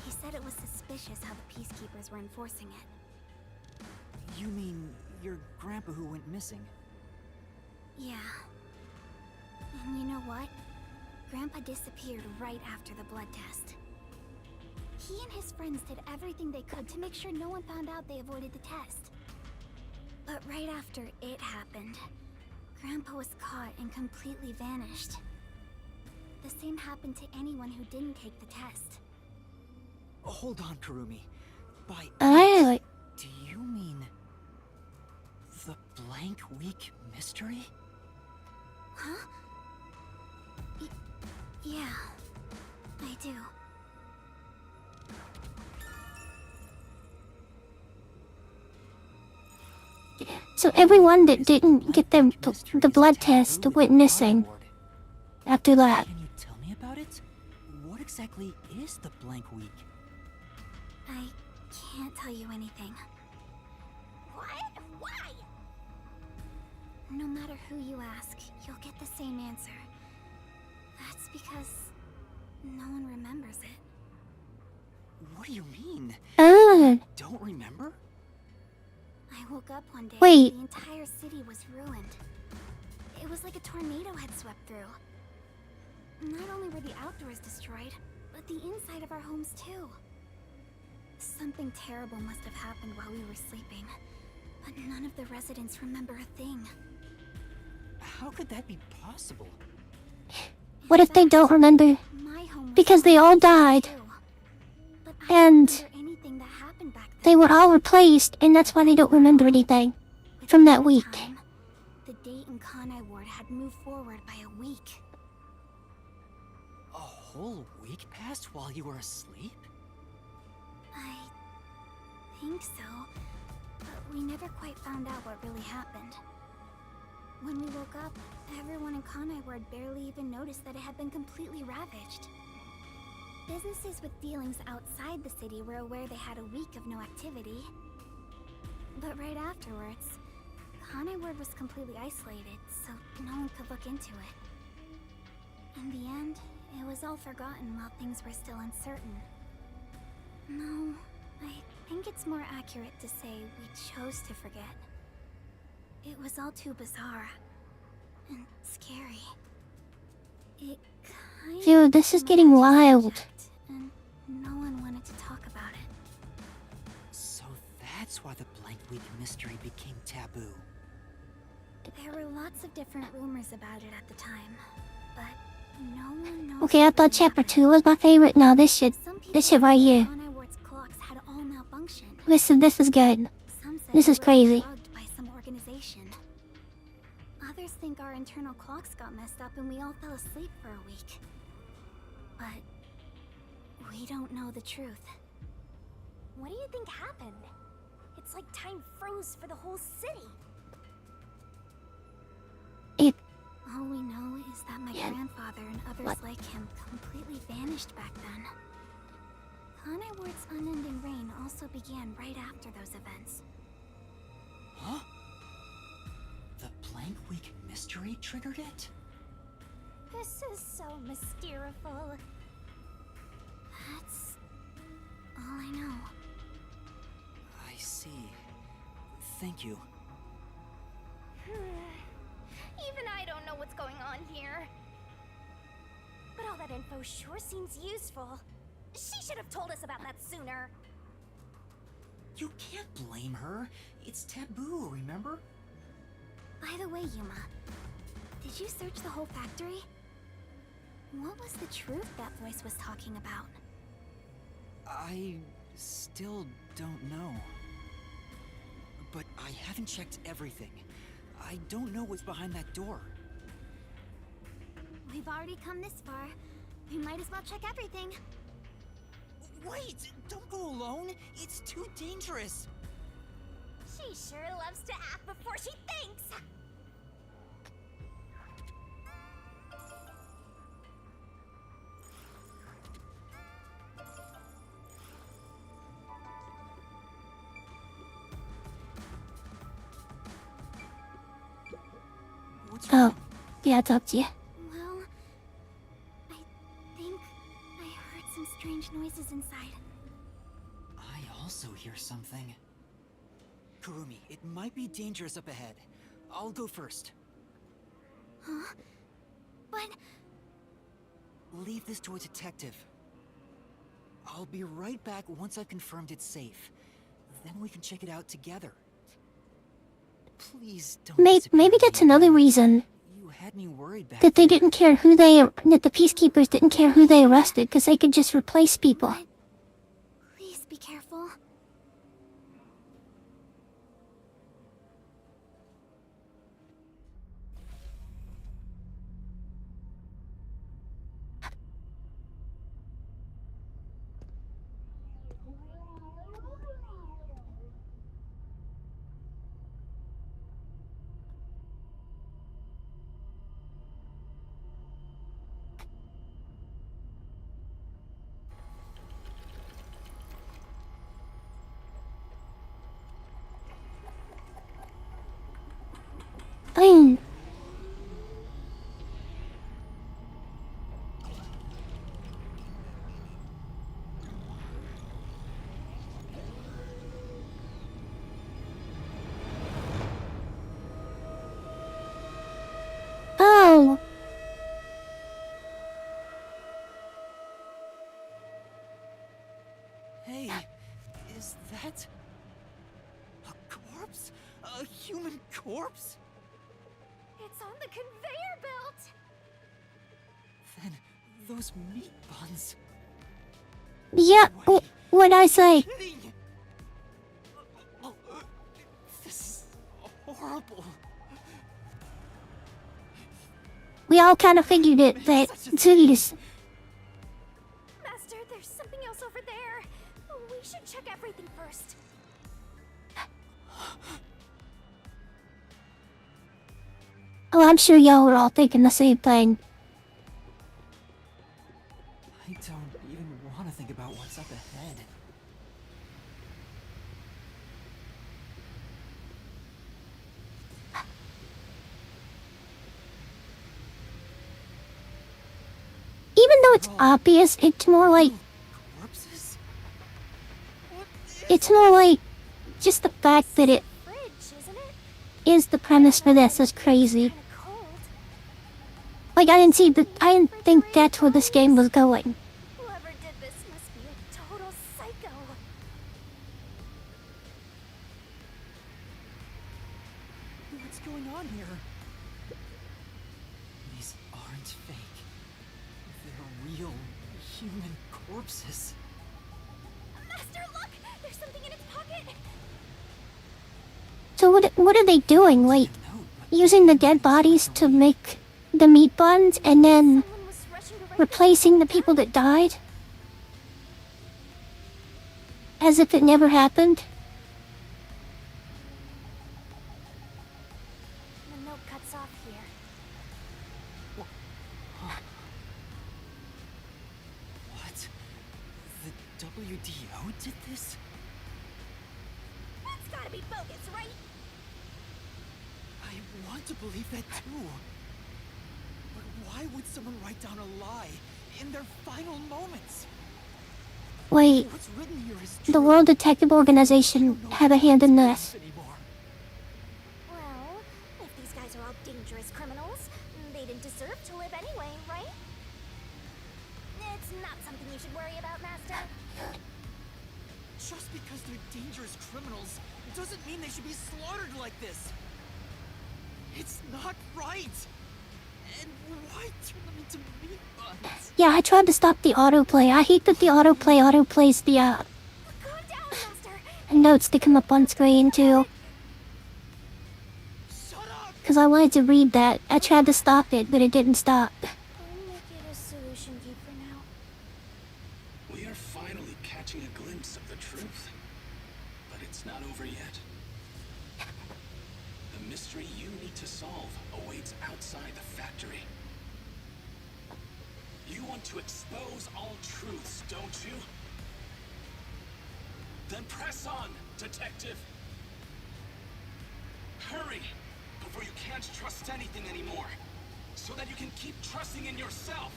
He said it was suspicious how the Peacekeepers were enforcing it. You mean your grandpa who went missing? Yeah. And you know what? Grandpa disappeared right after the blood test. He and his friends did everything they could to make sure no one found out they avoided the test. But right after it happened, Grandpa was caught and completely vanished. The same happened to anyone who didn't take the test. Hold on, Kurumi. By I do you mean the blank week mystery? Huh? Yeah, I do. So everyone that didn't get the blood test went missing after that. Can you tell me about it? What exactly is the blank week? I can't tell you anything. What? Why? No matter who you ask, you'll get the same answer. That's because no one remembers it. What do you mean? Don't remember? I woke up one day Wait. and the entire city was ruined. It was like a tornado had swept through. Not only were the outdoors destroyed, but the inside of our homes too. Something terrible must have happened while we were sleeping, but none of the residents remember a thing. How could that be possible? What if they don't remember? Because they all died. And Anything that happened back then. they were all replaced, and that's why they don't remember anything from that week. The date in Kanai Ward had moved forward by a week. A whole week passed while you were asleep? I think so, but we never quite found out what really happened. When we woke up, everyone in Kanai Ward barely even noticed that it had been completely ravaged. Businesses with dealings outside the city were aware they had a week of no activity. But right afterwards, Kanai Ward was completely isolated, so no one could look into it. In the end, it was all forgotten while things were still uncertain. No, I think it's more accurate to say we chose to forget. It was all too bizarre and scary. It kind Dude, this is getting wild. and no one wanted to talk about it. So that's why the blank week mystery became taboo. There were lots of different rumors about it at the time, but no one knows. Okay, I thought chapter 2 was my favorite. Now this shit right here. Kanai Ward's clocks had all malfunctioned. Listen, this is good. Some said This they is were crazy. unplugged by some organization. Others think our internal clocks got messed up and we all fell asleep for a week. But we don't know the truth. What do you think happened? It's like time froze for the whole city. All we know is that my grandfather and others like him completely vanished back then. Kanai Ward's unending reign also began right after those events. Huh? The blank week mystery triggered it? This is so mysteriful. That's all I know. I see. Thank you. Even I don't know what's going on here. But all that info sure seems useful. She should have told us about that sooner. You can't blame her. It's taboo, remember? By the way, Yuma, did you search the whole factory? What was the truth that voice was talking about? I still don't know. But I haven't checked everything. I don't know what's behind that door. We've already come this far. We might as well check everything. Wait! Don't go alone! It's too dangerous! She sure loves to act before she thinks! Oh. Yeah, it's up to you. Well, I think I heard some strange noises inside. I also hear something. Kurumi, it might be dangerous up ahead. I'll go first. Huh? But... Leave this to a detective. I'll be right back once I've confirmed it's safe. Then we can check it out together. Please don't. Maybe that's another reason You had me worried back that they there. didn't care who that the peacekeepers didn't care who they arrested because they could just replace people. Please be careful. Fine. Oh. Hey, is that a corpse? A human corpse? It's on the conveyor belt! Then those meat buns. Yeah, what'd I say? This is horrible. We all kind of figured it, that Tsugi's... Master, there's something else over there. We should check everything first. Oh, I'm sure y'all were all thinking the same thing. I don't even want to think about what's up ahead. Even though it's obvious, it's more like... It's more like... Just the fact that it... is the premise for this is crazy. Like, I didn't think that's where this game was going. Whoever did this must be a total psycho. What's going on here? These aren't fake. They're real human corpses. Master, look! There's something in its pocket! So what are they doing? Like, using the dead bodies to make the meat buns and then replacing the people that died? As if it never happened? The note cuts off here. What? The WDO did this? That's gotta be bogus, right? I want to believe that too. But why would someone write down a lie in their final moments? Wait, What's written here is the World Detective Organization had a hand in this. Well, if these guys are all dangerous criminals, they didn't deserve to live anyway, right? It's not something you should worry about, Master. Just because they're dangerous criminals doesn't mean they should be slaughtered like this. It's not right. And why turn them into meat buns? Yeah, I tried to stop the autoplay. I hate that the autoplays the notes that come up on screen too. Cause I wanted to read that. I tried to stop it, but it didn't stop. I'll make it a solution key for now. We are finally catching a glimpse of the truth. But it's not over yet. The mystery you need to solve awaits outside the factory. You want to expose all truths, don't you? Then press on, detective! Hurry! Before you can't trust anything anymore. so that you can keep trusting in yourself.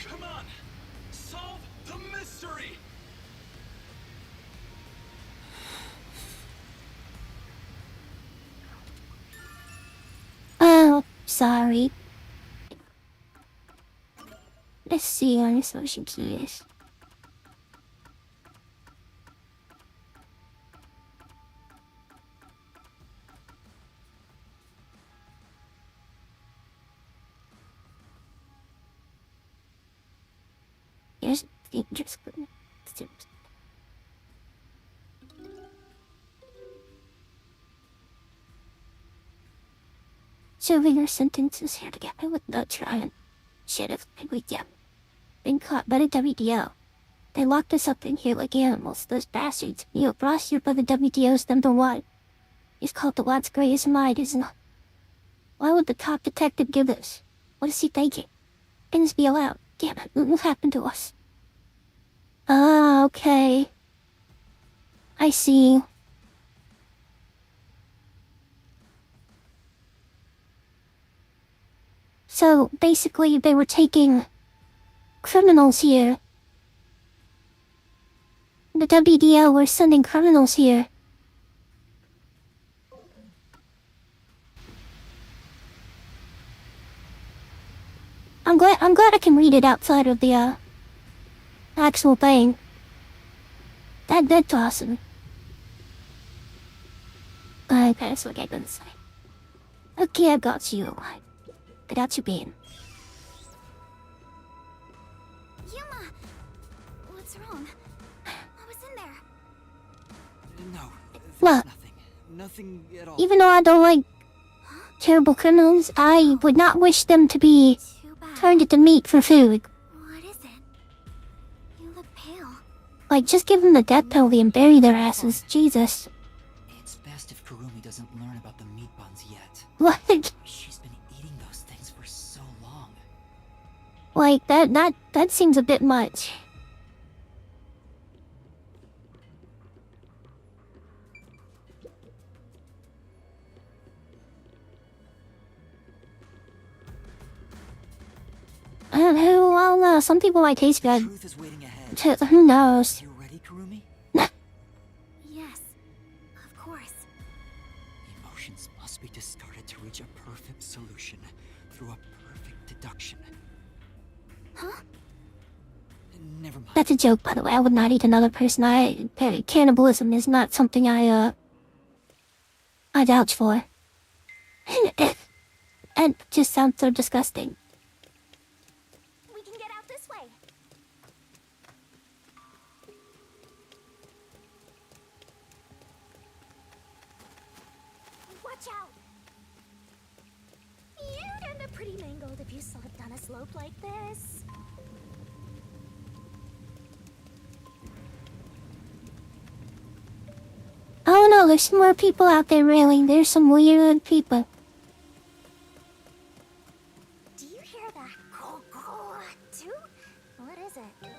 Come on, solve the mystery. Oh, sorry. Let's see on this motion key is. Here's dangerous goodness. Serving our sentences here together with no trying. Should have been with them. Been caught by the WDO. They locked us up in here like animals, those bastards. You know, brought here by the WDO's number one. He's called the Watts Greatest Mind, isn't it? Why would the top detective give this? What is he thinking? Things be allowed. Damn it, what happened to us? Ah, okay. I see. So, basically, they were taking criminals here. The WDO were sending criminals here. I'm glad I can read it outside of the, actual thing. That's awesome. Okay, that's what I'm gonna say. Okay, I got you. I got you, Bean. Yuma! What's wrong? What was in there? No, What? nothing at all. Even though I don't like terrible criminals, I would not wish them to be turned into meat for food. What is it? You look pale. Like, just give them the death penalty and bury their asses. Jesus. It's best if Kurumi doesn't learn about the meat buns yet. What? She's been eating those things for so long. Like, that seems a bit much. I don't know, some people might taste good. Truth is waiting ahead. Who knows? You ready, Kurumi? Yes, of course. Emotions must be discarded to reach a perfect solution through a perfect deduction. Huh? Never mind. That's a joke, by the way. I would not eat another person. Cannibalism is not something I vouch for. And just sounds so disgusting. We can get out this way. Watch out! You'd end up pretty mangled if you slipped on a slope like this. Oh no, there's some more people out there, really. There's some weird people. Do you hear that? Too? What is it?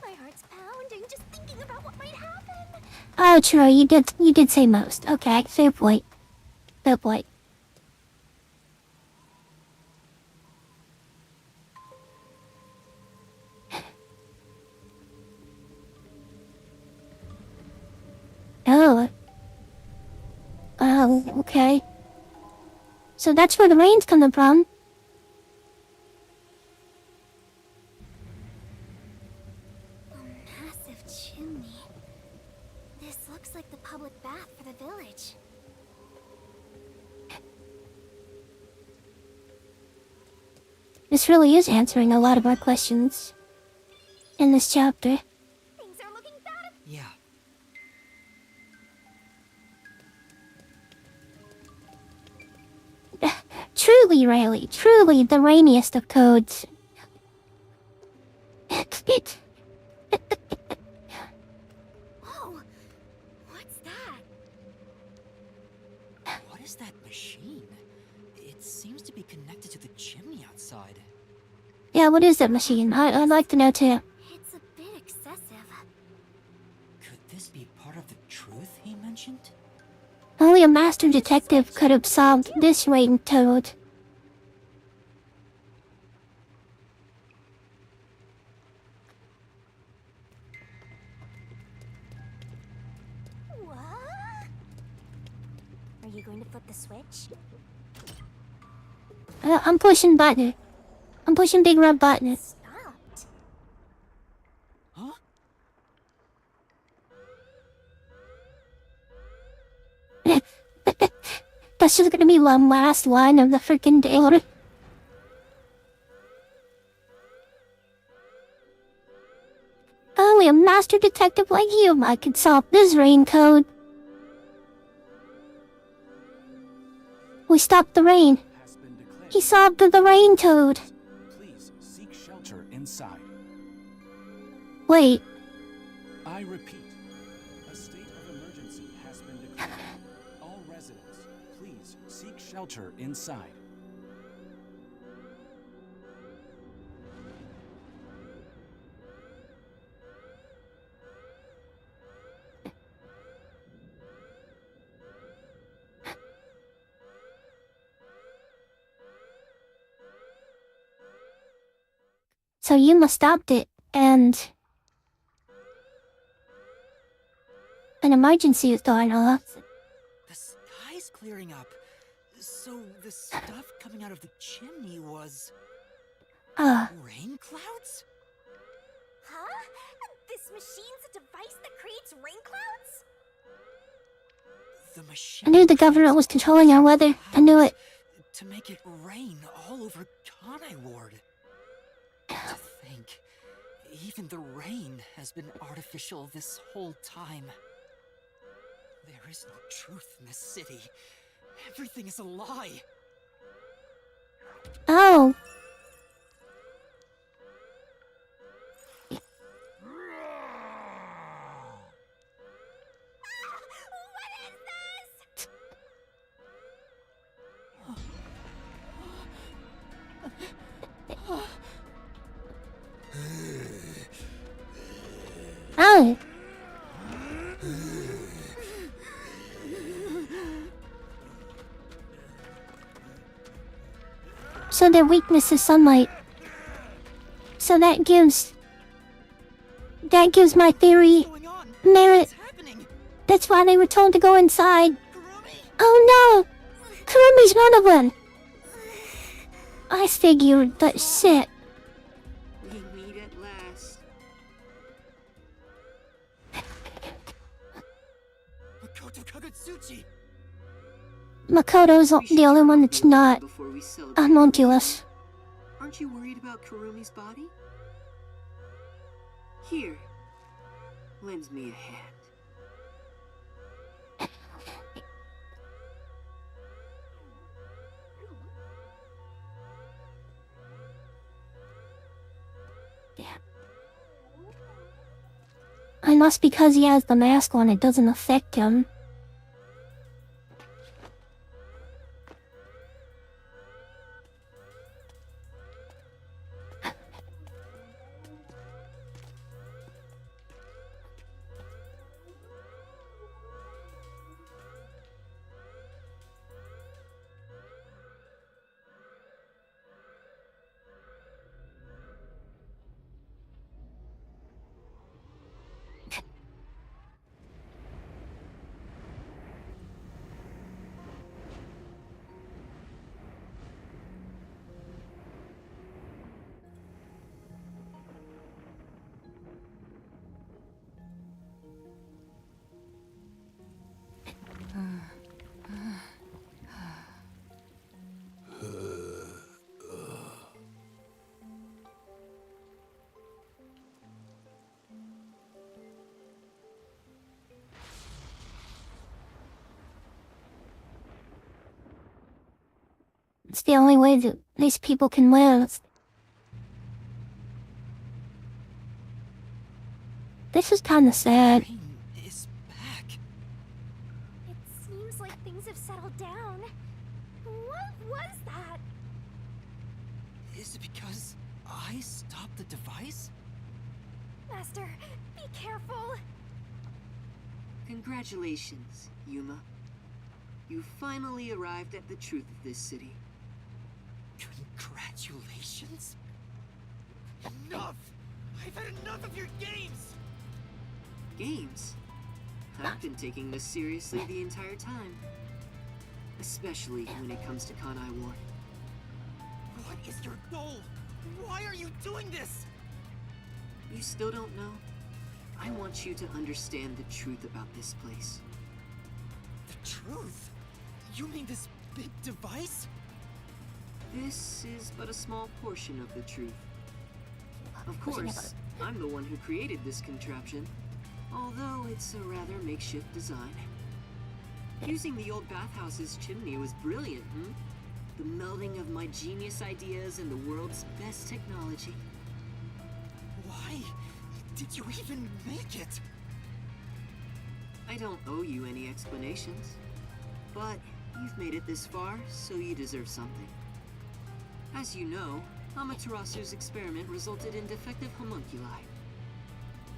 My heart's pounding just thinking about what might happen. Oh, true. You did say most. Okay, fair point. Fair point. Oh. Oh, okay. So that's where the rain's coming from. A massive chimney. This looks like the public bath for the village. This really is answering a lot of our questions in this chapter. Things are looking bad. Yeah. Truly, Riley, truly the rainiest of codes. Whoa! What's that? What is that machine? It seems to be connected to the chimney outside. Yeah, what is that machine? I'd like to know too. It's a bit excessive. Could this be part of the truth he mentioned? Only a master detective could have solved this rain toad. What? Are you going to flip the switch? I'm pushing button. I'm pushing big red button. Stopped. Huh? That's just gonna be one last line of the freaking day. Only a master detective like you might could solve this rain code. We stopped the rain. He solved the rain toad. Please seek shelter inside. Wait. I repeat, a state of emergency has been declared. All residents, please seek shelter inside. So Yuma stopped it, and an emergency is going off. The sky's clearing up. So the stuff coming out of the chimney was... rain clouds? Huh? This machine's a device that creates rain clouds? The I machine knew the government was controlling our weather. I knew it. to make it rain all over Kanai Ward. To think, even the rain has been artificial this whole time. There is no truth in this city. Everything is a lie. Oh. Oh. So their weakness is sunlight. So that gives my theory merit. That's why they were told to go inside. Oh no! Kurumi's one of them! I figured that shit. We meet at last. Makoto Kagutsuchi! Makoto's the only one that's not homunculus. Aren't you worried about Kurumi's body? Here, lends me a hand. Unless because he has the mask on, it doesn't affect him. It's the only way that these people can live. This is kinda sad. It seems like things have settled down. What was that? Is it because I stop the device? Master, be careful. Congratulations, Yuma. You finally arrived at the truth of this city. Congratulations? Enough! I've had enough of your games! Games? I've been taking this seriously the entire time. Especially when it comes to Kanai Ward. What is your goal? Why are you doing this? You still don't know? I want you to understand the truth about this place. The truth? You mean this big device? This is but a small portion of the truth. Of course, I'm the one who created this contraption, although it's a rather makeshift design. Using the old bathhouse's chimney was brilliant, The melding of my genius ideas and the world's best technology. Why did you even make it? I don't owe you any explanations, but you've made it this far, so you deserve something. As you know, Amaterasu's experiment resulted in defective homunculi.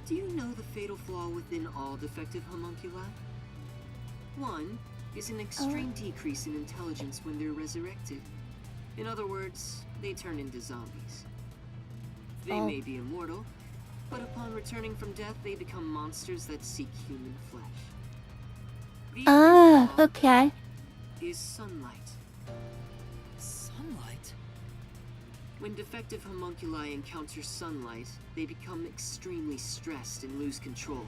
Do you know the fatal flaw within all defective homunculi? One is an extreme decrease in intelligence when they're resurrected. In other words, they turn into zombies. They may be immortal, but upon returning from death, they become monsters that seek human flesh. The other flaw okay. is sunlight. Sunlight? When defective homunculi encounter sunlight, they become extremely stressed and lose control.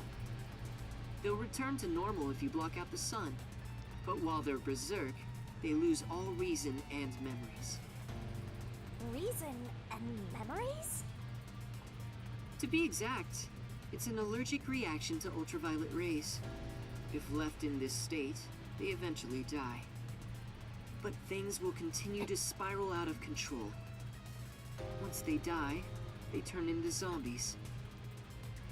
They'll return to normal if you block out the sun, but while they're berserk, they lose all reason and memories. Reason and memories? To be exact, it's an allergic reaction to ultraviolet rays. If left in this state, they eventually die. But things will continue to spiral out of control. Once they die, they turn into zombies.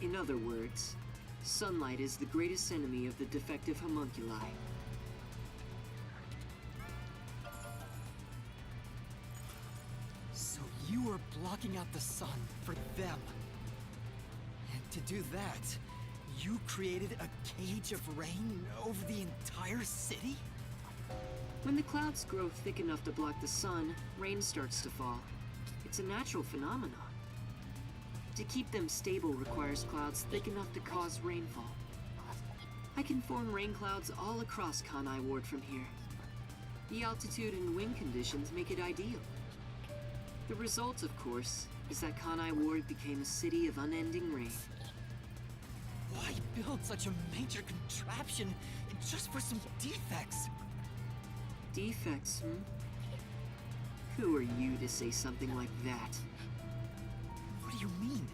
In other words, sunlight is the greatest enemy of the defective homunculi. So you were blocking out the sun for them. And to do that, you created a cage of rain over the entire city? When the clouds grow thick enough to block the sun, rain starts to fall. It's a natural phenomenon. To keep them stable requires clouds thick enough to cause rainfall. I can form rain clouds all across Kanai Ward from here. The altitude and wind conditions make it ideal. The result, of course, is that Kanai Ward became a city of unending rain. Why build such a major contraption just for some defects? Defects, Who are you to say something like that? What do you mean?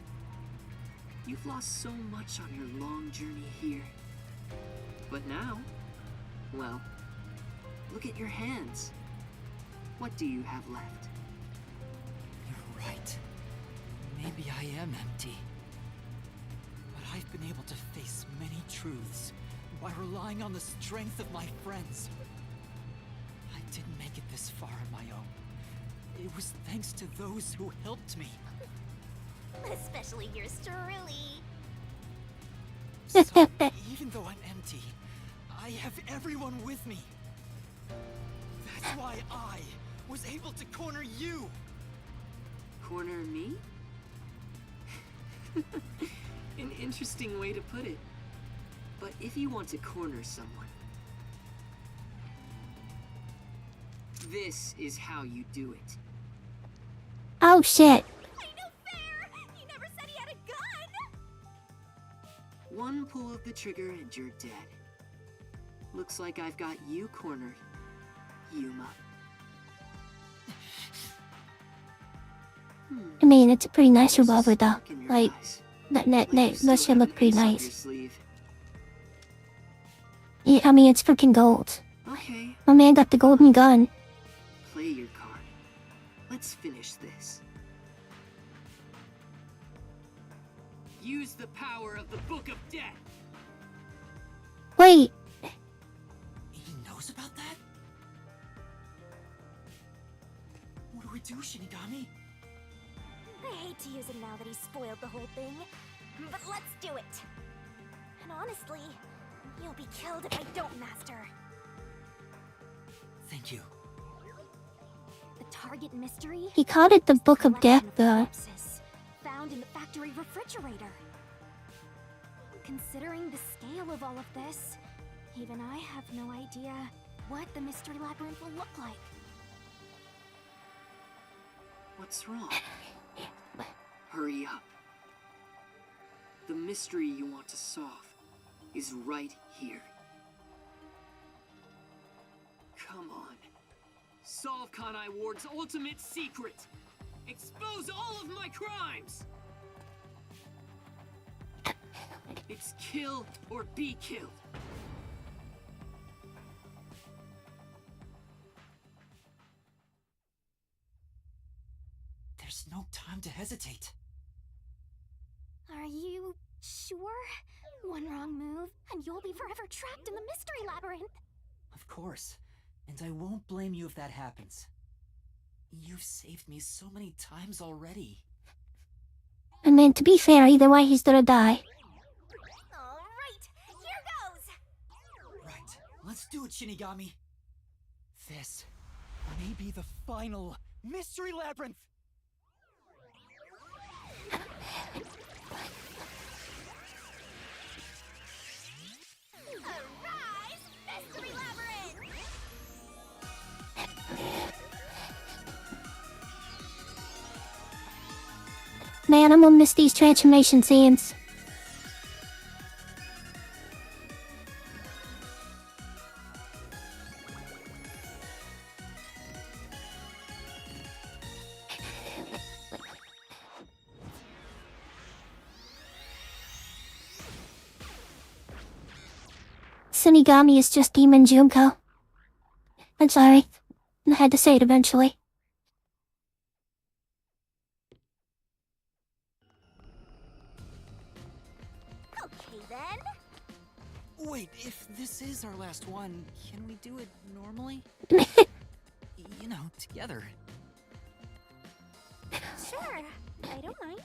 You've lost so much on your long journey here. But now, well, look at your hands. What do you have left? You're right. Maybe I am empty. But I've been able to face many truths by relying on the strength of my friends. I didn't make it this far on my own. It was thanks to those who helped me. Especially yours truly. So, even though I'm empty, I have everyone with me. That's why I was able to corner you. Corner me? An interesting way to put it. But if you want to corner someone, this is how you do it. Oh shit. He never said he had a gun! One pull of the trigger and you're dead. Looks like I've got you cornered, Yuma. I mean, it's a pretty nice revolver though. Like, that should look pretty nice. Yeah, I mean, it's freaking gold. Okay. My man got the golden gun. Play your card. Let's finish this. Use the power of the Book of Death. Wait. He knows about that? What do we do, Shinigami? I hate hate to use him now that he's spoiled the whole thing, but let's do it. And honestly, you'll be killed if I don't, Master. Thank you. The target mystery? He called it the Book of Death, though. Corpses found in the factory refrigerator. Considering the scale of all of this, even I have no idea what the mystery labyrinth will look like. What's wrong? Hurry up. The mystery you want to solve is right here. Come on. Solve Kanai Ward's ultimate secret! Expose all of my crimes! It's kill or be killed. There's no time to hesitate. Are you sure? One wrong move, and you'll be forever trapped in the mystery labyrinth. Of course. And I won't blame you if that happens. You've saved me so many times already. I mean, to be fair, either way, he's gonna die. Alright, here goes! Right, let's do it, Shinigami. This may be the final mystery labyrinth. Arise, mystery labyrinth! Man, I'm gonna miss these transformation scenes. Shinigami is just Demon Junko. I'm sorry. I had to say it eventually. Okay then. Wait, if this is our last one, can we do it normally? You know, together. Sure, I don't mind.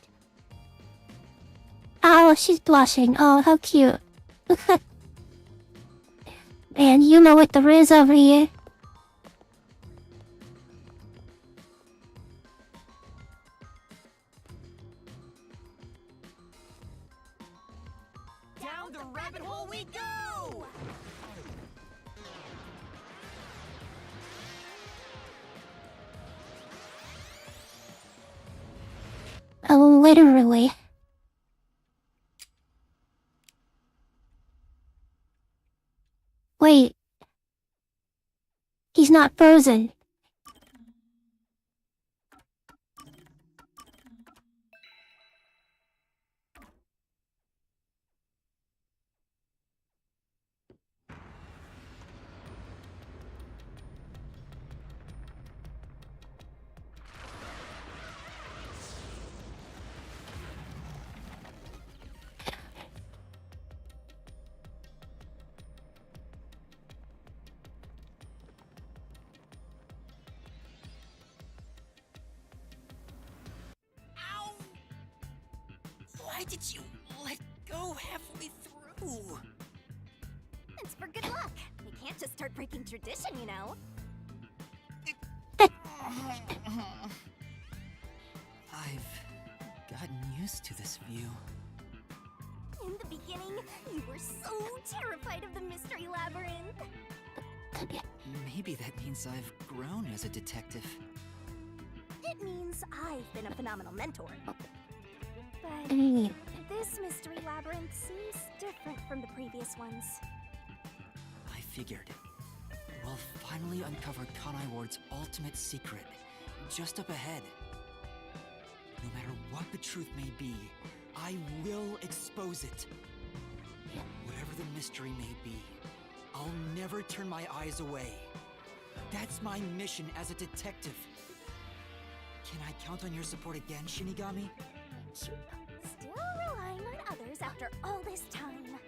Oh, she's blushing. Oh, how cute. Man, you know what there is over here. Down the rabbit hole we go! Oh, literally. Wait. He's not frozen. Why did you let go halfway through? It's for good luck. We can't just start breaking tradition, you know. I've gotten used to this view. In the beginning, you were so terrified of the mystery labyrinth. Maybe that means I've grown as a detective. It means I've been a phenomenal mentor. But this mystery labyrinth seems different from the previous ones. I figured. We'll finally uncover Kanai Ward's ultimate secret, just up ahead. No matter what the truth may be, I will expose it. Whatever the mystery may be, I'll never turn my eyes away. That's my mission as a detective. Can I count on your support again, Shinigami? Still relying on others after all this time.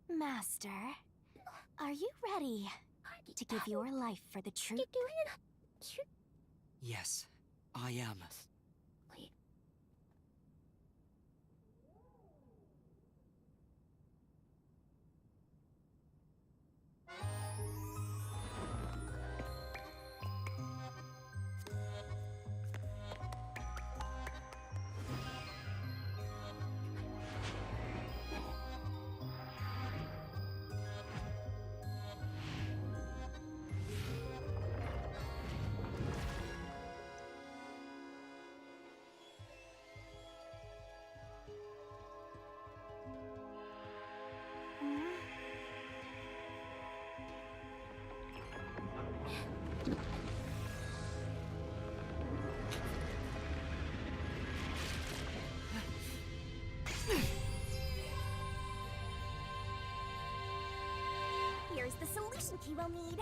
Master, are you ready? To give your life for the truth? Yes, I am. Here's the solution key we'll need.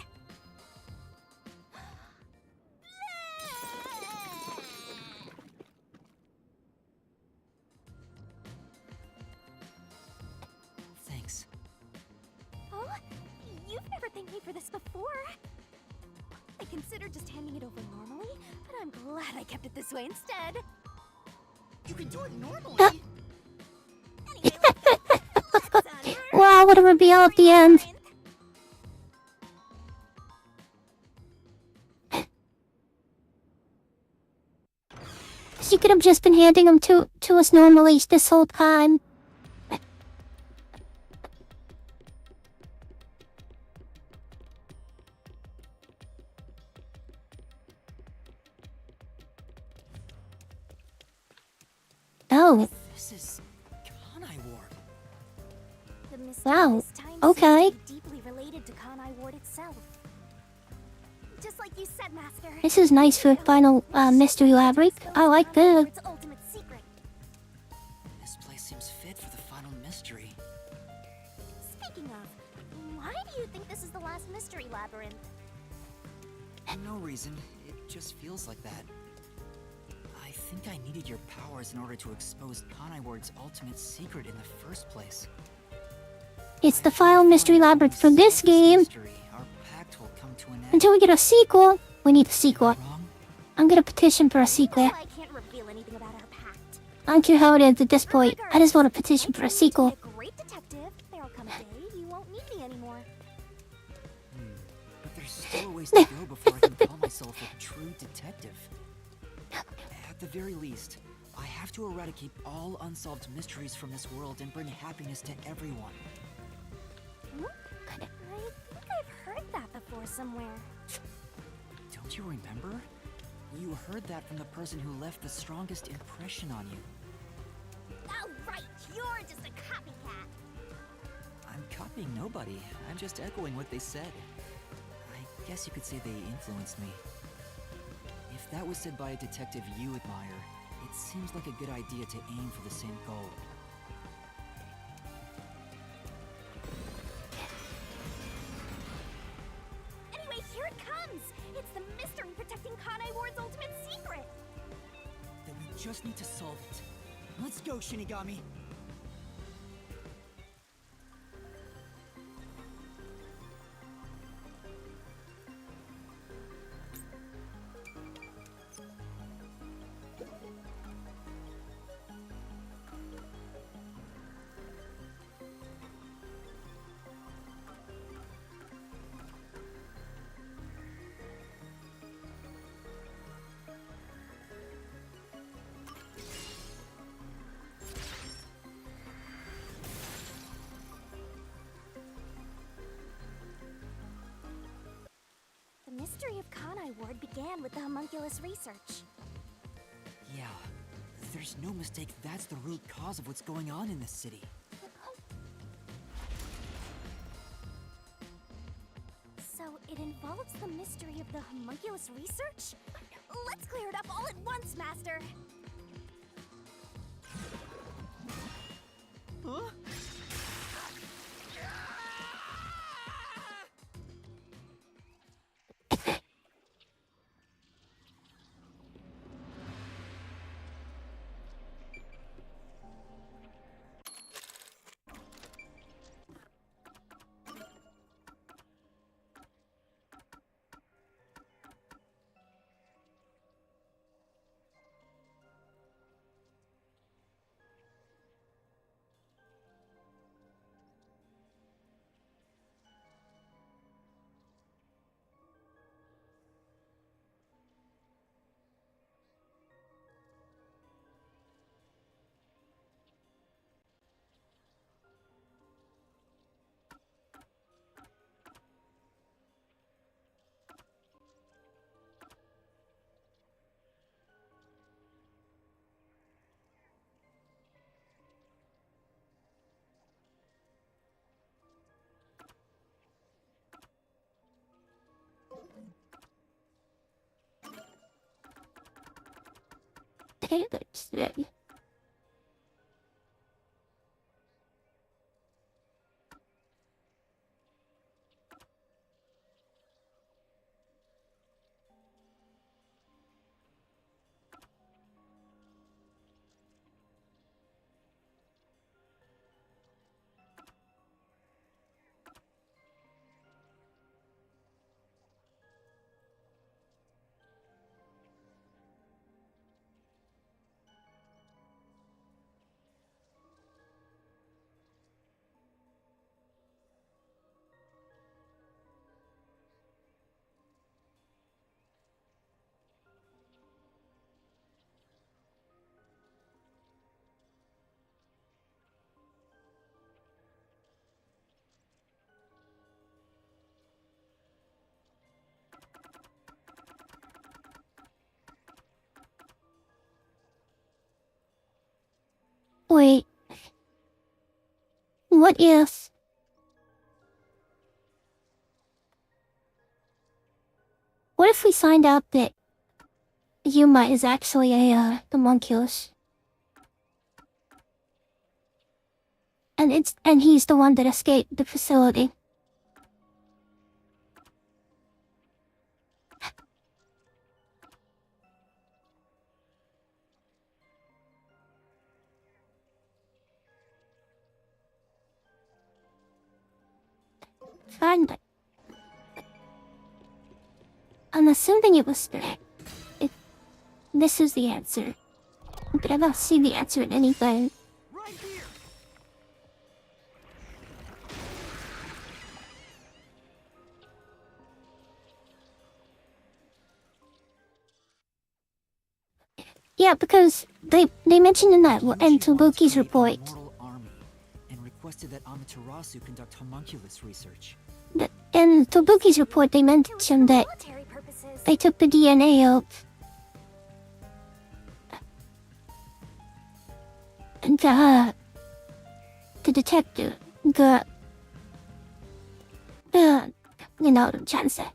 Thanks. Oh, you've never thanked me for this before. I considered just handing it over normally, but I'm glad I kept it this way instead. You can do it normally. Wow, what a reveal at the end. She could have just been handing them to us normally this whole time. Oh. This is Kanai Ward. The mystery Wow. this time Okay. seems to be deeply related to Kanai Ward itself. Just like you said, Master. This is nice for final mystery labyrinth. I like this. Its ultimate secret. This place seems fit for the final mystery. Speaking of, why do you think this is the last mystery labyrinth? No reason. It just feels like that. I think I needed your powers in order to expose Kanai Ward's ultimate secret in the first place. It's the final mystery labyrinth for this game. Our pact will come to an end. Until we get a sequel. We need a sequel. I'm gonna petition for a sequel. I can't reveal anything about our pact. I don't care how it ends at this point. I just want a petition for a sequel. Great detective. There'll come a day you won't need me anymore. But there's still a ways to go before I can call myself a true detective. At the very least, I have to eradicate all unsolved mysteries from this world and bring happiness to everyone. I think I've heard that before somewhere. Don't you remember? You heard that from the person who left the strongest impression on you. Oh, right. You're just a copycat. I'm copying nobody. I'm just echoing what they said. I guess you could say they influenced me. If that was said by a detective you admire, it seems like a good idea to aim for the same goal. Anyway, here it comes. It's the mystery protecting Kanai Ward's ultimate secret. Then we just need to solve it. Let's go, Shinigami! The mystery of Kanai Ward began with the homunculus research. Yeah, there's no mistake that's the root cause of what's going on in this city. So it involves the mystery of the homunculus research? Let's clear it up all at once, Master! Huh? Taylor's ready. Wait. What if... What if we find out that Yuma is actually a homunculus? And he's the one that escaped the facility. Fine. I'm assuming it was... This is the answer. But I don't see the answer in anything. Yeah, because they mentioned in that in Tobuki's report. And requested that Amaterasu conduct homunculus research. In Tobuki's report, they mentioned that they took the DNA of the detective. You know what I'm trying to say.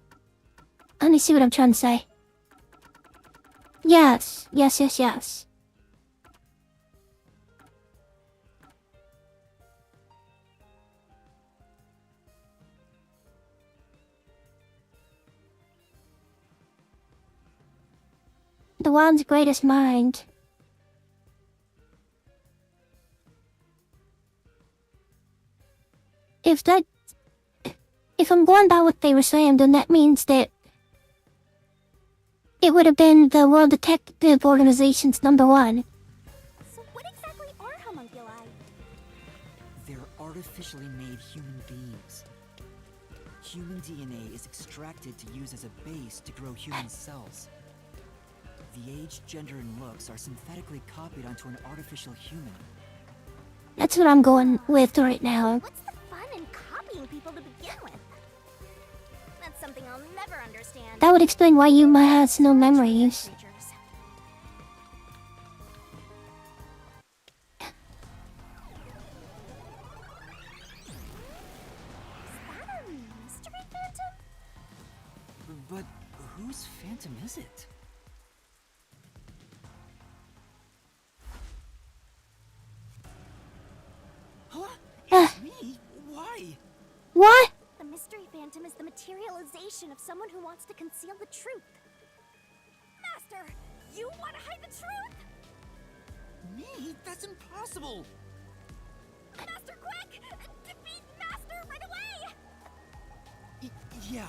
Let me see what I'm trying to say. Yes. The world's greatest mind. If I'm going by what they were saying, then that means that it would have been the World Detective Organization's #1. So what exactly are homunculi? They're artificially made human beings. Human DNA is extracted to use as a base to grow human cells. The age, gender, and looks are synthetically copied onto an artificial human. That's what I'm going with right now. What's the fun in copying people to begin with? That's something I'll never understand. That would explain why Yuma has no memories. Mystery Phantom? But whose phantom is it? Huh? It's me? Why? What? The Mystery Phantom is the materialization of someone who wants to conceal the truth. Master, you want to hide the truth? Me? That's impossible! Master, quick! Defeat Master right away! Yeah.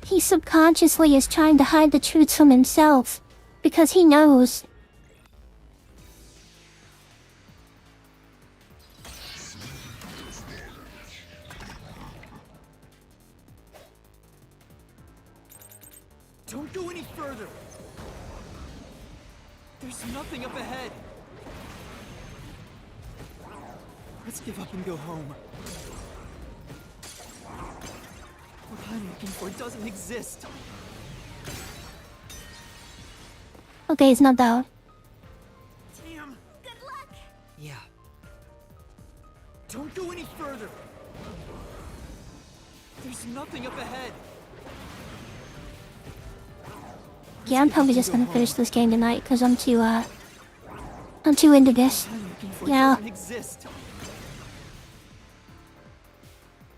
He subconsciously is trying to hide the truth from himself, because he knows. Don't go any further! There's nothing up ahead! Let's give up and go home. What I'm looking for doesn't exist. Okay, it's not down. Damn! Good luck! Yeah. Don't go any further! There's nothing up ahead! Yeah, I'm probably just gonna finish this game tonight because I'm too into this. Yeah. Exist.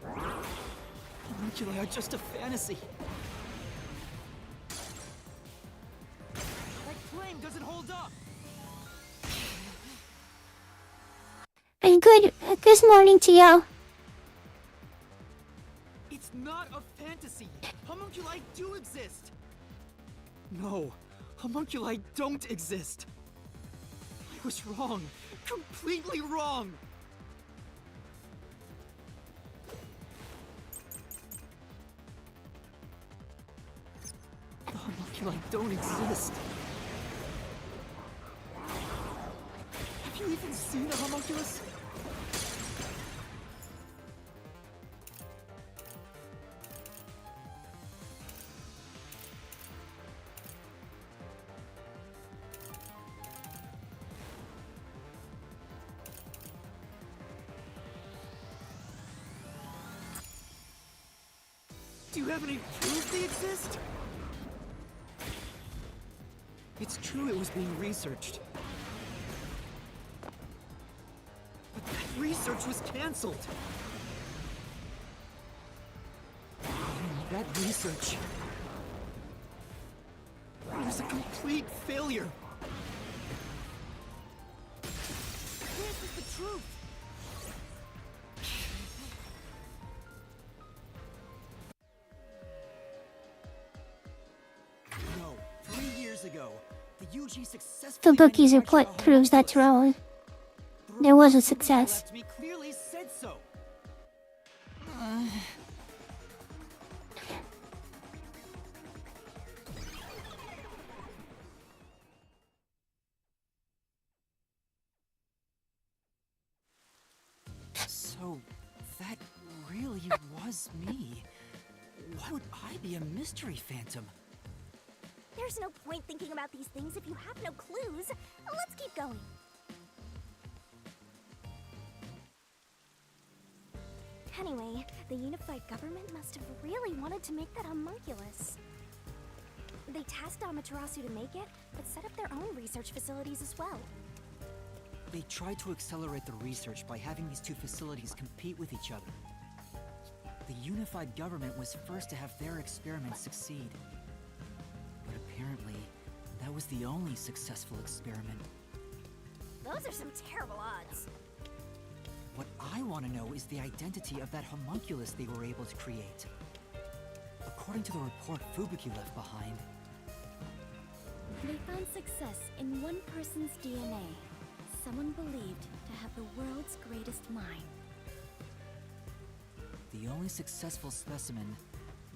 Homunculi are just a fantasy. That claim doesn't hold up. And good morning to you. It's not a fantasy. Homunculi do exist. No, homunculi don't exist. I was wrong. Completely wrong. The homunculi don't exist. Have you even seen a homunculus? Do you have any proof they exist? It's true it was being researched. But that research was cancelled. That research was a complete failure. This is the truth. No, 3 years ago, the UG successfully The bookie's report proves that's wrong. There was a success. left me clearly said so. So, that really was me. Why would I be a mystery phantom? There's no point thinking about these things if you have no clues. Let's keep going. Anyway, the unified government must have really wanted to make that homunculus. They tasked Amaterasu to make it, but set up their own research facilities as well. They tried to accelerate the research by having these two facilities compete with each other. The unified government was first to have their experiments succeed. But apparently, that was the only successful experiment. Those are some terrible odds. What I want to know is the identity of that homunculus they were able to create. According to the report Fubuki left behind, They found success in one person's DNA. Someone believed to have the world's greatest mind. the only successful specimen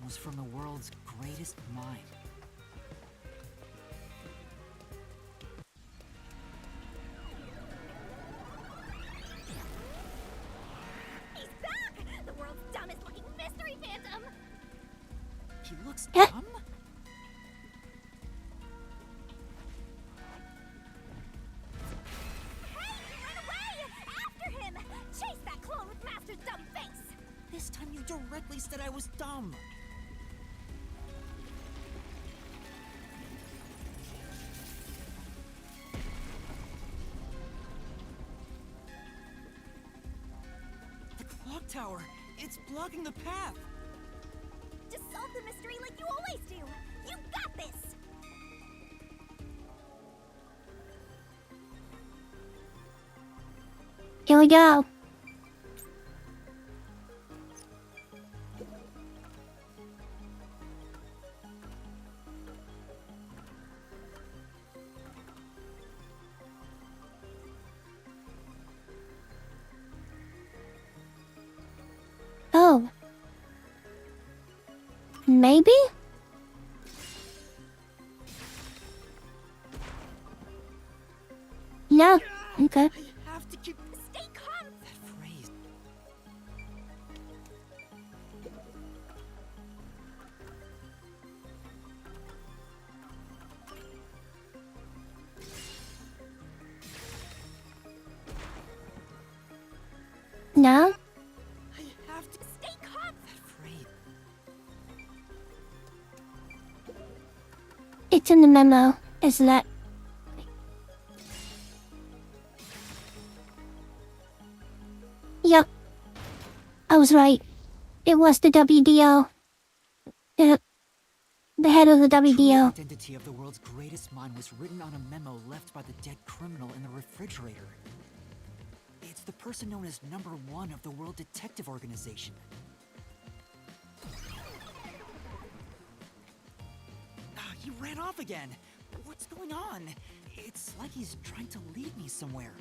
was from the world's greatest mind. He's back! The world's dumbest looking mystery phantom! He looks Eh? dumb? After him! Chase that clone with Master's dumb face! This time you directly said I was dumb. The clock tower! It's blocking the path! Just solve the mystery like you always do! You got this! Here we go. Oh. Maybe? No. Okay. Have to keep. Stay calm! That phrase. No? I have to. Stay calm! That phrase. It's in the memo, isn't it? Yep. I was right. It was the WDO. The head of the The WDO. identity of the world's greatest mind was written on a memo left by the dead criminal in the refrigerator. It's the person known as Number 1 of the World Detective Organization. He ran off again. What's going on? It's like he's trying to lead me somewhere.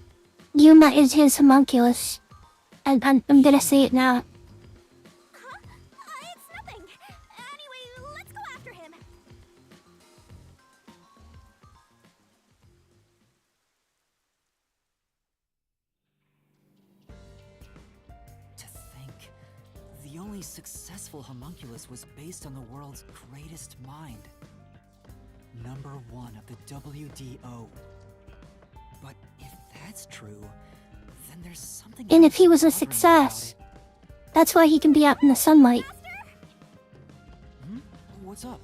Yuma is his homunculus. And I'm gonna say it now. It's nothing. Anyway, let's go after him. To think, the only successful homunculus was based on the world's greatest mind. Number 1 of the WDO. But if that's true, then there's something. And if else he was a bothering me about success, it. that's why he can be out in the sunlight. What's up?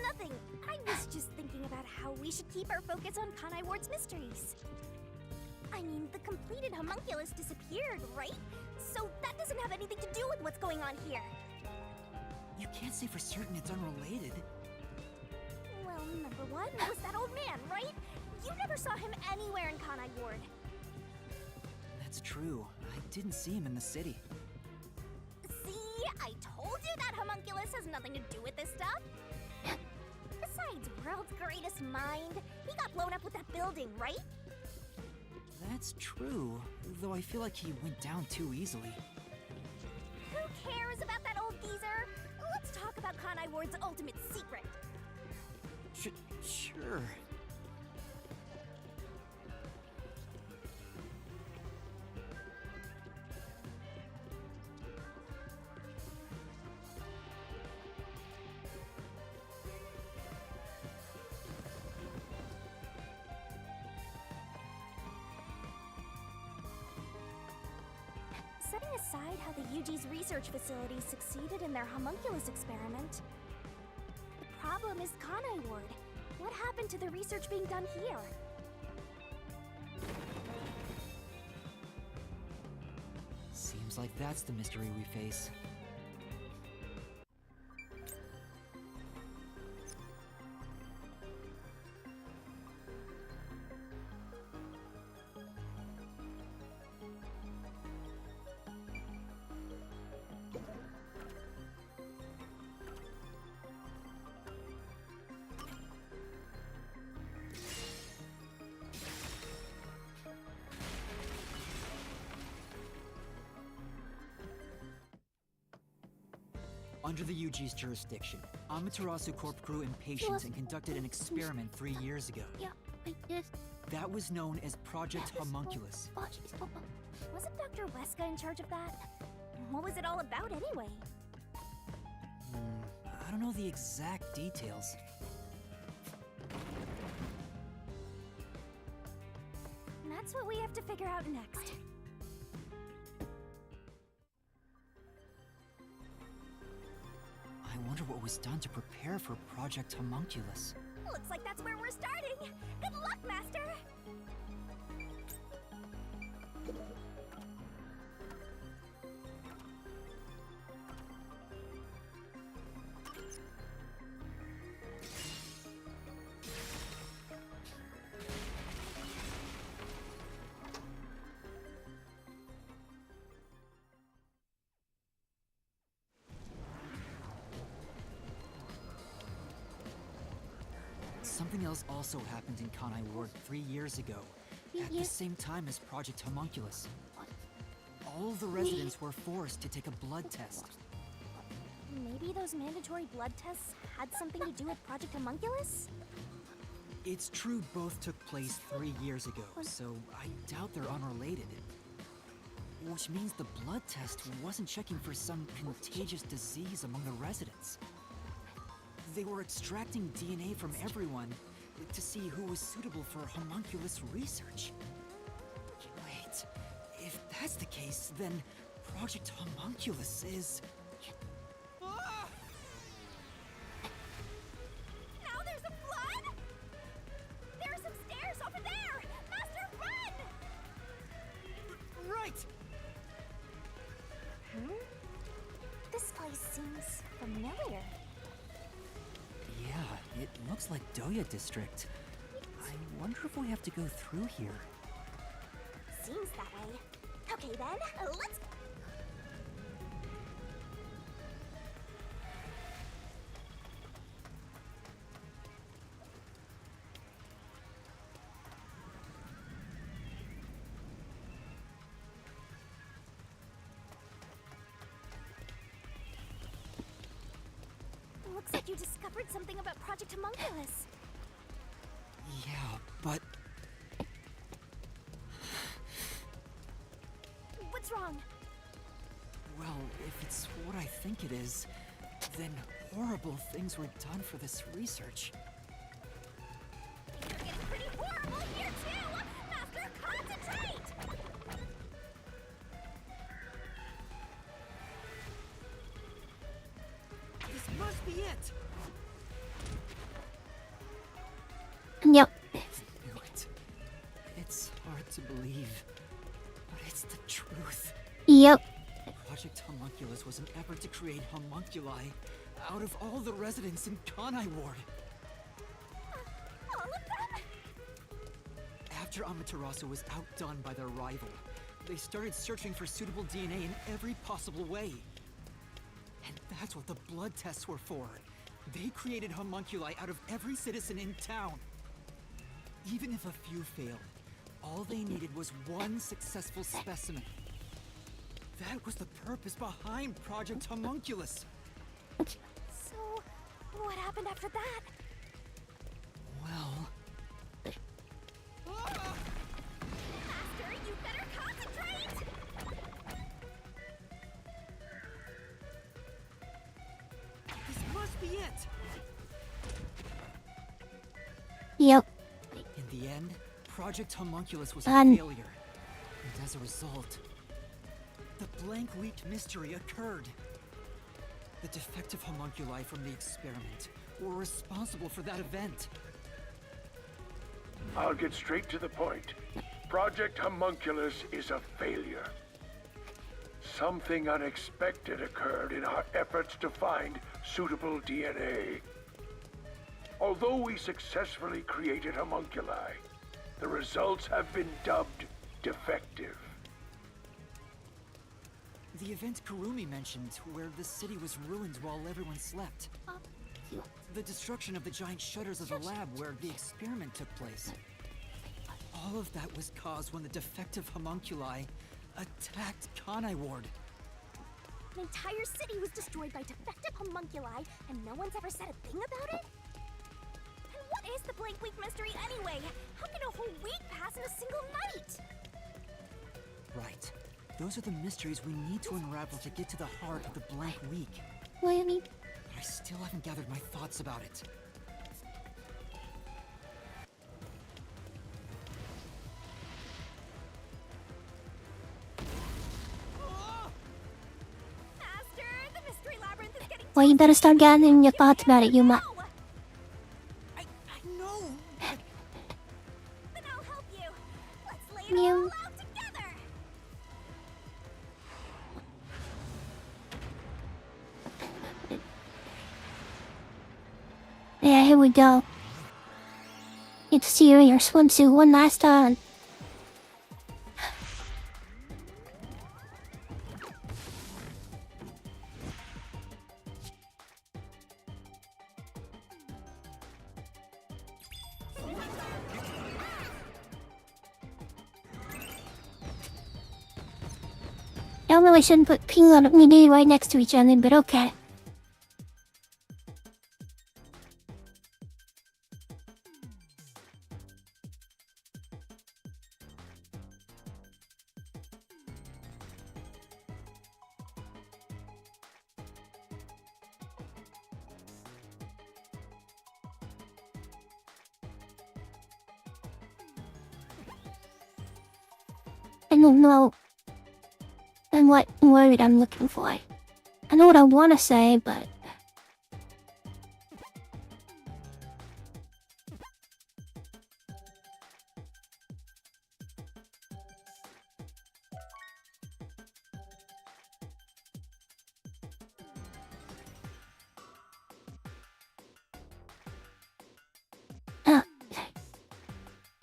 Nothing. I was just thinking about how we should keep our focus on Kanai Ward's mysteries. I mean, the completed homunculus disappeared, right? So that doesn't have anything to do with what's going on here. You can't say for certain it's unrelated. Well, number 1 was that old man, right? You never saw him anywhere in Kanai Ward. That's true. I didn't see him in the city. See? I told you that homunculus has nothing to do with this stuff. Besides, world's greatest mind. He got blown up with that building, right? That's true, though I feel like he went down too easily. Who cares about that old geezer? Let's talk about Kanai Ward's ultimate secret. Sure. Setting aside how the UG's research facility succeeded in their homunculus experiment, the problem is Kanai Ward. What happened to the research being done here? Seems like that's the mystery we face. Under the UG's jurisdiction, Amaterasu Corp grew impatience and conducted an experiment 3 years ago. Yeah, like this. That was known as Project Homunculus. Wasn't Dr. Weska in charge of that? What was it all about anyway? I don't know the exact details. That's what we have to figure out next. I wonder what was done to prepare for Project Homunculus. Looks like that's where we're starting. Good luck, Master! Something else also happened in Kanai Ward 3 years ago, at the same time as Project Homunculus. All of the residents were forced to take a blood test. Maybe those mandatory blood tests had something to do with Project Homunculus? It's true both took place 3 years ago, so I doubt they're unrelated. Which means the blood test wasn't checking for some contagious disease among the residents. They were extracting DNA from everyone to see who was suitable for homunculus research. Wait, if that's the case, then Project Homunculus is... Now looks like Doya District. I wonder if we have to go through here. Seems that way. Okay then, let's... Looks like you discovered something about Project Homunculus. Yeah, but What's wrong? well, if it's what I think it is, then horrible things were done for this research. You're getting pretty horrible here too! Master, concentrate! This must be it! Yep. I knew it. It's hard to believe, but it's the truth. Yep. Project Homunculus was an effort to create homunculi out of all the residents in Kanai Ward. All of them? After Amaterasu was outdone by their rival, they started searching for suitable DNA in every possible way. And that's what the blood tests were for. They created homunculi out of every citizen in town. Even if a few failed, all they needed was one successful specimen. That was the purpose behind Project Homunculus. So, what happened after that? Well... Master, you better concentrate! This must be it! Yep. In the end, Project Homunculus was a Done. failure. And as a result, the blank leak mystery occurred. The defective homunculi from the experiment were responsible for that event. I'll get straight to the point. Project Homunculus is a failure. Something unexpected occurred in our efforts to find suitable DNA. Although we successfully created homunculi, the results have been dubbed defective. The event Kurumi mentioned, where the city was ruined while everyone slept. The destruction of the giant shutters of the lab where the experiment took place. All of that was caused when the defective homunculi attacked Kanai Ward. An entire city was destroyed by defective homunculi, and no one's ever said a thing about it? And what is the blank week mystery anyway? How can a whole week pass in a single night? Right. Those are the mysteries we need to unravel to get to the heart of the blank week. What do you mean? But I still haven't gathered my thoughts about it. Master, the mystery labyrinth is getting... Well, you better start gathering your thoughts about it, Yuma. I know! Then I'll help you. Let's lay it all Mew. out together! Yeah, here we go. Get to see you in your swimsuit one last time. I really shouldn't put Peanut and Minnie right next to each other, but okay. I don't know. And what word I'm looking for. I know what I want to say, but...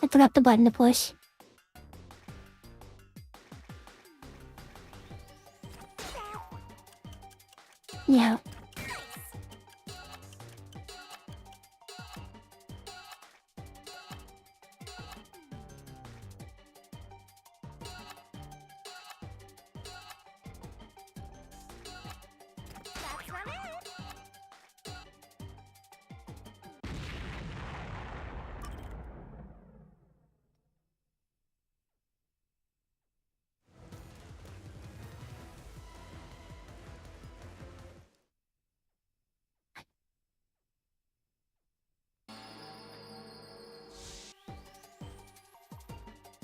I forgot the button to push. Yeah.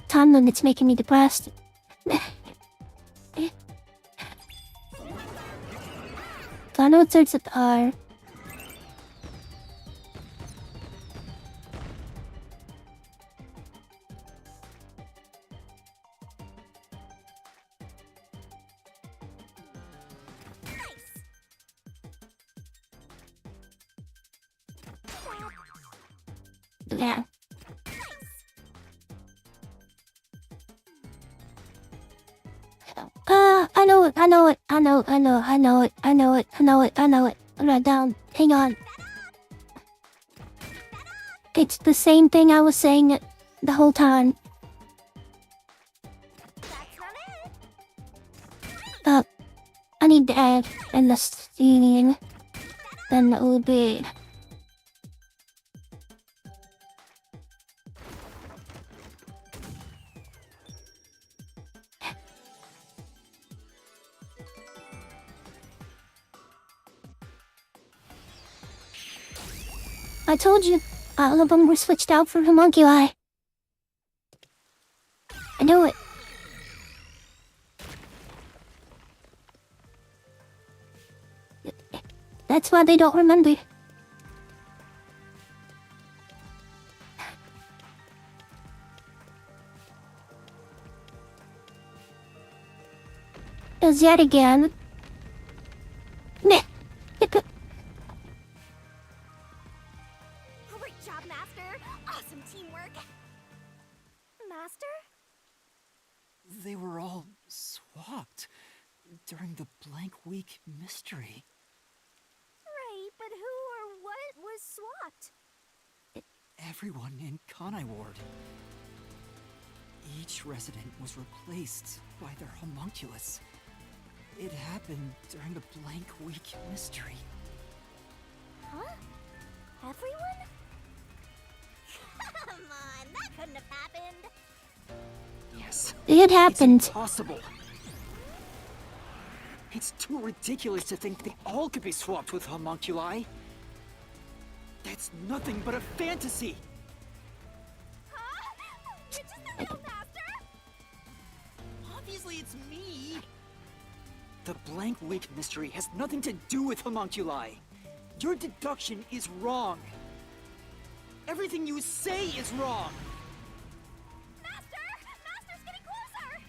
Timeline that's making me depressed. Final thirds at R. Yeah. I know it. Write down. Hang on. It's the same thing I was saying it the whole time. I need to add and the steaming. Then it will be. I told you, all of them were switched out for homunculi. I knew it. That's why they don't remember. Is yet again. Great job, Master! Awesome teamwork! Master? They were all swapped during the Blank Week mystery. Right, but who or what was swapped? Everyone in Kanai Ward. Each resident was replaced by their homunculus. It happened during the Blank Week mystery. Huh? Everyone? Come on, that couldn't have happened. Yes. It happened. It's impossible. It's too ridiculous to think they all could be swapped with homunculi. That's nothing but a fantasy. Huh? You're just a little Master? Obviously it's me. The Blank Week mystery has nothing to do with homunculi. Your deduction is wrong. Everything you say is wrong. Master! Master's getting closer!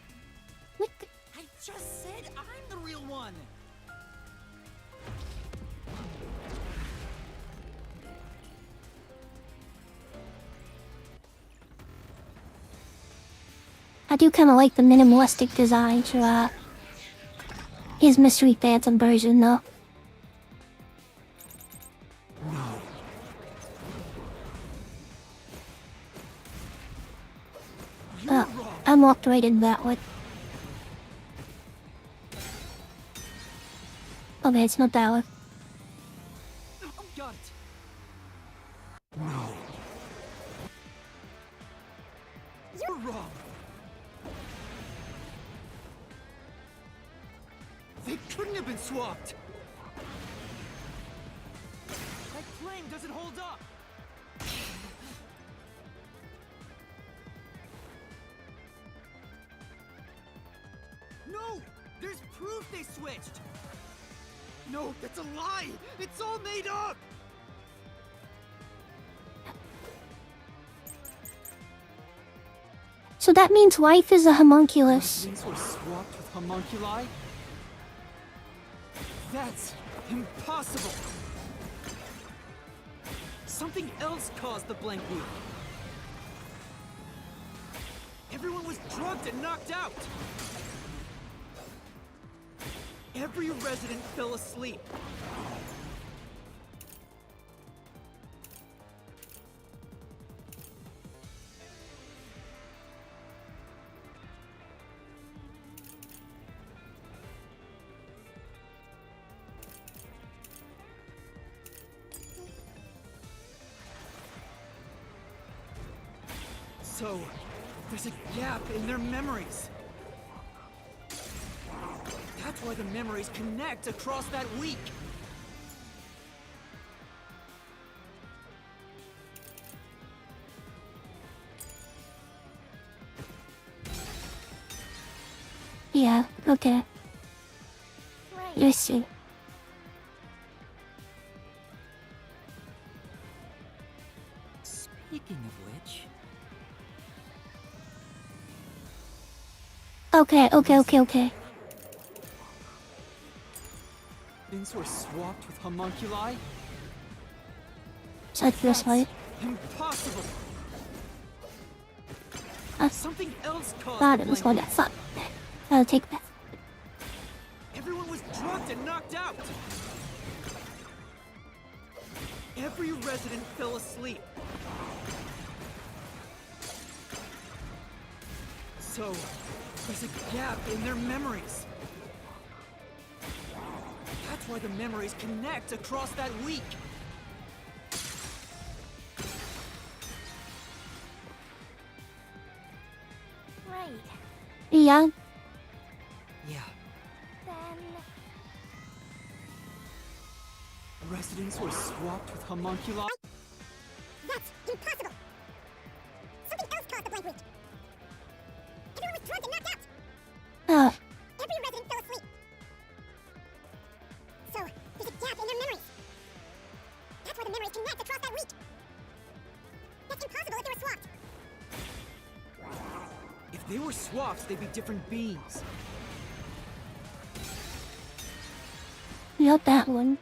I just said I'm the real one. I do kind of like the minimalistic design to his Mystery Phantom version, though. I walked right in that one. Okay, it's not that one. Got it. No. You're wrong. They couldn't have been swapped. That claim doesn't hold up. No! There's proof they switched! No, that's a lie! It's all made up! So that means Life is a homunculus. Things were swapped with homunculi? That's impossible! Something else caused the Blank Week. Everyone was drugged and knocked out! Every resident fell asleep. So, there's a gap in their memories. That's why the memories connect across that week. Yeah, okay. You see. Speaking of which... Okay. Things were swapped with homunculi? Such this way. Impossible! Something else caused Thought the it was going to blank. fuck. I'll take that. Everyone was drugged and knocked out! Every resident fell asleep. So, there's a gap in their memories. That's why the memories connect across that week. Right. Yeah. Yeah. Then... Residents were swapped with homunculi? That's impossible! Something else caused the blank week. Everyone was drugged and knocked out! Every resident fell asleep. So, there's a gap in their memories. That's why the memories connect across that week. That's impossible if they were swapped. If they were swapped, they'd be different beings. Not that one.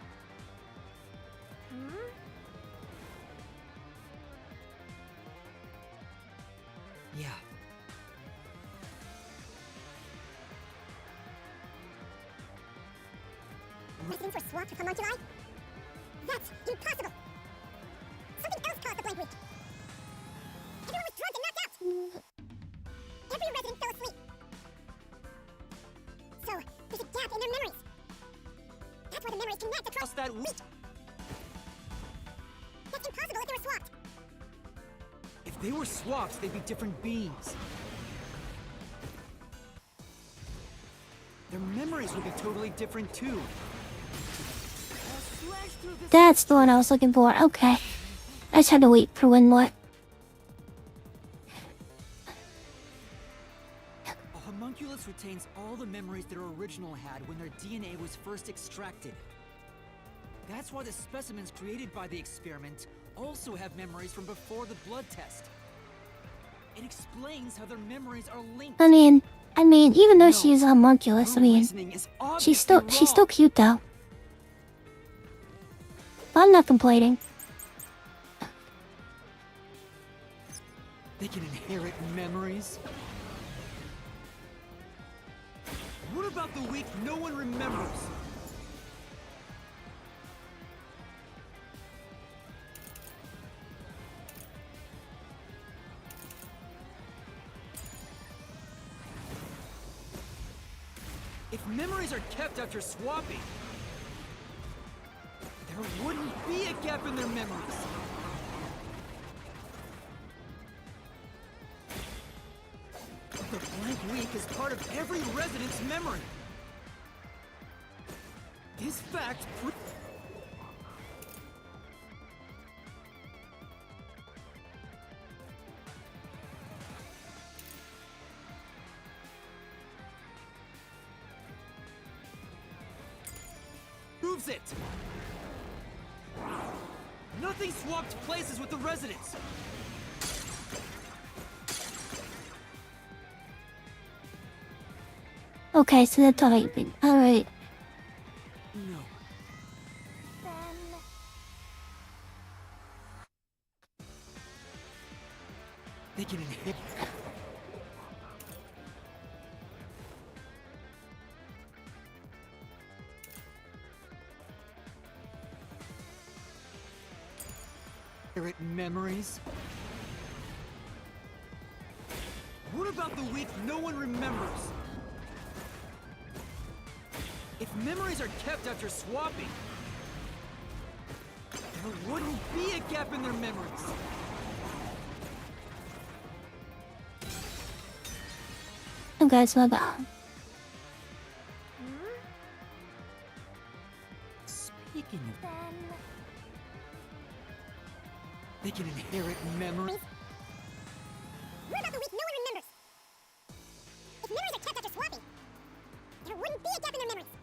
Yeah. Residents were swapped with homunculi? That's impossible! Something else caused the blank week. Everyone was drugged and knocked out! Every resident fell asleep. So, there's a gap in their memories. That's why the memories connect across that week. That's impossible if they were swapped. If they were swapped, they'd be different beings. Their memories would be totally different too. That's the one I was looking for. Okay. I just had to wait for one more. A homunculus retains all the memories their original had when their DNA was first extracted. That's why the specimens created by the experiment also have memories from before the blood test. It explains how their memories are linked. I mean, even though she's a homunculus, she's still cute though. I'm not complaining. They can inherit memories? What about the week no one remembers? If memories are kept after swapping, there wouldn't be a gap in their memories. The blank week is part of every resident's memory. This fact proves it. Nothing swapped places with the residents. Okay, so that's alright. Alright. No. They can inhibit. inherit memories? What about the week no one remembers? If memories are kept after swapping, there wouldn't be a gap in their memories. Okay, so that. Speaking of, they can inherit memories. What about the week no one remembers? If memories are kept after swapping, there wouldn't be a gap in their memories.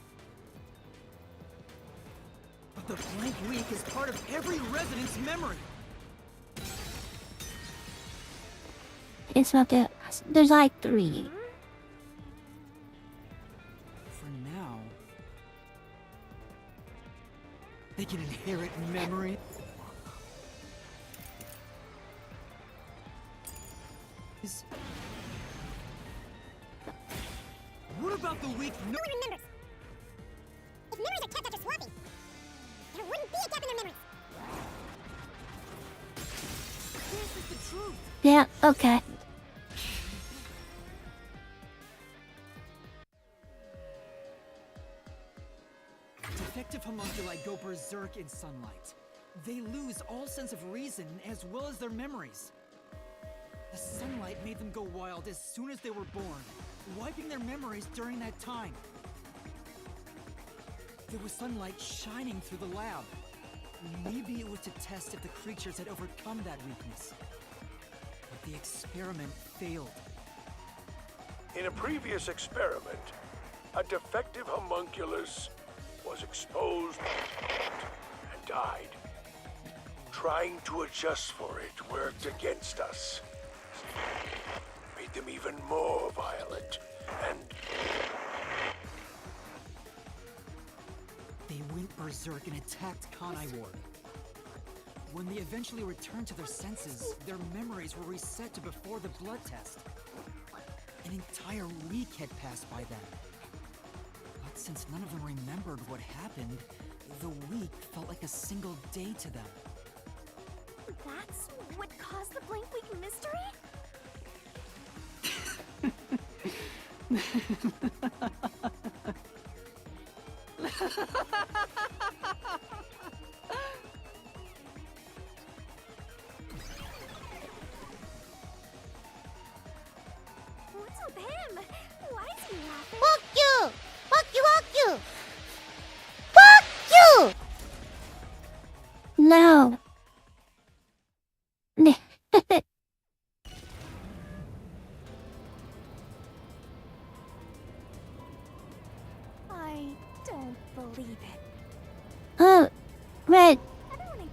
But the blank week is part of every resident's memory. It's not there. There's like 3. For now, they can inherit memory. What about the week no one remembers? If memories are kept after swapping, there wouldn't be a gap in their memories. This is the truth. Yeah, okay. Defective homunculi go berserk in sunlight. They lose all sense of reason as well as their memories. The sunlight made them go wild as soon as they were born, wiping their memories during that time. There was sunlight shining through the lab. Maybe it was to test if the creatures had overcome that weakness. But the experiment failed. In a previous experiment, a defective homunculus was exposed and died. Trying to adjust for it worked against us. Made them even more violent, and they went berserk and attacked Kanai Ward. When they eventually returned to their senses, their memories were reset to before the blood test. An entire week had passed by then. But since none of them remembered what happened, the week felt like a single day to them. That's what caused the blank week mystery? What's with him? Why is he laughing? Fuck you! Fuck you, fuck you! Fuck you! No. I don't believe it. Red.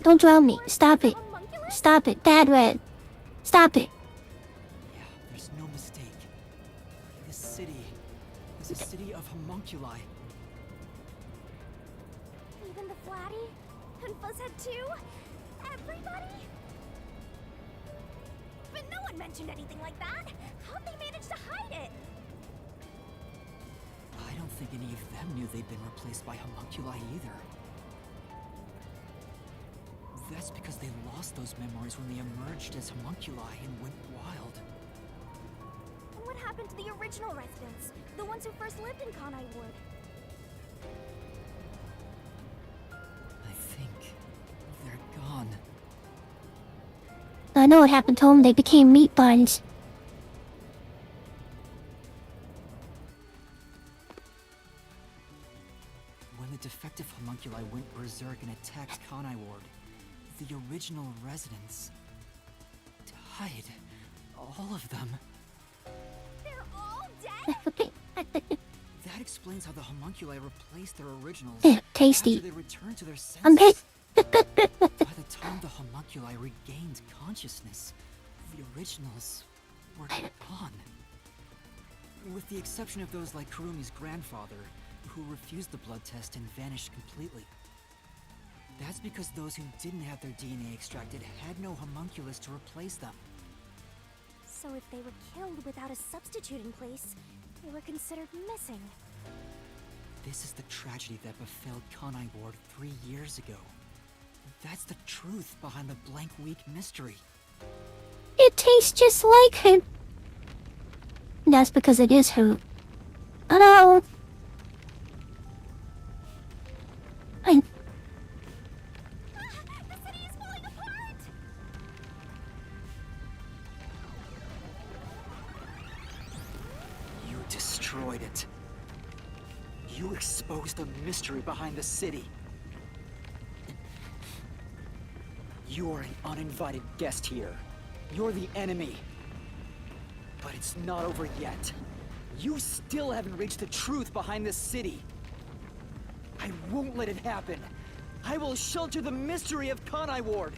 Don't drown me. Stop it. Stop it. Dad, Red. Stop it. Yeah, there's no mistake. This city is a city of homunculi. Even the Flatty? And Fuzzhead too? Everybody? But no one mentioned anything like that. How'd they manage to hide it? I don't think any of them knew they'd been replaced by homunculi either. That's because they lost those memories when they emerged as homunculi and went wild. And what happened to the original residents? The ones who first lived in Kanai Ward? I think they're gone. I know what happened to them. They became meat buns. When the defective homunculi went berserk and attacked Kanai Ward, the original residents died. All of them. They're all dead? That explains how the homunculi replaced their originals Tasty. after they returned to their senses. I'm pissed. By the time the homunculi regained consciousness, the originals were gone. With the exception of those like Kurumi's grandfather, who refused the blood test and vanished completely. That's because those who didn't have their DNA extracted had no homunculus to replace them. So if they were killed without a substitute in place, they were considered missing. This is the tragedy that befell Kanai Ward 3 years ago. That's the truth behind the Blank Week mystery. It tastes just like him. That's because it is Hoot. Oh no! You destroyed it. You exposed the mystery behind the city. You are an uninvited guest here. You're the enemy. But it's not over yet. You still haven't reached the truth behind this city. I won't let it happen. I will shelter the mystery of Kanai Ward.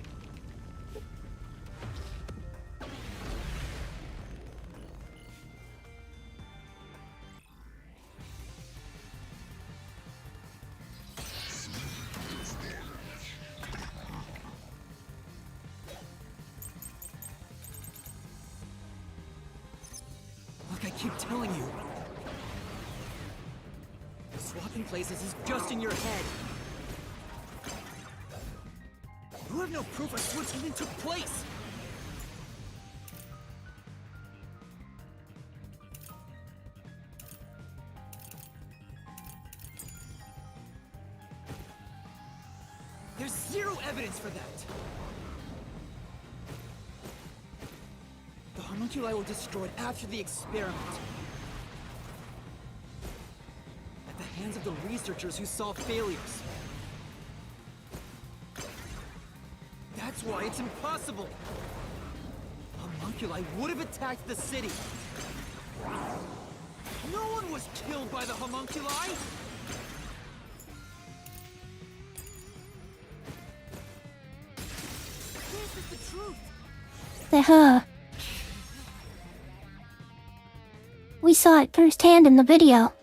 Look, I keep telling you. Swapping places is just in your head. You have no proof a switch even took place. There's zero evidence for that. The homunculi were destroyed after the experiment. At the hands of the researchers who saw failures. That's why it's impossible. Homunculi would have attacked the city. No one was killed by the homunculi. This is the truth. We saw it firsthand in the video.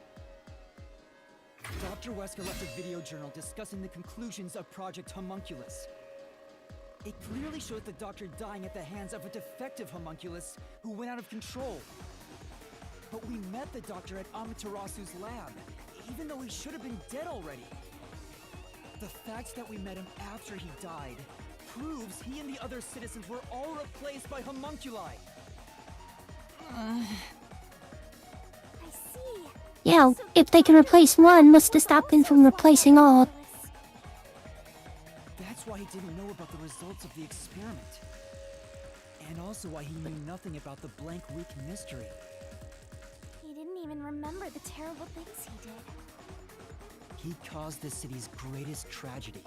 Dr. Wesker left a video journal discussing the conclusions of Project Homunculus. It clearly shows the doctor dying at the hands of a defective homunculus who went out of control. But we met the doctor at Amaterasu's lab, even though he should have been dead already. The fact that we met him after he died proves he and the other citizens were all replaced by homunculi. Yeah, if they can replace one, must have stopped them from replacing all. That's why he didn't know about the results of the experiment. And also why he knew nothing about the Blank Week mystery. He didn't even remember the terrible things he did. He caused the city's greatest tragedy.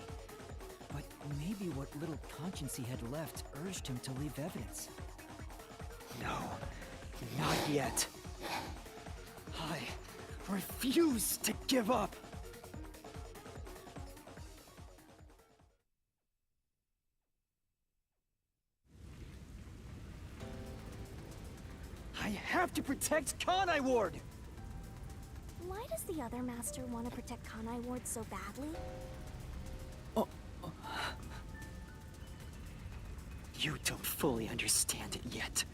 But maybe what little conscience he had left urged him to leave evidence. No, not yet. I refuse to give up. I have to protect Kanai Ward! Why does the other master want to protect Kanai Ward so badly? You don't fully understand it yet.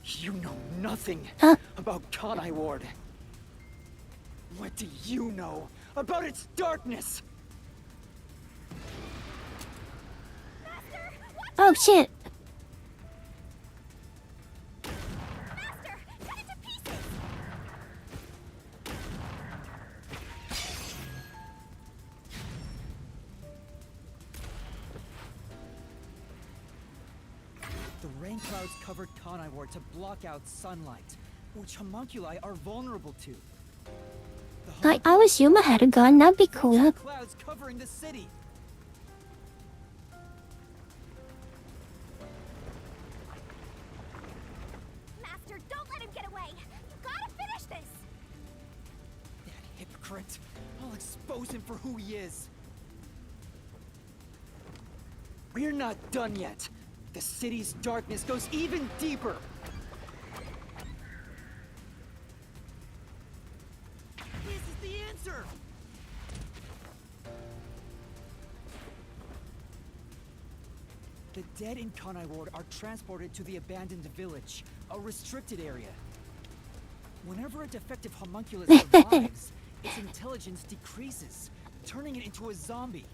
You know nothing about Kanai Ward. What do you know about its darkness? Oh shit! The rain clouds covered Kanai Ward to block out sunlight, which homunculi are vulnerable to. I wish Yuma had a gun, that'd be cool. Clouds covering the city. Master, don't let him get away! You gotta finish this! That hypocrite. I'll expose him for who he is. We're not done yet. The city's darkness goes even deeper. This is the answer! The dead in Kanai Ward are transported to the abandoned village, a restricted area. Whenever a defective homunculus survives, its intelligence decreases, turning it into a zombie.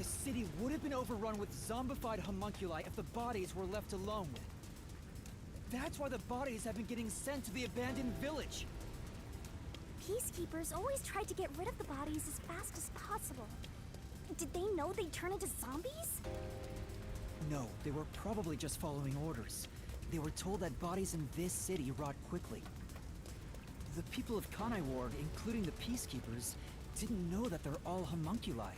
The city would have been overrun with zombified homunculi if the bodies were left alone. That's why the bodies have been getting sent to the abandoned village. Peacekeepers always tried to get rid of the bodies as fast as possible. Did they know they'd turn into zombies? No, they were probably just following orders. They were told that bodies in this city rot quickly. The people of Kanai Ward, including the Peacekeepers, didn't know that they're all homunculi.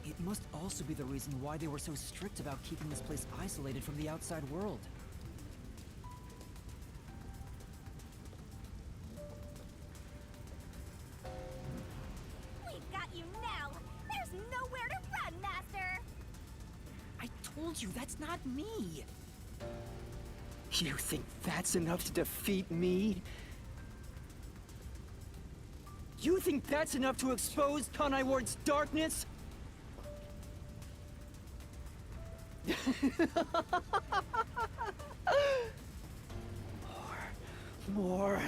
It must also be the reason why they were so strict about keeping this place isolated from the outside world. We've got you now! There's nowhere to run, Master! I told you, that's not me! You think that's enough to defeat me? You think that's enough to expose Kanai Ward's darkness? More!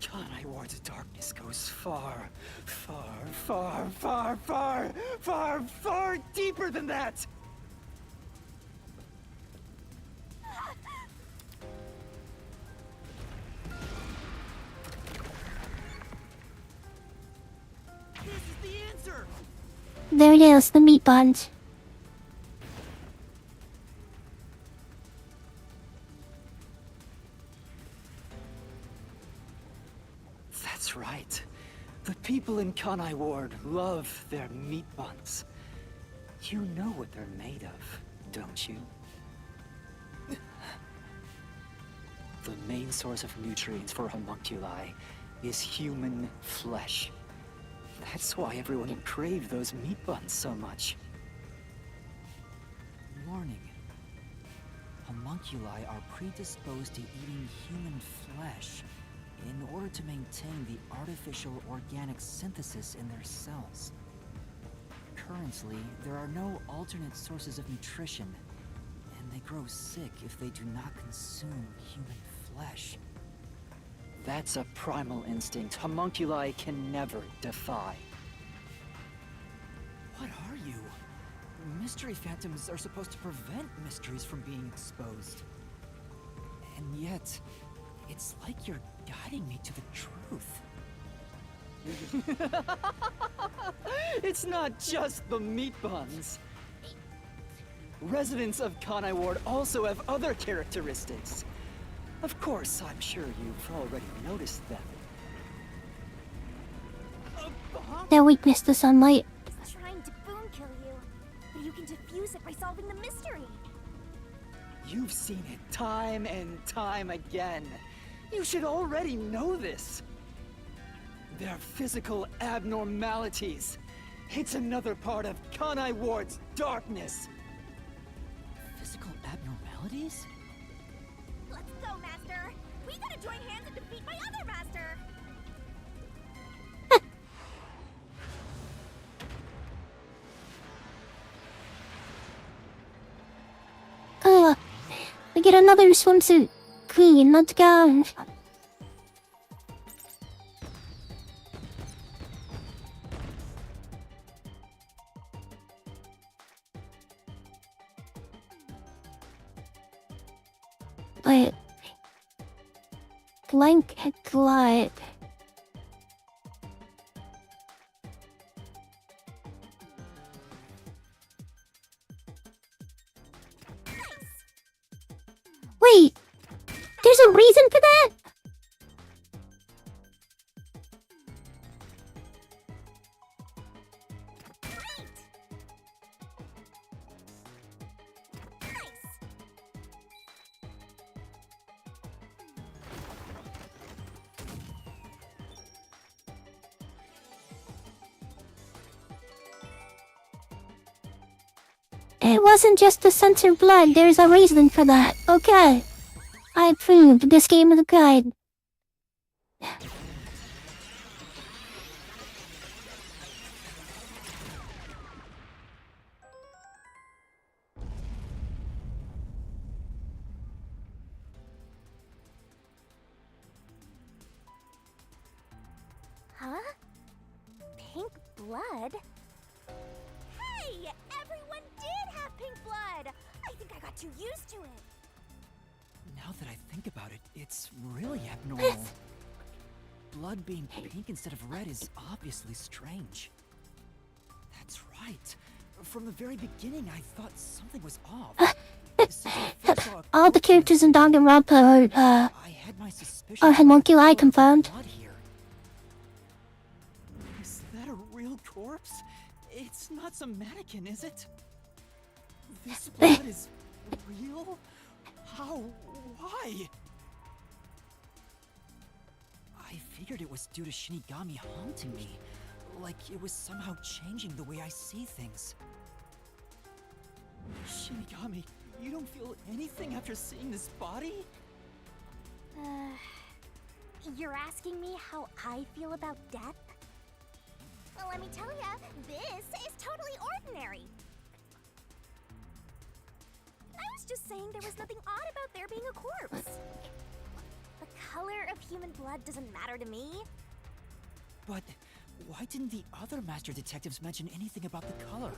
Kanai Ward's darkness goes far deeper than that! This is the answer! There it is, the meat buns. That's right. The people in Kanai Ward love their meat buns. You know what they're made of, don't you? The main source of nutrients for homunculi is human flesh. That's why everyone craved those meat buns so much. Warning. Homunculi are predisposed to eating human flesh in order to maintain the artificial organic synthesis in their cells. Currently, there are no alternate sources of nutrition, and they grow sick if they do not consume human flesh. That's a primal instinct homunculi can never defy. What are you? Mystery phantoms are supposed to prevent mysteries from being exposed. And yet, it's like you're guiding me to the truth. It's not just the meat buns. Residents of Kanai Ward also have other characteristics. Of course, I'm sure you've already noticed them. Their weakness to sunlight. It's trying to boom kill you, but you can defuse it by solving the mystery. You've seen it time and time again. You should already know this. They're physical abnormalities. It's another part of Kanai Ward's darkness. Physical abnormalities? Let's go, Master! We gotta join hands and defeat my other Master! We get another swimsuit. Clean, let's go. Wait. Blank glide. Wait! There's a reason for that? It wasn't just the censored blood, there's a reason for that. Okay. I approved this game of the guide. Huh? Pink blood. Hey! Everyone did have pink blood! I think I got too used to it. Now that I think about it, it's really abnormal. Blood being pink instead of red is obviously strange. That's right. From the very beginning, I thought something was off. All the characters in Danganronpa are homunculi confirmed. Is that a real corpse? It's not some mannequin, is it? This blood is real? How? Why? I figured it was due to Shinigami haunting me. Like it was somehow changing the way I see things. Shinigami, you don't feel anything after seeing this body? You're asking me how I feel about death? Well, let me tell ya, this is totally ordinary. I was just saying there was nothing odd about there being a corpse. The color of human blood doesn't matter to me. But why didn't the other master detectives mention anything about the color?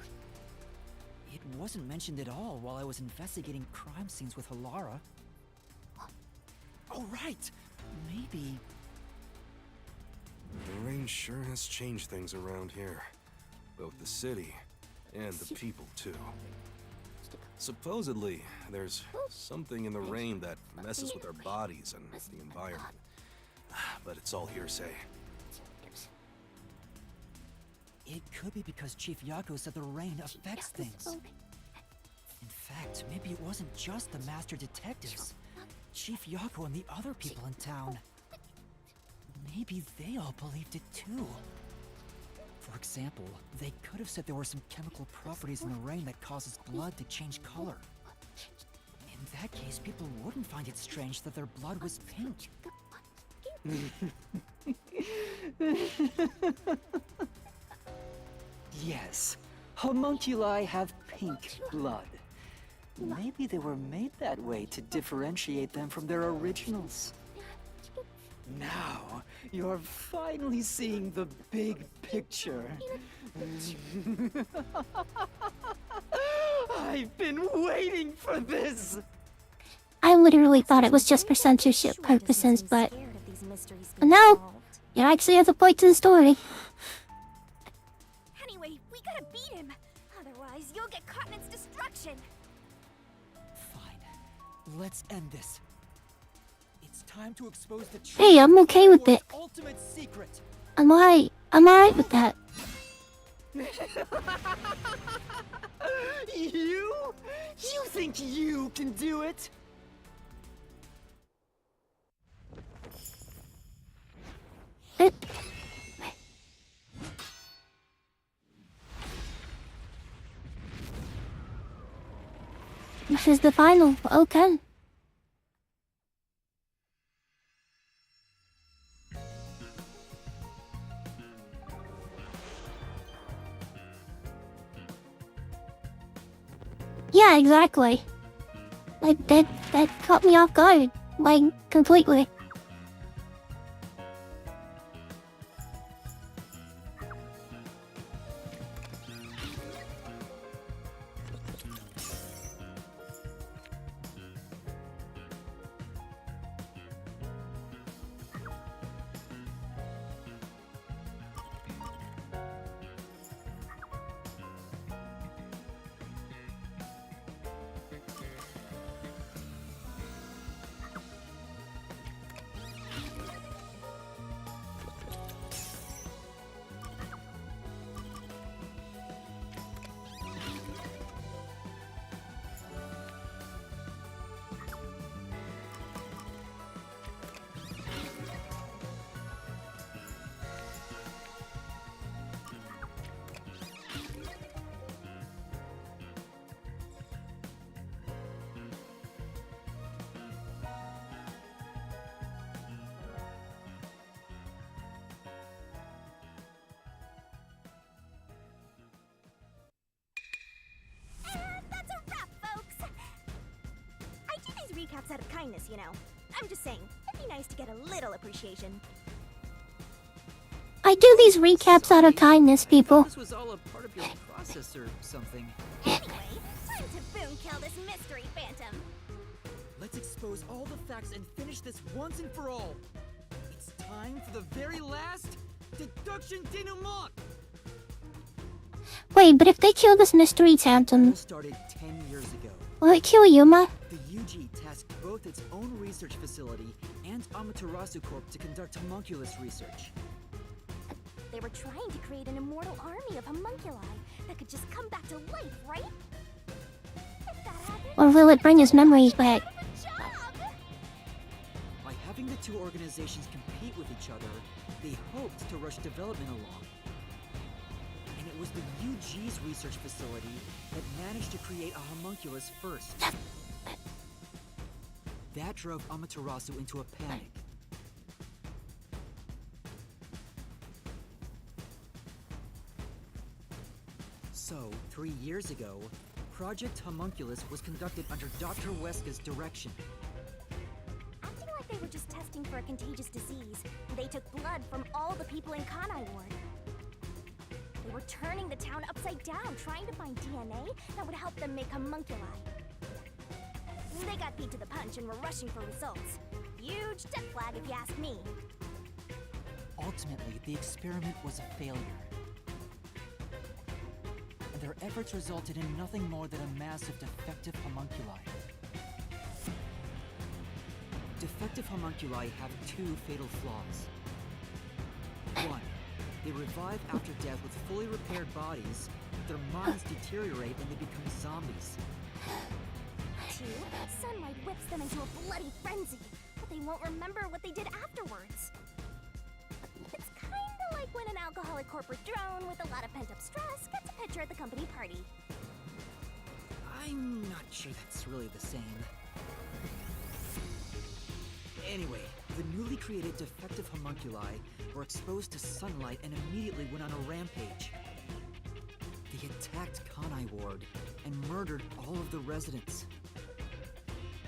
It wasn't mentioned at all while I was investigating crime scenes with Halara. Oh, right! Maybe... The rain sure has changed things around here. Both the city and the people, too. Supposedly, there's something in the rain that messes with our bodies and the environment. But it's all hearsay. It could be because Chief Yako said the rain affects things. In fact, maybe it wasn't just the master detectives. Chief Yako and the other people in town. Maybe they all believed it too. For example, they could have said there were some chemical properties in the rain that causes blood to change color. In that case, people wouldn't find it strange that their blood was pink. Yes, homunculi have pink blood. Maybe they were made that way to differentiate them from their originals. Now, you're finally seeing the big picture. I've been waiting for this! I literally thought it was just for censorship purposes, but no, it actually has a point to the story. Anyway, we gotta beat him. Otherwise, you'll get caught in its destruction. Let's end this. It's time to expose the truth. Hey, I'm okay with it. Ultimate secret. I'm alright with that. You? You think you can do it? This is the final. Okay. Yeah, exactly. Like that caught me off guard, like completely. Recaps out of kindness, you know. I'm just saying, it'd be nice to get a little appreciation. I do these recaps out of kindness, people. This was all a part of your process or something. Anyway, time to boom kill this mystery phantom. Let's expose all the facts and finish this once and for all. It's time for the very last deduction denouement. Wait, but if they kill this mystery phantom, It started 10 years ago. will it kill Yuma? The UG tasked both its own research facility and Amaterasu Corp to conduct homunculus research. They were trying to create an immortal army of homunculi that could just come back to life, right? If that happened, Or will it bring his memories back? By having the two organizations compete with each other, they hoped to rush development along. And it was the UG's research facility that managed to create a homunculus first. That drove Amaterasu into a panic. So, 3 years ago, Project Homunculus was conducted under Dr. Weska's direction. acting like they were just testing for a contagious disease, they took blood from all the people in Kanai Ward. They were turning the town upside down, trying to find DNA that would help them make homunculi. They got beat to the punch and were rushing for results. Huge death flag if you ask me. Ultimately, the experiment was a failure. And their efforts resulted in nothing more than a mass of defective homunculi. Defective homunculi have two fatal flaws. One, they revive after death with fully repaired bodies, but their minds deteriorate and they become zombies. Two, sunlight whips them into a bloody frenzy, but they won't remember what they did afterwards. It's kinda like when an alcoholic corporate drone with a lot of pent-up stress gets a picture at the company party. I'm not sure that's really the same. Anyway, the newly created defective homunculi were exposed to sunlight and immediately went on a rampage. They attacked Kanai Ward and murdered all of the residents.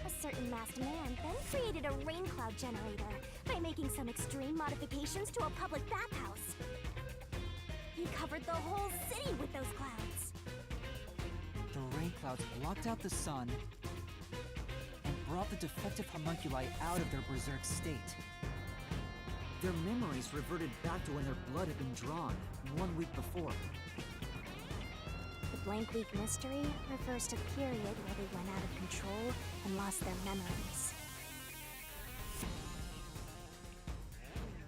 A certain masked man then created a rain cloud generator by making some extreme modifications to a public bathhouse. He covered the whole city with those clouds. The rain clouds blocked out the sun and brought the defective homunculi out of their berserk state. Their memories reverted back to when their blood had been drawn 1 week before. The blank week mystery refers to the period where they went out of control and lost their memories.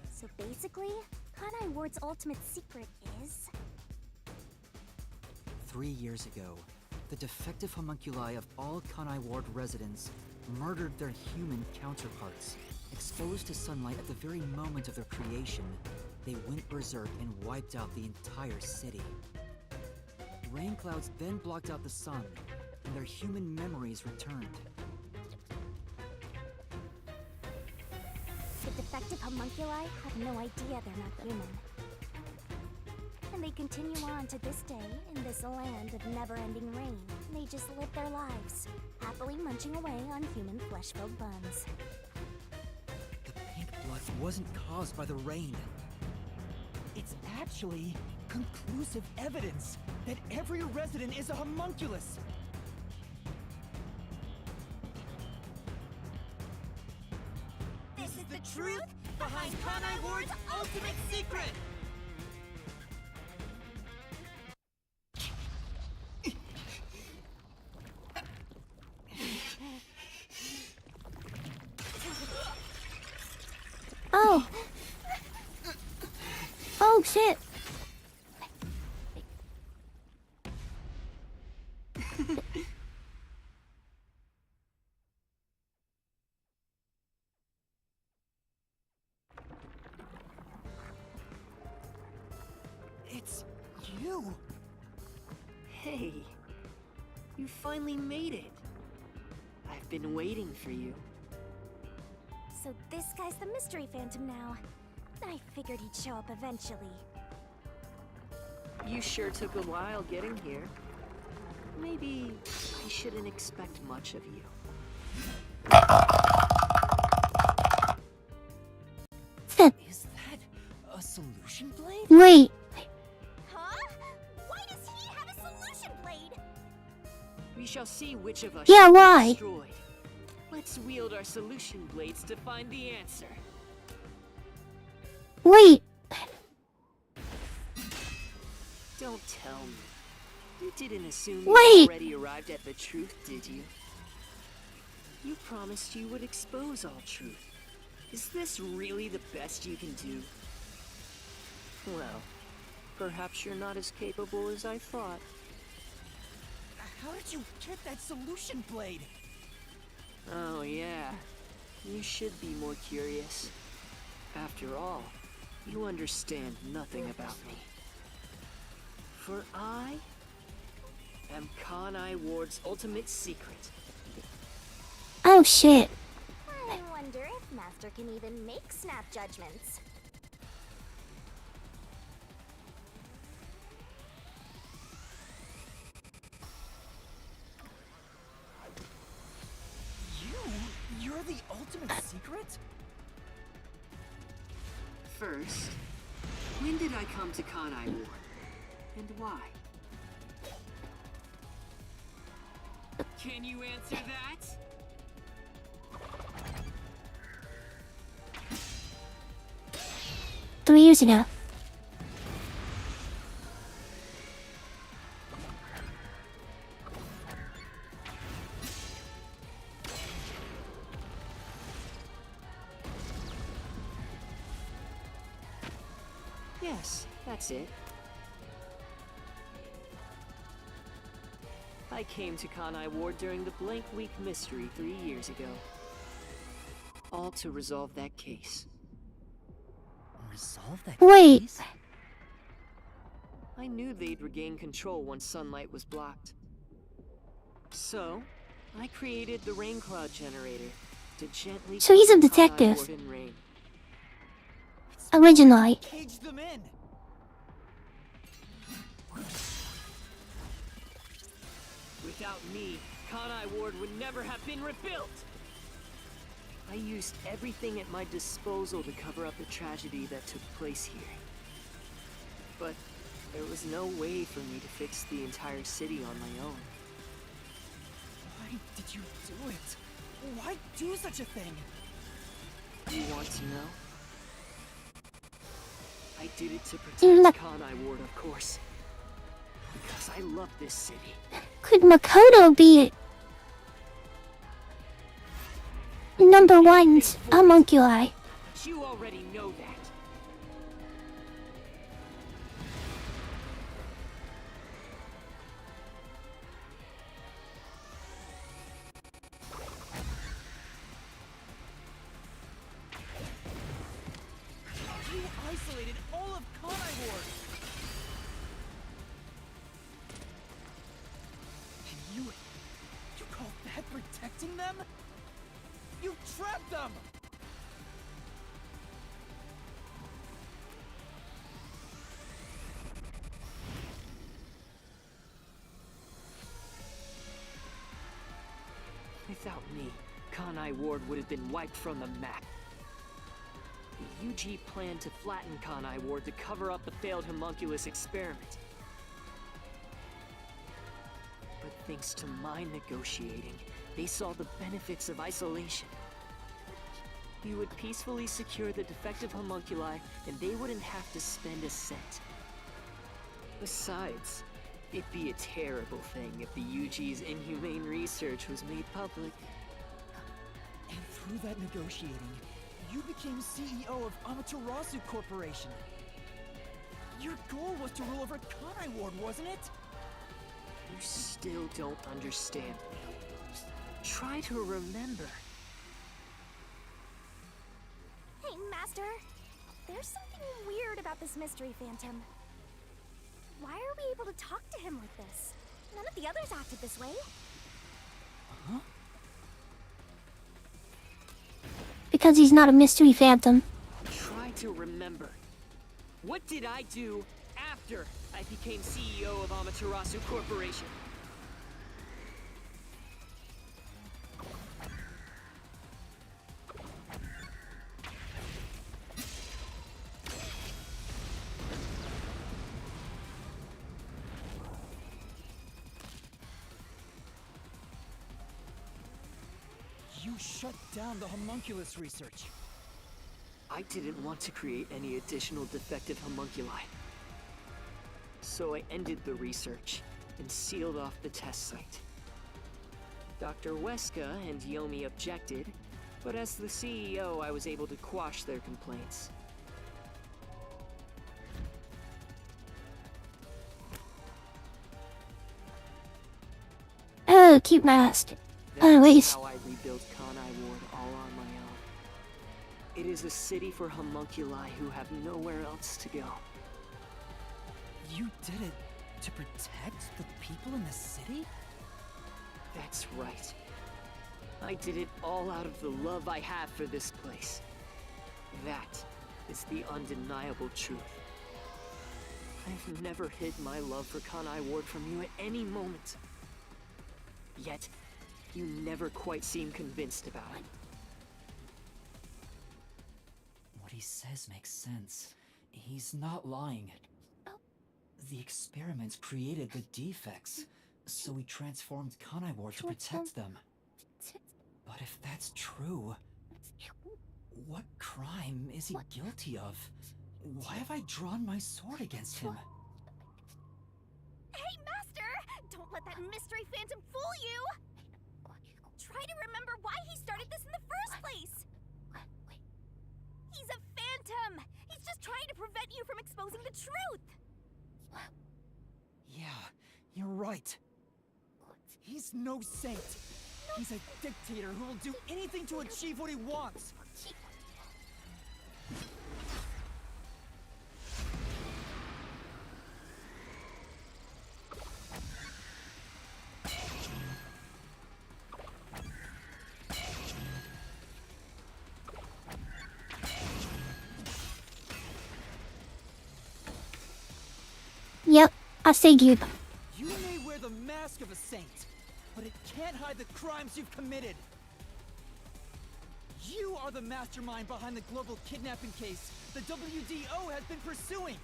So basically, Kanai Ward's ultimate secret is... 3 years ago, the defective homunculi of all Kanai Ward residents murdered their human counterparts. Exposed to sunlight at the very moment of their creation, they went berserk and wiped out the entire city. Rain clouds then blocked out the sun, and their human memories returned. The defective homunculi have no idea they're not human. And they continue on to this day in this land of never-ending rain. They just live their lives, happily munching away on human flesh-filled buns. The pink blood wasn't caused by the rain. It's actually conclusive evidence that every resident is a homunculus. This is the truth behind Kanai Ward's ultimate secret! Oh. Oh shit. It's you! Hey, you finally made it. I've been waiting for you. So this guy's the mystery phantom now. I figured he'd show up eventually. You sure took a while getting here. Maybe I shouldn't expect much of you. Is that A solution blade? Wait. Huh? Why does he have a solution blade? We shall see which of us Yeah, shall be why? destroyed. Let's wield our solution blades to find the answer. Wait. Don't tell me. You didn't assume Wait. you already arrived at the truth, did you? You promised you would expose all truth. Is this really the best you can do? Well, perhaps you're not as capable as I thought. How did you get that solution blade? Oh yeah, you should be more curious. After all, you understand nothing about me. For I am Kanai Ward's ultimate secret. Oh shit. I wonder if Master can even make snap judgments. You're the ultimate secret? First, when did I come to Kanai Ward? And why? Can you answer that? 3 years ago. Yes, that's it. I came to Kanai Ward during the Blank Week mystery 3 years ago. All to resolve that case. Resolve that Wait. case? I knew they'd regain control once sunlight was blocked. So, I created the rain cloud generator to gently So he's a cover Kanai detective. Ward in rain. Originally. Cage them in. Without me, Kanai Ward would never have been rebuilt! I used everything at my disposal to cover up the tragedy that took place here. But there was no way for me to fix the entire city on my own. Why did you do it? Why do such a thing? You want to know? I did it to Look. protect Kanai Ward, of course. Because I love this city. Could Makoto be number one's homunculi? But you already know that. You isolated all of Kanai Ward. And you call that protecting them? You trapped them! Without me, Kanai Ward would have been wiped from the map. The UG planned to flatten Kanai Ward to cover up the failed homunculus experiment. But thanks to my negotiating, they saw the benefits of isolation. We would peacefully secure the defective homunculi, and they wouldn't have to spend a cent. Besides, it'd be a terrible thing if the UG's inhumane research was made public. And through that negotiating, you became CEO of Amaterasu Corporation. Your goal was to rule over Kanai Ward, wasn't it? You still don't understand me. Try to remember. Hey, Master. There's something weird about this mystery phantom. Why are we able to talk to him like this? None of the others acted this way. Huh? Because he's not a mystery phantom. Try to remember. What did I do after I became CEO of Amaterasu Corporation? shut down the homunculus research? I didn't want to create any additional defective homunculi. So I ended the research and sealed off the test site. Dr. Weska and Yomi objected, but as the CEO, I was able to quash their complaints. Oh, cute mask. That's Anyways. how I rebuilt Kanai Ward all on my own. It is a city for homunculi who have nowhere else to go. You did it to protect the people in the city? That's right. I did it all out of the love I have for this place. That is the undeniable truth. I've never hid my love for Kanai Ward from you at any moment. Yet, you never quite seem convinced about it. What he says makes sense. He's not lying. The experiments created the defects, so we transformed Kanai Ward to protect them. But if that's true, what crime is he guilty of? Why have I drawn my sword against him? Hey, Master! Don't let that mystery phantom fool you! Try to remember why he started this in the first place! He's a phantom! He's just trying to prevent you from exposing the truth! Yeah, you're right. He's no saint. He's a dictator who will do anything to achieve what he wants. Yep, I figured. You may wear the mask of a saint, but it can't hide the crimes you've committed. You are the mastermind behind the global kidnapping case the WDO has been pursuing.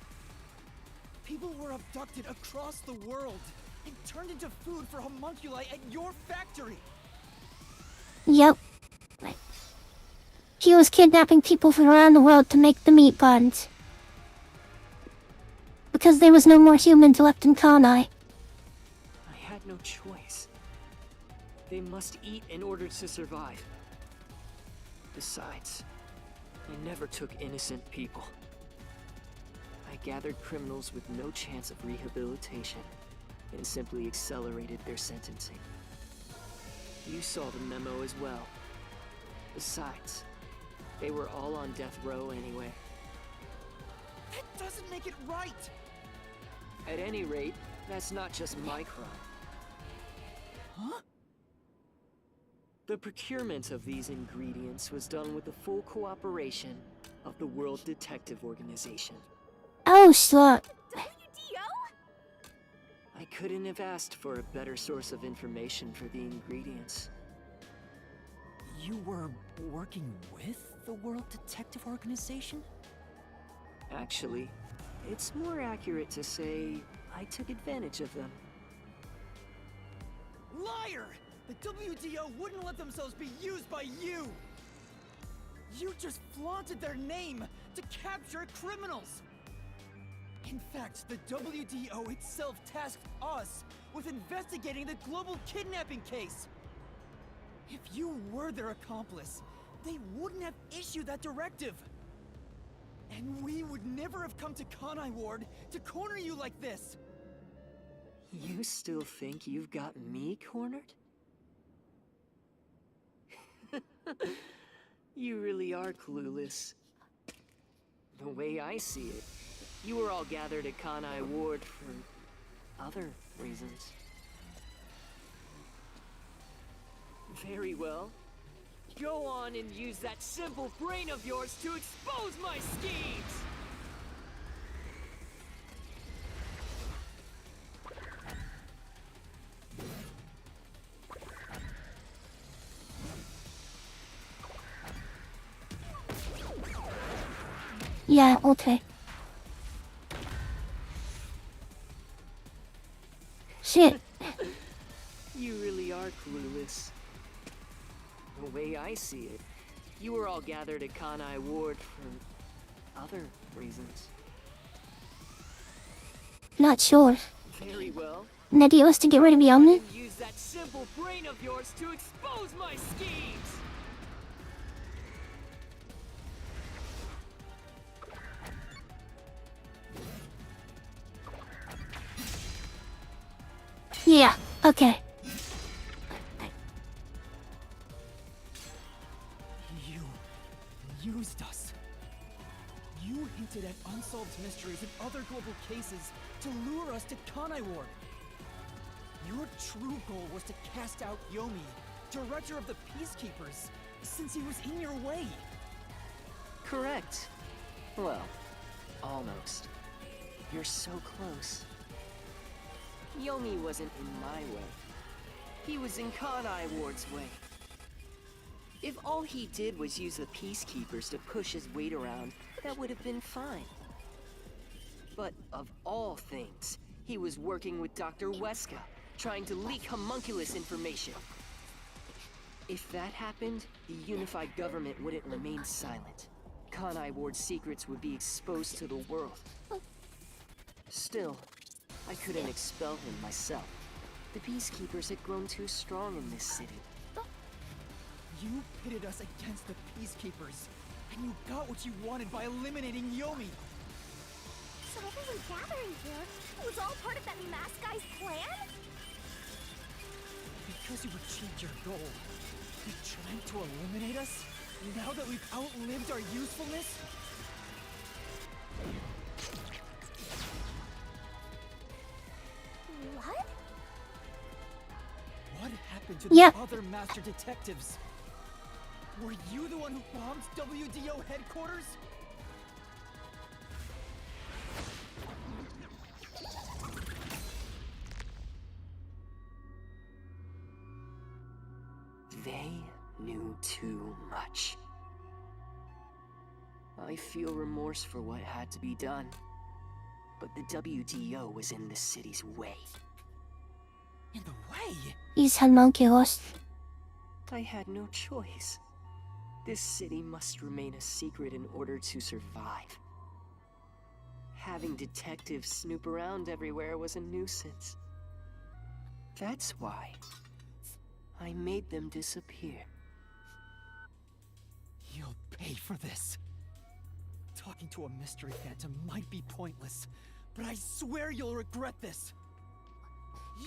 People were abducted across the world and turned into food for homunculi at your factory. Yep. He was kidnapping people from around the world to make the meat buns. Because there was no more humans left in Kanai. I had no choice. They must eat in order to survive. Besides, I never took innocent people. I gathered criminals with no chance of rehabilitation and simply accelerated their sentencing. You saw the memo as well. Besides, they were all on death row anyway. That doesn't make it right! At any rate, that's not just my crime. Huh? The procurement of these ingredients was done with the full cooperation of the World Detective Organization. Oh, slut. I couldn't have asked for a better source of information for the ingredients. You were working with the World Detective Organization? Actually, it's more accurate to say I took advantage of them. Liar! The WDO wouldn't let themselves be used by you! You just flaunted their name to capture criminals! In fact, the WDO itself tasked us with investigating the global kidnapping case! If you were their accomplice, they wouldn't have issued that directive! And we would never have come to Kanai Ward to corner you like this! You still think you've got me cornered? You really are clueless. The way I see it, you were all gathered at Kanai Ward for other reasons. Very well. Go on and use that simple brain of yours to expose my schemes! Yeah, okay. Shit. You really are clueless. The way I see it, you were all gathered at Kanai Ward for other reasons. Not sure. Very well. And the deal was to get rid of Yomi? Use that simple brain of yours to expose my schemes! Yeah, okay. You used us. You hinted at unsolved mysteries and other global cases to lure us to Kanai Ward. Your true goal was to cast out Yomi, director of the Peacekeepers, since he was in your way. Correct. Well, almost. You're so close. Yomi wasn't in my way. He was in Kanai Ward's way. If all he did was use the Peacekeepers to push his weight around, that would have been fine. But of all things, he was working with Dr. Weska, trying to leak homunculus information. If that happened, the unified government wouldn't remain silent. Kanai Ward's secrets would be exposed to the world. Still, I couldn't expel him myself. The Peacekeepers had grown too strong in this city. You pitted us against the Peacekeepers, and you got what you wanted by eliminating Yomi. So everyone gathering here was all part of that masked guy's plan? Because you achieved your goal, you're trying to eliminate us? Now that we've outlived our usefulness? What? What happened to the Yeah. other master detectives? Were you the one who bombed WDO headquarters? They knew too much. I feel remorse for what had to be done, but the WDO was in the city's way. In the way? He's homunculus. I had no choice. This city must remain a secret in order to survive. Having detectives snoop around everywhere was a nuisance. That's why I made them disappear. You'll pay for this. Talking to a mystery phantom might be pointless, but I swear you'll regret this.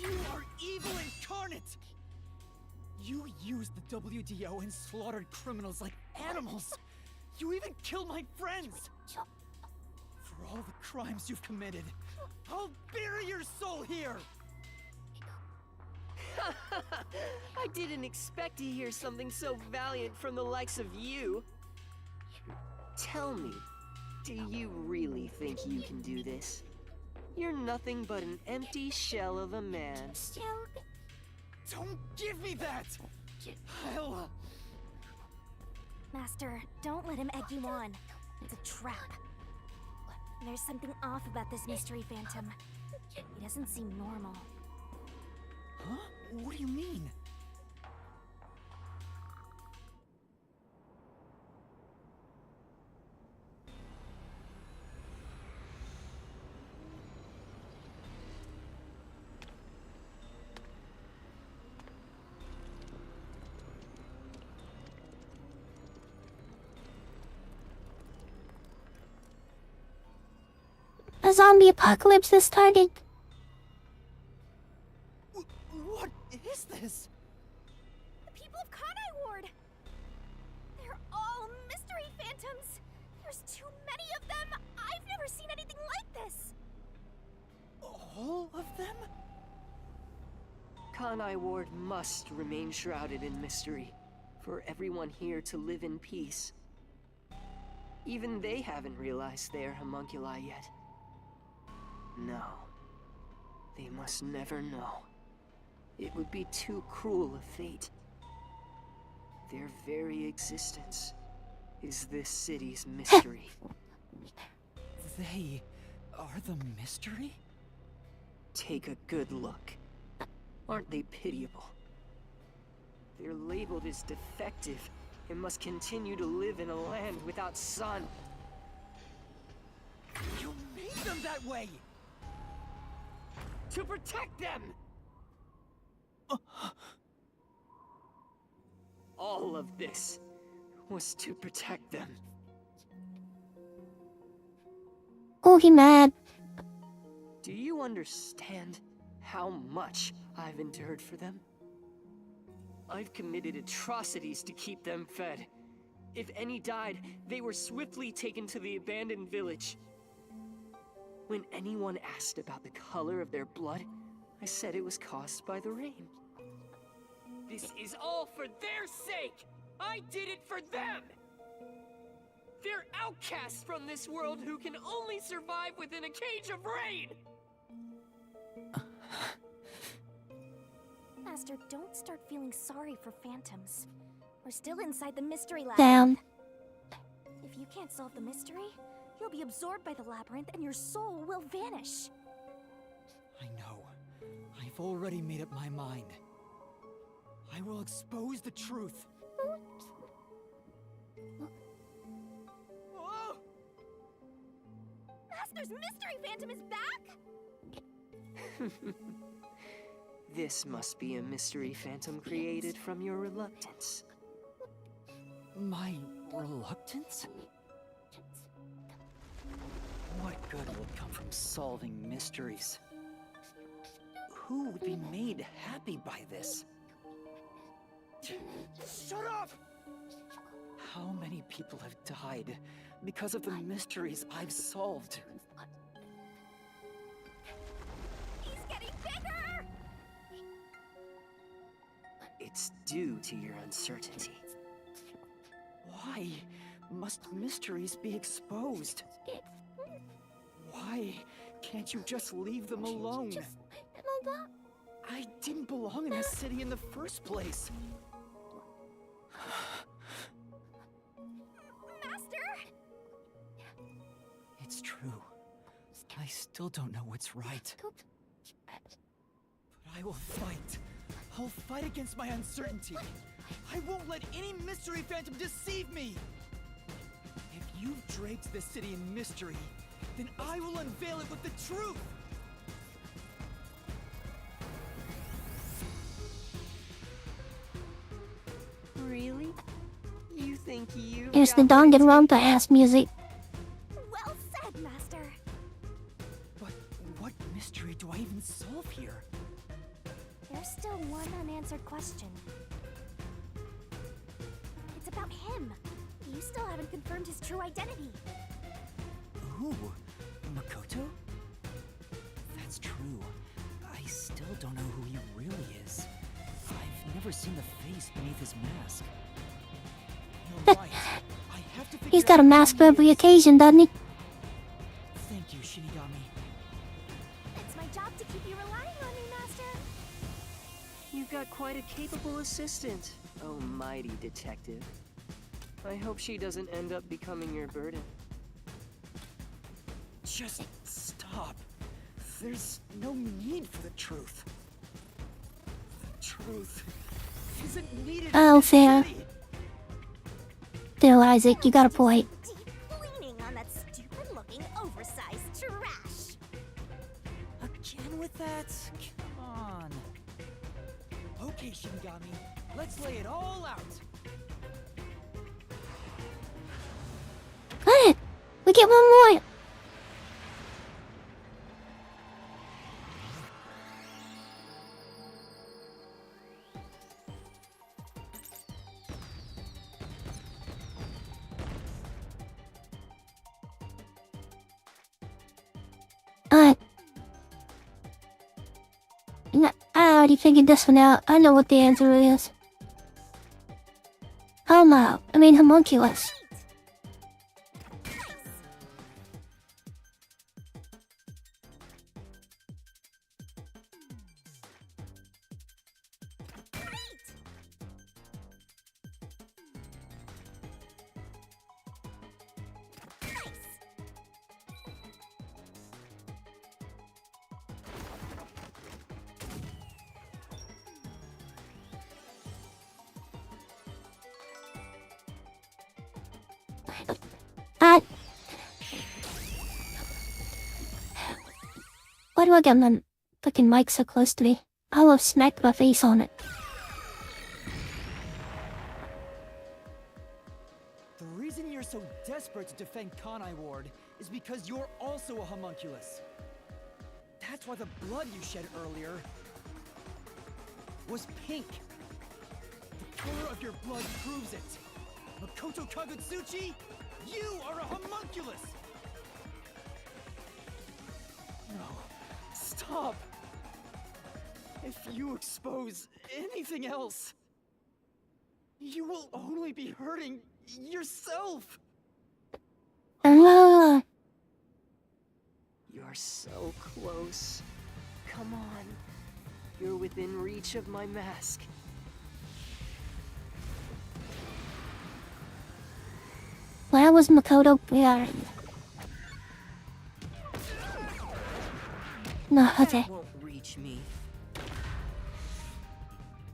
You are evil incarnate! You used the WDO and slaughtered criminals like animals! You even killed my friends! For all the crimes you've committed, I'll bury your soul here! I didn't expect to hear something so valiant from the likes of you. Tell me, do you really think you can do this? You're nothing but an empty shell of a man. Don't give me that! I'll... Master, don't let him egg you on. It's a trap. There's something off about this mystery phantom. He doesn't seem normal. Huh? What do you mean? A zombie apocalypse has started. What is this? The people of Kanai Ward! They're all mystery phantoms! There's too many of them! I've never seen anything like this! All of them? Kanai Ward must remain shrouded in mystery, for everyone here to live in peace. Even they haven't realized they are homunculi yet. No. They must never know. It would be too cruel a fate. Their very existence is this city's mystery. They are the mystery? Take a good look. Aren't they pitiable? They're labeled as defective and must continue to live in a land without sun. You made them that way! To protect them! All of this was to protect them. Oh, he mad. Do you understand how much I've endured for them? I've committed atrocities to keep them fed. If any died, they were swiftly taken to the abandoned village. When anyone asked about the color of their blood, I said it was caused by the rain. This is all for their sake! I did it for them! They're outcasts from this world who can only survive within a cage of rain! Master, don't start feeling sorry for phantoms. We're still inside the mystery lab. Damn. If you can't solve the mystery, you'll be absorbed by the labyrinth and your soul will vanish. I know. I've already made up my mind. I will expose the truth. Whoa! Master's mystery phantom is back? This must be a mystery phantom created from your reluctance. My reluctance? What good will come from solving mysteries? Who would be made happy by this? Shut up! How many people have died because of the mysteries I've solved? He's getting bigger! It's due to your uncertainty. Why must mysteries be exposed? Why can't you just leave them alone? I didn't belong in this city in the first place. Master! It's true. I still don't know what's right. But I will fight. I'll fight against my uncertainty. I won't let any mystery phantom deceive me! If you've draped this city in mystery, then I will unveil it with the truth! Really? You think you? Here's the Danganronpa ass music. Well said, Master. But what mystery do I even solve here? There's still one unanswered question. It's about him. You still haven't confirmed his true identity. Who? Makoto? That's true. I still don't know who he really is. I've never seen the face beneath his mask. You're right. I have to He's got a mask for every occasion, doesn't he? Thank you, Shinigami. It's my job to keep you relying on me, Master. You've got quite a capable assistant, oh mighty detective. I hope she doesn't end up becoming your burden. Just stop. There's no need for the truth. The truth isn't needed. Oh, fair. Still, Isaac, you got a point. Leaning on that stupid-looking, oversized trash. Again with that? Come on. Okay, Shinigami. Let's lay it all out. Good. We get one more. I already figured this one out. I know what the answer is. Homunculus. Why do I get my fucking mic so close to me? I will have smacked my face on it. The reason you're so desperate to defend Kanai Ward is because you're also a homunculus. That's why the blood you shed earlier was pink. The color of your blood proves it. Makoto Kagutsuchi, you are a homunculus! No, stop! If you expose anything else, you will only be hurting yourself! Ah. You're so close. Come on. You're within reach of my mask. Where was Makoto Bear? No, okay. Won't reach me.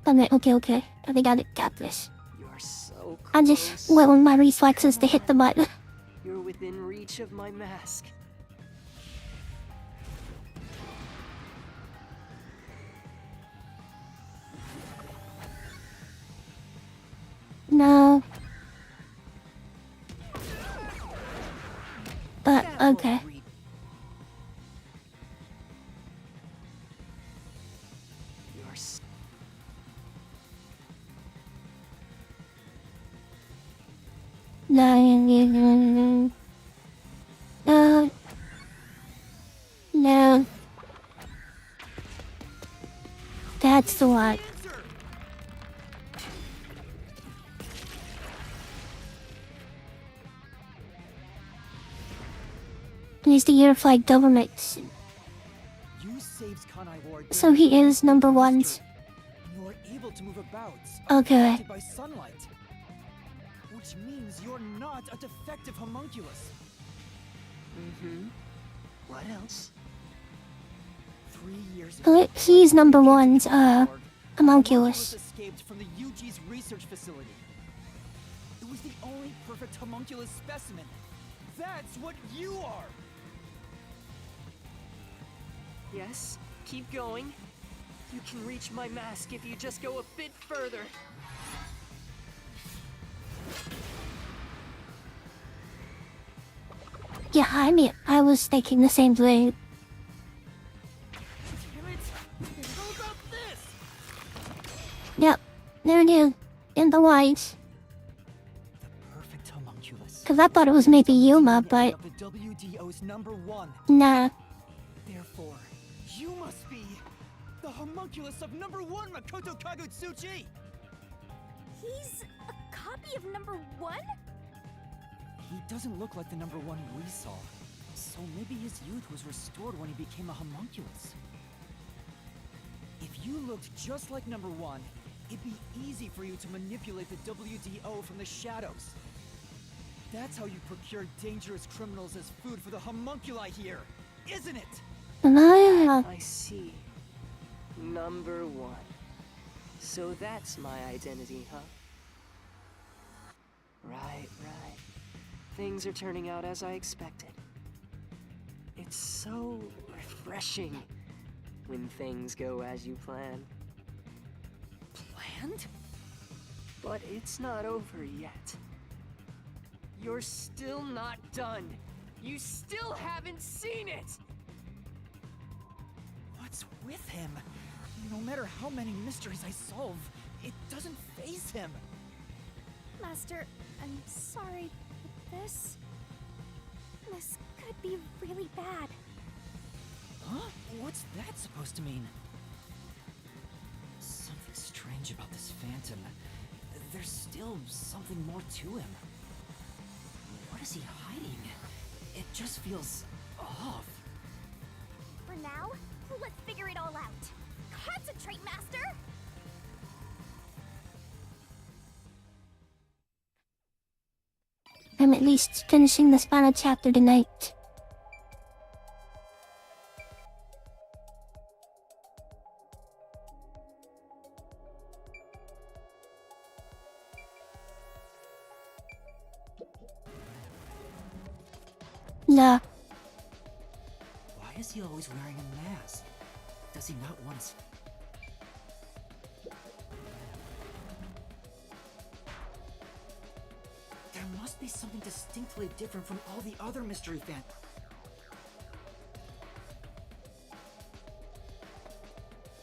Okay. I think I got this. You're so close. I just wait on my reflexes to hit the button. You're within reach of my mask. No. But, okay. No. No. No. That's the one. He's the unified government. You saved Kanai Ward. So he is number one. You are able to move about. Okay. By sunlight. Which means you're not a defective homunculus. Mm-hmm. What else? 3 years ago, He's number one, homunculus. escaped from the UG's research facility. It was the only perfect homunculus specimen. That's what you are! Yes, keep going. You can reach my mask if you just go a bit further. Yeah, I was thinking the same thing. Yep, there it is. In the white. Perfect homunculus. Cause I thought it was maybe Yuma, but The WDO's #1. nah. Therefore, you must be the homunculus of #1 Makoto Kagutsuchi! He's a copy of #1? He doesn't look like the #1 we saw. So maybe his youth was restored when he became a homunculus. If you looked just like #1, it'd be easy for you to manipulate the WDO from the shadows. That's how you procure dangerous criminals as food for the homunculi here, isn't it? I see. #1. So that's my identity, huh? Right. Things are turning out as I expected. It's so refreshing when things go as you plan. Planned? But it's not over yet. You're still not done. You still haven't seen it! What's with him? No matter how many mysteries I solve, it doesn't faze him. Master, I'm sorry, but this could be really bad. Huh? What's that supposed to mean? Something strange about this phantom. There's still something more to him. What is he hiding? It just feels off. For now, let's figure it all out. Concentrate, Master! I'm at least finishing this final chapter tonight. Nah. Why is he always wearing a mask? Does he not want his... There must be something distinctly different from all the other mystery fan...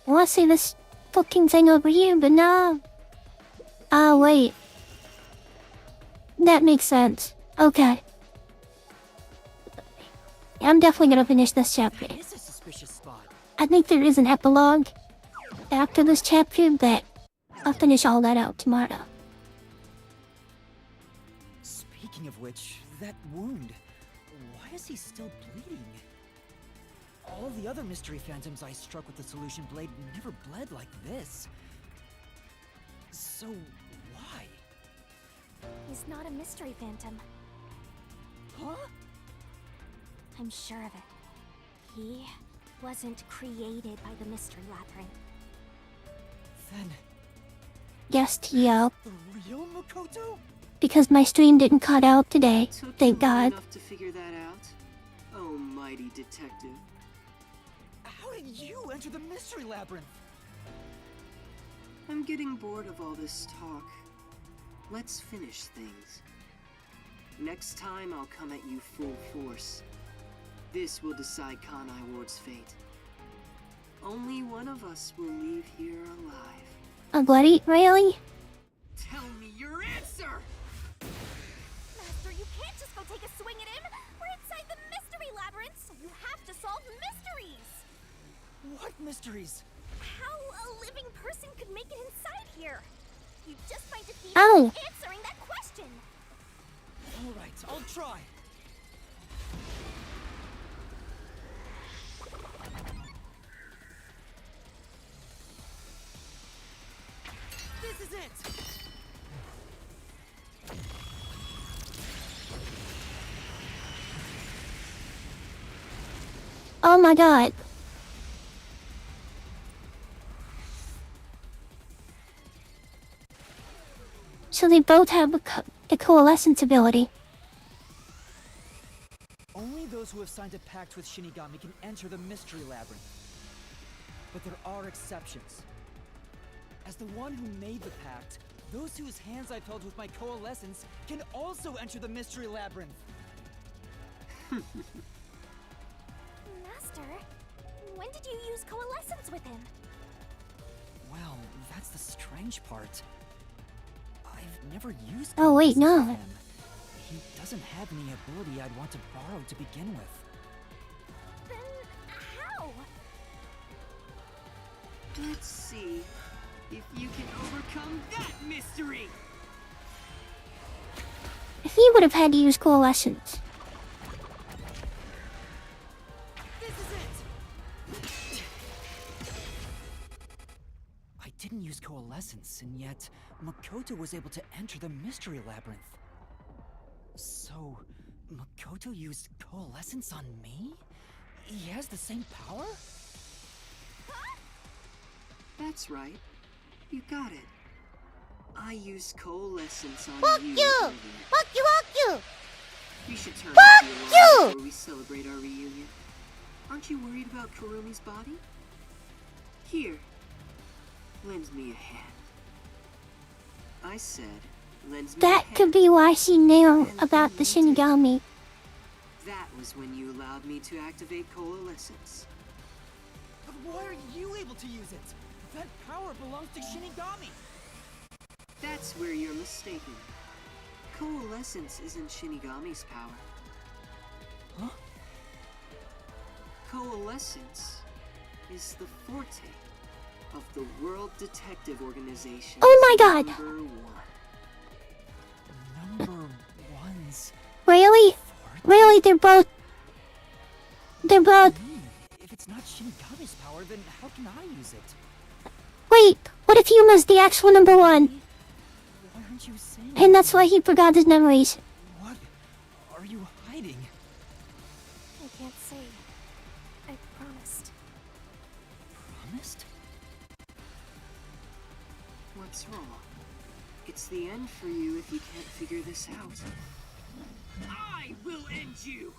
I wanna see this fucking thing over here, but no. Ah, wait. That makes sense. Okay. I'm definitely gonna finish this chapter. That is a suspicious spot. I think there is an epilogue after this chapter, but I'll finish all that out tomorrow. Speaking of which, that wound... Why is he still bleeding? All the other mystery phantoms I struck with the solution blade never bled like this. So, why? He's not a mystery phantom. Huh? I'm sure of it. He wasn't created by the Mystery Labyrinth. Then... Yes, Tio. The real Makoto? Because my stream didn't cut out today. Thank God. Enough to figure that out? Oh, mighty detective. How did you enter the mystery labyrinth? I'm getting bored of all this talk. Let's finish things. Next time I'll come at you full force. This will decide Kanai Ward's fate. Only one of us will leave here alive. A bloody? Really? Tell me your answer! Master, you can't just go take a swing at him! We're inside the Mystery Labyrinth, so you have to solve mysteries! What mysteries? How a living person could make it inside here? You just might defeat Ow. answering that question! Alright, I'll try. This is it! Oh my God. So they both have a coalescence ability. Only those who have signed a pact with Shinigami can enter the Mystery Labyrinth. But there are exceptions. As the one who made the pact, those whose hands I've held with my coalescence can also enter the Mystery Labyrinth. Master, when did you use coalescence with him? Well, that's the strange part. I've never used Oh, wait, coalescence no. with him. He doesn't have any ability I'd want to borrow to begin with. Then how? Let's see if you can overcome that mystery! If he would have had to use coalescence. This is it! I didn't use coalescence, and yet Makoto was able to enter the Mystery Labyrinth. So, Makoto used coalescence on me? He has the same power? That's right. You got it. I used coalescence on Fuck you. you! earlier. Fuck you, fuck you! We should turn Fuck off the alarm you! before we celebrate our reunion. Aren't you worried about Kurumi's body? Here, lend me a hand. I said, lend me a That hand. could be why she knew about the Shinigami. That was when you allowed me to activate coalescence. But why are you able to use it? That power belongs to Shinigami! That's where you're mistaken. Coalescence isn't Shinigami's power. Huh? Coalescence is the forte of the World Detective Organization. Oh my God! Number 1. Number ones. Really? Really? They're both... If it's not Shinigami's power, then how can I use it? Wait, what if Yuma's the actual number one? Why aren't you saying And that's why he forgot his memories. What are you hiding? I can't say. I promised. Promised? What's wrong? It's the end for you if you can't figure this out. I will end you!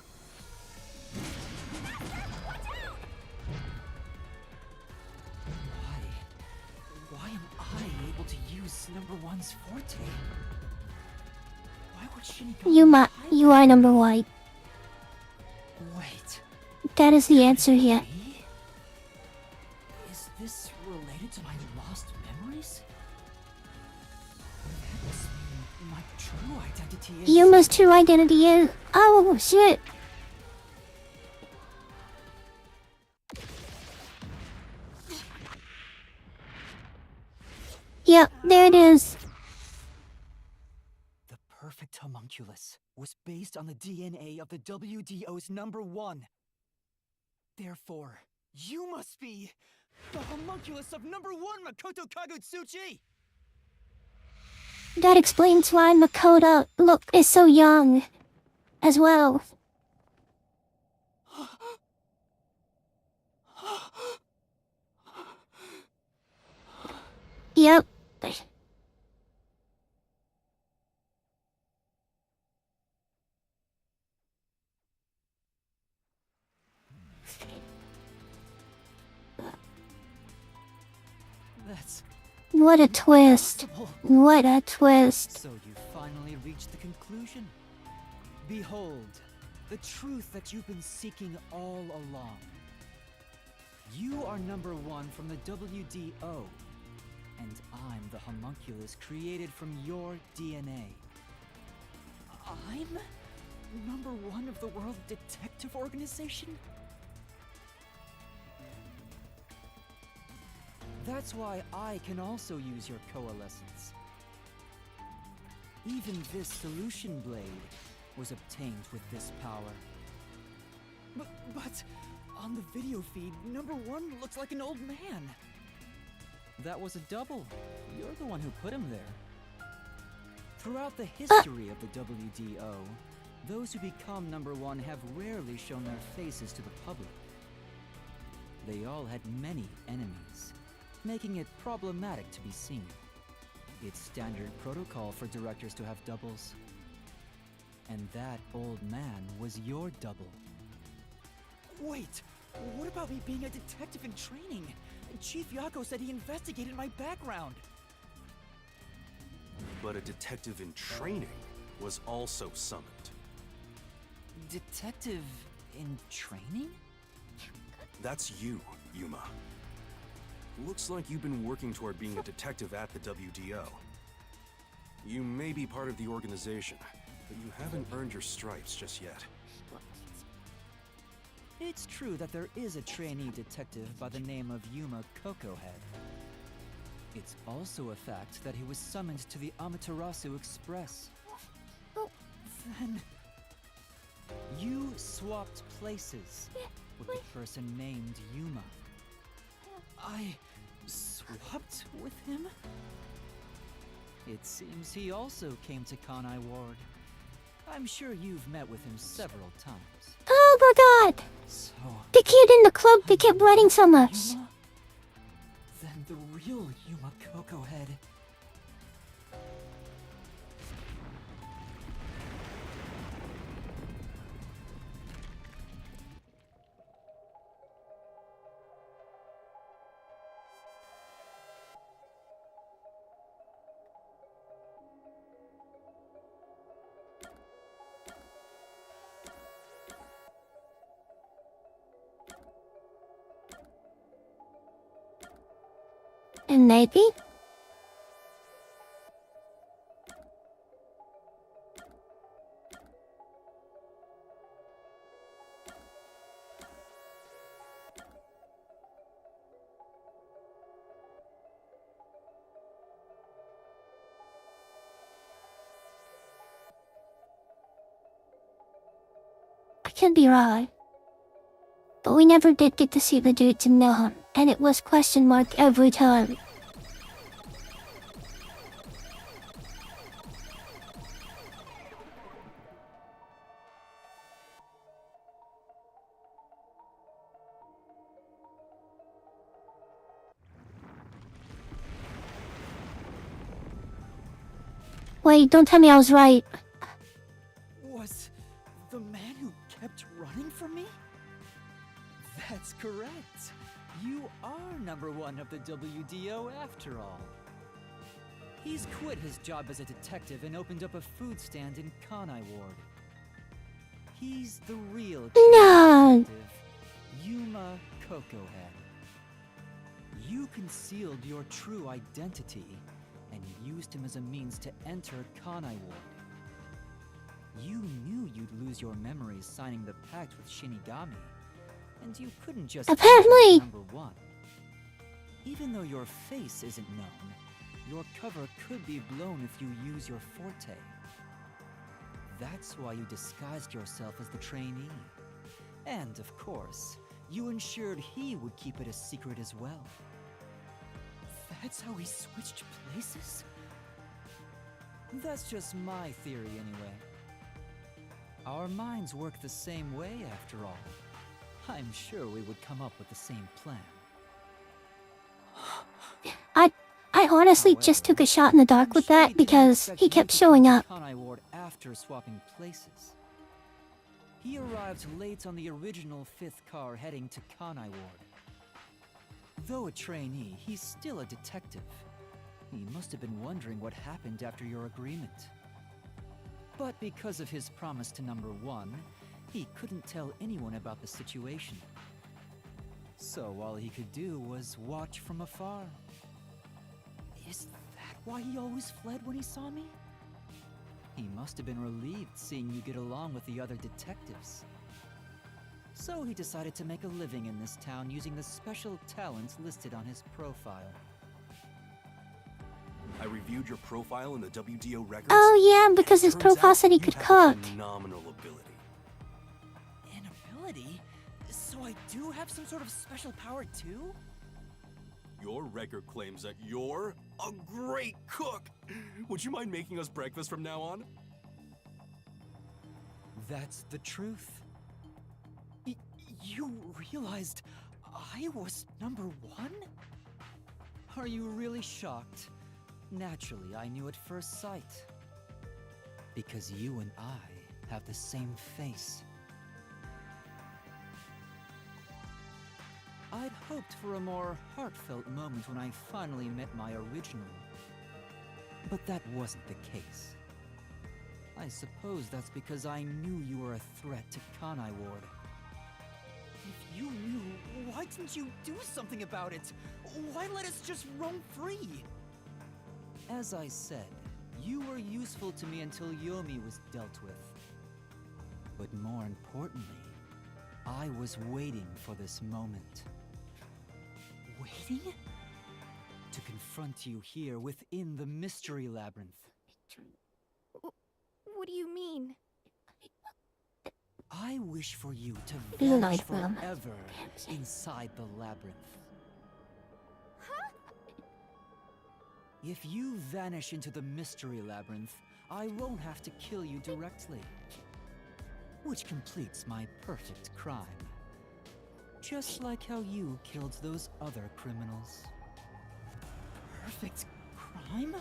Why am I able to use number one's forte? Why would Shinigami Yuma, you are number one. Wait, That is the answer here. is this related to my lost memories? That must mean my true identity is... Yuma's true identity is... Oh, shit. Yep, there it is. The perfect homunculus was based on the DNA of the WDO's number one. Therefore, you must be the homunculus of number one Makoto Kagutsuchi! That explains why Makoto, look, is so young. As well. Yep. That's... What a twist. What a twist. So you finally reached the conclusion. Behold, the truth that you've been seeking all along. You are number one from the WDO, and I'm the homunculus created from your DNA. I'm number one of the World Detective Organization? That's why I can also use your coalescence. Even this solution blade was obtained with this power. But on the video feed, number one looks like an old man. That was a double. You're the one who put him there. Throughout the history of the WDO, those who become number one have rarely shown their faces to the public. They all had many enemies, making it problematic to be seen. It's standard protocol for directors to have doubles. And that old man was your double. Wait, what about me being a detective in training? Chief Yako said he investigated my background. But a detective in training was also summoned. Detective in training? That's you, Yuma. Looks like you've been working toward being a detective at the WDO. You may be part of the organization, but you haven't earned your stripes just yet. It's true that there is a trainee detective by the name of Yuma Kokohead. It's also a fact that he was summoned to the Amaterasu Express. Then... you swapped places with the person named Yuma. I swapped with him? It seems he also came to Kanai Ward. I'm sure you've met with him several times. Oh my god! So... the kid in the club that kept writing so much. Yuma? Then the real Yuma Kokohead. And maybe? I could be wrong. But we never did get to see the dudes in Noham, and it was question mark every time. Wait, don't tell me I was right. Was the man who kept running from me? That's correct. You are #1 of the WDO after all. He's quit his job as a detective and opened up a food stand in Kanai Ward. He's the real No. detective, Yuma Cocohead. You concealed your true identity and used him as a means to enter Kanai Ward. You knew you'd lose your memories signing the pact with Shinigami, and you couldn't just Apparently. enter #1. Even though your face isn't known, your cover could be blown if you use your forte. That's why you disguised yourself as the trainee. And of course, you ensured he would keep it a secret as well. That's how we switched places? That's just my theory anyway. Our minds work the same way after all. I'm sure we would come up with the same plan. I honestly just took a shot in the dark with that because he kept showing up. Kanai Ward after swapping places. He arrived late on the original 5th car heading to Kanai Ward. Though a trainee, he's still a detective. He must have been wondering what happened after your agreement. But because of his promise to #1, he couldn't tell anyone about the situation. So all he could do was watch from afar. Is that why he always fled when he saw me? He must have been relieved seeing you get along with the other detectives. So he decided to make a living in this town using the special talents listed on his profile. I reviewed your profile in the WDO records. Oh yeah, because his Turns profile out said he you could have cook. a phenomenal ability. An ability? So I do have some sort of special power too? Your record claims that you're a great cook. Would you mind making us breakfast from now on? That's the truth. You realized I was #1? Are you really shocked? Naturally, I knew at first sight. Because you and I have the same face. I'd hoped for a more heartfelt moment when I finally met my original. But that wasn't the case. I suppose that's because I knew you were a threat to Kanai Ward. If you knew, why didn't you do something about it? Why let us just roam free? As I said, you were useful to me until Yomi was dealt with. But more importantly, I was waiting for this moment. Waiting? To confront you here within the Mystery Labyrinth. What do you mean? I wish for you to Reunite vanish them. forever inside the labyrinth. If you vanish into the Mystery Labyrinth, I won't have to kill you directly. Which completes my perfect crime. Just like how you killed those other criminals. Perfect crime?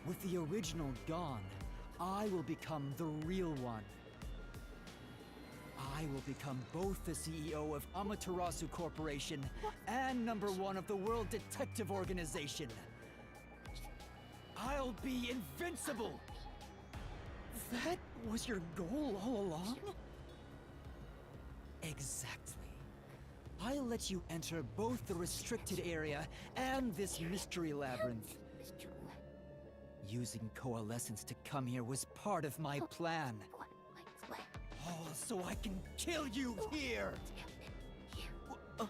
With the original gone, I will become the real one. I will become both the CEO of Amaterasu Corporation and #1 of the World Detective Organization. I'll be invincible! That was your goal all along? Exactly. I'll let you enter both the restricted area and this mystery labyrinth. Using Coalescence to come here was part of my plan. All so I can kill you here! You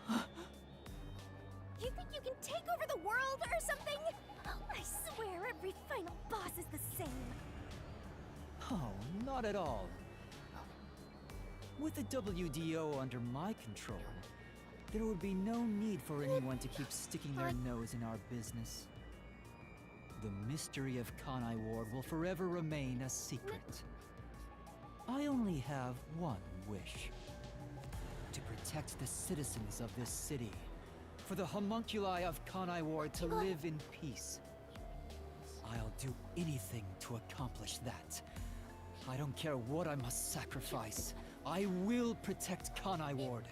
think you can take over the world or something? I swear every final boss is the same. Oh, not at all. With the WDO under my control, there would be no need for anyone to keep sticking their nose in our business. The mystery of Kanai Ward will forever remain a secret. I only have one wish. To protect the citizens of this city. For the homunculi of Kanai Ward to live in peace. I'll do anything to accomplish that. I don't care what I must sacrifice. I will protect Kanai Ward.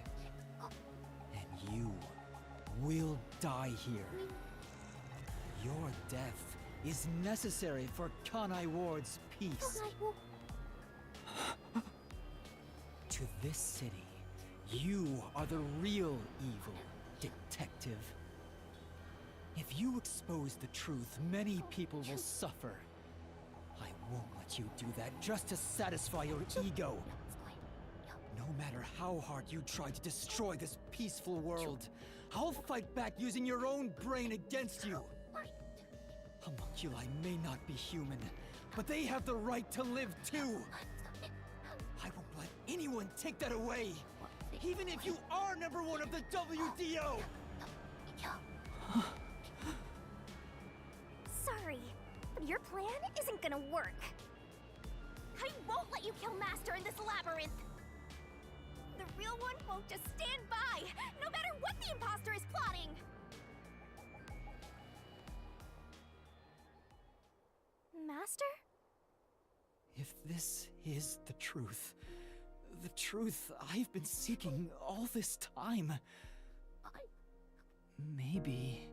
You will die here. Your death is necessary for Kanai Ward's peace. To this city, you are the real evil, detective. If you expose the truth, many people will suffer. I won't let you do that just to satisfy your ego. No matter how hard you try to destroy this peaceful world, I'll fight back using your own brain against you. Homunculi may not be human, but they have the right to live too. I won't let anyone take that away, even if you are #1 of the WDO! Sorry, but your plan isn't gonna work. I won't let you kill Master in this labyrinth! The real one won't just stand by, no matter what the imposter is plotting! Master? If this is the truth I've been seeking all this time, maybe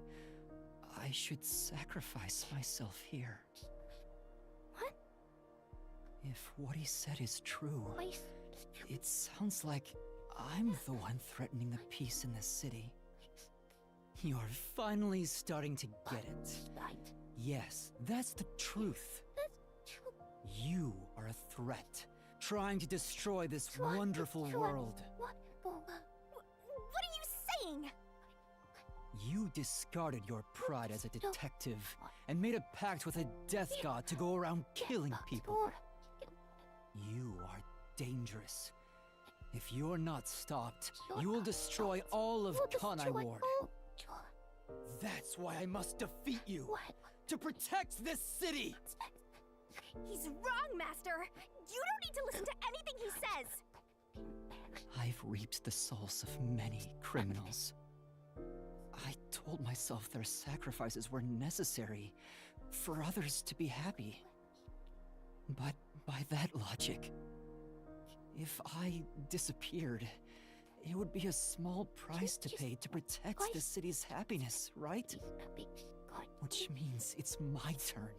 I should sacrifice myself here. What? If what he said is true, it sounds like I'm the one threatening the peace in this city. You're finally starting to get it. Yes, that's the truth. You are a threat, trying to destroy this wonderful world. What are you saying? You discarded your pride as a detective and made a pact with a death god to go around killing people. You are dangerous. If you're not stopped, you will destroy all of Kanai Ward. That's why I must defeat you, to protect this city! He's wrong, Master! You don't need to listen to anything he says! I've reaped the souls of many criminals. I told myself their sacrifices were necessary for others to be happy. But by that logic, if I disappeared, it would be a small price to pay to protect the city's happiness, right? Which means it's my turn.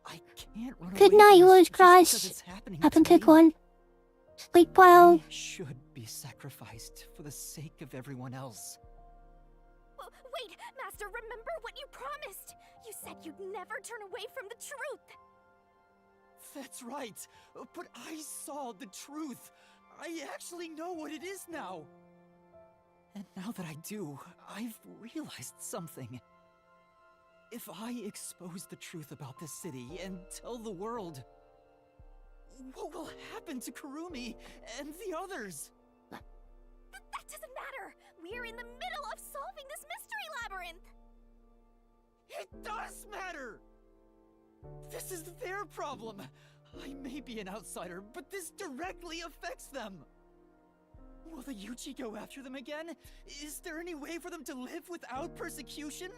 I can't run Good away night, from Lord this just because Christ. it's happening Happen to to me. one. Sleep well. I should be sacrificed for the sake of everyone else. Wait, Master, remember what you promised! You said you'd never turn away from the truth! That's right, but I saw the truth. I actually know what it is now. And now that I do, I've realized something. If I expose the truth about this city and tell the world, what will happen to Kurumi and the others? That doesn't matter! We're in the middle of solving this mystery labyrinth! It does matter! This is their problem. I may be an outsider, but this directly affects them. Will the Yuchi go after them again? Is there any way for them to live without persecution?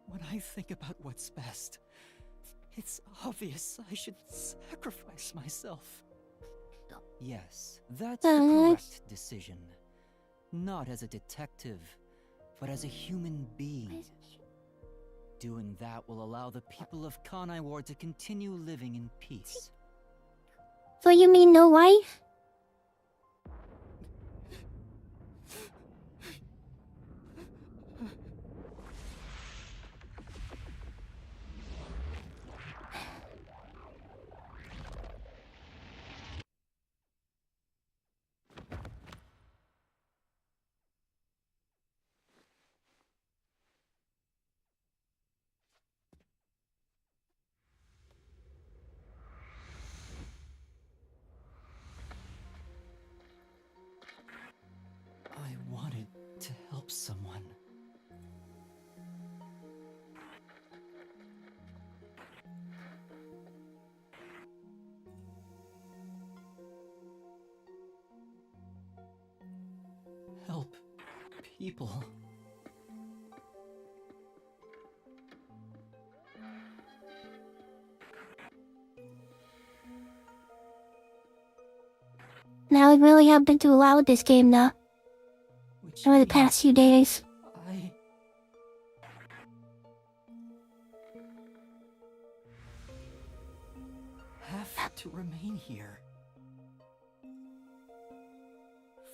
When I think about what's best, it's obvious I should sacrifice myself. Yes, that's the correct decision. Not as a detective, but as a human being. Doing that will allow the people of Kanai Ward to continue living in peace. So you mean no wife? I wanted to help someone. Help people. Now I really have been too loud this game now. Over the past few days. I... have to remain here.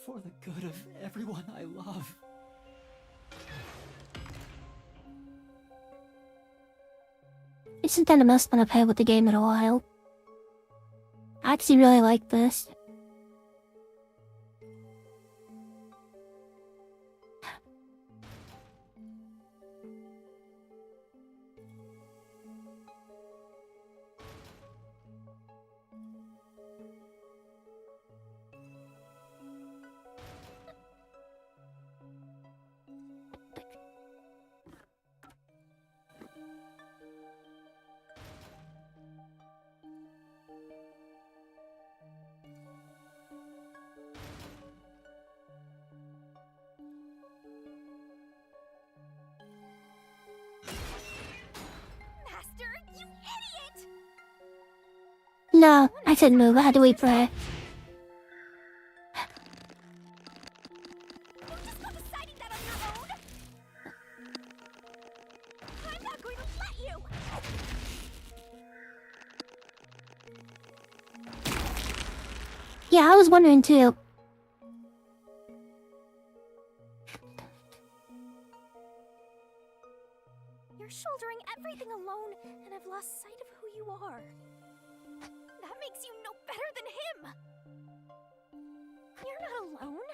For the good of everyone I love. Isn't that the most fun I've had with the game in a while? I actually really like this. No, I couldn't move. I had to wait for her. Yeah, I was wondering too. You're shouldering everything alone, and I've lost sight of who you are. That makes you no better than him! You're not alone.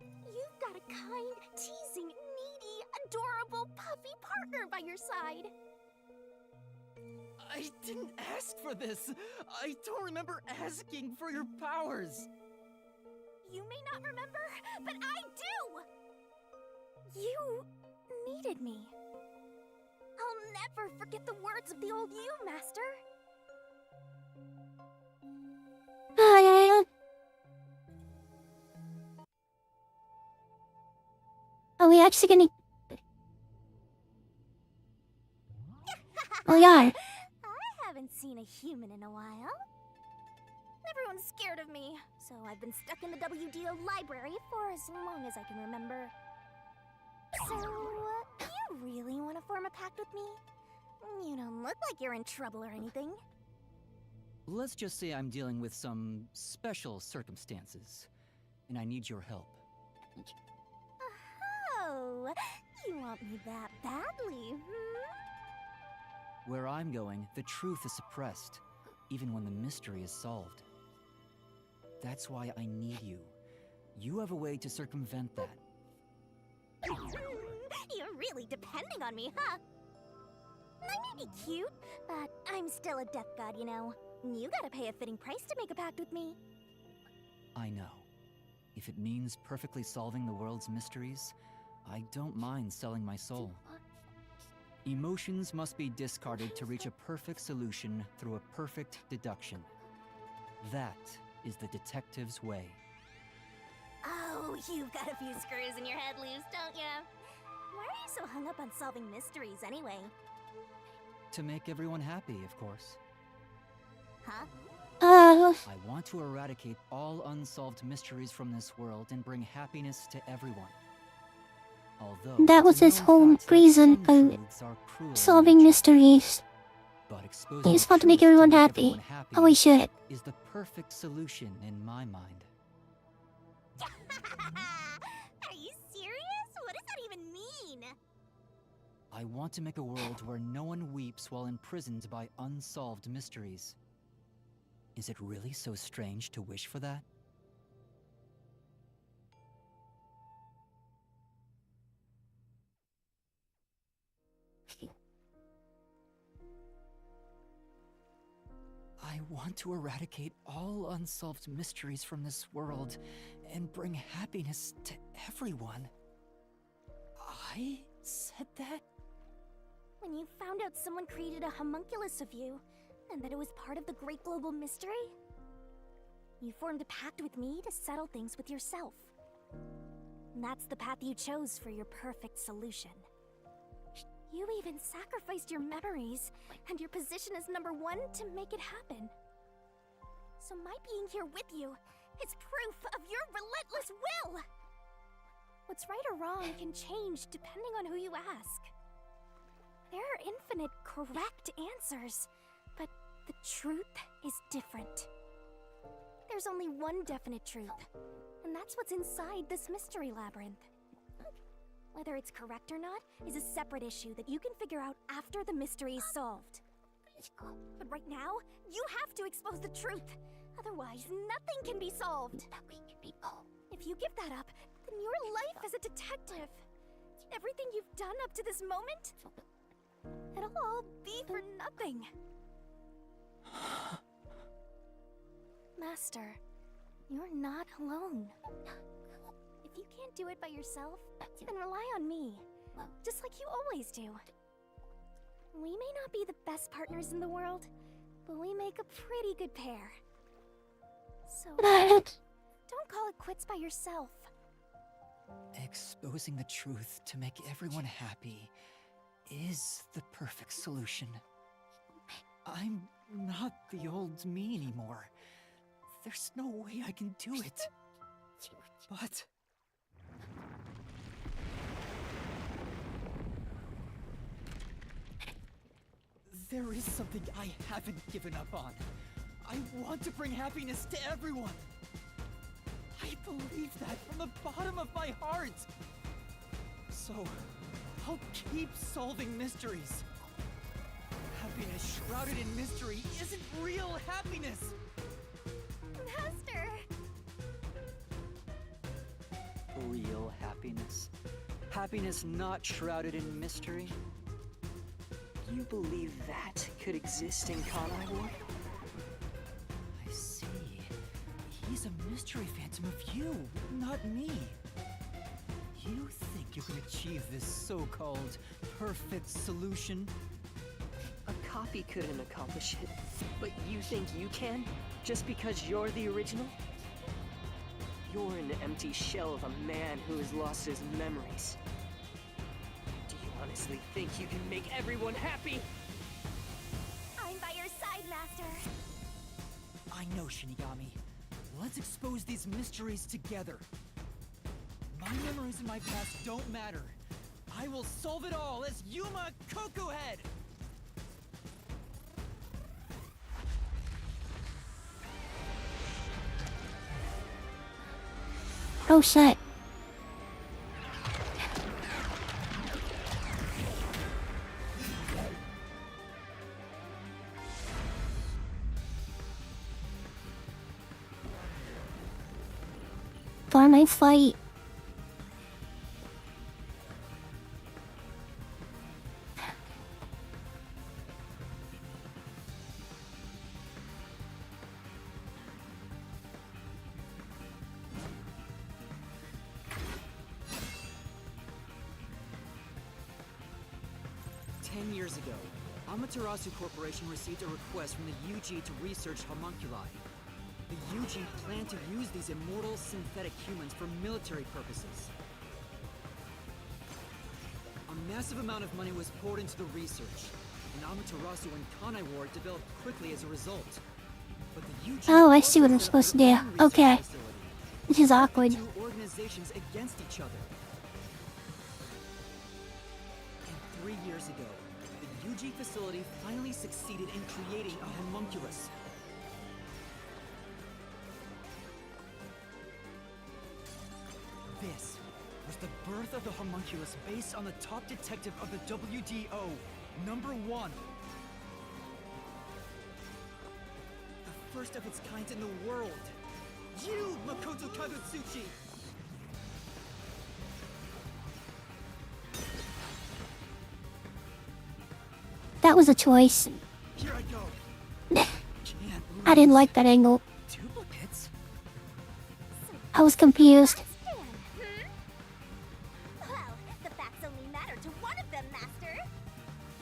You've got a kind, teasing, needy, adorable, puffy partner by your side. I didn't ask for this! I don't remember asking for your powers! You may not remember, but I do! You needed me. I'll never forget the words of the old you, Master. Are we actually gonna... We are. I haven't seen a human in a while. Everyone's scared of me, so I've been stuck in the WDO library for as long as I can remember. So, you really want to form a pact with me? You don't look like you're in trouble or anything. Let's just say I'm dealing with some special circumstances, and I need your help. Oh, you want me that badly, Where I'm going, the truth is suppressed, even when the mystery is solved. That's why I need you. You have a way to circumvent that. You're really depending on me, huh? I may be cute, but I'm still a death god, you know. You gotta pay a fitting price to make a pact with me. I know. If it means perfectly solving the world's mysteries, I don't mind selling my soul. Emotions must be discarded to reach a perfect solution through a perfect deduction. That is the detective's way. Oh, you've got a few screws in your head loose, don't ya? Why are you so hung up on solving mysteries anyway? To make everyone happy, of course. Huh? I want to eradicate all unsolved mysteries from this world and bring happiness to everyone. Although that was his whole reason for solving mysteries. He just want to make everyone happy. Oh, we should. Is the perfect solution in my mind. Are you serious? What does that even mean? I want to make a world where no one weeps while imprisoned by unsolved mysteries. Is it really so strange to wish for that? I want to eradicate all unsolved mysteries from this world and bring happiness to everyone. I said that? When you found out someone created a homunculus of you, and that it was part of the great global mystery, you formed a pact with me to settle things with yourself. And that's the path you chose for your perfect solution. You even sacrificed your memories and your position as #1 to make it happen. So my being here with you It's proof of your relentless will! What's right or wrong can change depending on who you ask. There are infinite correct answers, but the truth is different. There's only one definite truth, and that's what's inside this mystery labyrinth. Whether it's correct or not is a separate issue that you can figure out after the mystery is solved. But right now, you have to expose the truth. Otherwise, nothing can be solved. If you give that up, then your life as a detective, everything you've done up to this moment, it'll all be for nothing. Master, you're not alone. If you can't do it by yourself, then rely on me, just like you always do. We may not be the best partners in the world, but we make a pretty good pair. So, don't call it quits by yourself. Exposing the truth to make everyone happy is the perfect solution. I'm not the old me anymore. There's no way I can do it. But... there is something I haven't given up on. I want to bring happiness to everyone. I believe that from the bottom of my heart. So, I'll keep solving mysteries. Happiness shrouded in mystery isn't real happiness. Master! Real happiness. Happiness not shrouded in mystery. You believe that could exist in Kanai Ward? I see. He's a mystery phantom of you, not me. You think you can achieve this so-called perfect solution? A copy couldn't accomplish it, but you think you can? Just because you're the original? You're an empty shell of a man who has lost his memories. Do you honestly think you can make everyone happy? I'm by your side, Master. I know, Shinigami. Let's expose these mysteries together. My memories in my past don't matter. I will solve it all as Yuma Kokuhead! Oh shit. Final fight. Years ago, Amaterasu Corporation received a request from the UG to research homunculi. The UG planned to use these immortal synthetic humans for military purposes. A massive amount of money was poured into the research, and Amaterasu and Kanai Ward developed quickly as a result. But the UG Oh, I see what I'm supposed to do. Okay. This is awkward. two organizations against each other. And 3 years ago, the UG facility finally succeeded in creating a homunculus. This was the birth of the homunculus based on the top detective of the WDO, number 1. The first of its kind in the world. You, Makoto Kagutsuchi! That was a choice. Here I go. I didn't like that angle. Duplicates? I was confused. Well, the facts only matter to one of them, Master.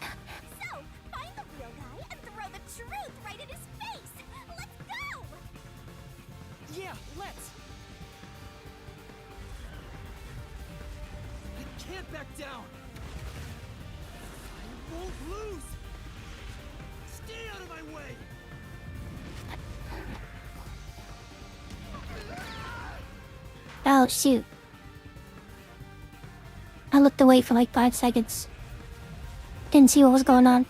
So, find the real guy and throw the truth right in his face. Let's go! Yeah, let's! I can't back down! I won't lose! Stay out of my way! Oh shoot. I looked away for like 5 seconds. Didn't see what was going on.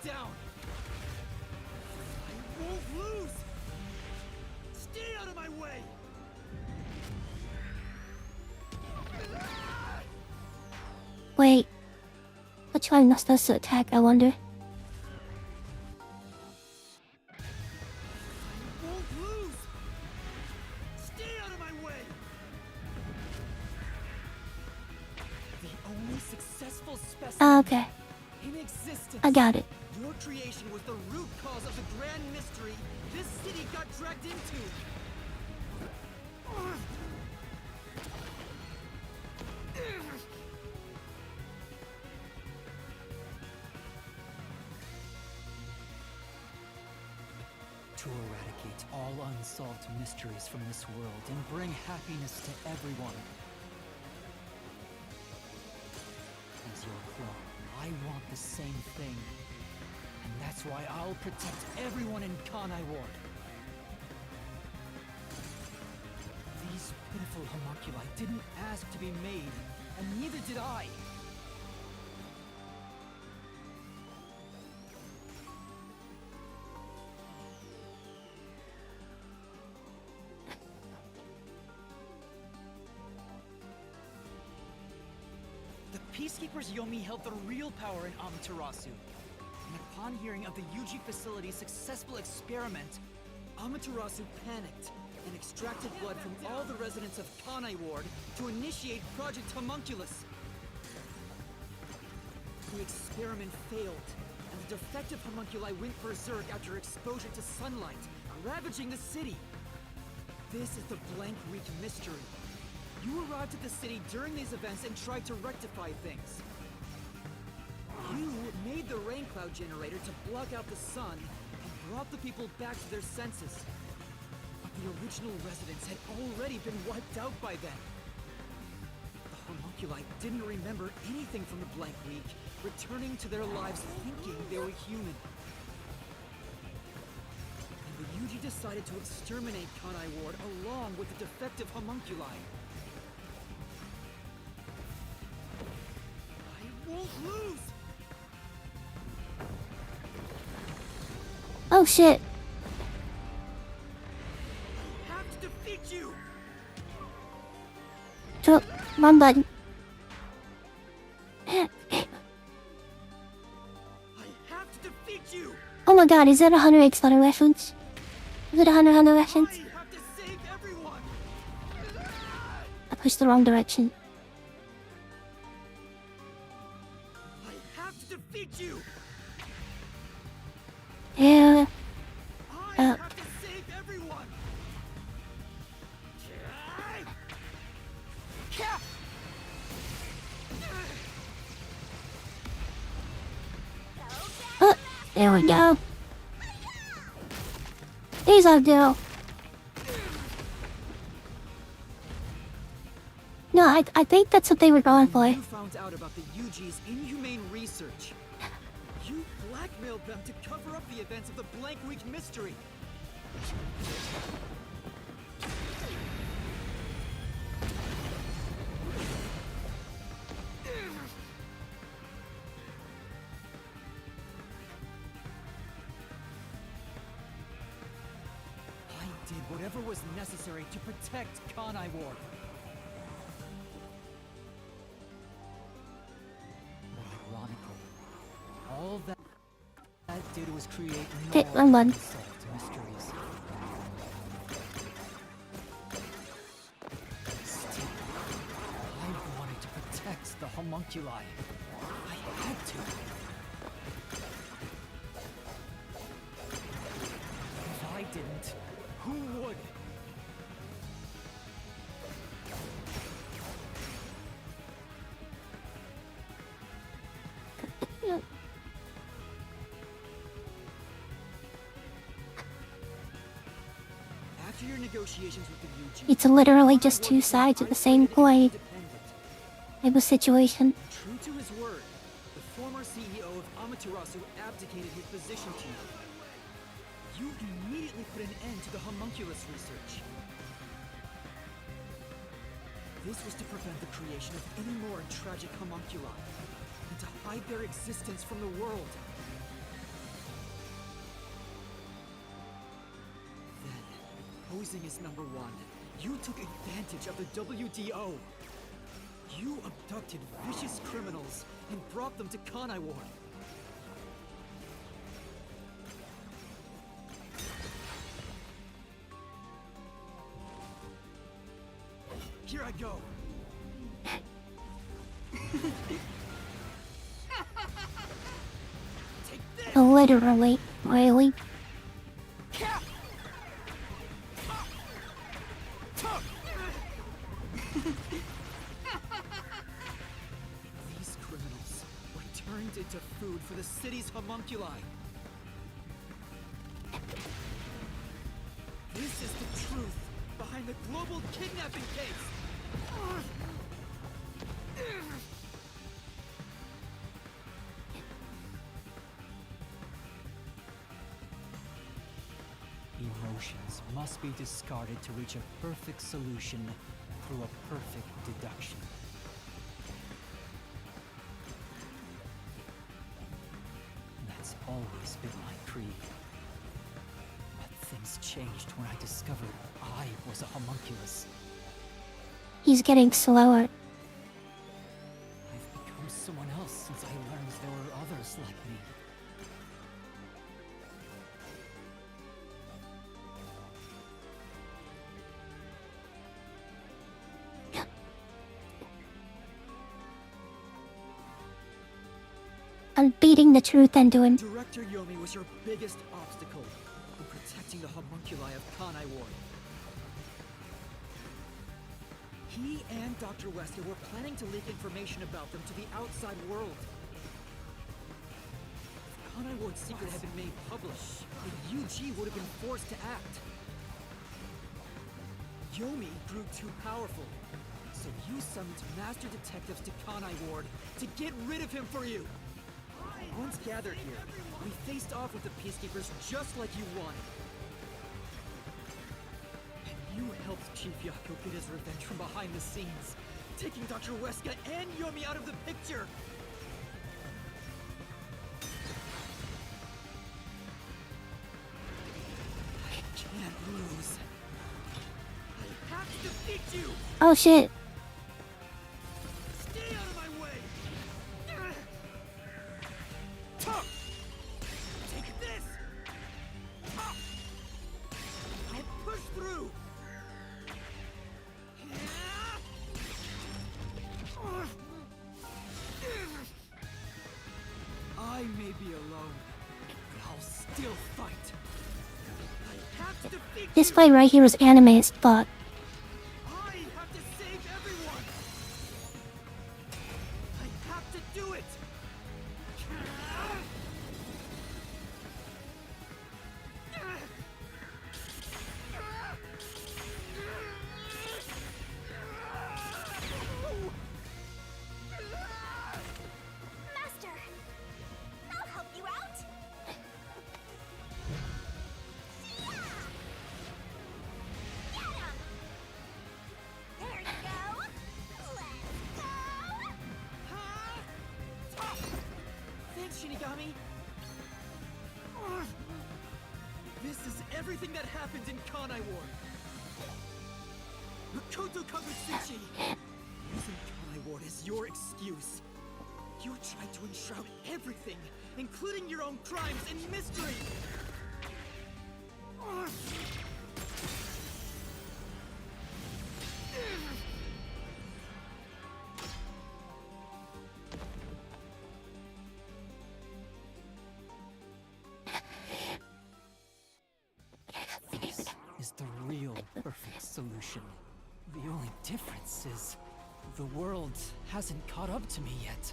Wait. Which one was supposed to attack, I wonder? Okay. I got it. Your creation was the root cause of the grand mystery this city got dragged into. To eradicate all unsolved mysteries from this world and bring happiness to everyone. As your clone, I want the same thing. And that's why I'll protect everyone in Kanai Ward. These pitiful homunculi didn't ask to be made, and neither did I. Peacekeepers Yomi held the real power in Amaterasu. And upon hearing of the Yuji facility's successful experiment, Amaterasu panicked and extracted blood from all the residents of Kanai Ward to initiate Project Homunculus. The experiment failed, and the defective homunculi went berserk after exposure to sunlight, ravaging the city. This is the Blank Reek mystery. You arrived at the city during these events and tried to rectify things. You made the rain cloud generator to block out the sun and brought the people back to their senses. But the original residents had already been wiped out by then. The homunculi didn't remember anything from the Blank Week, returning to their lives thinking they were human. And the Yuji decided to exterminate Kanai Ward along with the defective homunculi. Won't lose. Oh shit. I have to defeat you. So, wrong button. I have to defeat you. Oh my god, is that a Hunter x Hunter reference? Is it a Hunter x Hunter reference? I have to save everyone. I pushed the wrong direction. Defeat you. Yeah. I have to save everyone. There we go. These I'll do. No, I think that's what they were going for. You found out about the Yuji's inhumane research. You blackmailed them to cover up the events of the Blank Week mystery. I did whatever was necessary to protect Kanai Ward. All that did was create more unsolved mysteries. Still, I wanted to protect the homunculi. I had to. If I didn't, who would? After your negotiations with the Yuji, It's literally just two sides of the same coin. Type of situation. true to his word, the former CEO of Amaterasu abdicated his position to you. You immediately put an end to the homunculus research. This was to prevent the creation of any more tragic homunculi, and to hide their existence from the world. Then, posing as number one, you took advantage of the WDO. You abducted vicious criminals and brought them to Kanai Ward. Here I go. Literally, really. These criminals were turned into food for the city's homunculi. This is the truth behind the global kidnapping case. Emotions must be discarded to reach a perfect solution through a perfect deduction. That's always been my creed. But things changed when I discovered I was a homunculus. He's getting slower. I've become someone else since I learned there were others like me. I'm beating the truth into him. Director Yomi was your biggest obstacle in protecting the homunculi of Kanai Ward. He and Dr. Wesker were planning to leak information about them to the outside world. If Kanai Ward's secret had been made public, the UG would have been forced to act. Yomi grew too powerful, so you summoned master detectives to Kanai Ward to get rid of him for you. Once gathered here, we faced off with the Peacekeepers just like you wanted. And you helped Chief Yako get his revenge from behind the scenes, taking Dr. Wesker and Yomi out of the picture! I can't lose. I have to defeat you! Oh shit. Stay out of my way! Take this! I push through! I may be alone, but I'll still fight. I have to defeat This you! fight right here is anime as fuck. I have to save everyone! I have to do it! Master! I'll help you out! Get him! There you go! Let's go! Thanks, Shinigami! This is everything that happened in Kanai Ward! Makoto Kagusuchi! Using Kanai Ward as your excuse. You tried to enshroud everything, including your own crimes, in mystery! This is the real perfect solution. The only difference is the world hasn't caught up to me yet.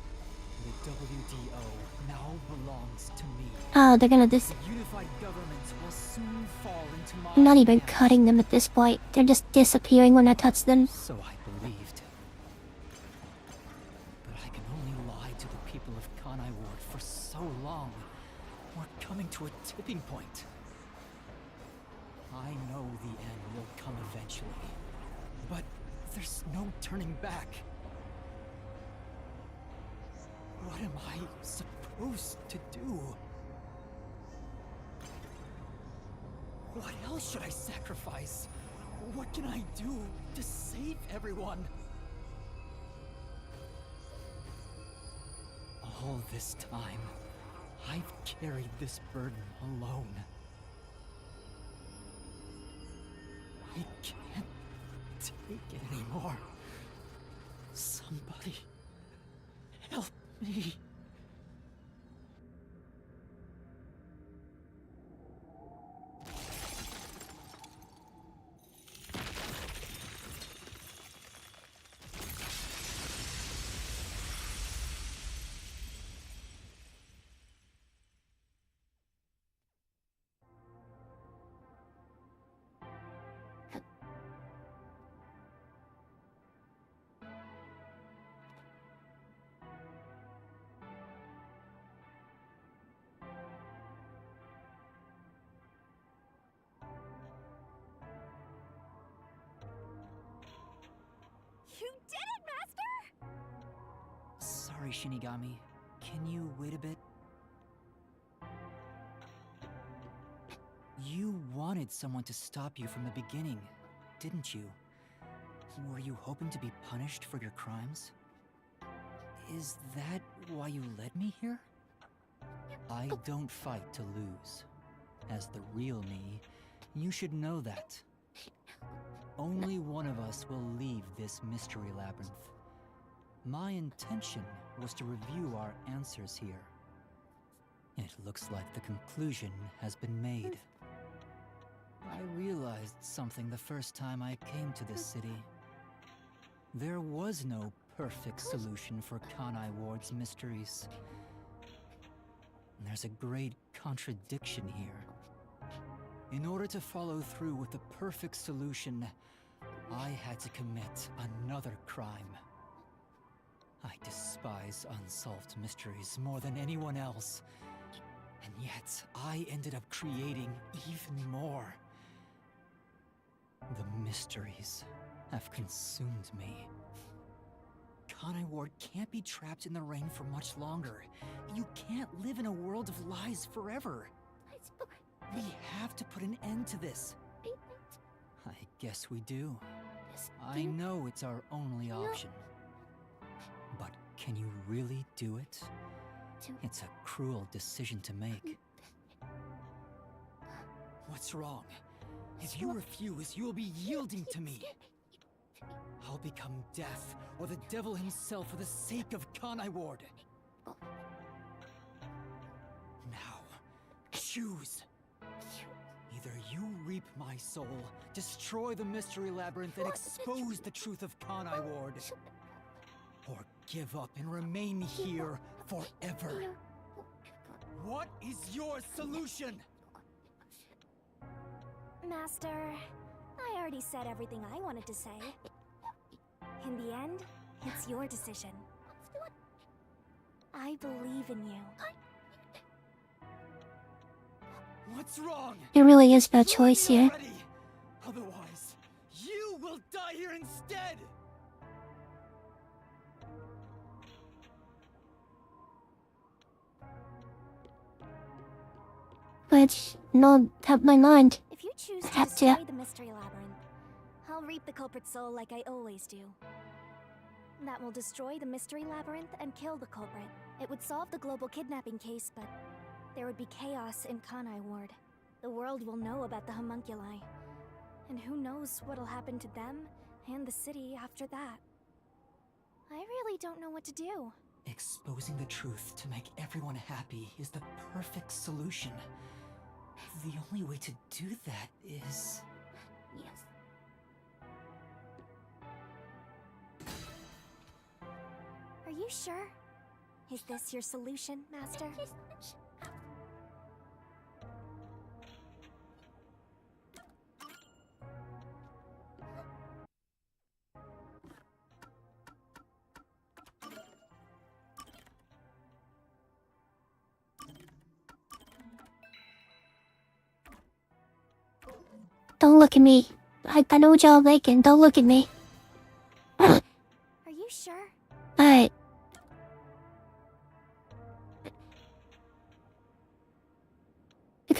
The WDO now belongs to me. Oh, they're gonna dis- The unified government will soon fall into my I'm not even hands. cutting them at this point. They're just disappearing when I touch them. So I believed. But I can only lie to the people of Kanai Ward for so long. We're coming to a tipping point. I know the end will come eventually. But There's no turning back. What am I supposed to do? What else should I sacrifice? What can I do to save everyone? All this time, I've carried this burden alone. I can't take it anymore. Somebody help me. You did it, Master! Sorry, Shinigami. Can you wait a bit? You wanted someone to stop you from the beginning, didn't you? Were you hoping to be punished for your crimes? Is that why you led me here? I don't fight to lose. As the real me, you should know that. Only one of us will leave this mystery labyrinth. My intention was to review our answers here. It looks like the conclusion has been made. I realized something the first time I came to this city. There was no perfect solution for Kanai Ward's mysteries. There's a great contradiction here. In order to follow through with the perfect solution, I had to commit another crime. I despise unsolved mysteries more than anyone else. And yet, I ended up creating even more. The mysteries have consumed me. Kanai Ward can't be trapped in the rain for much longer. You can't live in a world of lies forever. We have to put an end to this. I guess we do. I know it's our only option. But can you really do it? It's a cruel decision to make. What's wrong? If you refuse, you will be yielding to me. I'll become death or the devil himself for the sake of Kanai Ward. Now, choose. Either you reap my soul, destroy the mystery labyrinth, and expose the truth of Kanai Ward, or give up and remain here forever. What is your solution? Master, I already said everything I wanted to say. In the end, it's your decision. I believe in you. What's wrong? There really is no choice here. Otherwise, you will die here instead! But no, have my mind. If you choose to Have destroy to. the mystery labyrinth, I'll reap the culprit's soul like I always do. That will destroy the mystery labyrinth and kill the culprit. It would solve the global kidnapping case, but there would be chaos in Kanai Ward. The world will know about the homunculi. And who knows what'll happen to them and the city after that. I really don't know what to do. Exposing the truth to make everyone happy is the perfect solution. The only way to do that is... Yes. Are you sure? Is this your solution, Master? Don't look at me. I know what y'all thinking. Don't look at me.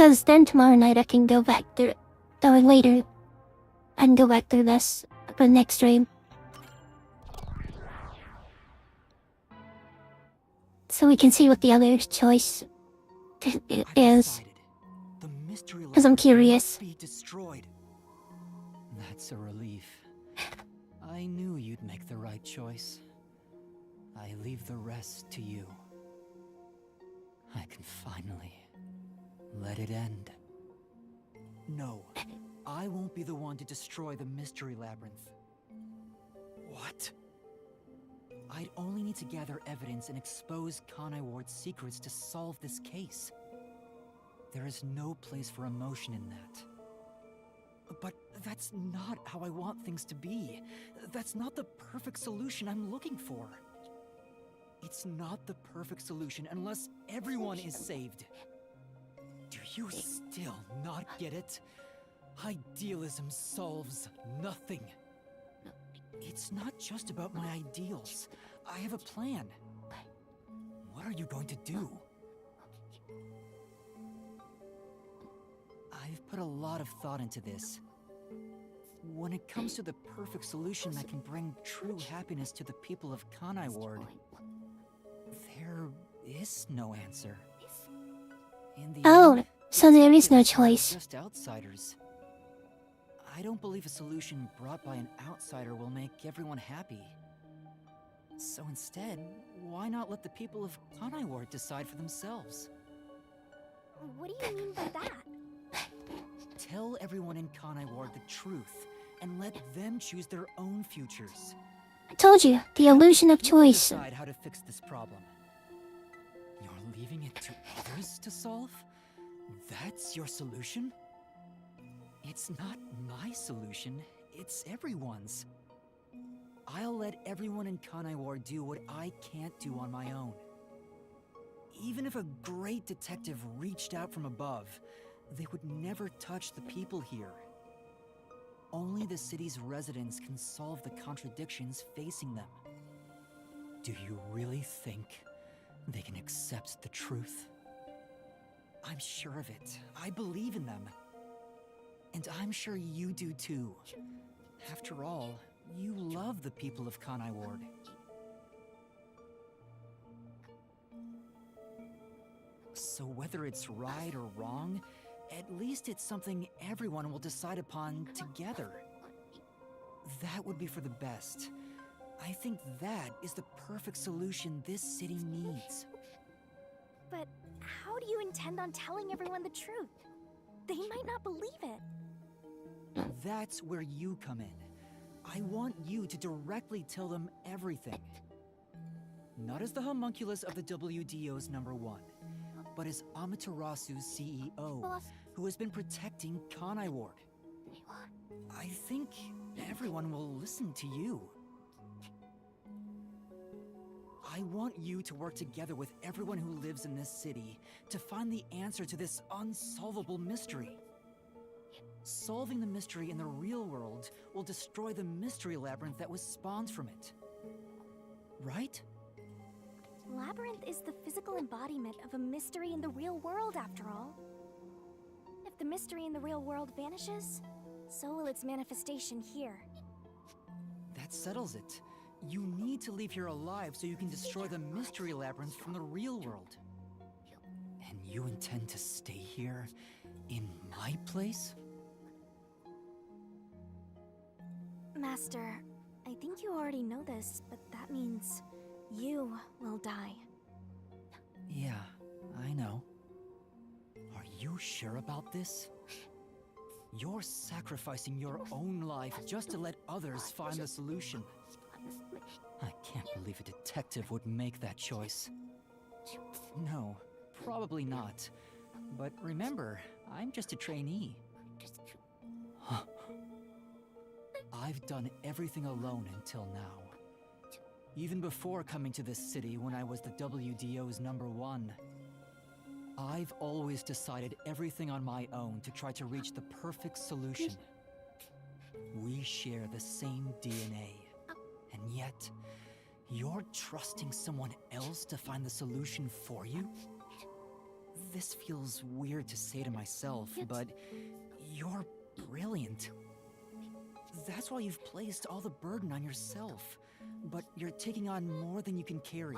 Because then tomorrow night I can go back through, or later, I can go back through this for the next stream. So we can see what the other choice is. Because I'm curious. Be destroyed. That's a relief. I knew you'd make the right choice. I leave the rest to you. I can finally let it end. No, I won't be the one to destroy the Mystery Labyrinth. What? I'd only need to gather evidence and expose Conai Ward's secrets to solve this case. There is no place for emotion in that. But that's not how I want things to be. That's not the perfect solution I'm looking for. It's not the perfect solution unless everyone is saved. Do you still not get it? Idealism solves nothing. It's not just about my ideals. I have a plan. What are you going to do? I've put a lot of thought into this. When it comes to the perfect solution that can bring true happiness to the people of Conai Ward, there is no answer. In the end, So there is no choice. just outsiders. I don't believe a solution brought by an outsider will make everyone happy. So instead, why not let the people of Conai Ward decide for themselves? What do you mean by that? Tell everyone in Conai Ward the truth, and let them choose their own futures. I told you, the illusion of choice. Decide how to fix this problem. You're leaving it to others to solve? That's your solution? It's not my solution, it's everyone's. I'll let everyone in Conai Ward do what I can't do on my own. Even if a great detective reached out from above, they would never touch the people here. Only the city's residents can solve the contradictions facing them. Do you really think they can accept the truth? I'm sure of it. I believe in them. And I'm sure you do too. After all, you love the people of Conai Ward. So whether it's right or wrong, at least it's something everyone will decide upon together. That would be for the best. I think that is the perfect solution this city needs. But how do you intend on telling everyone the truth? They might not believe it. That's where you come in. I want you to directly tell them everything. Not as the homunculus of the WDO's #1, but as Amaterasu's CEO, who has been protecting Conai Ward. I think everyone will listen to you. I want you to work together with everyone who lives in this city to find the answer to this unsolvable mystery. Solving the mystery in the real world will destroy the Mystery Labyrinth that was spawned from it. Right? Labyrinth is the physical embodiment of a mystery in the real world, after all. If the mystery in the real world vanishes, so will its manifestation here. That settles it. You need to leave here alive so you can destroy the Mystery Labyrinth from the real world. And you intend to stay here, in my place? Master, I think you already know this, but that means you will die. Yeah, I know. Are you sure about this? You're sacrificing your own life just to let others find the solution. I can't believe a detective would make that choice. No, probably not. But remember, I'm just a trainee. Huh. I've done everything alone until now. Even before coming to this city when I was the WDO's #1. I've always decided everything on my own to try to reach the perfect solution. We share the same DNA. And yet, you're trusting someone else to find the solution for you? This feels weird to say to myself, but you're brilliant. That's why you've placed all the burden on yourself, but you're taking on more than you can carry.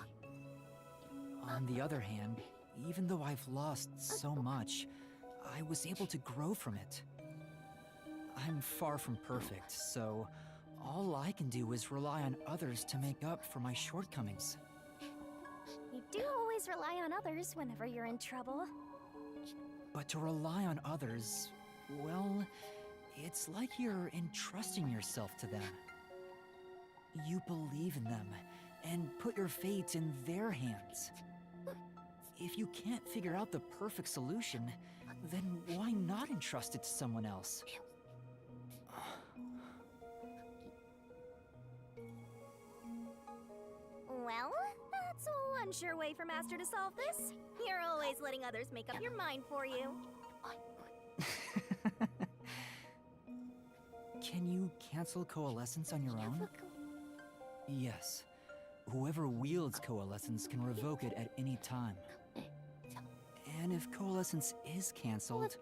On the other hand, even though I've lost so much, I was able to grow from it. I'm far from perfect, so all I can do is rely on others to make up for my shortcomings. You do always rely on others whenever you're in trouble. But to rely on others, well, it's like you're entrusting yourself to them. You believe in them and put your fate in their hands. If you can't figure out the perfect solution, then why not entrust it to someone else? Well, that's one sure way for Master to solve this. You're always letting others make up your mind for you. Can you cancel Coalescence on your own? Yes. Whoever wields Coalescence can revoke it at any time. And if Coalescence is cancelled,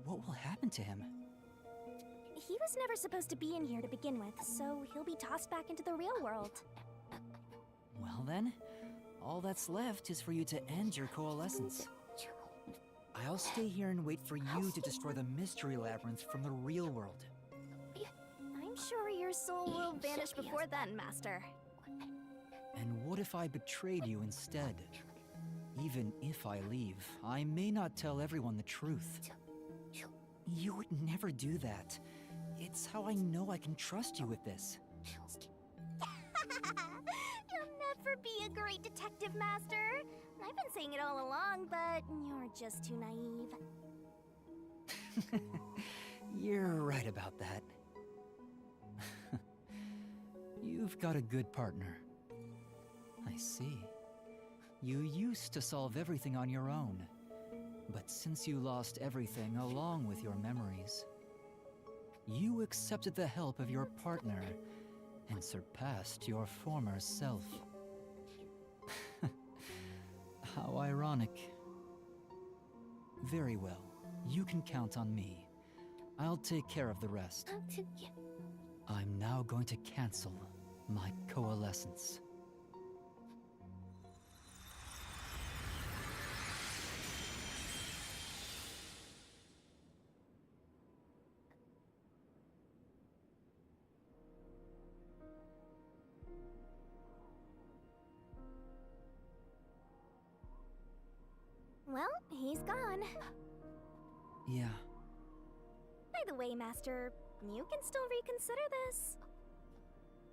what will happen to him? He was never supposed to be in here to begin with, so he'll be tossed back into the real world. Well then, all that's left is for you to end your Coalescence. I'll stay here and wait for you to destroy the Mystery Labyrinth from the real world. I'm sure your soul will vanish before then, Master. And what if I betrayed you instead? Even if I leave, I may not tell everyone the truth. You would never do that. It's how I know I can trust you with this. You'll never be a great detective, Master. I've been saying it all along, but you're just too naive. You're right about that. You've got a good partner. I see. You used to solve everything on your own. But since you lost everything along with your memories, you accepted the help of your partner and surpassed your former self. How ironic. Very well. You can count on me. I'll take care of the rest. I'm now going to cancel my Coalescence. Well, he's gone. Yeah. By the way, Master, you can still reconsider this.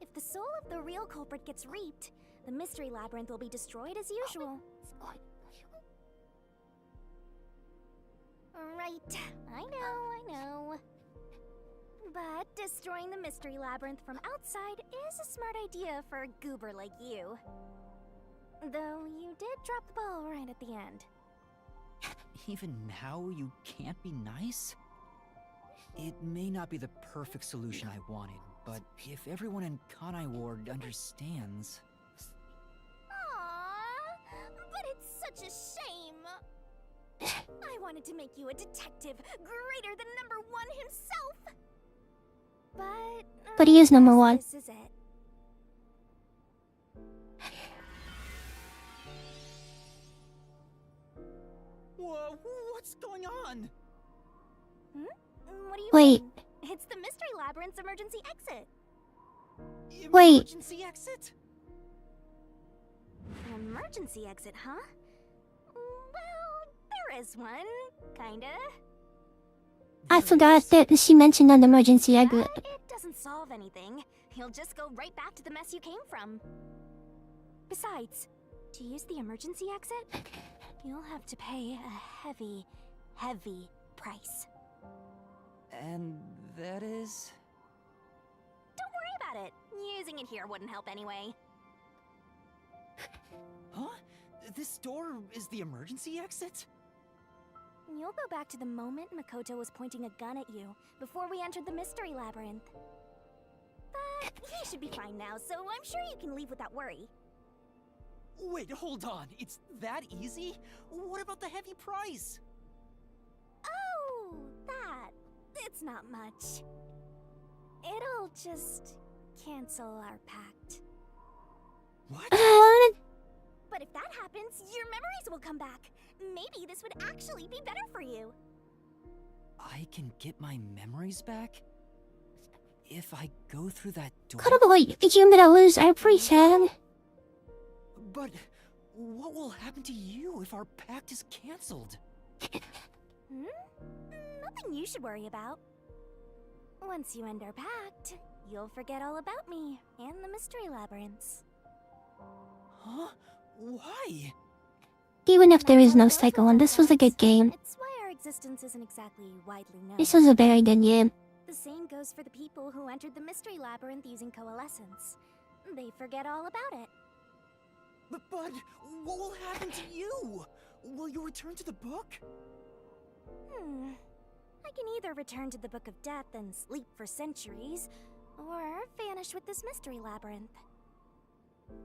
If the soul of the real culprit gets reaped, the Mystery Labyrinth will be destroyed as usual. Right, I know. But destroying the Mystery Labyrinth from outside is a smart idea for a goober like you. Though you did drop the ball right at the end. Even now, you can't be nice? It may not be the perfect solution I wanted, but if everyone in Kanai Ward understands... Aww, but it's such a shame. I wanted to make you a detective greater than #1 himself. But he is #1. This is it. Whoa, what's going on? What do you Wait. mean? It's the Mystery Labyrinth's emergency exit. Wait. Emergency exit? An emergency exit, huh? Well, there is one, kinda. I forgot that she mentioned an emergency exit. It doesn't solve anything. You'll just go right back to the mess you came from. Besides, to use the emergency exit, you'll have to pay a heavy, heavy price. And that is... Don't worry about it. Using it here wouldn't help anyway. Huh? This door is the emergency exit? You'll go back to the moment Makoto was pointing a gun at you, before we entered the Mystery Labyrinth. But he should be fine now, so I'm sure you can leave without worry. Wait, hold on. It's that easy? What about the heavy price? Oh, that. It's not much. It'll just cancel our pact. What? But if that happens, your memories will come back. Maybe this would actually be better for you. I can get my memories back? If I go through that door? この子が夢だ lose are pretty sad. But what will happen to you if our pact is cancelled? Nothing you should worry about. Once you end our pact, you'll forget all about me and the mystery labyrinths. Huh? Why? Even if there is no second one, this was a good game. It's why our existence isn't exactly widely known. This was a very good game. The same goes for the people who entered the mystery labyrinth using coalescence. They forget all about it. But what will happen to you? Will you return to the book? I can either return to the Book of Death and sleep for centuries, or vanish with this mystery labyrinth.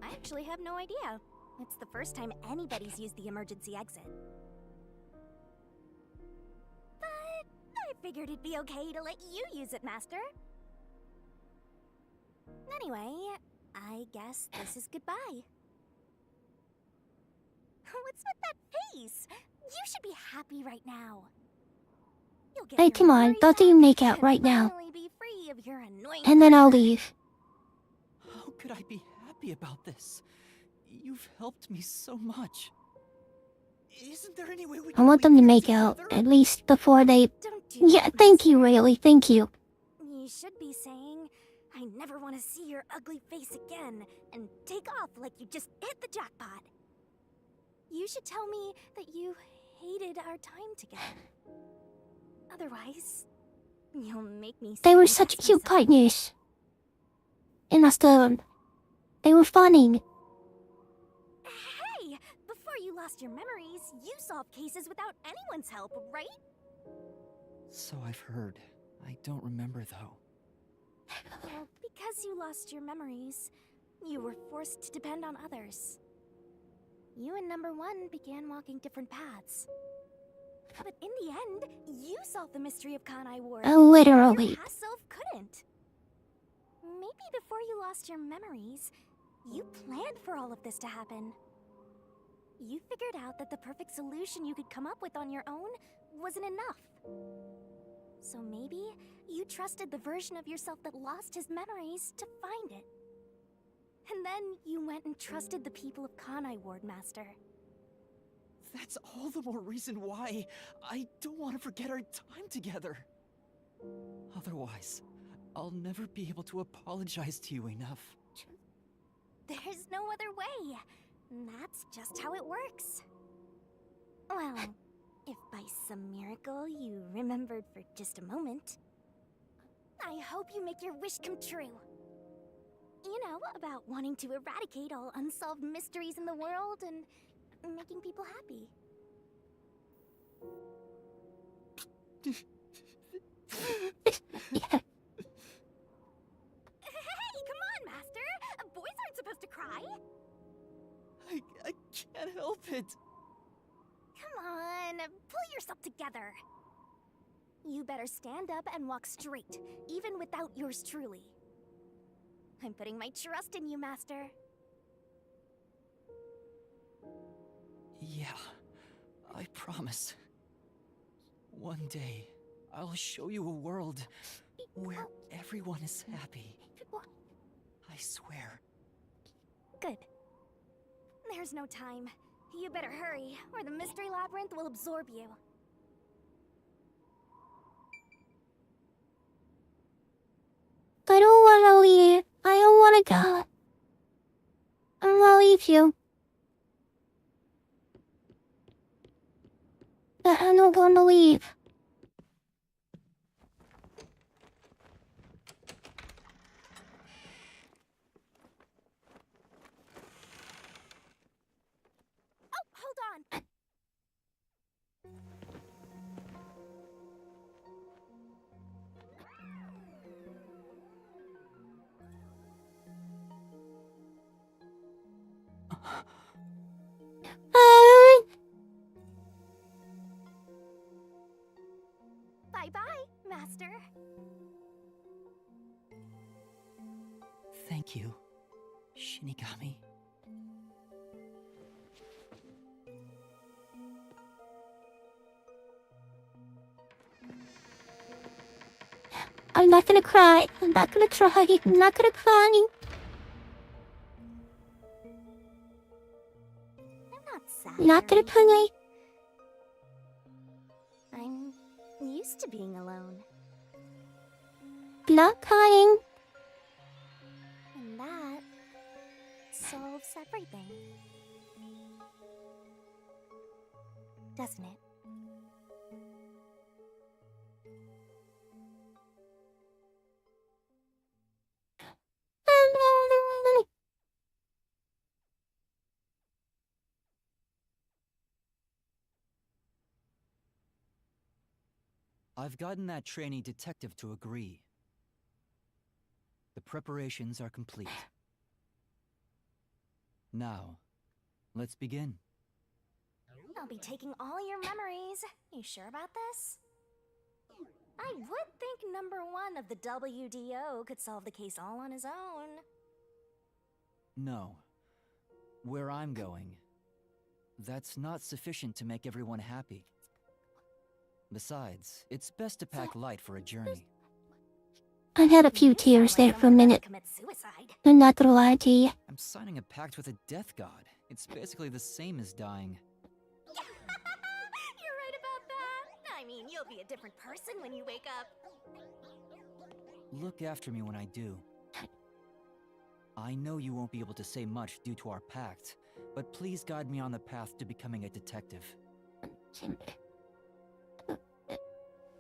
I actually have no idea. It's the first time anybody's used the emergency exit. But I figured it'd be okay to let you use it, Master. Anyway, I guess this is goodbye. What's with that face? You should be happy right now. You'll get Hey, your come on, memories don't back even make out and right now. finally be free of your annoying And then I'll leave. How could I be happy about this? You've helped me so much. Isn't there any way we I can want them to make out, at least before they... Yeah, thank you, Rayleigh, thank you. You should be saying, I never want to see your ugly face again, and take off like you just hit the jackpot. You should tell me that you hated our time together. Otherwise, you'll make me They were second such guess cute myself. partners. And that's the... They were funny. Hey! Before you lost your memories, you solved cases without anyone's help, right? So I've heard. I don't remember though. Well, because you lost your memories, you were forced to depend on others. You and Number 1 began walking different paths. But in the end, you solved the mystery of Kanai Ward. Literally. Your past self couldn't. Maybe before you lost your memories, you planned for all of this to happen. You figured out that the perfect solution you could come up with on your own wasn't enough. So maybe you trusted the version of yourself that lost his memories to find it. And then you went and trusted the people of Kanai Ward, Master. That's all the more reason why I don't want to forget our time together. Otherwise, I'll never be able to apologize to you enough. There's no other way. That's just how it works. Well, if by some miracle you remembered for just a moment, I hope you make your wish come true. You know, about wanting to eradicate all unsolved mysteries in the world and making people happy. Hey, come on, Master! Boys aren't supposed to cry! I can't help it. Come on, pull yourself together. You better stand up and walk straight, even without yours truly. I'm putting my trust in you, Master. Yeah, I promise. One day, I'll show you a world where everyone is happy. I swear. Good. There's no time. You better hurry, or the Mystery Labyrinth will absorb you. I don't wanna leave. I don't wanna go. I'm gonna leave you. But I'm not gonna leave. Oh, hold on! Bye-bye, Master. Thank you, Shinigami. I'm not gonna cry. I'm not gonna cry. I'm not gonna cry. I'm not sad. Not gonna cry. I'm used to being alone. Not crying. And that solves everything. Doesn't it? I've gotten that trainee detective to agree. The preparations are complete. Now, let's begin. I'll be taking all your memories. You sure about this? I would think number 1 of the WDO could solve the case all on his own. No. Where I'm going, that's not sufficient to make everyone happy. Besides, it's best to pack light for a journey. I had a few tears there for a minute. I'm not gonna lie to you. I'm signing a pact with a death god. It's basically the same as dying. You're right about that. I mean, you'll be a different person when you wake up. Look after me when I do. I know you won't be able to say much due to our pact, but please guide me on the path to becoming a detective.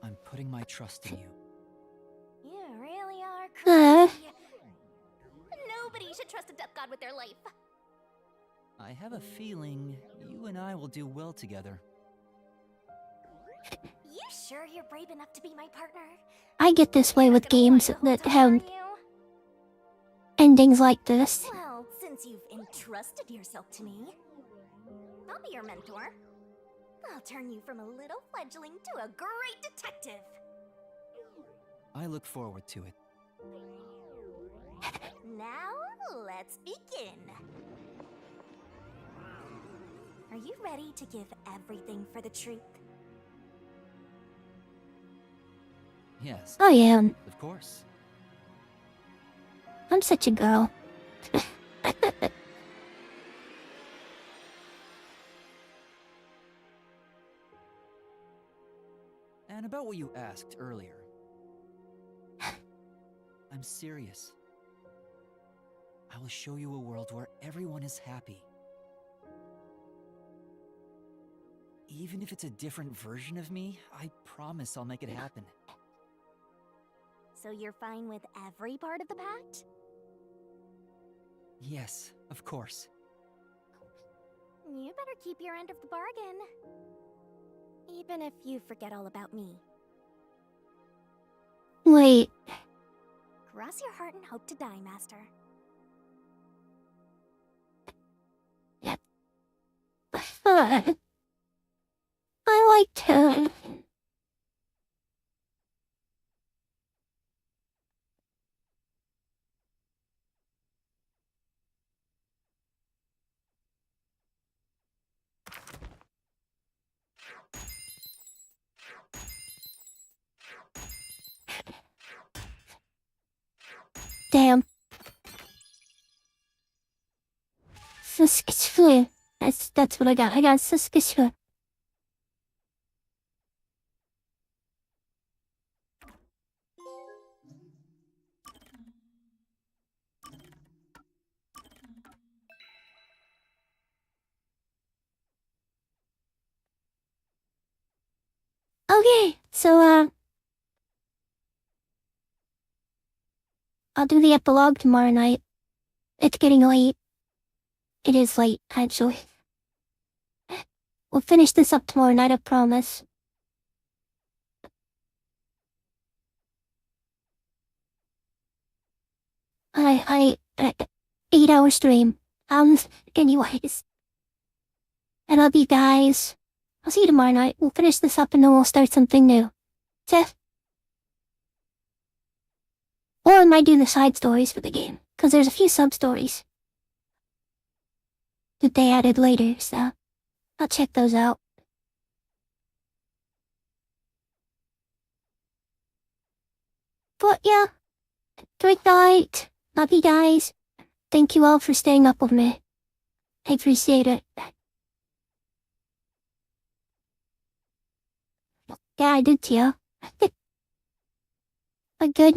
I'm putting my trust in you. You really are crazy. Nobody should trust a death god with their life. I have a feeling you and I will do well together. You sure you're brave enough to be my partner? I get this way with games that have endings like this. Well, since you've entrusted yourself to me, I'll be your mentor. I'll turn you from a little fledgling to a great detective. I look forward to it. Now, let's begin. Are you ready to give everything for the truth? Yes. I am. Of course. I'm such a girl. And about what you asked earlier. I'm serious. I will show you a world where everyone is happy. Even if it's a different version of me, I promise I'll make it happen. So you're fine with every part of the pact? Yes, of course. You better keep your end of the bargain. Even if you forget all about me. Wait. Cross your heart and hope to die, Master. I liked him. Damn. Saskatchewan. That's what I got. I got Saskatchewan. Okay, so I'll do the epilogue tomorrow night. It's getting late. It is late, actually. We'll finish this up tomorrow night, I promise. I 8-hour stream. Anyways. I love you guys. I'll see you tomorrow night. We'll finish this up and then we'll start something new. Jeff? Or I might do the side stories for the game, because there's a few sub-stories that they added later, so I'll check those out. But yeah, good night. Love you guys. Thank you all for staying up with me. I appreciate it. Yeah, I did too. But good